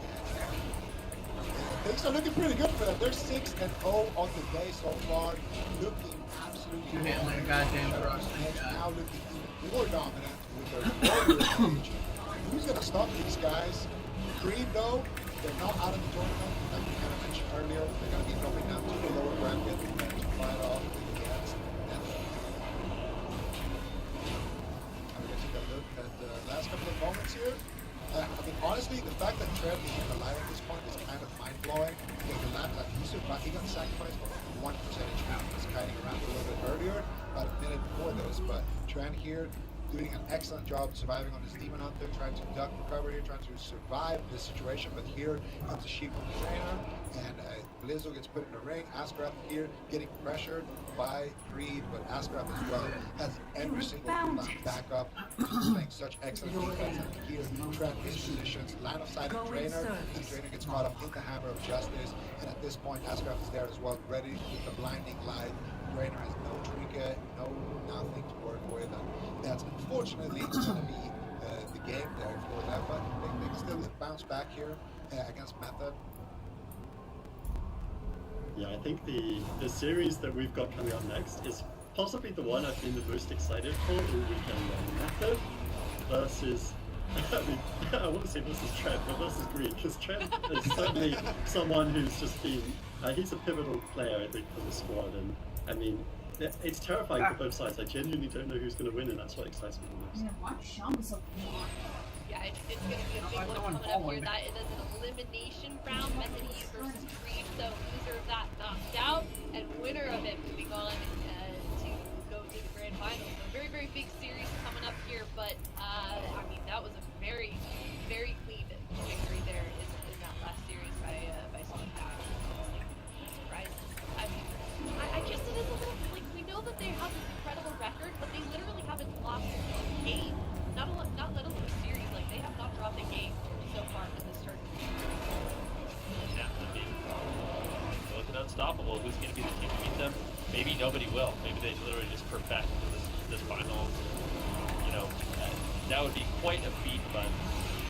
things are looking pretty good for them. They're 6-0 on the day so far, looking absolutely You hit like a goddamn thrust, thank and God. now looking even more dominant with their warrior age. Who's gonna stop these guys? Creed though, they're not out of the tournament, like we kind of mentioned earlier. They're gonna be dropping down to the lower bracket to fight off against Nether. I'm gonna take a look at the last couple of moments here. I mean, honestly, the fact that Trev is alive at this point is kind of mind-blowing. Because the last time he survived, he got sacrificed for 1 percentage point. He was kiting around a little bit earlier, about a minute before this. But Trent here doing an excellent job surviving on his Demon Hunter, trying to duck recover here, trying to survive this situation. But here comes the sheep from the trainer, and Blizzo gets put in the ring. Asgraf here getting pressured by Creed, but Asgraf as well has every single backup, playing such excellent defense. And here Trent is positions, line of sight of trainer. The trainer gets caught up in the hammer of justice, and at this point Asgraf is there as well, ready with the blinding light. Trainer has no trinket, no nothing to work with, and that's unfortunately going to be the game there for them. But they can still bounce back here against Method. Yeah, I think the series that we've got coming up next is possibly the one I've been the most excited for all weekend long. Method versus, I mean, I want to say versus Trent, but versus Green, because Trent is certainly someone who's just been, he's a pivotal player, I think, for the squad, and I mean, it's terrifying for both sides. I genuinely don't know who's going to win, and that's what excites me the most. Yeah, why Sean so hard? Yeah, it's going to be a big one coming up here. That it is an elimination round, Method E versus Creed. So loser of that knocked out, and winner of it moving on to go to the grand finals. So very, very big series coming up here. But I mean, that was a very, very clean victory there in that last series by Sonic. Surprised. I mean, I guess it is a little like we know that they have this incredible record, but they literally haven't lost a game. Not let alone a series. Like they have not dropped a game so far in this tournament. Yeah, I mean, looking unstoppable. Who's going to be the team to beat them? Maybe nobody will. Maybe they literally just perfect this final. You know, that would be quite a feat, but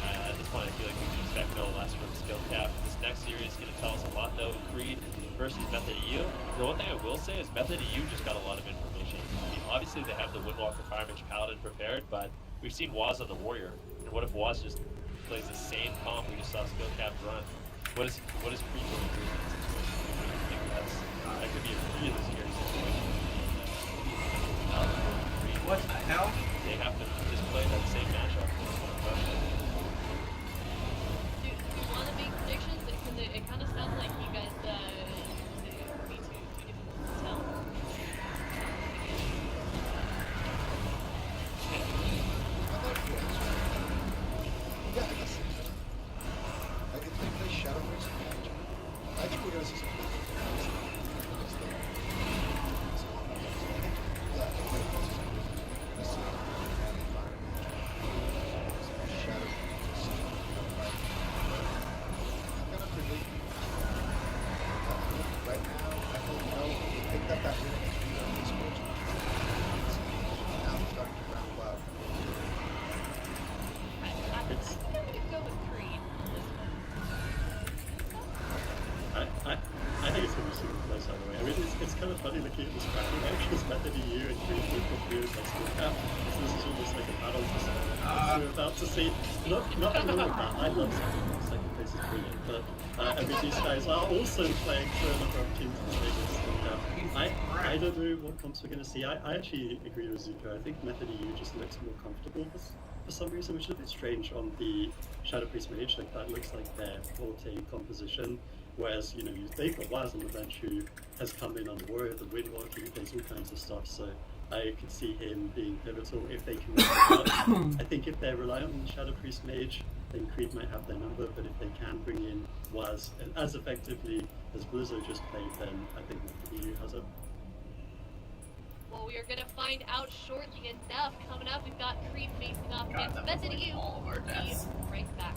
at this point I feel like we can expect no less from Skill Cap. This next series is going to tell us a lot though. Creed versus Method EU. The one thing I will say is Method EU just got a lot of information. I mean, obviously they have the Windwalker Firematch Paladin prepared, but we've seen Waz on the Warrior. And what if Waz just plays the same comp we just saw Skill Cap run? What is Creed going to do in that situation? I think that could be a really scary situation. Creed, What the hell? they have to just play that same matchup. Do you want to make predictions? Because it kind of sounds like you guys would be too difficult to tell. Yeah, I guess. Like if they play Shadow Race, I think we're gonna see some good things. Yeah, I think we're gonna see some good things. We're gonna see Shadow Race. I'm gonna predict. Right now, I don't know. They picked up that win against Real Esports. Now they're starting to round well. I think I'm going to go with Creed on this one. I think it's going to be super close either way. I mean, it's kind of funny looking at this bracket, right? Because Method EU and Creed both got through as Skill Cap. So this is almost like a battle for second. We're about to see. Nothing wrong with that. I love second place is brilliant. But I mean, these guys are also playing for a number of teams in the Vegas. I don't know what comps we're going to see. I actually agree with Zuko. I think Method EU just looks more comfortable for some reason, which is a bit strange on the Shadow Priest Mage. Like that looks like their forte composition. Whereas, you know, they've got Waz on the bench who has come in on the Warrior, the Windwalker, he plays all kinds of stuff. So I could see him being pivotal if they can make it up. I think if they're reliant on the Shadow Priest Mage, then Creed might have their number, but if they can bring in Waz as effectively as Blizzo just played, then I think EU has a... Well, we are going to find out shortly enough. Coming up, we've got Creed facing off against Method EU. All of our deaths. Right back.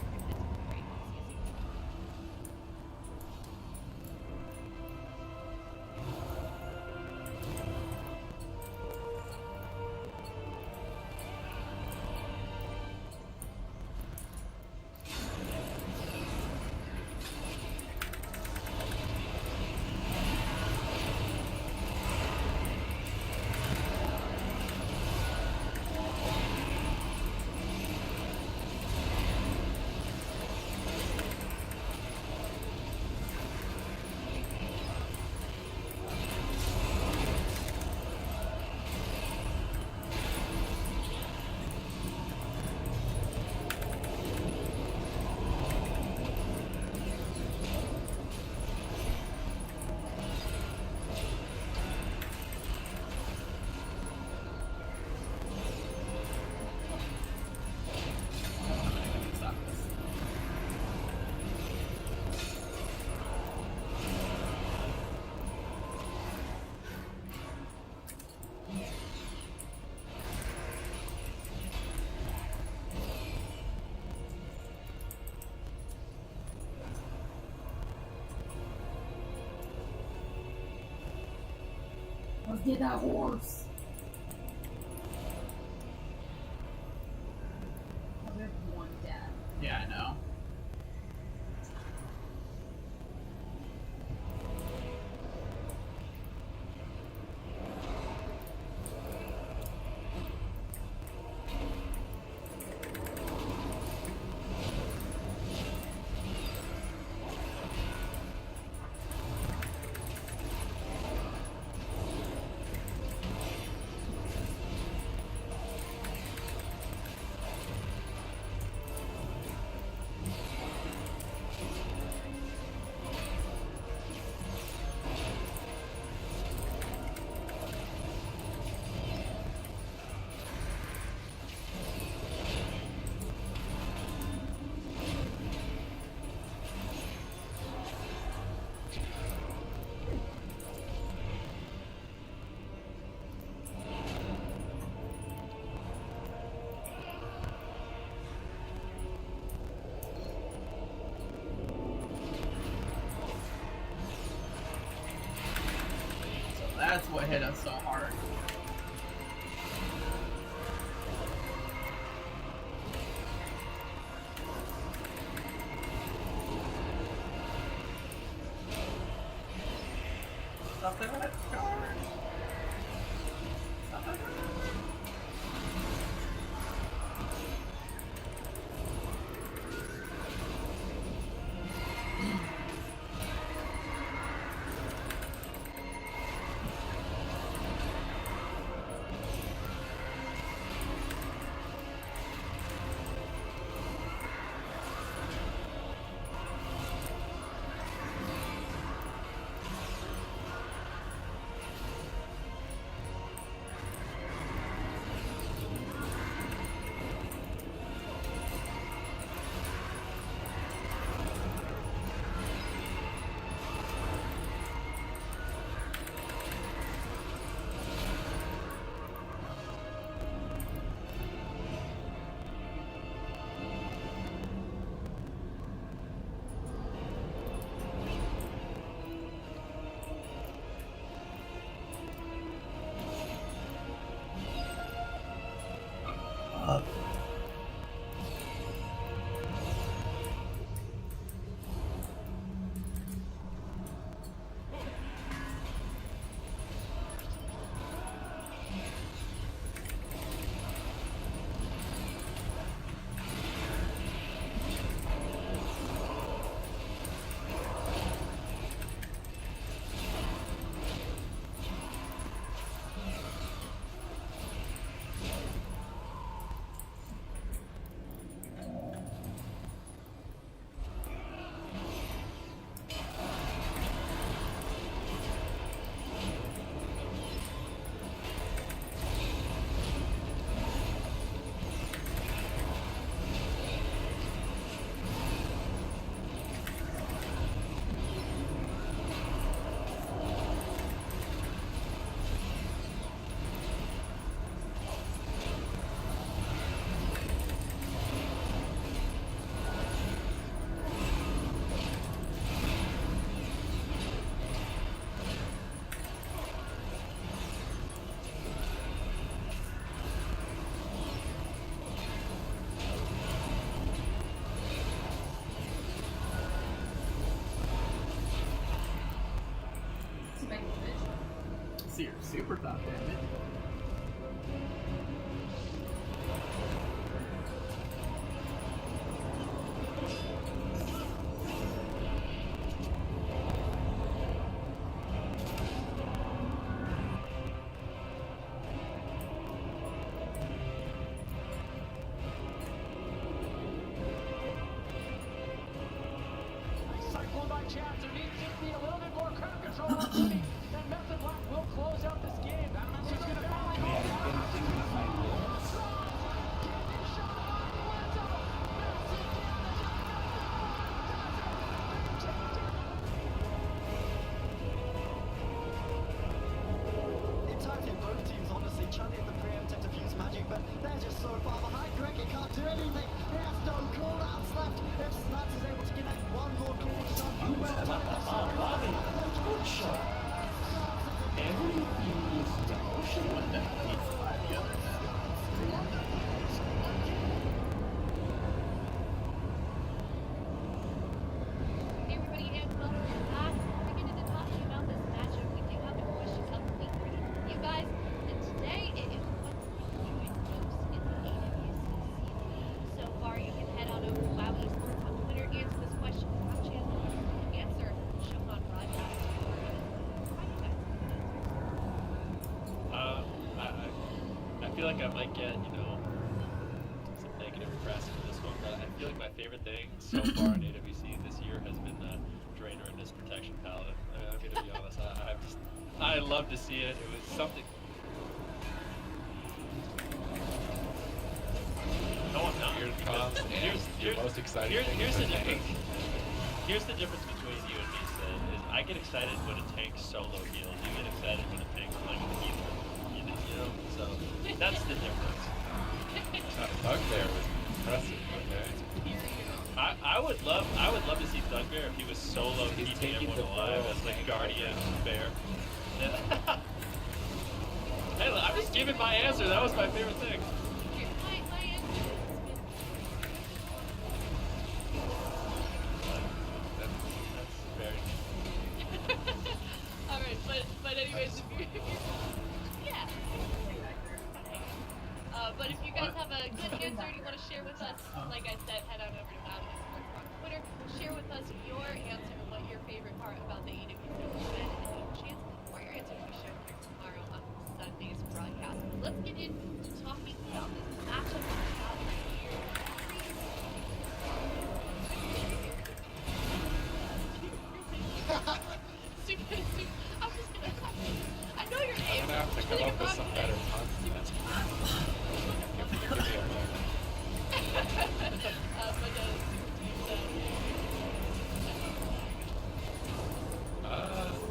Let's get that horse. Oh, we have one death. Yeah, I know. That's what hit us so hard. Something like charge. Something like super top damage. Cyclone by chance, there needs to be a little bit more crowd control on City. That method lock will close out this game. That message is going to finally It's totally both teams, honestly. Chunny and the preempted to fuse magic, but they're just so far behind. Cricket can't do anything. He has no cooldowns left. If Snats is able to connect one more cool shot, well done. Good shot. Everything is What the hell needs to buy the other Hey everybody, and welcome back. We're getting into talking about this matchup. We do have the question of the week for you guys, and today it is what's doing most in the AWC season. So far, you can head on over to WoW Esports on Twitter, answer this question, have a chance to answer, shown on broadcast. I feel like I might get, some negative press for this one, but I feel like my favorite thing so far in AWC this year has been the Drainer and his protection paladin. I'm gonna be honest, I love to see it. It was something. No, I'm not. Here comes your most exciting thing. Here's the difference. Here's the difference between you and me, Sid, is I get excited when a tank solo heals. You get excited when a tank's playing with a healer. So that's the difference. Bugbear was impressive. Okay. I would love to see Thugbear if he was solo keeping everyone alive as like guardian bear. Hey, I'm just giving my answer. That was my favorite thing. Alright, but anyways, if you yeah. But if you guys have a good answer and you want to share with us, like I said, head on over to WoW Esports on Twitter. Share with us your answer, what your favorite part about the AWC has been, and you have a chance for your answer to be shown here tomorrow on Sunday's broadcast. Let's get into talking about this matchup out here. I'm just gonna. I know your name. I'm gonna have to come up with some better content.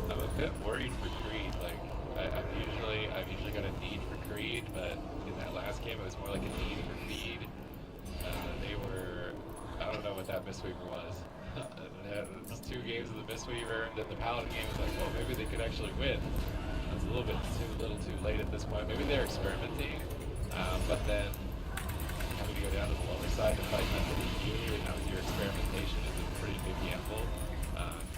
I'm a bit worried for Creed. Like, I've usually got a need for Creed, but in that last game it was more like a need for feed. They were, I don't know what that Mistweaver was. They had just 2 games of the Mistweaver, and then the Paladin game was like, well, maybe they could actually win. It's a little too late at this point. Maybe they're experimenting, but then having to go down to the lower side to fight Method EU, and that was your experimentation, is a pretty big gamble.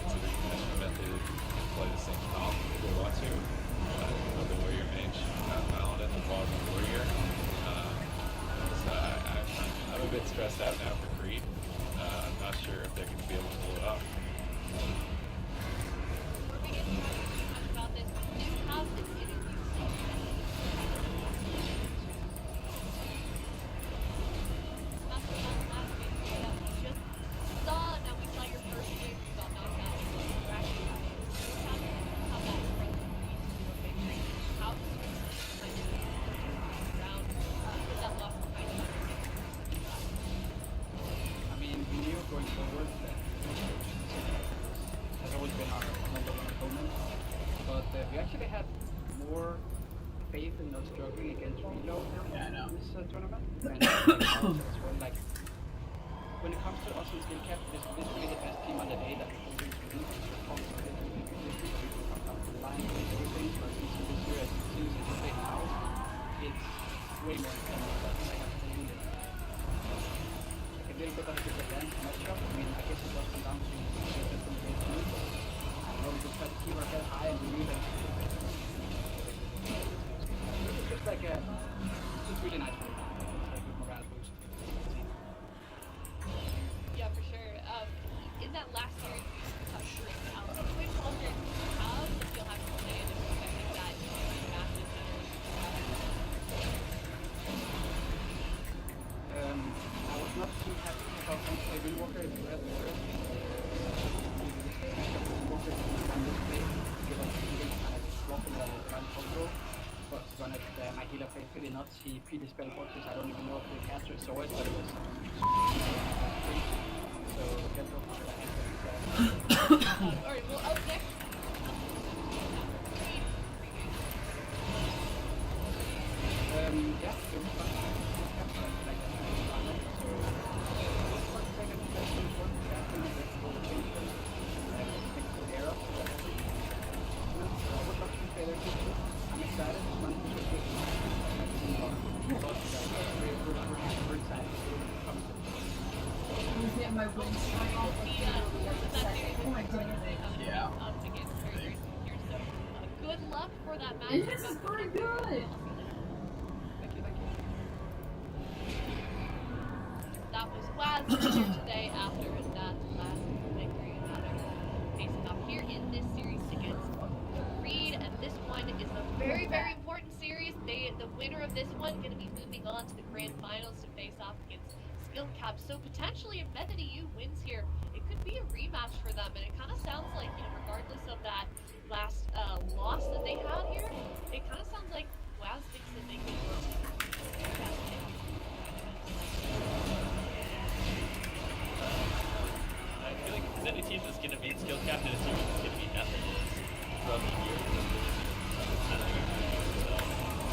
Considering the Method can play the same comp if they want to. With the Warrior Mage, Paladin, the Bog Warrior. So I'm a bit stressed out now for Creed. I'm not sure if they're going to be able to pull it off. Before we get too much about this, we do have this interview. Last week that we just saw. Now we saw your first game. You got knocked out. You're actually how that brings you to a victory. How might be round with that loss behind you. I mean, we knew going forward that has always been our number one opponent, but we actually had more faith in not struggling against Reload in this tournament. And as well, like, when it comes to us in skill cap, this is really the best team on the day that we're going to win. Come down to the line and everything, but this year, as it seems to play now, it's way more intense than I have to do it. Like a little bit of a different matchup. I mean, I guess it does come down to the best from the great team. We just try to keep our head high and believe that it's just like a, it's really nice for me. It's like a morale boost. Yeah, for sure. In that last series, we touched out which alternate you have that you'll have to play in if you think that you can be massive I was not too happy about some Windwalker in the red water. Windwalker on this play, give us healing and I just walk in the ground control. But to be honest, my healer played pretty nuts. He pre-dispelled boxes. I don't even know if the caster saw it, but it was so careful for the hand. Alright, well, up next. Yeah, it was fun. Like, And this is pretty good. Thank you. That was Waz here today after that last victory facing off here in this series against Creed, and this one is a very, very important series. The winner of this one going to be moving on to the grand finals to face off against Skill Cap. So potentially, if Method EU wins here, it could be a rematch for them. And it kind of sounds like, regardless of that last loss that they had here, it kind of sounds like Waz thinks that they can work. I feel like if any team that's going to beat Skill Cap and a team that's going to beat Method throughout the year.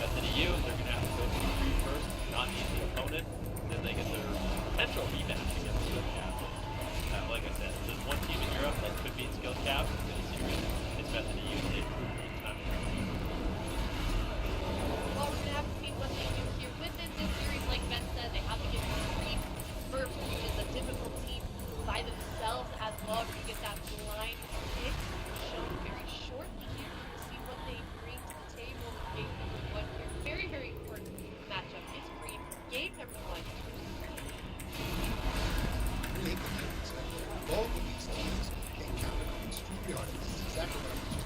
Method EU, they're going to have to go through Creed first, not an easy opponent. Then they get their potential rematch against Skill Cap. Like I said, if there's one team in Europe that could beat Skill Cap in the series, it's Method EU. They've proven it time and time again. Well, we're going to have to see what they do here within this series. Like Ben said, they have to get Creed first, which is a difficult team by themselves as well. We're going to get that blind pick shown very shortly here to see what they bring to the table in game number 1 here. Very, very important matchup. It's Creed, game number 1. Both of these teams get counted on extremely hard. This is exactly what I was just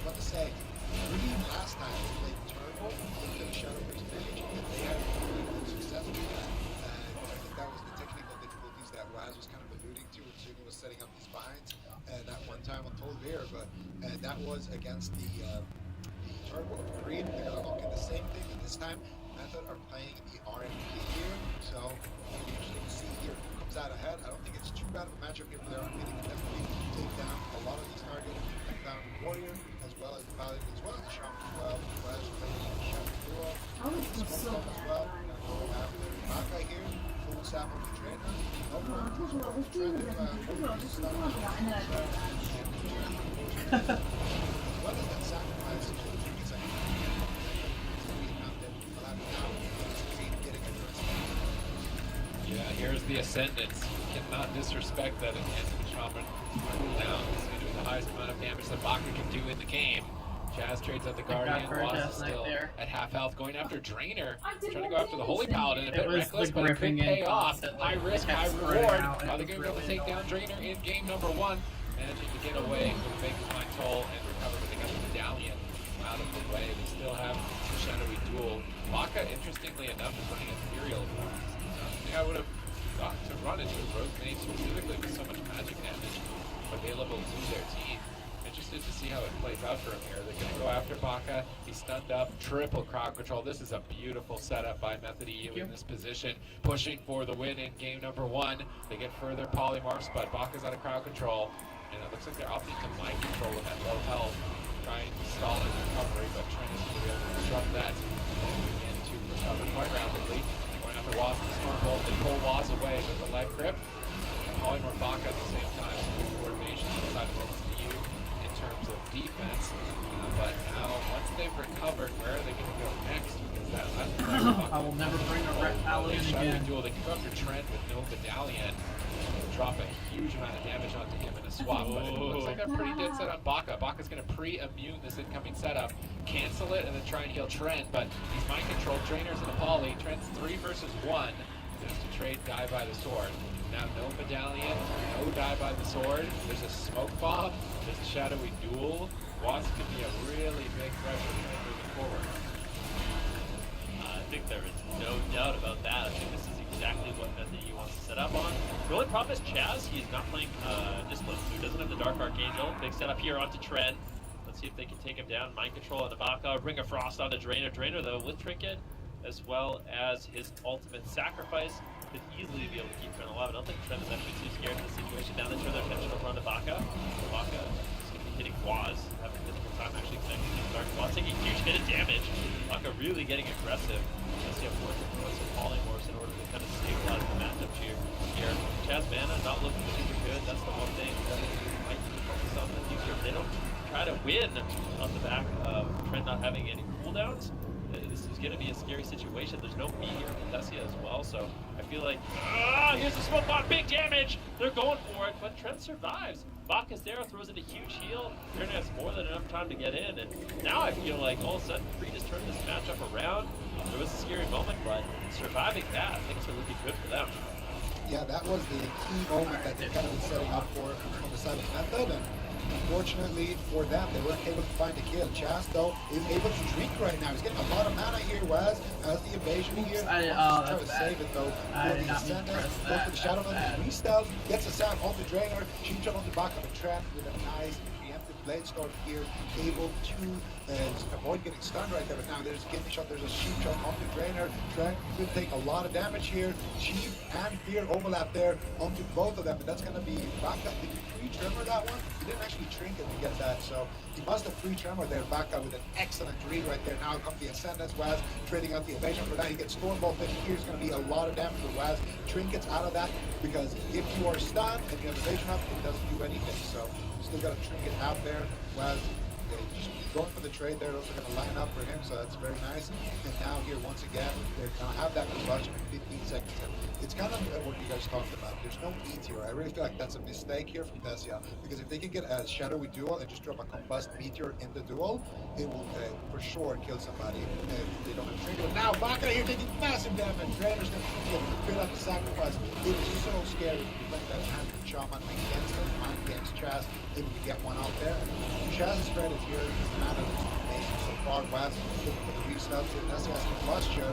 about to say. Creed last time they played Turbo into the Shadowverse stage, and they had really good success with that. And I think that was the technical difficulties that Waz was kind of alluding to when Suga was setting up these binds that one time on Tolvir, but that was against the Turbo of Creed. They're going to look at the same thing, and this time Method are playing the RMP here, so it'll be interesting to see here who comes out ahead. I don't think it's too bad of a matchup here for the RMP. They can definitely take down a lot of these targets, take down the Warrior, as well as the Paladin, as well as the Shaman as well. Waz playing the Shaman duo. I was so As well. Gonna go after Maka here, full sap on the trainer. No problem. What is that sacrifice? Yeah, here's the Ascendants. Cannot disrespect that enhancement shaman cooldown. It's going to be the highest amount of damage that Baka can do in the game. Jazz trades out the Guardian. Waz is still at half health, going after Drainer. Trying to go after the Holy Paladin. A bit reckless, but it could pay off. High risk, high reward. Are they going to be able to take down Drainer in game number 1? Managing to get away with a big fine toll and recover, but they got the medallion out of the way. They still have the shadowy duel. Baka, interestingly enough, is running Ethereal. I would have thought to run into Rogue Main specifically with so much magic damage available to their team. Interested to see how it plays out for him here. They're going to go after Baka. He's stunned up. Triple crowd control. This is a beautiful setup by Method EU in this position. Pushing for the win in game number 1. They get further polymorphs, but Baka's out of crowd control. And it looks like they're opting to mind control with that low health. Trying to stall his recovery, but Trent is going to be able to disrupt that. And to recover quite rapidly. After Waz the Stormbolt, they pull Waz away with the leg grip. Polymorph Baka at the same time. Coordination inside of EU in terms of defense. But now, once they've recovered, where are they going to go next? Because that left I will never bring a Red Paladin again. Duel. They can go after Trent with no medallion. Drop a huge amount of damage onto him in a swap, but it looks like they're pretty dead set on Baka. Baka's going to pre-immune this incoming setup, cancel it, and then try and heal Trent, but he's mind controlled. Drainers in the poly. Trent's 3 versus 1 just to trade die by the sword. Now no medallion, no die by the sword. There's a smoke bomb, there's a shadowy duel. Waz could be a really big threat for Trent moving forward. I think there is no doubt about that. I think this is exactly what Method EU wants to set up on. The only problem is Chaz. He's not playing Discipline, so he doesn't have the Dark Archangel. Big setup here onto Trent. Let's see if they can take him down. Mind control on the Baka. Ring of Frost onto Drainer. Drainer, though, with Trinket, as well as his ultimate sacrifice, could easily be able to keep Trent alive. I don't think Trent is actually too scared of the situation. Now they turn their attention over onto Baka. Baka is going to be hitting Waz, having a difficult time actually connecting to the Dark. Waz taking a huge hit of damage. Baka really getting aggressive. Let's see how forward with some polymorphs in order to kind of stabilize the matchup here. Chaz Mana not looking super good. That's the one thing that might need to focus on in the future. If they don't try to win on the back of Trent not having any cooldowns, this is going to be a scary situation. There's no meteor in Tessia as well, so I feel like, here's the smoke bomb, big damage! They're going for it, but Trent survives. Bacchus there throws in a huge heal. Draenor has more than enough time to get in, and now I feel like all of a sudden Creed has turned this matchup around. There was a scary moment, but surviving that, things are looking good for them. Yeah, that was the key moment that they kind of been setting up for on the side of Method, and unfortunately for them, they weren't able to find a kill. Chas, though, is able to drink right now. He's getting a lot of mana here, Waz has the evasion here. Try to save it, though. For the Ascendant, goes for the Shadow Knight, re-stealth, gets a sound onto Draenor, Sheep Shot on the back of the trap with a nice preemptive blade storm here, able to avoid getting stunned right there. But now there's a kidney shot, there's a Sheep Shot onto Draenor. Draenor could take a lot of damage here. Sheep and Fear overlap there onto both of them, but that's going to be back up. Did you pre-tremor that one? He didn't actually trinket to get that, so he must have pre-tremor there. Back up with an excellent read right there. Now comes the Ascendance. Waz trading out the evasion for that. He gets Stormbolt in. Here's going to be a lot of damage for Waz. Trinkets out of that, because if you are stunned and you have evasion up, it doesn't do anything. So you still got a trinket out there. Waz just going for the trade there. Those are going to line up for him, so that's very nice. And now here, once again, they're going to have that combustion in 15 seconds. It's kind of what you guys talked about. There's no meteor. I really feel like that's a mistake here from Tessia, because if they can get a shadowy duel and just drop a combust meteor in the duel, it will for sure kill somebody if they don't have a trinket. But now Baka here taking massive damage. Drainer's going to fill out the sacrifice. It is so scary to play that hand shaman against him, mind against Chaz, able to get one out there. Chaz's credit here is mana looks amazing so far. Waz looking for the restart. Tessia has combustion.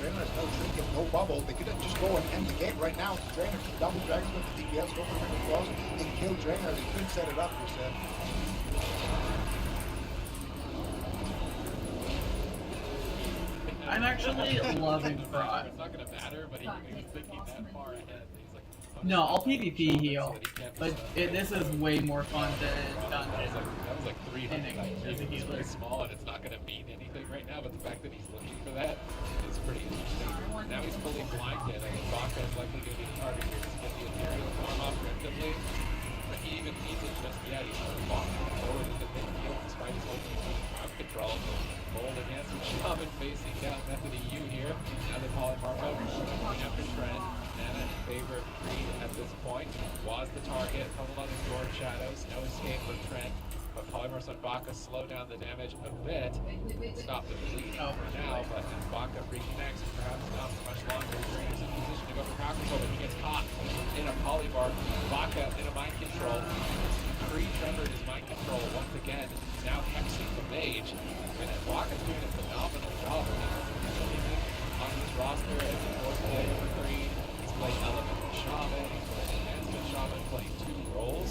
Draenor has no trinket, no bubble. They could just go and end the game right now. Draenor can double dragons with the DPS, go for the cross, and kill Draenor. They could set it up, you said. I'm actually loving Fraud. It's not gonna matter, but he was thinking that far ahead. He's like, no, I'll PvP heal, but this is way more fun than Dungeon. That was like 300 It's very small and it's not going to mean anything right now, but the fact that he's looking for that is pretty interesting. Now he's fully blinded. I think Baka is likely going to be the target here to get the Ethereal form off preemptively. But he even needs it just yet. He's walking forward into midfield despite his own crowd control. Bold against Shaman facing down Method EU here. Now the Polymorpho going after Trent. Nana in favor of Creed at this point. Was the target from along the Sword Shadows. No escape for Trent. But Polymorphs on Baka slow down the damage a bit. Stop the bleeding for now, but as Baka reconnects, perhaps not for much longer. Creed is in position to go for power control, but he gets caught in a Polymorph. Baka in a mind control. Creed trembled his mind control once again. Now hexing the mage. And Baka's doing a phenomenal job on this roster as a fourth player for Creed. He's playing Elemental Shaman, he's playing Advancement Shaman, playing 2 roles,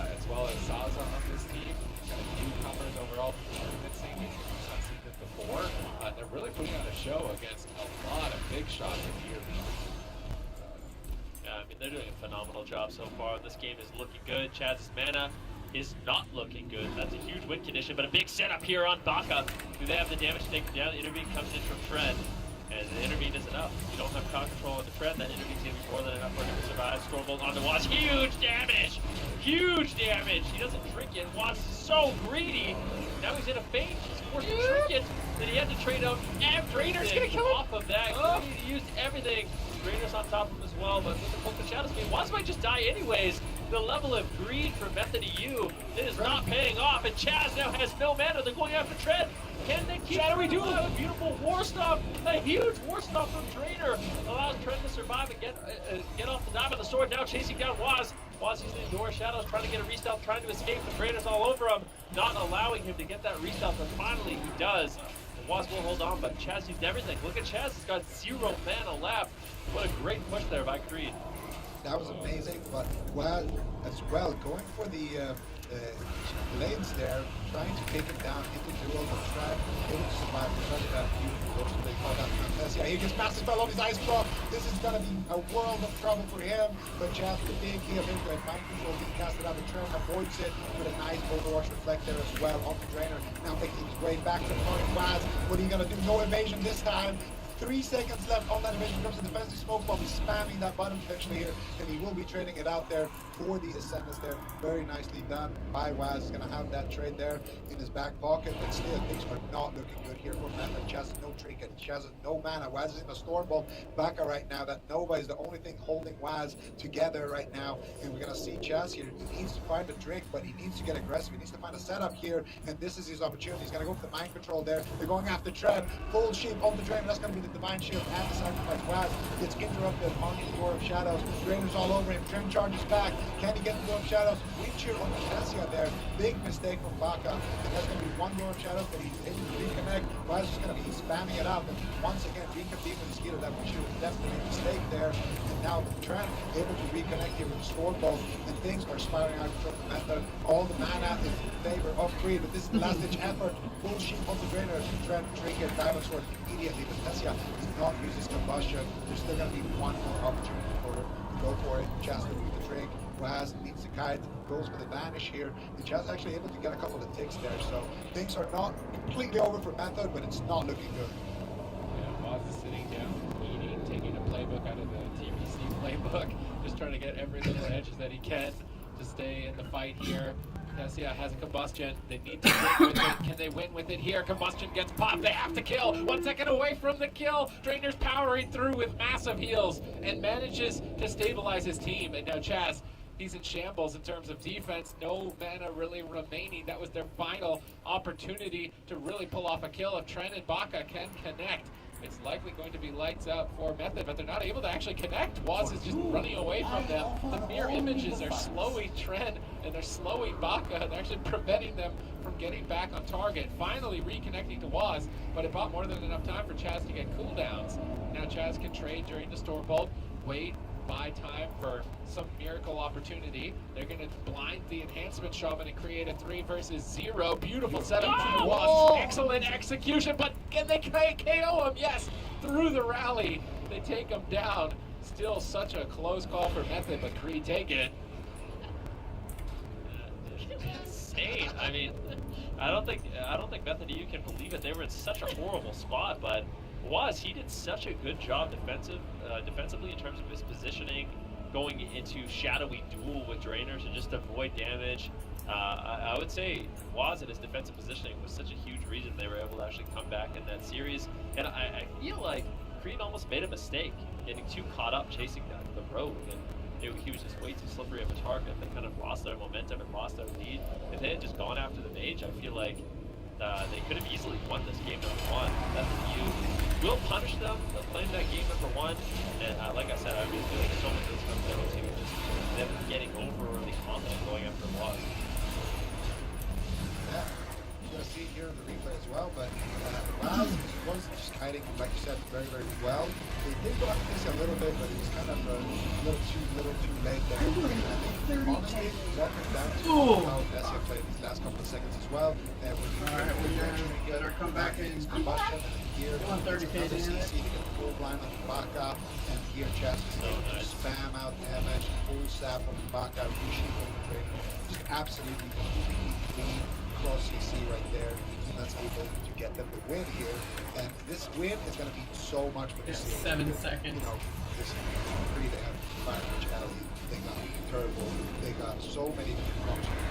as well as Saza on this team. Kind of newcomers overall for the tournament scene. We've not seen this before. They're really putting on a show against a lot of big shots here. Yeah, I mean, they're doing a phenomenal job so far. This game is looking good. Chaz's mana is not looking good. That's a huge win condition, but a big setup here on Baka. Do they have the damage to take him down? The intervene comes in from Tread, and the intervene is enough. If you don't have crowd control on the Tread, that intervene's going to be more than enough for him to survive. Stormbolt on the Waz. Huge damage! Huge damage! He doesn't trinket. Waz is so greedy. Now he's in a feint. He's forced to trinket. Then he had to trade out everything off of that. He used everything. Drainer's on top of him as well, but with the Focus Shadows game, Waz might just die anyways. The level of greed for Method EU, it is not paying off, and Chaz now has no mana. They're going after Tread. Can they keep Shadowy Duel? A beautiful war stop, a huge war stop from Draenor allows Tread to survive and get off the dive of the sword. Now chasing down Waz. Waz using the Door Shadows, trying to get a restealth, trying to escape. The Drainor's all over him, not allowing him to get that restealth, but finally he does. And Waz will hold on, but Chaz used everything. Look at Chaz, he's got 0 mana left. What a great push there by Creed. That was amazing, but Waz as well going for the blades there, trying to take him down into duel, but Trad able to survive because of that beautiful they call that contest. Yeah, he gets massive spell on his ice claw. This is gonna be a world of trouble for him, but Chaz with a big heal into it, mind control being casted out. The Trent avoids it with a nice Overwatch reflect there as well on the Draenor. Now making his way back to the point. Waz, what are you gonna do? No evasion this time. 3 seconds left on that invasion. Comes the defensive smoke bomb. He's spamming that button potentially here, and he will be trading it out there for the Ascendants there. Very nicely done by Waz. He's going to have that trade there in his back pocket, but still, things are not looking good here for Method. Chaz has no trinket. Chaz has no mana. Waz is in a Stormbolt Baka right now. That Nova is the only thing holding Waz together right now, and we're going to see Chaz here. He needs to find a drink, but he needs to get aggressive. He needs to find a setup here, and this is his opportunity. He's going to go for the mind control there. They're going after Trev. Full sheep on the drain. That's going to be the Divine Shield and the sacrifice. Waz gets interrupted on the Door of Shadows. Drainers all over him. Drain charges back. Can he get the Door of Shadows? Wind Shear on the Cassia there. Big mistake from Baka. And that's going to be one Door of Shadows that he's able to reconnect. Waz is going to be spamming it out. And once again, reconvene with the Skeeter. That Wind Shear was definitely a mistake there. And now Trent able to reconnect here with the Stormbolt. And things are spiraling out of control for Method. All the mana is in favor of Creed, but this is the last ditch effort. Full sheep on the drainer. Trent, Trinket, Diamond Sword immediately. But Tessia did not use his combustion. There's still going to be one more opportunity for him to go for it. Chaz with the drink. Waz needs to kite. Goes for the vanish here. And Chaz actually able to get a couple of ticks there. So things are not completely over for Method, but it's not looking good. Yeah, Waz is sitting down, eating, taking a playbook out of the TBC playbook, just trying to get every little edges that he can to stay in the fight here. Tessia has a combustion. They need to win with it. Can they win with it here? Combustion gets popped. They have to kill. 1 second away from the kill. Drainer's powering through with massive heals and manages to stabilize his team. And now Chaz, he's in shambles in terms of defense. No mana really remaining. That was their final opportunity to really pull off a kill. If Trent and Baka can connect, it's likely going to be lights out for Method, but they're not able to actually connect. Waz is just running away from them. The mirror images are slowing Trent and they're slowing Baka. They're actually preventing them from getting back on target. Finally reconnecting to Waz, but it bought more than enough time for Chaz to get cooldowns. Now Chaz can trade during the Stormbolt, wait, buy time for some miracle opportunity. They're going to blind the enhancement shaman and create a 3 versus 0. Beautiful setup from the Wasps. Excellent execution, but can they KO him? Yes, through the rally. They take him down. Still such a close call for Method, but Creed take it. Insane. I mean, I don't think Method EU can believe it. They were in such a horrible spot, but he did such a good job defensively in terms of his positioning, going into shadowy duel with Drainers and just avoid damage. I would say Waz and his defensive positioning was such a huge reason they were able to actually come back in that series. And I feel like Creed almost made a mistake getting too caught up chasing the rogue, and he was just way too slippery of a target. They kind of lost their momentum and lost their lead. If they had just gone after the mage, I feel like they could have easily won this game #1. FU will punish them. They'll claim that game #1. And like I said, I really feel like so much of this comes down to just them getting overly confident going after Waz. Yeah, you're going to see it here in the replay as well, but Waz was just kiting, like you said, very, very well. They did go after this a little bit, but it was kind of a little too late there. I think, honestly, what comes down to how Tessia played these last couple of seconds as well. Alright, we better come back in. Combustion here. 130k another CC to get full blind on Baka, and here Chaz is able to spam out damage, full sap on Baka, resheep on the trainer. Just absolutely completely clean cross CC right there, and that's able to get them the win here. And this win is going to be so much for the series. 7 seconds. You know, this Creed, they have Fire Witch Alley, they got Turbo, they got so many different options.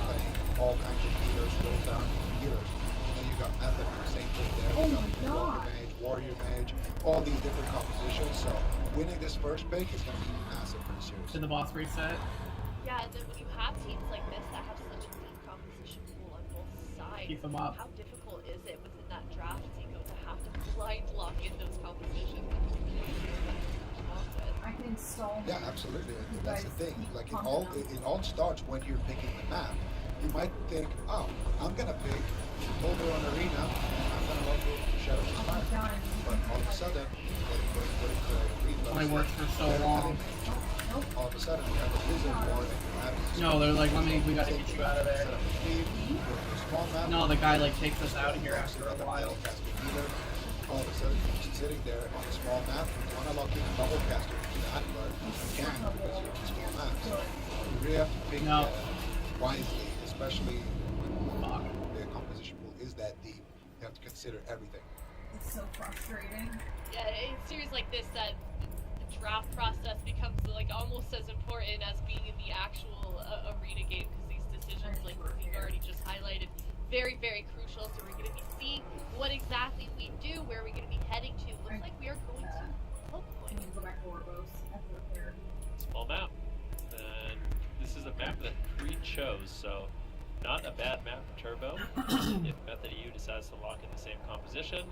Playing all kinds of healers, roll down healers. And then you got Method, same thing there. Oh You my got God. Warrior Mage, all these different compositions. So winning this first pick is going to be massive for the series. Did the boss reset? Yeah, and then when you have teams like this that have such a deep composition pool on both sides, Keep them up. how difficult is it within that draft, to have to blind lock in those compositions? I can install. Yeah, absolutely. That's the thing. Like it all starts when you're picking the map. You might think, oh, I'm gonna pick Oberon Arena, and I'm gonna run with Shadow of Fire. But all of a sudden, Only works for so long. all of a sudden you have a Blizzard War, and you have No, they're like, we gotta get you out of there. No, the guy like takes us out of here after a while. All of a sudden, you're just sitting there on a small map. You want to lock in a double caster into that, but you can't because you're on a small map. So you really have to pick wisely, especially when the composition pool is that deep. You have to consider everything. It's so frustrating. Yeah, in series like this, that the draft process becomes like almost as important as being in the actual arena game, because these decisions, like you've already just highlighted, very, very crucial. So we're going to be seeing what exactly we do, where we're going to be heading to. Looks like we are going to Hope I need to go back to Orbos. After repair. Small map. And this is a map that Creed chose, so not a bad map for Turbo. If Method EU decides to lock in the same composition,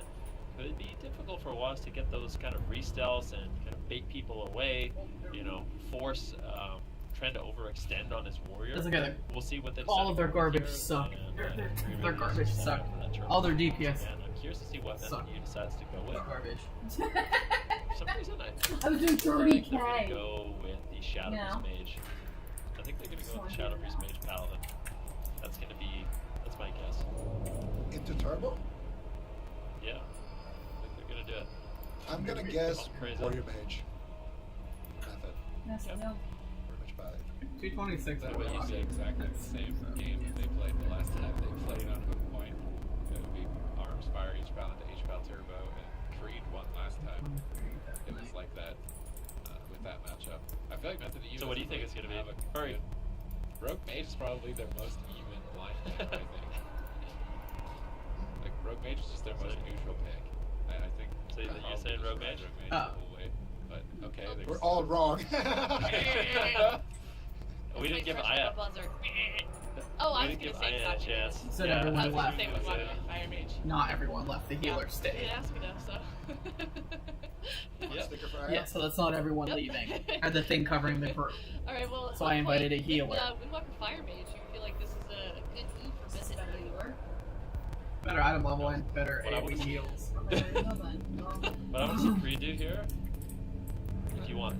could be difficult for Waz to get those kind of re-stealths and kind of bait people away, you know, force trying to overextend on his warrior. That's okay, We'll see what they all of their garbage here, suck. and, Their garbage small suck. map for that Turbo. All their DPS And I'm curious to see what Method suck. EU decides to go with. Garbage. For some reason, I was doing feel like they're 30K. gonna go with the Shadow No. Priest Mage. I think they're gonna go with the Shadow Priest Mage Paladin. That's my guess. Into Turbo? Yeah. I think they're gonna do it. I'm gonna guess Crazy. Warrior Mage. Method. That's Yep. no. Warrior Mage Paladin. 226. That way you say exactly the same game that they played the last time they played on Hook Point. It would be Arms Fire HPal into HPal Turbo, and Creed won last time. It was like that with that matchup. I feel like Method EU. So what do you think doesn't it's gonna be? have a Hurry. good- Rogue Mage is probably their most even blind pick, I think. Like Rogue Mage is just their most neutral pick. I think. So you're probably saying just Rogue ride Mage? Rogue Mage Oh. the whole way. But okay, there's We're all wrong. We didn't give Press Aya. the buzzer. Oh, I We was didn't gonna give say Aya a Falcon. chance. Said Yeah, everyone I was gonna left. say with Fire Mage. Not everyone left. The healer You stayed. didn't ask me though, so. Yep. Sticker for Aya? Yeah, so that's not everyone Yep. leaving. Or the thing covering the group. Alright, well. So I invited a healer. Windwalker Fire Mage, you feel like this is a good move for Method EU. Better item level and better What I AoE would've- heals. Okay, well then. Well, What I want to see Creed do here, if you want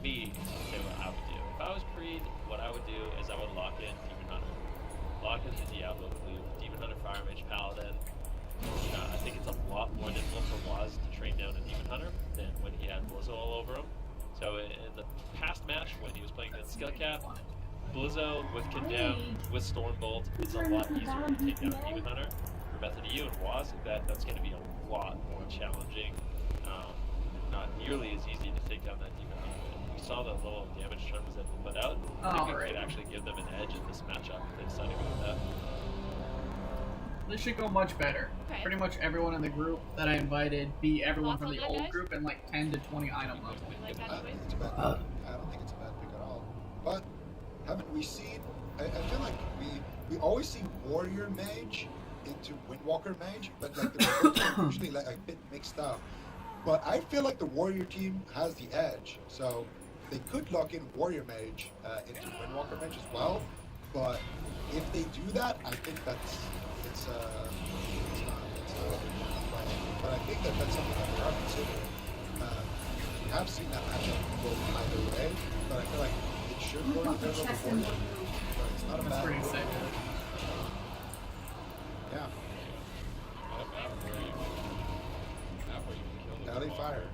me to say what I would do, if I was Creed, what I would do is I would lock in Demon Hunter. Lock in the Diablo Blue, Demon Hunter Fire Mage Paladin. I think it's a lot more difficult for Waz to train down a Demon Hunter than when he had Blizzo all over him. So in the past match, when he was playing against Skillcat, Blizzo with Condemn, with Stormbolt, it's a lot easier to take down a Demon Hunter. For Method EU and Waz, that's going to be a lot more challenging. Not nearly as easy to take down that Demon Hunter. We saw the level of damage Trent was able to put out. I think it Alright. could actually give them an edge in this matchup if they decide to go with that. This should go much better. Okay. Pretty much everyone in the group that I invited beat everyone Thoughts from on the that, old guys? group in like 10 to 20 item level. You like I that don't choice? think it's a bad pick. I don't think it's a bad pick at all. But haven't we seen? I feel like we always see Warrior Mage into Windwalker Mage, but like they're usually like a bit mixed up. But I feel like the Warrior team has the edge, so they could lock in Warrior Mage into Windwalker Mage as well. But if they do that, I think it's not right. But I think that's something that they are considering. We have seen that matchup go either way, but I feel like it should go in favor of chest the in Warrior. one move. But it's not a That's bad pretty move. sick. Yeah, What map where you kill the Alley wall? Fire.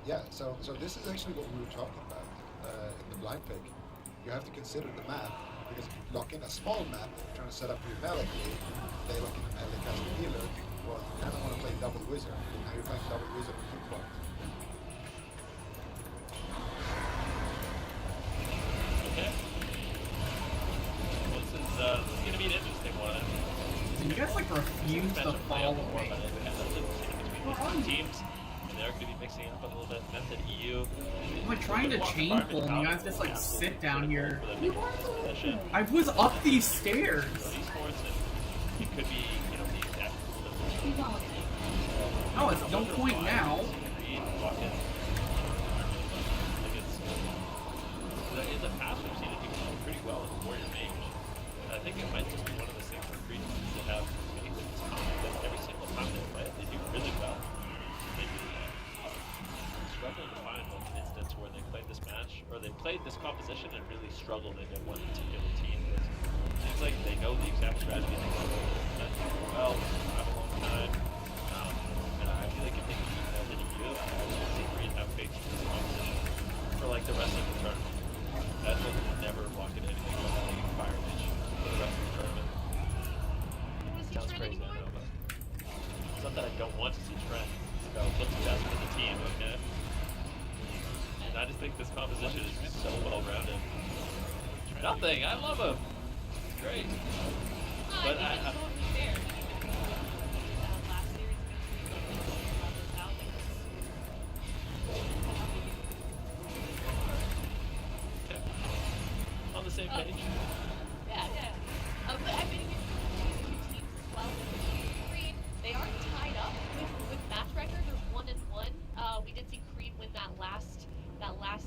Yeah, so this is actually what we were talking about in the blind pick. You have to consider the map, because if you lock in a small map, you're trying to set up your melee team, they lock in a melee caster healer, well, you kind of want to play double wizard. Now you're playing double wizard with two points. Okay. Well, this is going to be an interesting one. You guys like refuse to Matchup play out follow more, me. but it has between these two teams. And they're going to be mixing it up a little bit. Method EU. I'm like trying to chain pull and you guys just like sit down here. For them to get this position. I was up these stairs. So these sports, and it could be, you know, the exact keep going. Oh, it's no point now. In the past, we've seen it do pretty well with Warrior Mage. And I think it might just be one of those things where Creed needs to have faith in this comp that every single time they play it, they do really well. Maybe struggle to find like an instance where they played this match, or they played this composition and really struggled against one particular team. It seems like they know the exact strategy, they know that well, have a long time. And I feel like if they can keep that in EU, I would see Creed have faith in this composition for like the rest of the tournament. That will never lock in anything but a Fire Mage for the rest of the tournament. What was he Sounds trending crazy, I for? know, but Nothing. I love him. It's great. But I think it's totally fair. Last series against on the same page. Yeah. But I mean, these two teams as well. Creed, they are tied up with match record. They're 1-1. We did see Creed win that last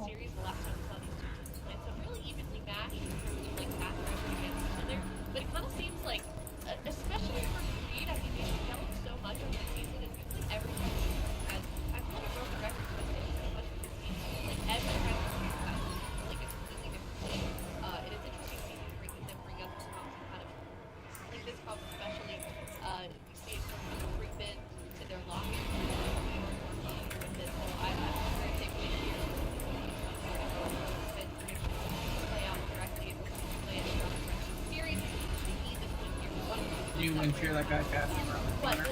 series, the last time we saw these two teams play. So really evenly matched in terms of like match record against each other. But it kind of seems like, especially for Creed, I mean, they've developed so much over the season. It seems like every team has. I feel like a broken record for so much for this team. Like every record has like a completely different team. It is interesting to see bring up this comps and kind of like this comp especially. We see it sort of creep in to their locker room with it. So I'm very takeaway here. Play out correctly. Play it out correctly. Series. They need this win here. Do you want to cheer that guy casting around the But corner?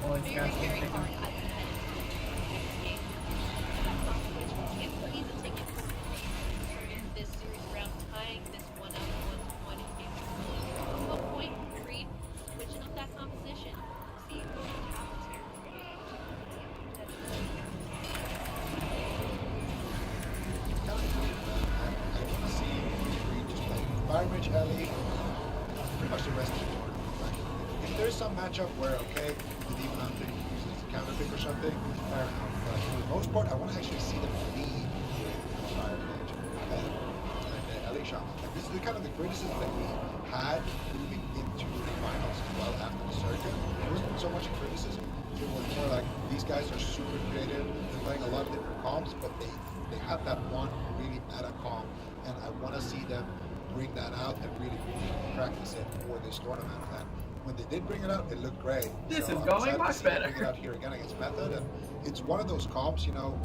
oh, he's very, casting, very take him. hard at the head. Can't believe the ticket in this series round, tying this one up 1-1 against a point. Creed switching up that composition. See what happens here. I want to see Creed just play Firematch Ellie pretty much the rest of the tournament. Like, if there's some matchup where, okay, the Demon Hunter uses a counter pick or something, fair enough. But for the most part, I want to actually see them lead with Firematch and Ellie Shaman. Like, this is the kind of the criticism that we had moving into the finals as well after the circuit. There wasn't so much criticism. It was more like, these guys are super creative, they're playing a lot of different comps, but they have that one really meta comp, and I want to see them bring that out and really practice it for this tournament. And when they did bring it out, it looked great. This So is I'm going excited to much see them better. Bring it out here again against Method, and it's one of those comps. You know,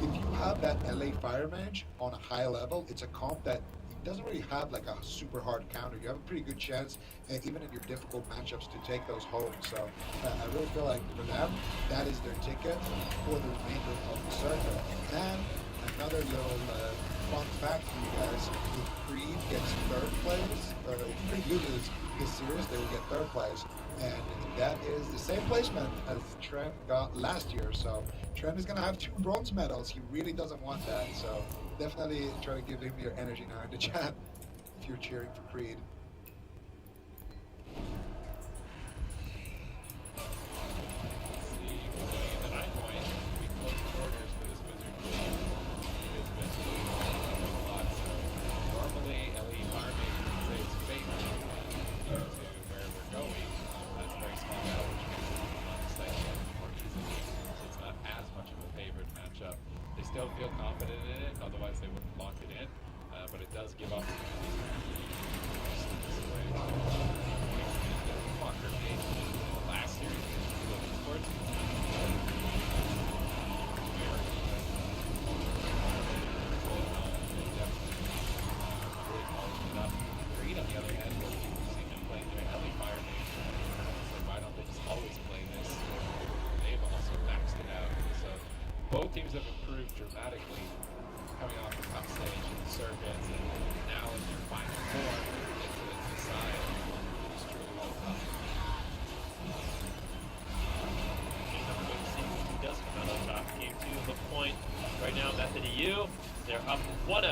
if you have that LA Fire Mage on a high level, it's a comp that doesn't really have like a super hard counter. You have a pretty good chance, even in your difficult matchups, to take those home. So I really feel like for them, that is their ticket for the remainder of the circuit. And another little fun fact for you guys: if Creed gets third place, if Creed loses this series, they will get third place, and that is the same placement as Trent got last year. So Trent is going to have 2 bronze medals. He really doesn't want that. So definitely try to give him your energy now in the chat if you're cheering for Creed. Still feel confident in it, otherwise they wouldn't lock it in, but it does give up last series Creed on the other hand, we've seen them playing their Ellie Fire Mage, so why don't they just always play this? They've also maxed it out, so both teams have improved dramatically coming off the top stage in the circuits, and now in their final four, it's to decide who's truly well tough. He does come out on top. Game 2 of the point. Right now, Method EU, they're up 1-0.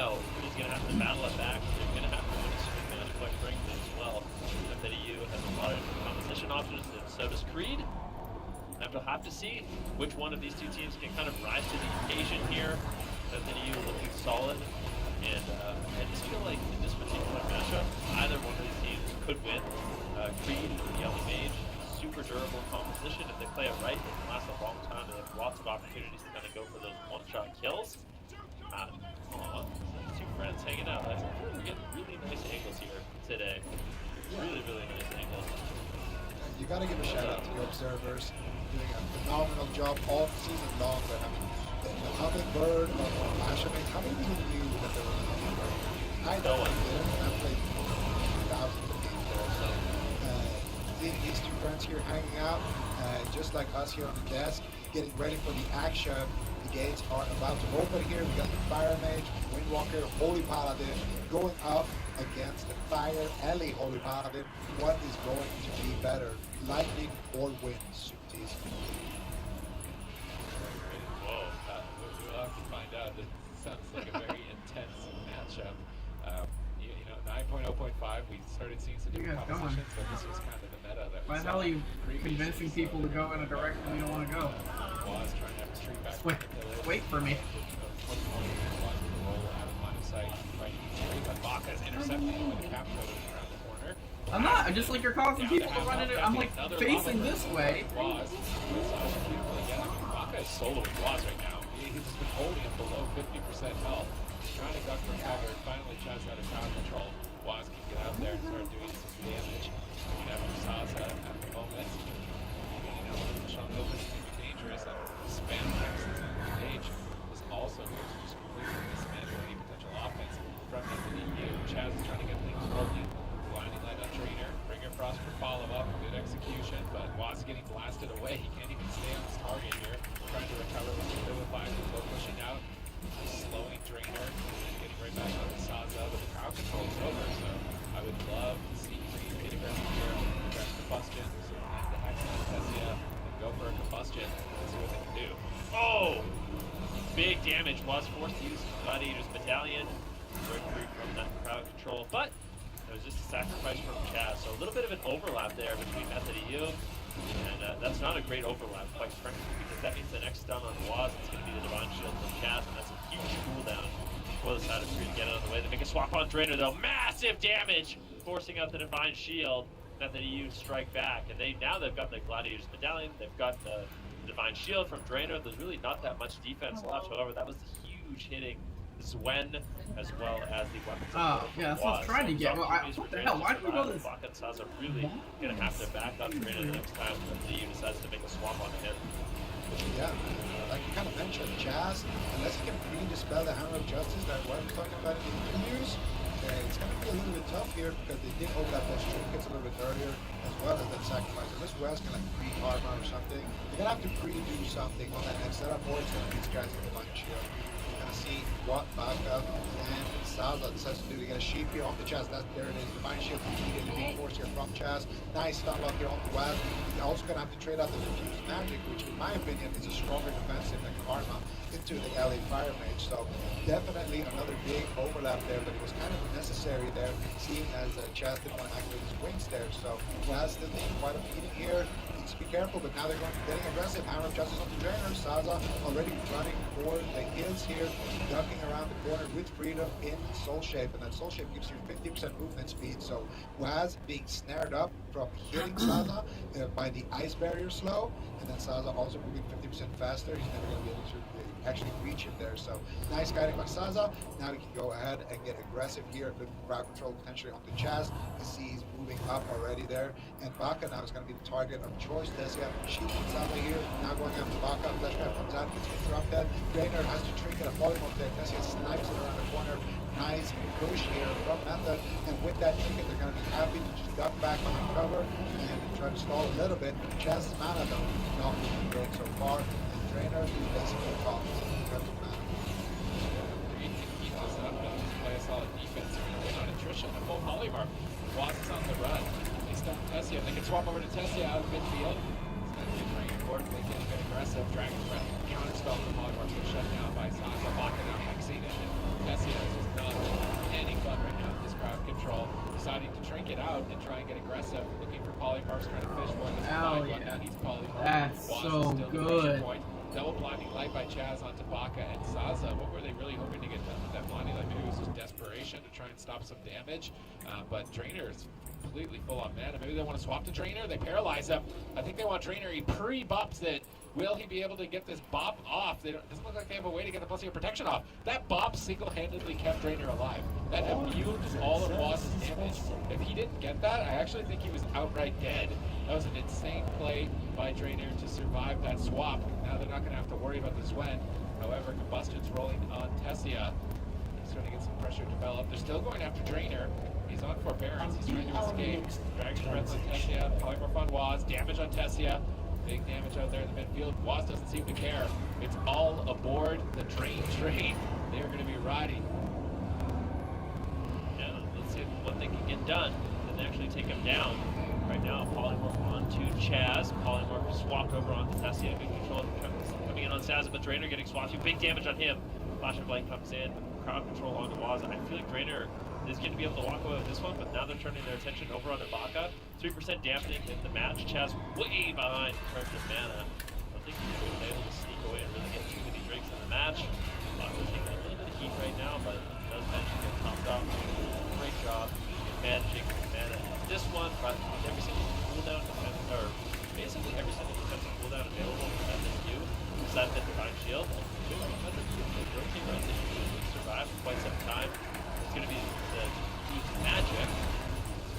He's going to have to battle it back. They're going to have to win a swing match quite frankly as well. Method EU has a lot of competition options, and so does Creed. And we'll have to see which one of these two teams can kind of rise to the occasion here. Method EU looking solid. And I just feel like in this particular matchup, either one of these teams could win. Creed, Yellow Mage, super durable composition. If they play it right, they can last a long time. They have lots of opportunities to kind of go for those one-shot kills. Two friends hanging out. We're getting really nice angles here today. Really, really nice angles. You got to give a shout out to the observers, doing a phenomenal job all season long. But I mean, the Hummingbird or Mashamate, how many people knew that there was a Hummingbird? I know I did, and I played thousands of games there. So seeing these two friends here hanging out, just like us here on the desk, getting ready for the action, The gates are about to open here. We got the Fire Mage, Windwalker, Holy Paladin going up against the Fire Ellie Holy Paladin. What is going to be better? Lightning or wind, Sutis? Whoa, we'll have to find out. This sounds like a very intense matchup. You know, 9.0.5, we started seeing some different compositions, but this was kind of the meta that we Why the saw hell are you previously. convincing people to go in a direction we don't want to go? Was trying to have a streak back. Wait for me. Baka's intercepting with the cap around the corner. I'm not. I'm just like you're causing people to run into. I'm like facing this way. Baka is soloing Waz right now. He's just been holding him below 50% health. He's trying to duck for cover. Finally tries out of crowd control. Waz can get out there and start doing some damage. We have Saza at the moment. You know, Sean Lopez can be dangerous. And spam Texas on the page is also going to just completely dismantle any potential offense from the EU. Chaz is trying to get things rolling. Blinding light on Trainer. Bringer Frost for follow-up. Good execution, but Waz getting blasted away. He can't even stay on his target here. Trying to recover with the Vivify. People pushing out. Slowing Drainer. And getting right back on the Saza, but the crowd control is over, so I would love to see Trainer get aggressive here. Grab combustion. So the Hex on Tessia. And go for a combustion. Let's see what they can do. Oh! Big damage. Was forced to use Gladiator's Battalion. Break free from that crowd control, but it was just a sacrifice from Chaz. So a little bit of an overlap there between Method EU, and that's not a great overlap, quite frankly, because that means the next stun on Waz is going to be the Divine Shield from Chaz, and that's a huge cooldown for the side of Free to get out of the way. They make a swap on Drainer, though. Massive damage! Forcing out the Divine Shield. Method EU strike back, and now they've got the Gladiator's Medallion, they've got the Divine Shield from Drainer. There's really not that much defense left, however, that was the huge hitting Zwen, as well as the weapons. Oh, yeah, that's what I was trying to get. Well, what the hell? Why did we go this? Baka and Saza really going to have to back up Drainer the next time the EU decides to make a swap on him. Yeah, like you kind of mentioned, Chaz, unless he can pre-dispel the Hammer of Justice that we're talking about in the interviews, it's going to be a little bit tough here because they did open up those trinkets a little bit earlier, as well as that sacrifice. Unless Wes can like pre-armor or something, they're going to have to pre-do something on that next setup, or it's going to be these guys with the Divine Shield. You're going to see what Baka and Saza decides to do. They get a sheep here off the Chaz. There it is. Divine Shield immediately being forced here from Chaz. Nice stun lock here on the Waz. You're also going to have to trade out the Diffuse Magic, which in my opinion is a stronger defensive than Karma, into the LA Fire Mage. So definitely another big overlap there, but it was kind of necessary there, seeing as Chaz didn't want to activate his wings there. So Waz still taking quite a beating here. Needs to be careful, but now they're getting aggressive. Hammer of Justice on the Drainer. Saza already running for the kills here, ducking around the corner with freedom in Soul Shape, and that Soul Shape gives you 50% movement speed. So Waz being snared up from hitting Saza by the Ice Barrier slow, and then Saza also moving 50% faster. He's never going to be able to actually reach him there. So nice guiding by Saza. Now he can go ahead and get aggressive here with crowd control potentially onto Chaz. You see he's moving up already there, and Baka now is going to be the target of choice. Tessia shooting Saza here, now going after Baka. Flash grab comes out, gets interrupted. Drainer has to trinket a polymorph there. Tessia snipes it around the corner. Nice push here from Method, and with that trinket they're going to be happy to just duck back on the cover and try to stall a little bit. Chaz's mana though not looking great so far, and Drainer is basically off in terms of mana. He can keep this up and just play a solid defense. They're going to win on attrition. A full polymorph. Waz is on the run. They stop Tessia. They can swap over to Tessia out of midfield. It's going to be very important. They can get aggressive. Dragon's Breath counterspell the polymorph gets shut down by Saza. Baka now hexing it. Tessia is just not any fun right now with this crowd control. Deciding to trinket out and try and get aggressive. Looking for polymorphs, trying to fish one. Oh, yeah. That's so good. Double blinding light by Chaz onto Baka and Saza. What were they really hoping to get done with that blinding light? Maybe it was just desperation to try and stop some damage. But Drainer is completely full on mana. Maybe they want to swap to Drainer. They paralyze him. I think they want Drainer. He pre-bops it. Will he be able to get this bop off? It doesn't look like they have a way to get the plus of protection off. That bop single-handedly kept Drainer alive. That immune all of Waz's damage. If he didn't get that, I actually think he was outright dead. That was an insane play by Drainer to survive that swap. Now they're not going to have to worry about the Zwen. However, Combustion's rolling on Tessia. He's starting to get some pressure developed. They're still going after Drainer. He's on forbearance. He's trying to escape. Dragon's Breath on Tessia. Polymorph on Waz. Damage on Tessia. Big damage out there in the midfield. Waz doesn't seem to care. It's all aboard the train. They are going to be riding. Yeah, let's see what they can get done and actually take him down. Right now, Polymorph onto Chaz. Polymorph swapped over onto Tessia. Good control coming in on Sazza, but Drainer getting swapped to. Big damage on him. Flash of Light comes in. Crowd control onto Waz. I feel like Drainer is going to be able to walk away with this one, but now they're turning their attention over onto Baka. 3% dampening in the match. Chaz way behind in terms of mana. I think he's going to be able to sneak away and really get too many drinks in the match. Baka's taking a little bit of heat right now, but does manage to get topped off. Great job managing mana in this one, but every single cooldown, or basically every single defensive cooldown available for MSU, besides the Divine Shield, and rotate right that you can survive for quite some time. It's going to be the Deep Magic.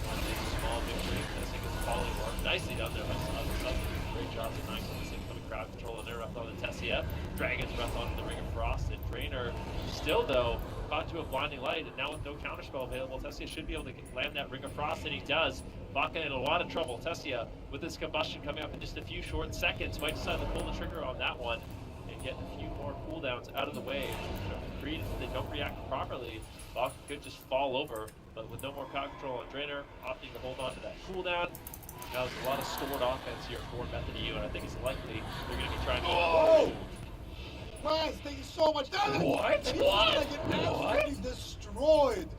One big small victory. I think it's Polymorph. Nicely done there by Southern. Great job tonight with this incoming crowd control and interrupt on the Tessia. Dragon's breath onto the Ring of Frost, and Drainer still though caught to a blinding light, and now with no counterspell available, Tessia should be able to land that Ring of Frost, and he does. Baka in a lot of trouble. Tessia, with this combustion coming up in just a few short seconds, might decide to pull the trigger on that one and get a few more cooldowns out of the way. Creed, if they don't react properly, Baka could just fall over, but with no more crowd control on Drainer, opting to hold on to that cooldown. Now there's a lot of stored offense here for Method EU, and I think it's likely they're going to be trying to... Oh! Waz, thank you so much. What? He's like absolutely destroyed.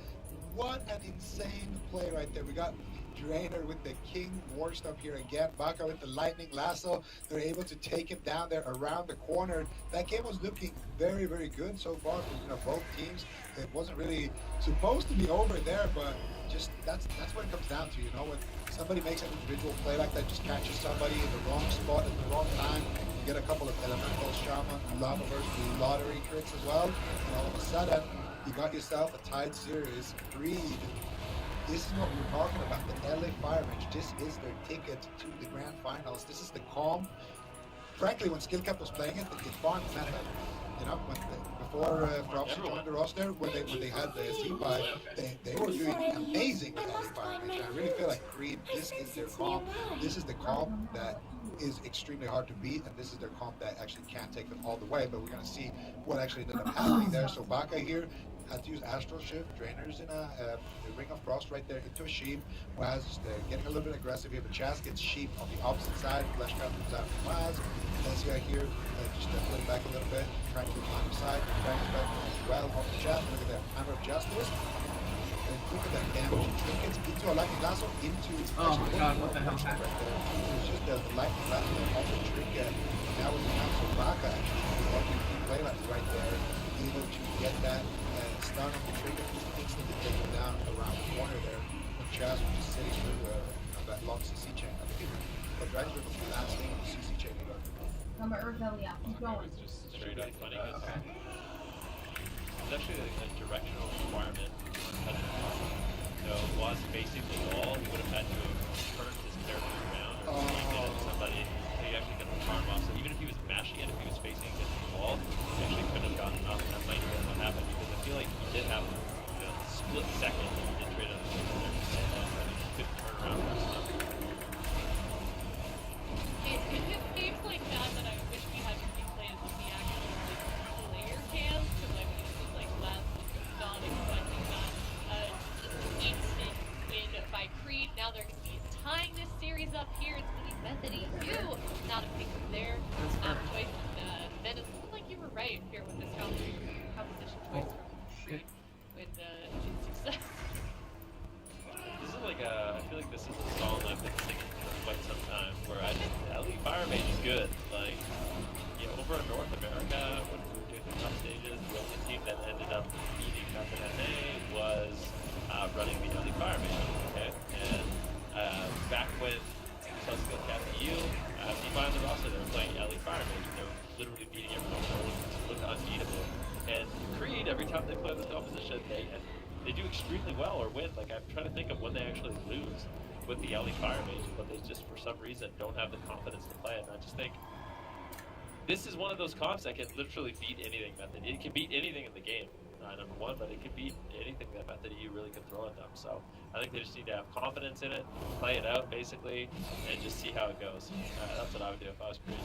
What an insane play right there. We got Drainer with the King War Stump here again. Baka with the Lightning Lasso. They're able to take him down there around the corner. That game was looking very, very good so far for both teams. It wasn't really supposed to be over there, but just that's what it comes down to. When somebody makes an individual play like that, just catches somebody in the wrong spot at the wrong time. You get a couple of elemental shaman, Lavaverse, lottery tricks as well, and all of a sudden you got yourself a tied series. Creed. This is what we were talking about, the LA Fire Mage. This is their ticket to the grand finals. This is the calm. Frankly, when Skill Cap was playing it farmed meta. Before Prophecy joined the roster, when they had the C5, they were doing amazing with LA Fire Mage. I really feel like Creed, this is their calm. This is the calm that is extremely hard to beat, and this is their comp that actually can't take them all the way, but we're going to see what actually ended up happening there. So Baka here had to use Astral Shift, Drainers in a Ring of Frost right there into a Sheep. Waz getting a little bit aggressive here, but Chaz gets Sheep on the opposite side. Flesh Cut comes out from Waz. Tessia here just stepping back a little bit, trying to climb the side. Dragon's back as well off the Chaz. Look at that Hammer of Justice. And look at that damage. It gets into a Lightning Lasso, into its oh my god, what the hell happened? Right there. It was just the Lightning Lasso off the trinket. Now with the Council Baka actually play like right there, able to get that stun on the trigger, just instantly take him down around the corner there. When Chaz was just sitting through that long CC chain. I think but Dragon's was the last thing on the CC chain he got. Number Earth Elliot, keep going. It's just straight up funny. It's actually a directional requirement. Was facing the wall, he would have had to have turned his character around or aimed it at somebody. He actually got the farm off. So even if he was mashing it, if he was facing the wall, he actually couldn't have gotten off. That might have been what happened, because I feel like he did have a split second that he did trade on the and he couldn't turn around fast enough. It's games like that I wish we had replayed with the actual player cams, because I mean, this is less not expecting that instant win by Creed. Now they're going to be tying this series up here. It's going to be Method EU now to pick their choice. Then it looked like you were right here with this composition choice from Creed with success. This is like I feel like this is a song I've been singing for quite some time, where I think LE Fire Mage is good. Over in North America, when we were doing the top stages, the only team that ended up beating Method NA was running the LE Fire Mage, okay? And back when Skill Cap EU, behind the roster, they were playing LE Fire Mage, and they were literally beating everyone. It looked unbeatable. And Creed, every time they play this composition, they do extremely well or win. I'm trying to think of when they actually lose with the LE Fire Mage, but they just, for some reason, don't have the confidence to play it. And I just think this is one of those comps that can literally beat anything Method. It can beat anything in the game. number one, but it could beat anything that Method EU really can throw at them. So I think they just need to have confidence in it, play it out basically, and just see how it goes. That's what I would do if I was Creed.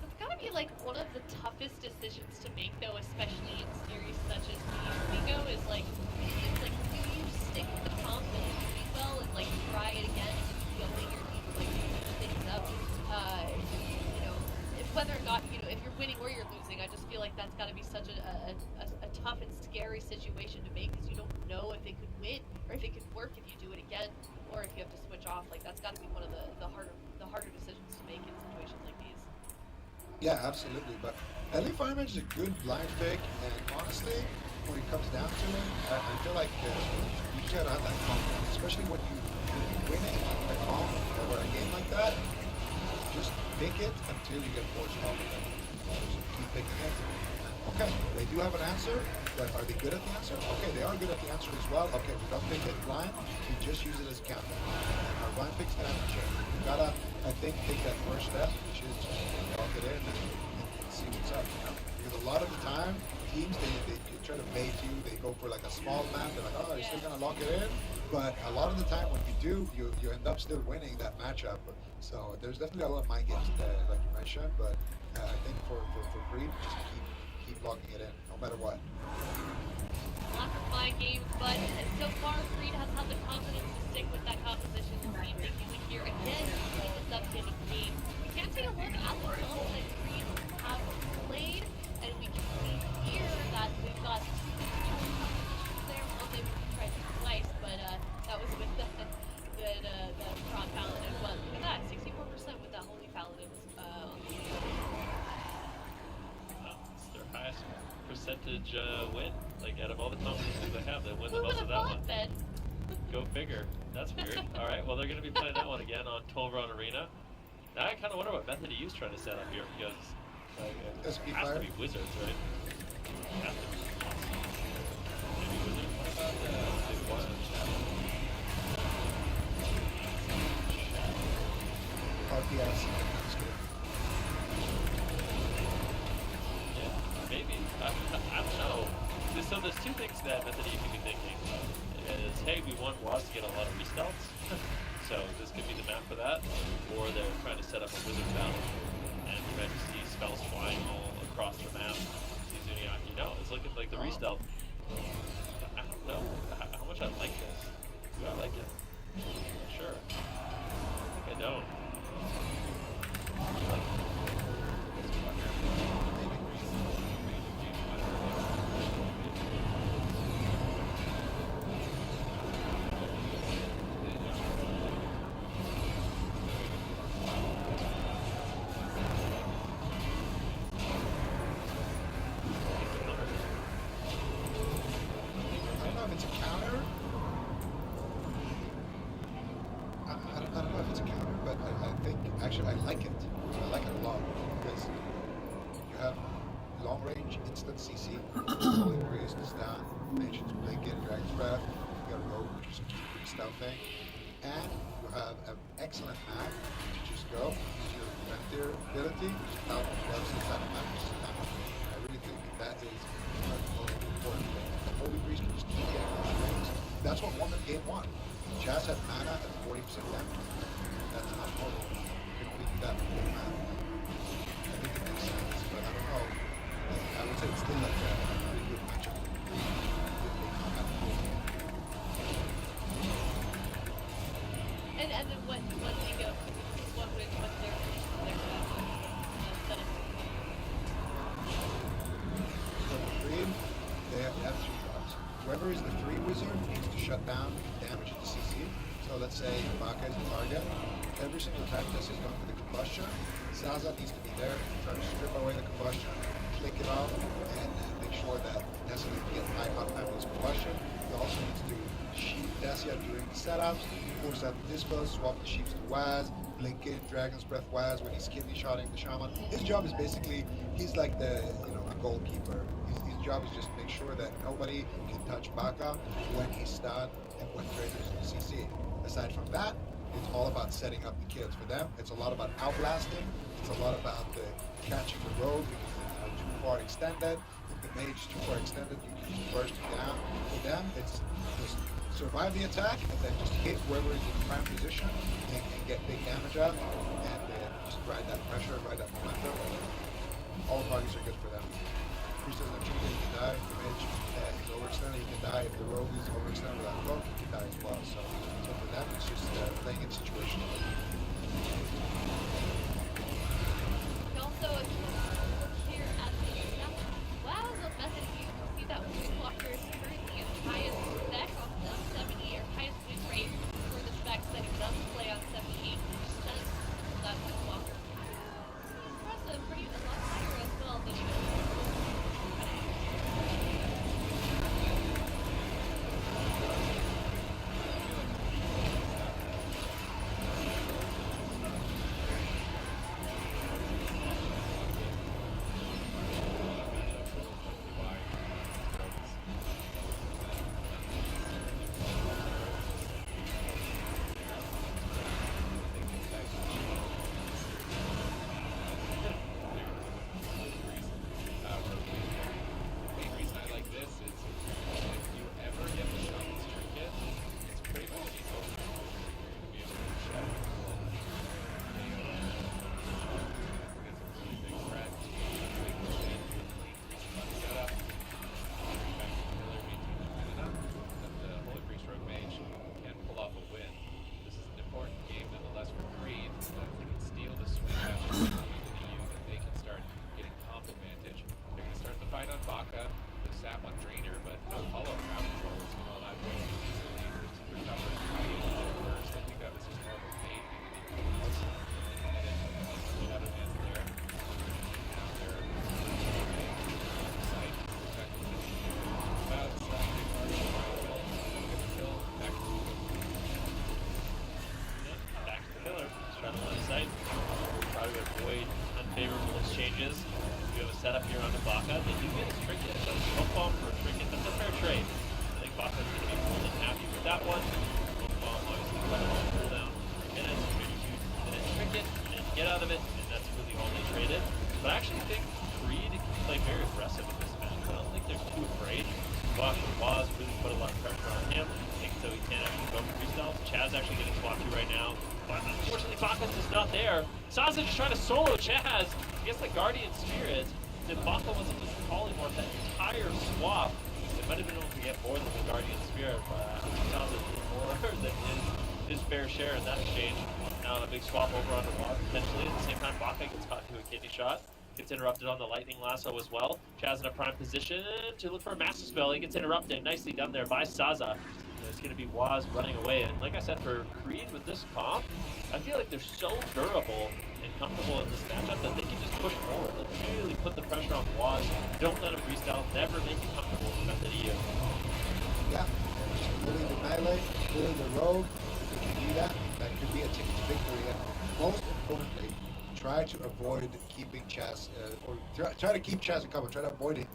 It's gotta be like one of the toughest decisions to make, though, especially in series such as Vigo. Is like, it's like, do you stick with the comp and do well and like try it again and just the only your team like switch things up? You know, whether or not, you know, if you're winning or you're losing, I just feel like that's got to be such a tough and scary situation to make, because you don't know if it could win or if it could work if you do it again, or if you have to switch off. Like, that's got to be one of the harder decisions to make in situations like these. Yeah, absolutely. But LA Fireman is a good blind pick, and honestly, when it comes down to it, I feel like you gotta have that confidence, especially when you win a comp or a game like that. Just pick it until you get forced off of it. Just keep picking it. Okay, they do have an answer, but are they good at the answer? Okay, they are good at the answer as well. Okay, we don't pick it blind, we just use it as a counter. And our blind picks can have to change. You gotta, I think, take that first step, which is just lock it in and see what's up. You know? Because a lot of the time, teams, they try to bait you, they go for like a small map, they're like, oh, you're still gonna lock it in? But a lot of the time when you do, you end up still winning that matchup. So there's definitely a lot of mind games like you mentioned, but I think for Creed, just keep locking it in, no matter what. Lots of mind games, but so far Creed has had the confidence to stick with that composition and see if they can win here again in this upcoming game. We can take a look at the films that Creed have played, and we can see here that we've got there. Well, they tried to twice, but that was with the Strong Paladin. But look at that, 64% with that Holy Paladin on the It's their highest percentage win. Like, out of all the competitions they have, they win the most of that one. Then? Go figure. That's weird. Alright, well, they're going to be playing that one again on Tolron Arena. Now I kind of wonder what Method EU's trying to set up here, because it has to be Wizards, right? It has to be. Maybe Wizards. What about Big One? RPS. Yeah, maybe. I don't know. So there's two things that Method EU could be thinking. Is, hey, we want WAS to get a lot of restelts, so this could be the map for that. Or they're trying to set up a Wizard battle and try to see spells flying all across the map. See Zuniaki. No, it's looking like the restelt. I don't know how much I like this. Do I like it? Sure. I think I don't. Actually, I like it. I like it a lot because you have long-range instant CC, fully raised this down, nations blanket, Dragon's Breath, you got a rogue, which is pretty stealthing, and you have an excellent map to just go, use your Frontier ability, which is out of the map, which is not I really think that is the most important thing. The Holy Breeze can just keep getting those things. That's what won the game one. Jazz had mana at 40% damage. That's not total. That I think it makes sense, but I don't know. I would say it's still like a pretty good matchup. And then what they go? What's their setup? For the Creed, they have two jobs. Whoever is the free wizard needs to shut down damage at the CC. So let's say Baka is the target. Every single attack test is going for the combustion. Zaza needs to be there, try to strip away the combustion, flick it off, and make sure that Dacia gets high uptime with his combustion. He also needs to sheep Dacia during the setups, force out the dispel, swap the sheeps to Waz, blink in Dragon's Breath Waz when he's kidney shotting the shaman. His job is basically, he's like the, a goalkeeper. His job is just to make sure that nobody can touch Baka when he's stunned and when Dragon's in the CC. Aside from that, it's all about setting up the kids. For them, it's a lot about outblasting. It's a lot about catching the road because they're too far extended. If the mage for extended, you can just burst down. For them, it's just survive the attack and then just hit whoever is in prime position and get big damage out and just ride that pressure, ride that momentum. All parties are good for them. Priest doesn't have you can die. The mage is overextended, you can die. If the rogue is overextended without a rogue, you can die as well. So for them, it's just playing it situational. And also, if you look here at the stats, WoW is a method you can see that Windwalker is currently in highest spec on the 70 or highest win rate for the specs that he does play on 78%. That Windwalker impressive, pretty a lot higher as well than he does. Changes. You have a setup here on the Baka. They do get a trinket. So smoke bomb for a trinket. That's a fair trade. I think Baka's going to be more than happy with that one. Smoke bomb, obviously, quite a long cooldown. And then trinket, and get out of it. And that's really all they traded. But I actually think Creed can play very aggressive in this match. I don't think they're too afraid. Bosch and Waz really put a lot of pressure on him. I think so he can't actually go for freestyles. Chaz actually getting swapped to right now. But unfortunately, Baka's just not there. Saza just trying to solo Chaz. I guess the Guardian Spirit, if Baka wasn't just polymorph that entire swap, it might have been able to get more than the Guardian Spirit, but Saza did more than his fair share in that exchange. Now a big swap over on the bar potentially. At the same time, Baka gets caught into a kidney shot. Gets interrupted on the Lightning Lasso as well. Chaz in a prime position to look for a Master Spell. He gets interrupted. Nicely done there by Saza. It's going to be Waz running away. And like I said, for Creed with this comp, I feel like they're so durable and comfortable in this matchup that they can just push forward. Like, really put the pressure on Waz. Don't let him freestyle. Never make it comfortable with method EU. Yeah, really the melee, really the rogue. If you can do that, that could be a ticket to victory. And most importantly, try to avoid keeping Chaz, or try to keep Chaz in cover. Try to avoid it,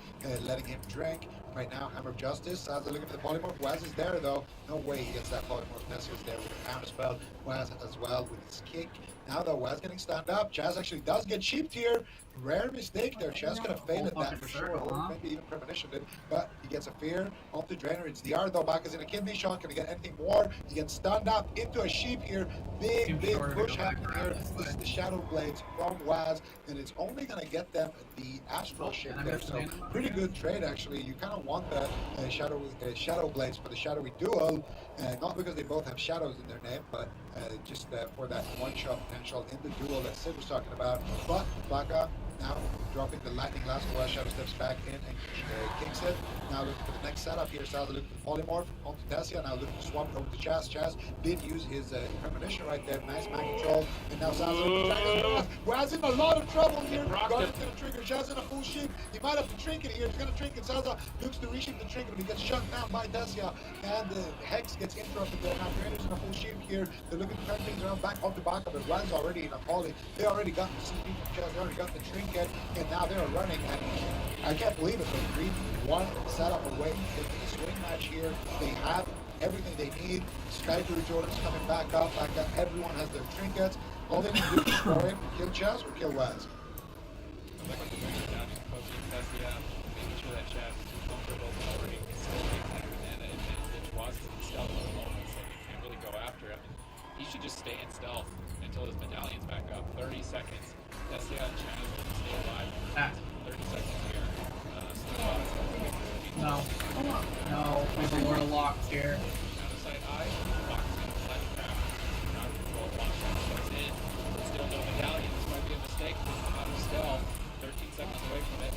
letting him drink. Right now, Hammer of Justice. Saza looking for the polymorph. Waz is there though. No way he gets that polymorph. Nessie is there with a counter spell. Waz as well with his kick. Now though, Waz getting stand up. Chaz actually does get sheeped here. Rare mistake there. Chaz could have failed that for sure. Maybe even premonitioned it. But he gets a fear off the Drainer. It's DR though. Baka's in a kidney shot. Can he get anything more? He gets stunned up into a sheep here. Big push happening here. This is the Shadow Blades from Waz. And it's only going to get them the Astral ship there. So pretty good trade actually. You kind of want that Shadow Blades for the Shadowy duel. Not because they both have shadows in their name, but just for that one-shot potential in the duel that Sid was talking about. But Baka now dropping the Lightning Lasso while Shadow steps back in and kicks it. Now looking for the next setup here. Saza looking for the polymorph onto Tessia. Now looking to swap over to Chaz. Chaz did use his premonition right there. Nice mind control. And now Saza looking to Waz in a lot of trouble here. Guardian's going to trigger. Chaz in a full sheep. He might have to trinket here. He's going to trinket. Saza looks to resheep the trinket, but he gets shut down by Tessia. And the Hex gets interrupted there. Now Drainer's in a full sheep here. They're looking to turn things around back onto Baka, but Waz already in a poly. They already got the CP from Chaz. They already got the trinket. And now they're running. And I can't believe it, but Creed one setup away from the swing match here. They have everything they need. Skyfree Jordan's coming back up. Everyone has their trinkets. All they need to do is go in, kill Chaz or kill Waz. I like what they're doing now, just poking Tessia, making sure that in stealth until his medallion's back up. 30 seconds. Tessia and Chaz will stay alive. 30 seconds here. No. No, we were locked here. Shadow side eye. Fox is going to slide the trap. Not control. Fox goes in. Still no medallion. This might be a mistake. Out of stealth. 13 seconds away from it.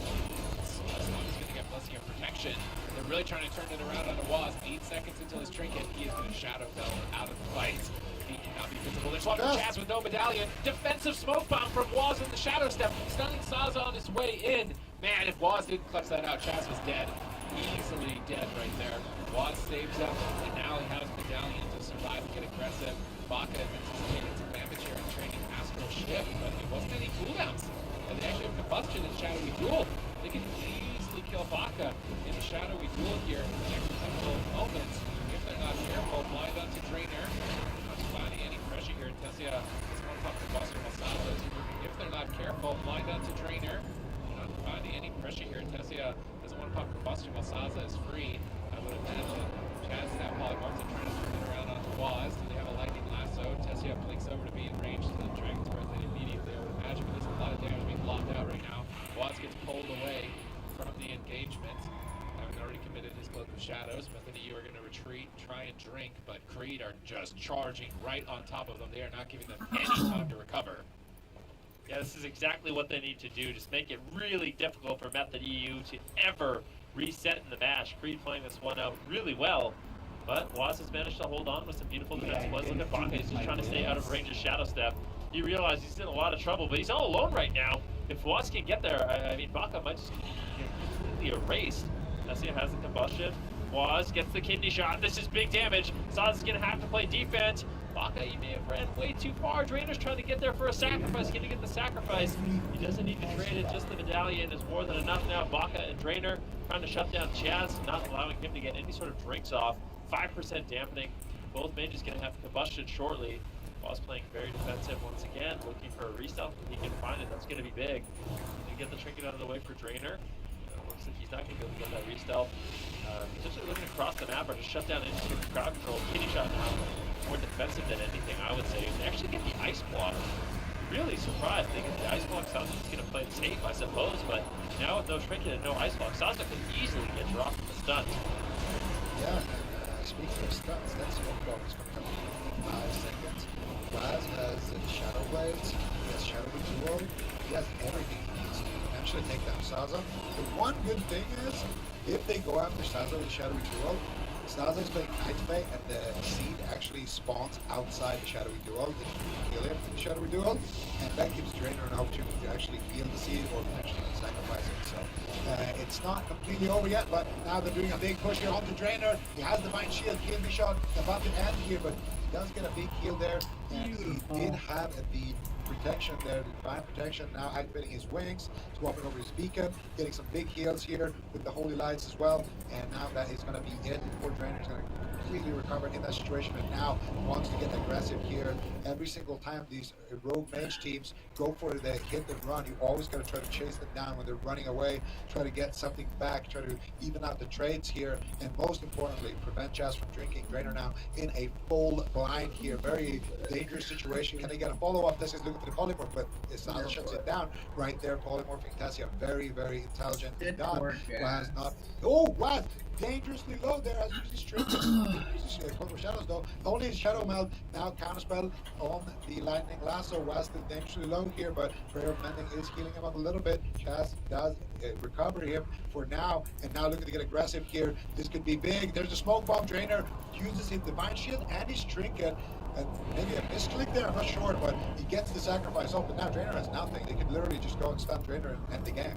As long as he's going to get blessing of protection. They're really trying to turn it around on a Wasp. 8 seconds until his trinket. He is going to shadow belt out of the fight. He cannot be visible. There's one for Chaz with no medallion. Defensive smoke bomb from Waz in the shadow step. Stunning Saza on his way in. Man, if Waz didn't clutch that out, Chaz was dead. Easily dead right there. Waz saves up, and now he has medallion to survive and get aggressive. Baka anticipated some damage here in training Astral Shift, but it wasn't any cooldowns. And they actually have combustion in Shadowy Duel. They can easily kill Baka in the Shadowy Duel here in the next couple of moments. If they're not careful, blind onto Drainer. Not finding any pressure here. Tessia is one pop combustion while Saza is moving. If they're not careful, blind onto Drainer. Not finding any pressure here. Tessia doesn't want to pop combustion while Saza is free. I would imagine Chaz and that polymorph are trying to turn it around on Waz. Do they have a lightning lasso? Tessia blinks over to be in range to the Dragon's Breath and immediately I would imagine, but there's a lot of damage being locked out right now. Waz gets pulled away from the engagement. Having already committed his Cloak of Shadows, Method you are going to retreat, try and drink, but Creed are just charging right on top of them. They are not giving them any time to recover. Yeah, this is exactly what they need to do. Just make it really difficult for Method EU to ever reset in the match. Creed playing this one out really well, but Waz has managed to hold on with some beautiful defensive plays. Look at Baka, he's just trying to stay out of range of Shadow Step. You realize he's in a lot of trouble, but he's all alone right now. If Waz can get there, I mean, Baka might just get completely erased. Tessia has the combustion. Waz gets the kidney shot. This is big damage. Saza's going to have to play defense. Baka, he may have ran way too far. Drainer's trying to get there for a sacrifice. Going to get the sacrifice. He doesn't need to trade it. Just the medallion is more than enough now. Baka and Drainer trying to shut down Chaz, not allowing him to get any sort of drinks off. 5% dampening. Both mages going to have combustion shortly. Waz playing very defensive once again, looking for a restealth. If he can find it, that's going to be big. Going to get the trinket out of the way for Drainer. Looks like he's not going to be able to get that restealth. He's just looking across the map or just shut down into the crowd control. Kitty shot now. More defensive than anything, I would say. They actually get the ice block. Really surprised. They get the ice block. Saza's going to play it safe, I suppose, but now with no trinket and no ice block, Saza can easily get dropped in the stun. Yeah, and speaking of stuns, that smoke bomb is going to come in 5 seconds. Waz has Shadow Blades, he has Shadow Duel, he has everything he needs to eventually take down Saza. The one good thing is, if they go after Saza with Shadowy Duel, Saza is playing Nightmare and the seed actually spawns outside the Shadowy Duel. They can kill him in the Shadowy Duel, and that gives Drainer an opportunity to actually heal the seed or potentially sacrifice it. So it's not completely over yet, but now they're doing a big push here onto Drainer. He has Divine Shield, can be shot about to end here, but he does get a big heal there, and he did have the protection there, the divine protection, now activating his wings, swapping over his beacon, getting some big heals here with the holy lights as well, and now that is going to be it. Poor Drainer is going to completely recover in that situation, and now wants to get aggressive here. Every single time these rogue mage teams go for the hit and run, you always got to try to chase them down when they're running away, try to get something back, try to even out the trades here, and most importantly, prevent Chaz from drinking. Drainer now in a full blind here, very dangerous situation. Can they get a follow-up? This is looking for the polymorph, but Saza shuts it down right there. Polymorphing Tessia, very, very intelligent. Waz not. Oh, Waz! Dangerously low there as uses straight. Cloak of Shadows though. Only his Shadow Meld now counterspell on the Lightning Lasso. Waz still dangerously low here, but Prayer of Mending is healing him up a little bit. Chaz does recover him for now, and now looking to get aggressive here. This could be big. There's a smoke bomb. Drainer uses his Divine Shield and his Trinket. And maybe a misclick there, I'm not sure, but he gets the sacrifice off, but now Drainer has nothing. They could literally just go and stun Drainer and end the game.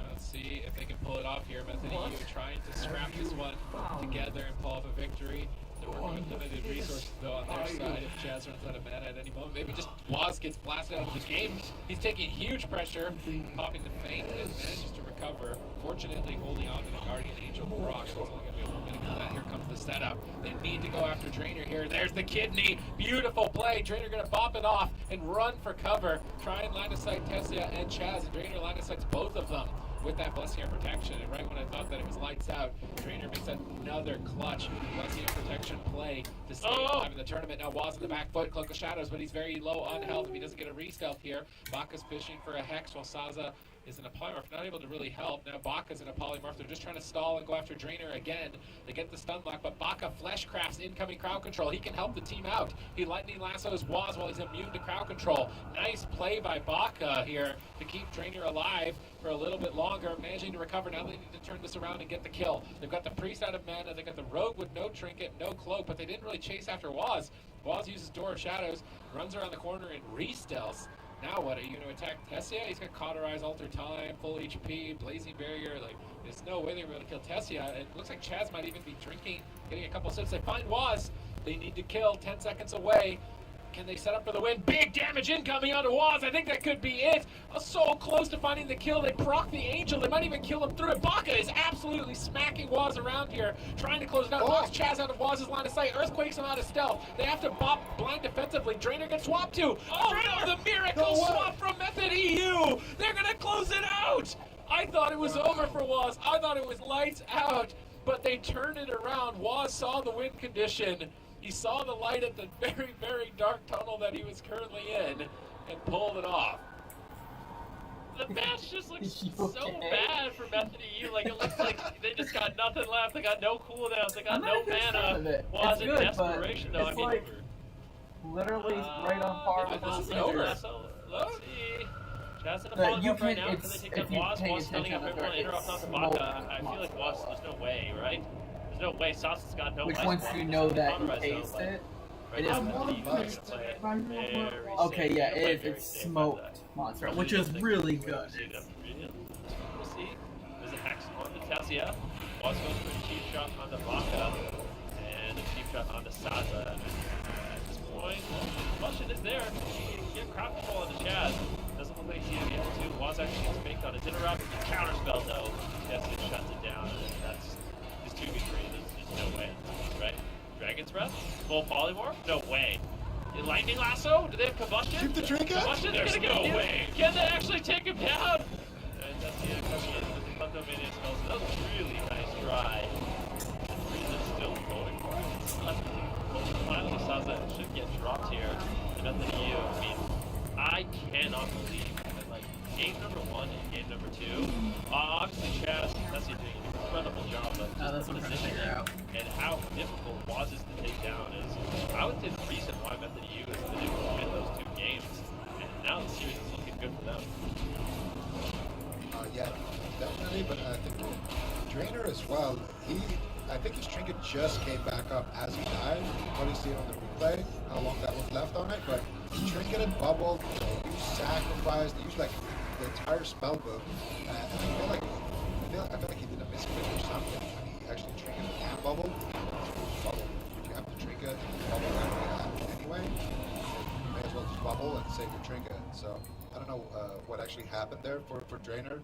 Let's see if they can pull it off here. Method EU trying to scrap this one together and pull off a victory. They're working with limited resources though on their side. If Chaz runs out of mana at any moment, maybe just Waz gets blasted out of the game. He's taking huge pressure, popping the feint and manages to recover. Fortunately, holding on to the Guardian Angel Brock. So it's only going to be a little bit of that. Here comes the setup. They need to go after Drainer here. There's the kidney. Beautiful play. Drainer going to bop it off and run for cover. Try and line of sight Tessia and Chaz. And Drainer line of sights both of them. with that Blessing and Protection. And right when I thought that it was lights out, Trainer makes another clutch Blessing and Protection play to stay alive in the tournament. Now Waz in the back foot, Cloak of Shadows, but he's very low on health if he doesn't get a re-stealth here. Baka's fishing for a Hex while Saza is in a polymorph, not able to really help. Now Baka's in a polymorph. They're just trying to stall and go after Drainer again. They get the stun block, but Baka flesh crafts incoming crowd control. He can help the team out. He lightning lassos Waz while he's immune to crowd control. Nice play by Baka here to keep Drainer alive for a little bit longer, managing to recover. Now they need to turn this around and get the kill. They've got the Priest out of mana. They got the Rogue with no trinket, no cloak, but they didn't really chase after Waz. Waz uses Door of Shadows, runs around the corner and re-stealths. Now what, are you going to attack Tessia? He's got Cauterize, Alter Time, full HP, Blazing Barrier. Like, there's no way they were able to kill Tessia. It looks like Chaz might even be drinking, getting a couple sips. They find Waz. They need to kill, 10 seconds away. Can they set up for the win? Big damage incoming onto Waz. I think that could be it. So close to finding the kill. They proc the Angel. They might even kill him through it. Baka is absolutely smacking Waz around here, trying to close it out. Knocks Chaz out of Waz's line of sight. Earthquakes him out of stealth. They have to bop blind defensively. Drainer gets swapped to. Oh no, the miracle swap from Method EU. They're going to close it out. I thought it was over for Waz. I thought it was lights out, but they turned it around. Waz saw the win condition. He saw the light at the very, very dark tunnel that he was currently in and pulled it off. The match just looks so bad for Method EU. Like, it looks like they just got nothing left. They got no cooldowns. They got no mana. Was in desperation, though. It's like literally right on par with this is over. So, let's see. Chaz in a polymorph right now. Can they take down Waz? Waz stunning up everyone. Interrupt onto Baka. I feel like Waz, there's no way, right? There's no way. Sasa's got no Which ice once block. you know that you Right taste now, it, right it now, is Method EU monster. is gonna play it very Okay, safe. yeah, They're gonna play it very is. safe It's with smoked that. monster, which is really good. We'll see. There's a Hex on the Tessia. Waz goes for a cheap shot on the Baka and a cheap shot on the Saza. At this point, the question is there. He can get crowd control on the Chaz. Doesn't look like he's going to be able to. Waz actually gets baked on his interrupt. Counterspell though. Tessia shuts it down. And that's his 2v3. There's no way. Right? Dragon's Breath? Full polymorph? No way. Lightning Lasso? Do they have combustion? Keep the trinket? Combustion? There's no way. Can they actually take him down? And that's the question with the Kleptomania spells. That was a really nice try. Reason's still going for it. Finally, Saza should get dropped here. And Method EU, I mean, I cannot believe that, like, game number 1 and game number 2, obviously Chaz, that's doing an incredible job of just positioning and how difficult Waz is to take down is, I would say, the reason why Method EU has been able to win those 2 games. And now the series is looking good for them. Yeah, definitely, but I think Drainer as well, I think his trinket just came back up as he died. Probably see it on the replay, how long that was left on it, but he trinketed, bubbled, used sacrifice, used like the entire spell book, and I feel like he did a misclick or something when he actually trinketed and bubbled. Bubble. If you have the trinket, bubble anyway, you may as well just bubble and save your trinket. So I don't know what actually happened there for Drainer.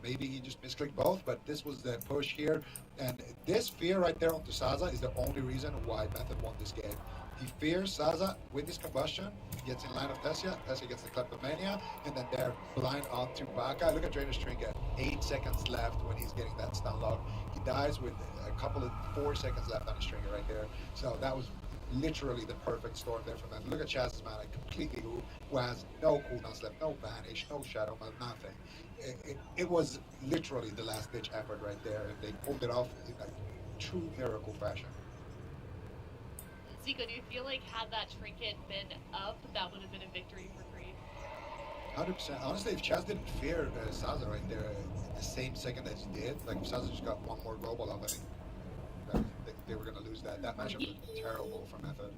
Maybe he just misclicked both, but this was the push here. And this fear right there onto Saza is the only reason why Method won this game. He fears Saza with his combustion, gets in line of Tessia gets the Kleptomania, and then they're blind onto Baka. Look at Drainer's trinket, 8 seconds left when he's getting that stun lock. He dies with a couple of 4 seconds left on his trinket right there. So that was literally the perfect storm there for Method. Look at Chaz's mana, completely who has no cooldowns left, no vanish, no shadow, nothing. It was literally the last ditch effort right there, and they pulled it off in a true miracle fashion. Zico, do you feel like had that trinket been up, that would have been a victory for Creed? 100%. Honestly, if Chaz didn't fear Saza right there the same second as he did, like if Saza just got one more global up, I think they were going to lose that. That matchup was terrible for Method.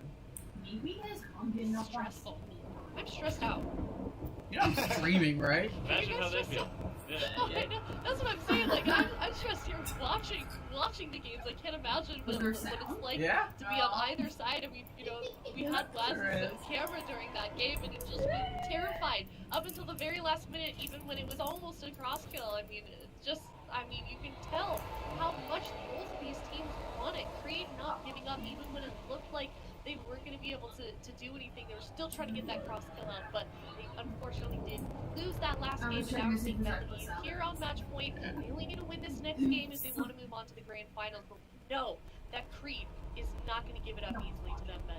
Maybe his been stressful. I'm stressed out. You're not streaming, right? Imagine how they feel. Oh, I know. That's what I'm saying. Like, I'm stressed here watching the games. I can't imagine what it's like to be on either side. I mean, you know, we had Laz's camera during that game, and it just was terrified up until the very last minute, even when it was almost a cross kill. I mean, it's just, you can tell how much both of these teams want it. Creed not giving up, even when it looked like they weren't going to be able to do anything. They were still trying to get that cross kill out, but they unfortunately did lose that last game. And now we're seeing Bethany here on match point. They only need to win this next game if they want to move on to the grand finals. But we know that Creed is not going to give it up easily to them, Ben.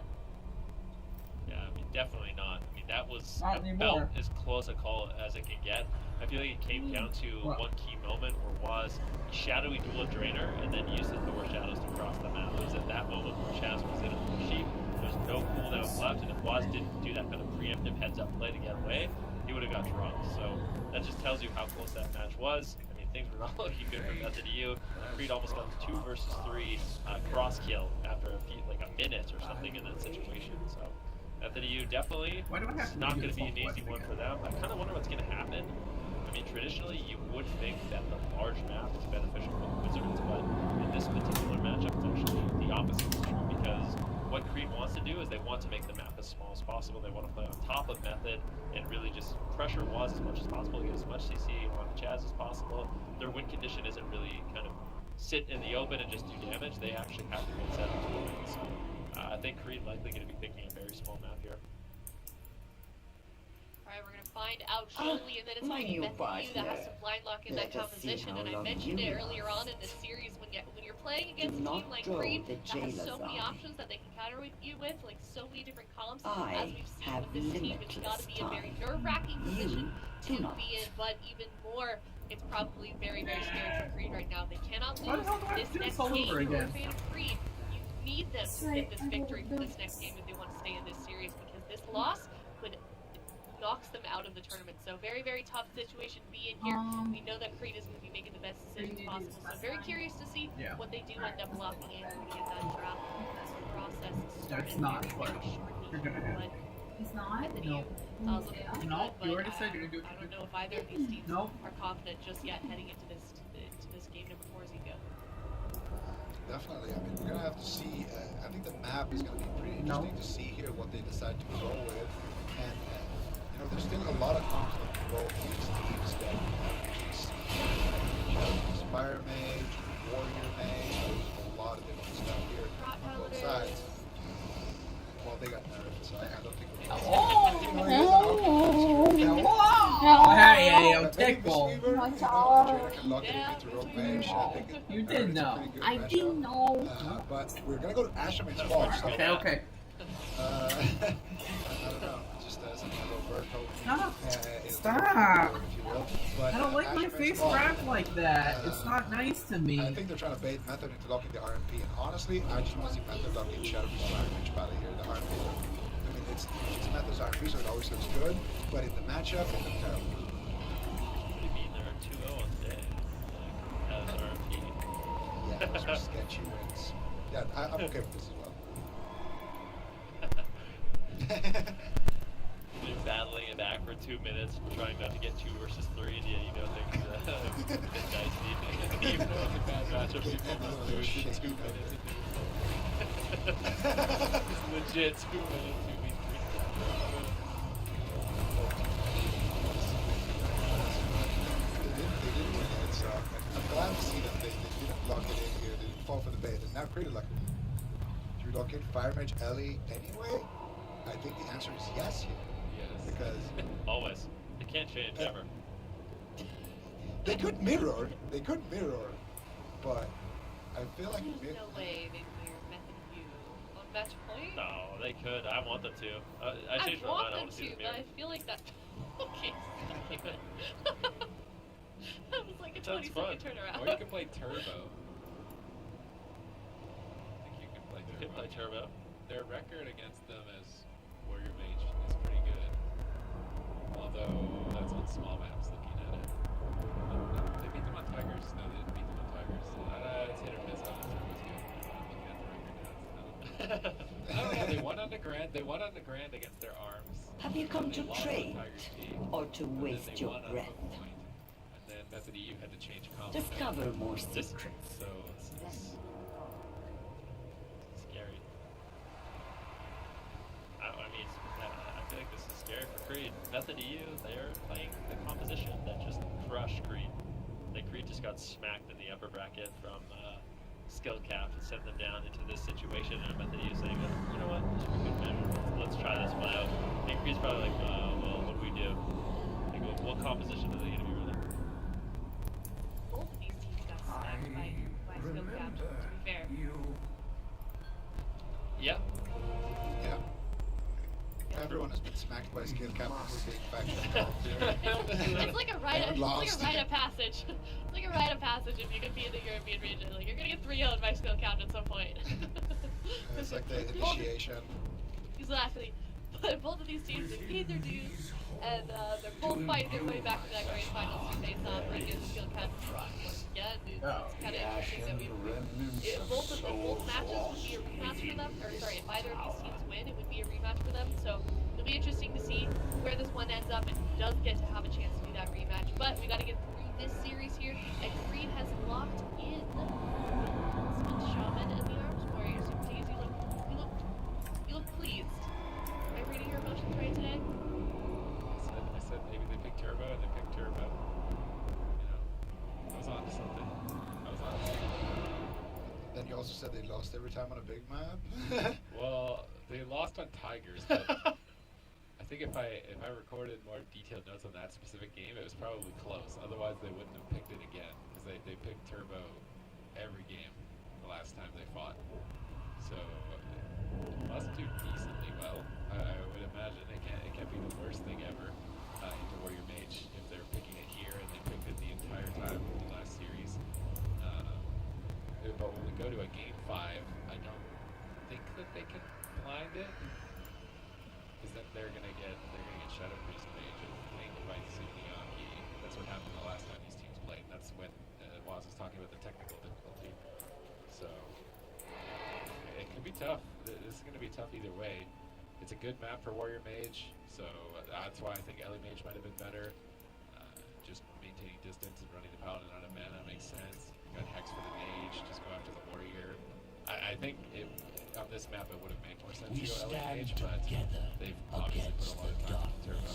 Yeah, I mean, definitely not. I mean, that was Not anymore. about as close a call as it can get. I feel like it came down to one key moment, or was shadowy dual drainer, and then used the Thor shadows to cross the map. It was at that moment where Chaz was in a sheep. There was no cooldowns left, and if Waz didn't do that kind of preemptive heads-up play to get away, he would have got drunk. So that just tells you how close that match was. I mean, things were not looking good for Method EU. Creed almost got 2 versus 3 cross kill after like a minute or something in that situation. So Method EU definitely not going to be an easy one for them. I kind of wonder what's going to happen. I mean, traditionally, you would think that the large map is beneficial for the Wizards, but in this particular matchup, it's actually the opposite is true, because what Creed wants to do is they want to make the map as small as possible. They want to play on top of Method and really just pressure Waz as much as possible, get as much CC on Chaz as possible. Their win condition isn't really kind of sit in the open and just do damage. They actually have to get set up to win. So I think Creed likely going to be picking a very small map here. Alright, we're going to find out shortly, and then it's going to be Method U that has to blind lock in that composition. And I mentioned it earlier on in this series, when you're playing against a team like Creed that has so many options that they can counter with you with, like so many different comps, as we've seen with this team, it's got to be a very nerve-wracking position to be in, but even more, it's probably very, very scary for Creed right now. They cannot lose this next game. If you're a fan of Creed, you need them to get this victory for this next game if they want to stay in this series, because this loss could knocks them out of the tournament. So very, very tough situation to be in here. We know that Creed is going to be making the best decisions possible. So very curious to see what they do end up locking in to get that draft process started. It's not, very, but very shortly. you're gonna have But It's not? No. looking pretty No, good, you but already said you're gonna do I it. don't know if either of these teams No. are confident just yet heading into this game number 4 as you go. Definitely. I mean, we're gonna have to see. I think the map is gonna be pretty interesting to see here what they decide to go with, and you know, there's still a lot of conflict in both these teams. That there's Fire Mage, Warrior Mage. There's a lot of different stuff here on both sides. Well, they got nerfed, so I don't think Hey, yo, tickle. You did know. I did know. But we're gonna go to Asherman's Fault. So, Okay. I don't know. Just as a little bird Stop. is Stop. if you will. But, I don't like my Asherman's face Fault, wrapped like that. It's not nice to me. I think they're trying to bait Method into locking the RMP, and honestly, I just want to see Method locking Shadow hpal here. The RMP. I mean, it's Method's RMP, so it always looks good, but in the matchup, it looks terrible. What do you mean there are 2-0 on day? As RMP. Yeah, those are sketchy wins. Yeah, I'm okay with this as well. They're battling it back for 2 minutes, trying not to get 2 versus 3, and yeah, you know things a bit dicey. Even though it's a bad matchup, people must do it in 2 minutes. It's legit 2 minutes, 2 weeks. They didn't win it, so I'm glad to see that they didn't lock it in here. They didn't fall for the bait. And now Creed lucky. Should we lock in Fire Mage Ellie anyway? I think the answer is yes here. Yes. Because Always. It can't change ever. they could mirror, but I feel like There's no way they clear Method U on match point. No, they could. I want them to. I I changed my want mind. I them want to see to, the but mirror. I feel like that. Okay, that was like a Sounds 20-second fun. turnaround. Or you can play Turbo. I think you can play You can Turbo. play Turbo. Their record against them as Warrior Mage is pretty good. Although that's on small maps looking at it. They beat them on Tigers. No, they didn't beat them on Tigers. It's hit or miss how the Turbo's good. I'm looking at the record now. Oh yeah, they won on the Grand. They won on the Grand against their arms. Have you come They to lost on trade Tigers Peak, or to and then waste they your won on breath? Hook Point. And then Method EU had to change comp. Discover more secrets. So it's Scary. I mean, I feel like this is scary for Creed. Method EU, they're playing the composition that just crushed Creed. Like, Creed just got smacked in the upper bracket from skill cap and sent them down into this situation, and Method EU saying, you know what, Yeah. Yeah. Everyone has been smacked by skill cap faction. It's like a rite of passage. It's like a rite of passage if you compete in the European region. Like you're gonna get 3-0'd by skill count at some point. It's like the initiation. Exactly. But both of these teams have paid their dues, and they're both fighting their way back to that grand finals to face off against skill cap. Yeah, it's kind of interesting that both matches would be a rematch for them. Or sorry, if either of these teams win, it would be a rematch for them. So it'll be interesting to see where this one ends up and who does get to have a chance to do that rematch. But we got to get through this series here, and Creed has locked in Shaman and the Arms Warriors. So please, you look pleased. Am I reading your emotions right today? I said maybe they picked Turbo and they picked Turbo. You know, I was on to something. Then you also said they lost every time on a big map. Well, they lost on Tigers, but I think if I recorded more detailed notes on that specific game, it was probably close. Otherwise, they wouldn't have picked it again because they picked Turbo every game the last time they fought. So it must do decently well. I would imagine it can't be the worst thing ever into Warrior Mage if they're picking it here and they picked it the entire time in the last series. But when we go to a game 5, I don't think that they can blind it, because then they're gonna get Shadow Priest Mage and Link by Tsukiyomi. That's what happened the last time these teams played. That's when Waz was talking about the technical difficulty. So it could be tough. This is gonna be tough either way. It's a good map for Warrior Mage, so that's why I think Ellie Mage might have been better. Just maintaining distance and running the Paladin out of mana makes sense. Got Hex for the Mage, just go after the Warrior. I think on this map it would have made more sense to go Ellie Mage, but they've obviously put a lot of time into Turbo.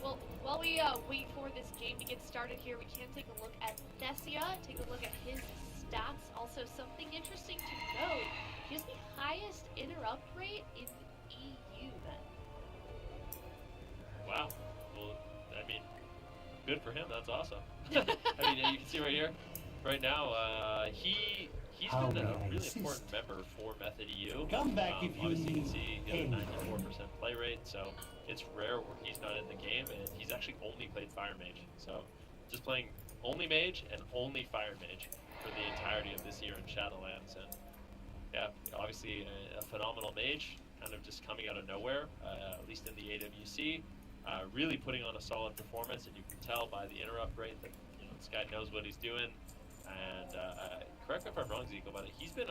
Well, while we wait for this game to get started here, we can take a look at Thessia, take a look at his stats. Also, something interesting to note, he has the highest interrupt rate in EU then. Wow. Well, I mean, good for him. That's awesome. I mean, you can see right here, right now, he's been a really important member for Method EU. Come back if you obviously, you can need see he has a 94% play rate, so it's rare where he's not in the game, and he's actually only played Fire Mage. So just playing only Mage and only Fire Mage for the entirety of this year in Shadowlands. And yeah, obviously a phenomenal Mage, kind of just coming out of nowhere, at least in the AWC. Really putting on a solid performance, and you can tell by the interrupt rate that this guy knows what he's doing. And correct me if I'm wrong, Zico, but he's been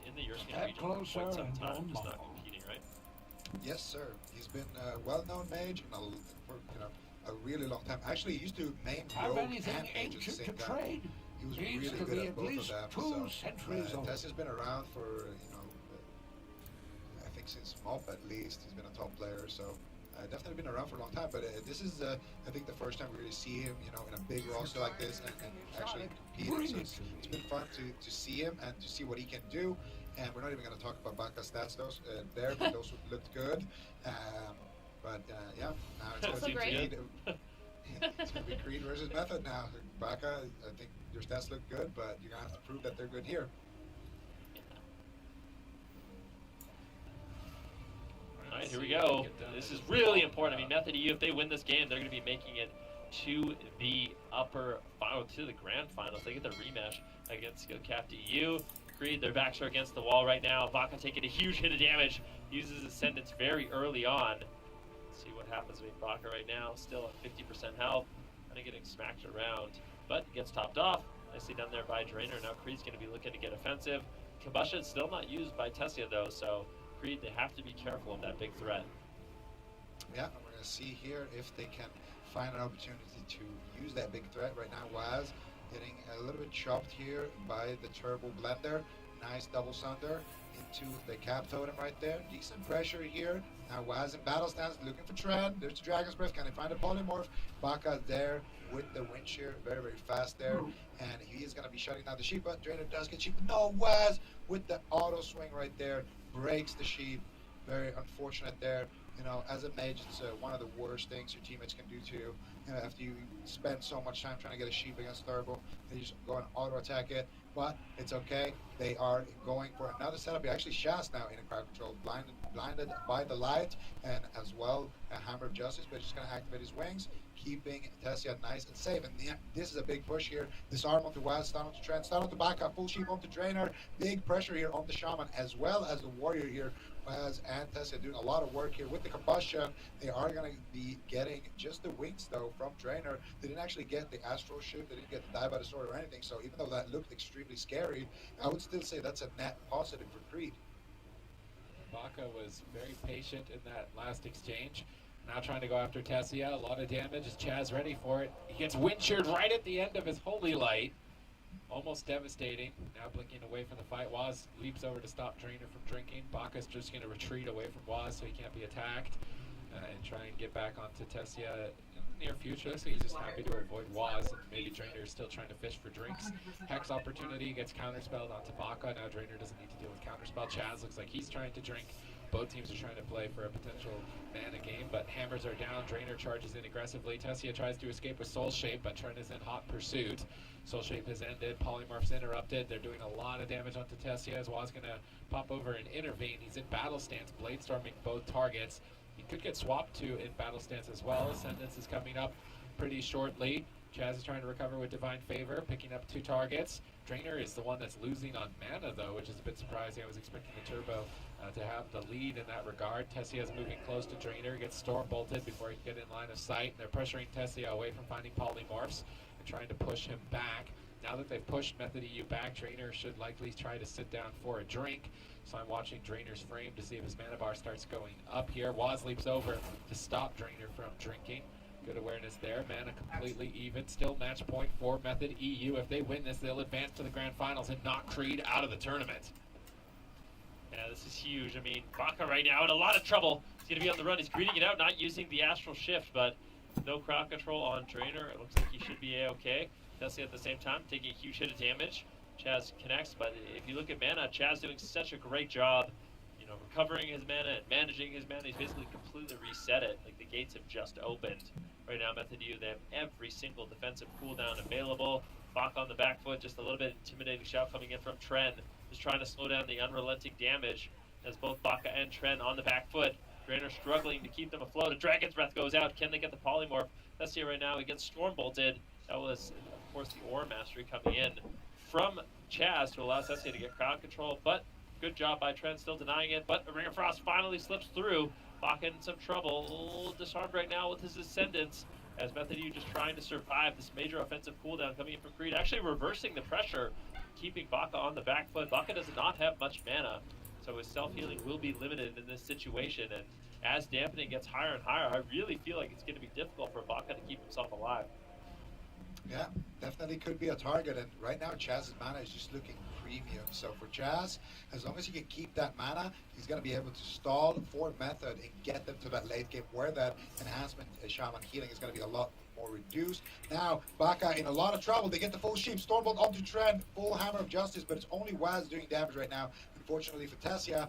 in the European region for quite some time, just not competing, right? Yes, sir. He's been a well-known mage for a really long time. Actually, he used to main rogue and mage at the same time. He was really good at both of them. So Tess been around for I think since MOP at least. He's been a top player. So. Definitely been around for a long time, but this is, I think, the first time we really see him, in a big roster like this and actually competing. So it's been fun to see him and to see what he can do. And we're not even going to talk about Baka's stats there, but those looked good. But yeah, now it's going to be Creed. It's going to be Creed versus Method now. Baka, I think your stats look good, but you're going to have to prove that they're good here. Alright, here we go. This is really important. I mean, Method EU, if they win this game, they're going to be making it to the to the grand finals. They get the rematch against Skillcapped EU. Creed, their backs are against the wall right now. Baka taking a huge hit of damage. Uses Ascendance very early on. Let's see what happens with Baka right now. Still at 50% health. Kind of getting smacked around. But gets topped off. Nicely done there by Drainer. Now Creed's going to be looking to get offensive. Combustion still not used by Tessia though, so Creed, they have to be careful of that big threat. Yeah, and we're going to see here if they can find an opportunity to use that big threat. Right now, Waz getting a little bit chopped here by the Turbo Blender. Nice double sunder into the cap totem right there. Decent pressure here. Now Waz in battle stance, looking for Trend. There's the Dragon's Breath. Can they find a polymorph? Baka's there with the wind shear, very, very fast there. And he is going to be shutting down the sheep, but Drainer does get sheep. No, Waz with the auto swing right there. Breaks the sheep. Very unfortunate there. As a mage, it's one of the worst things your teammates can do to you. After you spend so much time trying to get a sheep against Turbo, they just go and auto attack it. but it's okay. They are going for another setup. Actually, Shaz now in a crowd control, blinded by the light, and as well a Hammer of Justice, but just going to activate his wings, keeping Tessia nice and safe. And this is a big push here. Disarm onto Waz, stun onto Trent, stun onto Baka, full sheep onto Drainer. Big pressure here on the Shaman as well as the Warrior here. Waz and Tessia doing a lot of work here with the combustion. They are going to be getting just the wings though from Drainer. They didn't actually get the Astral Shift, they didn't get the Die by the Sword or anything. So even though that looked extremely scary, I would still say that's a net positive for Creed. Baka was very patient in that last exchange. Now trying to go after Tessia. A lot of damage. Is Chaz ready for it? He gets windshield right at the end of his Holy Light. Almost devastating. Now blinking away from the fight. Waz leaps over to stop Drainer from drinking. Baka's just going to retreat away from Waz so he can't be attacked. And try and get back onto Tessia in the near future. So he's just happy to avoid Waz. And maybe Drainer is still trying to fish for drinks. Hex opportunity gets counterspelled onto Baka. Now Drainer doesn't need to deal with counterspell. Chaz looks like he's trying to drink. Both teams are trying to play for a potential mana game, but hammers are down. Drainer charges in aggressively. Tessia tries to escape with Soul Shape, but Trent is in hot pursuit. Soul Shape has ended. Polymorph's interrupted. They're doing a lot of damage onto Tessia as Waz going to pop over and intervene. He's in battle stance, blade storming both targets. He could get swapped to in battle stance as well. Ascendance is coming up pretty shortly. Chaz is trying to recover with Divine Favor, picking up 2 targets. Drainer is the one that's losing on mana, though, which is a bit surprising. I was expecting the Turbo to have the lead in that regard. Tessia is moving close to Drainer, gets Storm Bolted before he can get in line of sight. They're pressuring Tessia away from finding Polymorphs and trying to push him back. Now that they've pushed Method EU back, Drainer should likely try to sit down for a drink. So I'm watching Drainer's frame to see if his mana bar starts going up here. Waz leaps over to stop Drainer from drinking. Good awareness there. Mana completely even. Still match point for Method EU. If they win this, they'll advance to the grand finals and knock Creed out of the tournament. Yeah, this is huge. I mean, Baka right now in a lot of trouble. He's going to be on the run. He's greeting it out, not using the Astral Shift, but no crowd control on Drainer. It looks like he should be A-okay. Tessia at the same time taking a huge hit of damage. Chaz connects, but if you look at mana, Chaz doing such a great job, you know, recovering his mana and managing his mana. He's basically completely reset it. Like, the gates have just opened. Right now, Method U, they have every single defensive cooldown available. Baka on the back foot, just a little bit intimidating shout coming in from Tren. Just trying to slow down the unrelenting damage as both Baka and Tren on the back foot. Drainer struggling to keep them afloat. A Dragon's Breath goes out. Can they get the Polymorph? Tessia right now against Storm Bolted. That was, of course, the Aura Mastery coming in from Chaz to allow Tessia to get crowd control, but good job by Tren, still denying it. But a Ring of Frost finally slips through. Baka in some trouble. Disarmed right now with his Ascendance, as Method U just trying to survive this major offensive cooldown coming in from Creed, actually reversing the pressure, keeping Baka on the back foot. Baka does not have much mana, so his self-healing will be limited in this situation, and as dampening gets higher and higher, I really feel like it's going to be difficult for Baka to keep himself alive. Yeah, definitely could be a target, and right now Chaz's mana is just looking premium. So for Chaz, as long as he can keep that mana, he's going to be able to stall for Method and get them to that late game where that enhancement Shaman healing is going to be a lot more reduced. Now, Baka in a lot of trouble. They get the full sheep, Stormbolt onto Trent, full Hammer of Justice, but it's only Waz doing damage right now. Unfortunately for Tessia,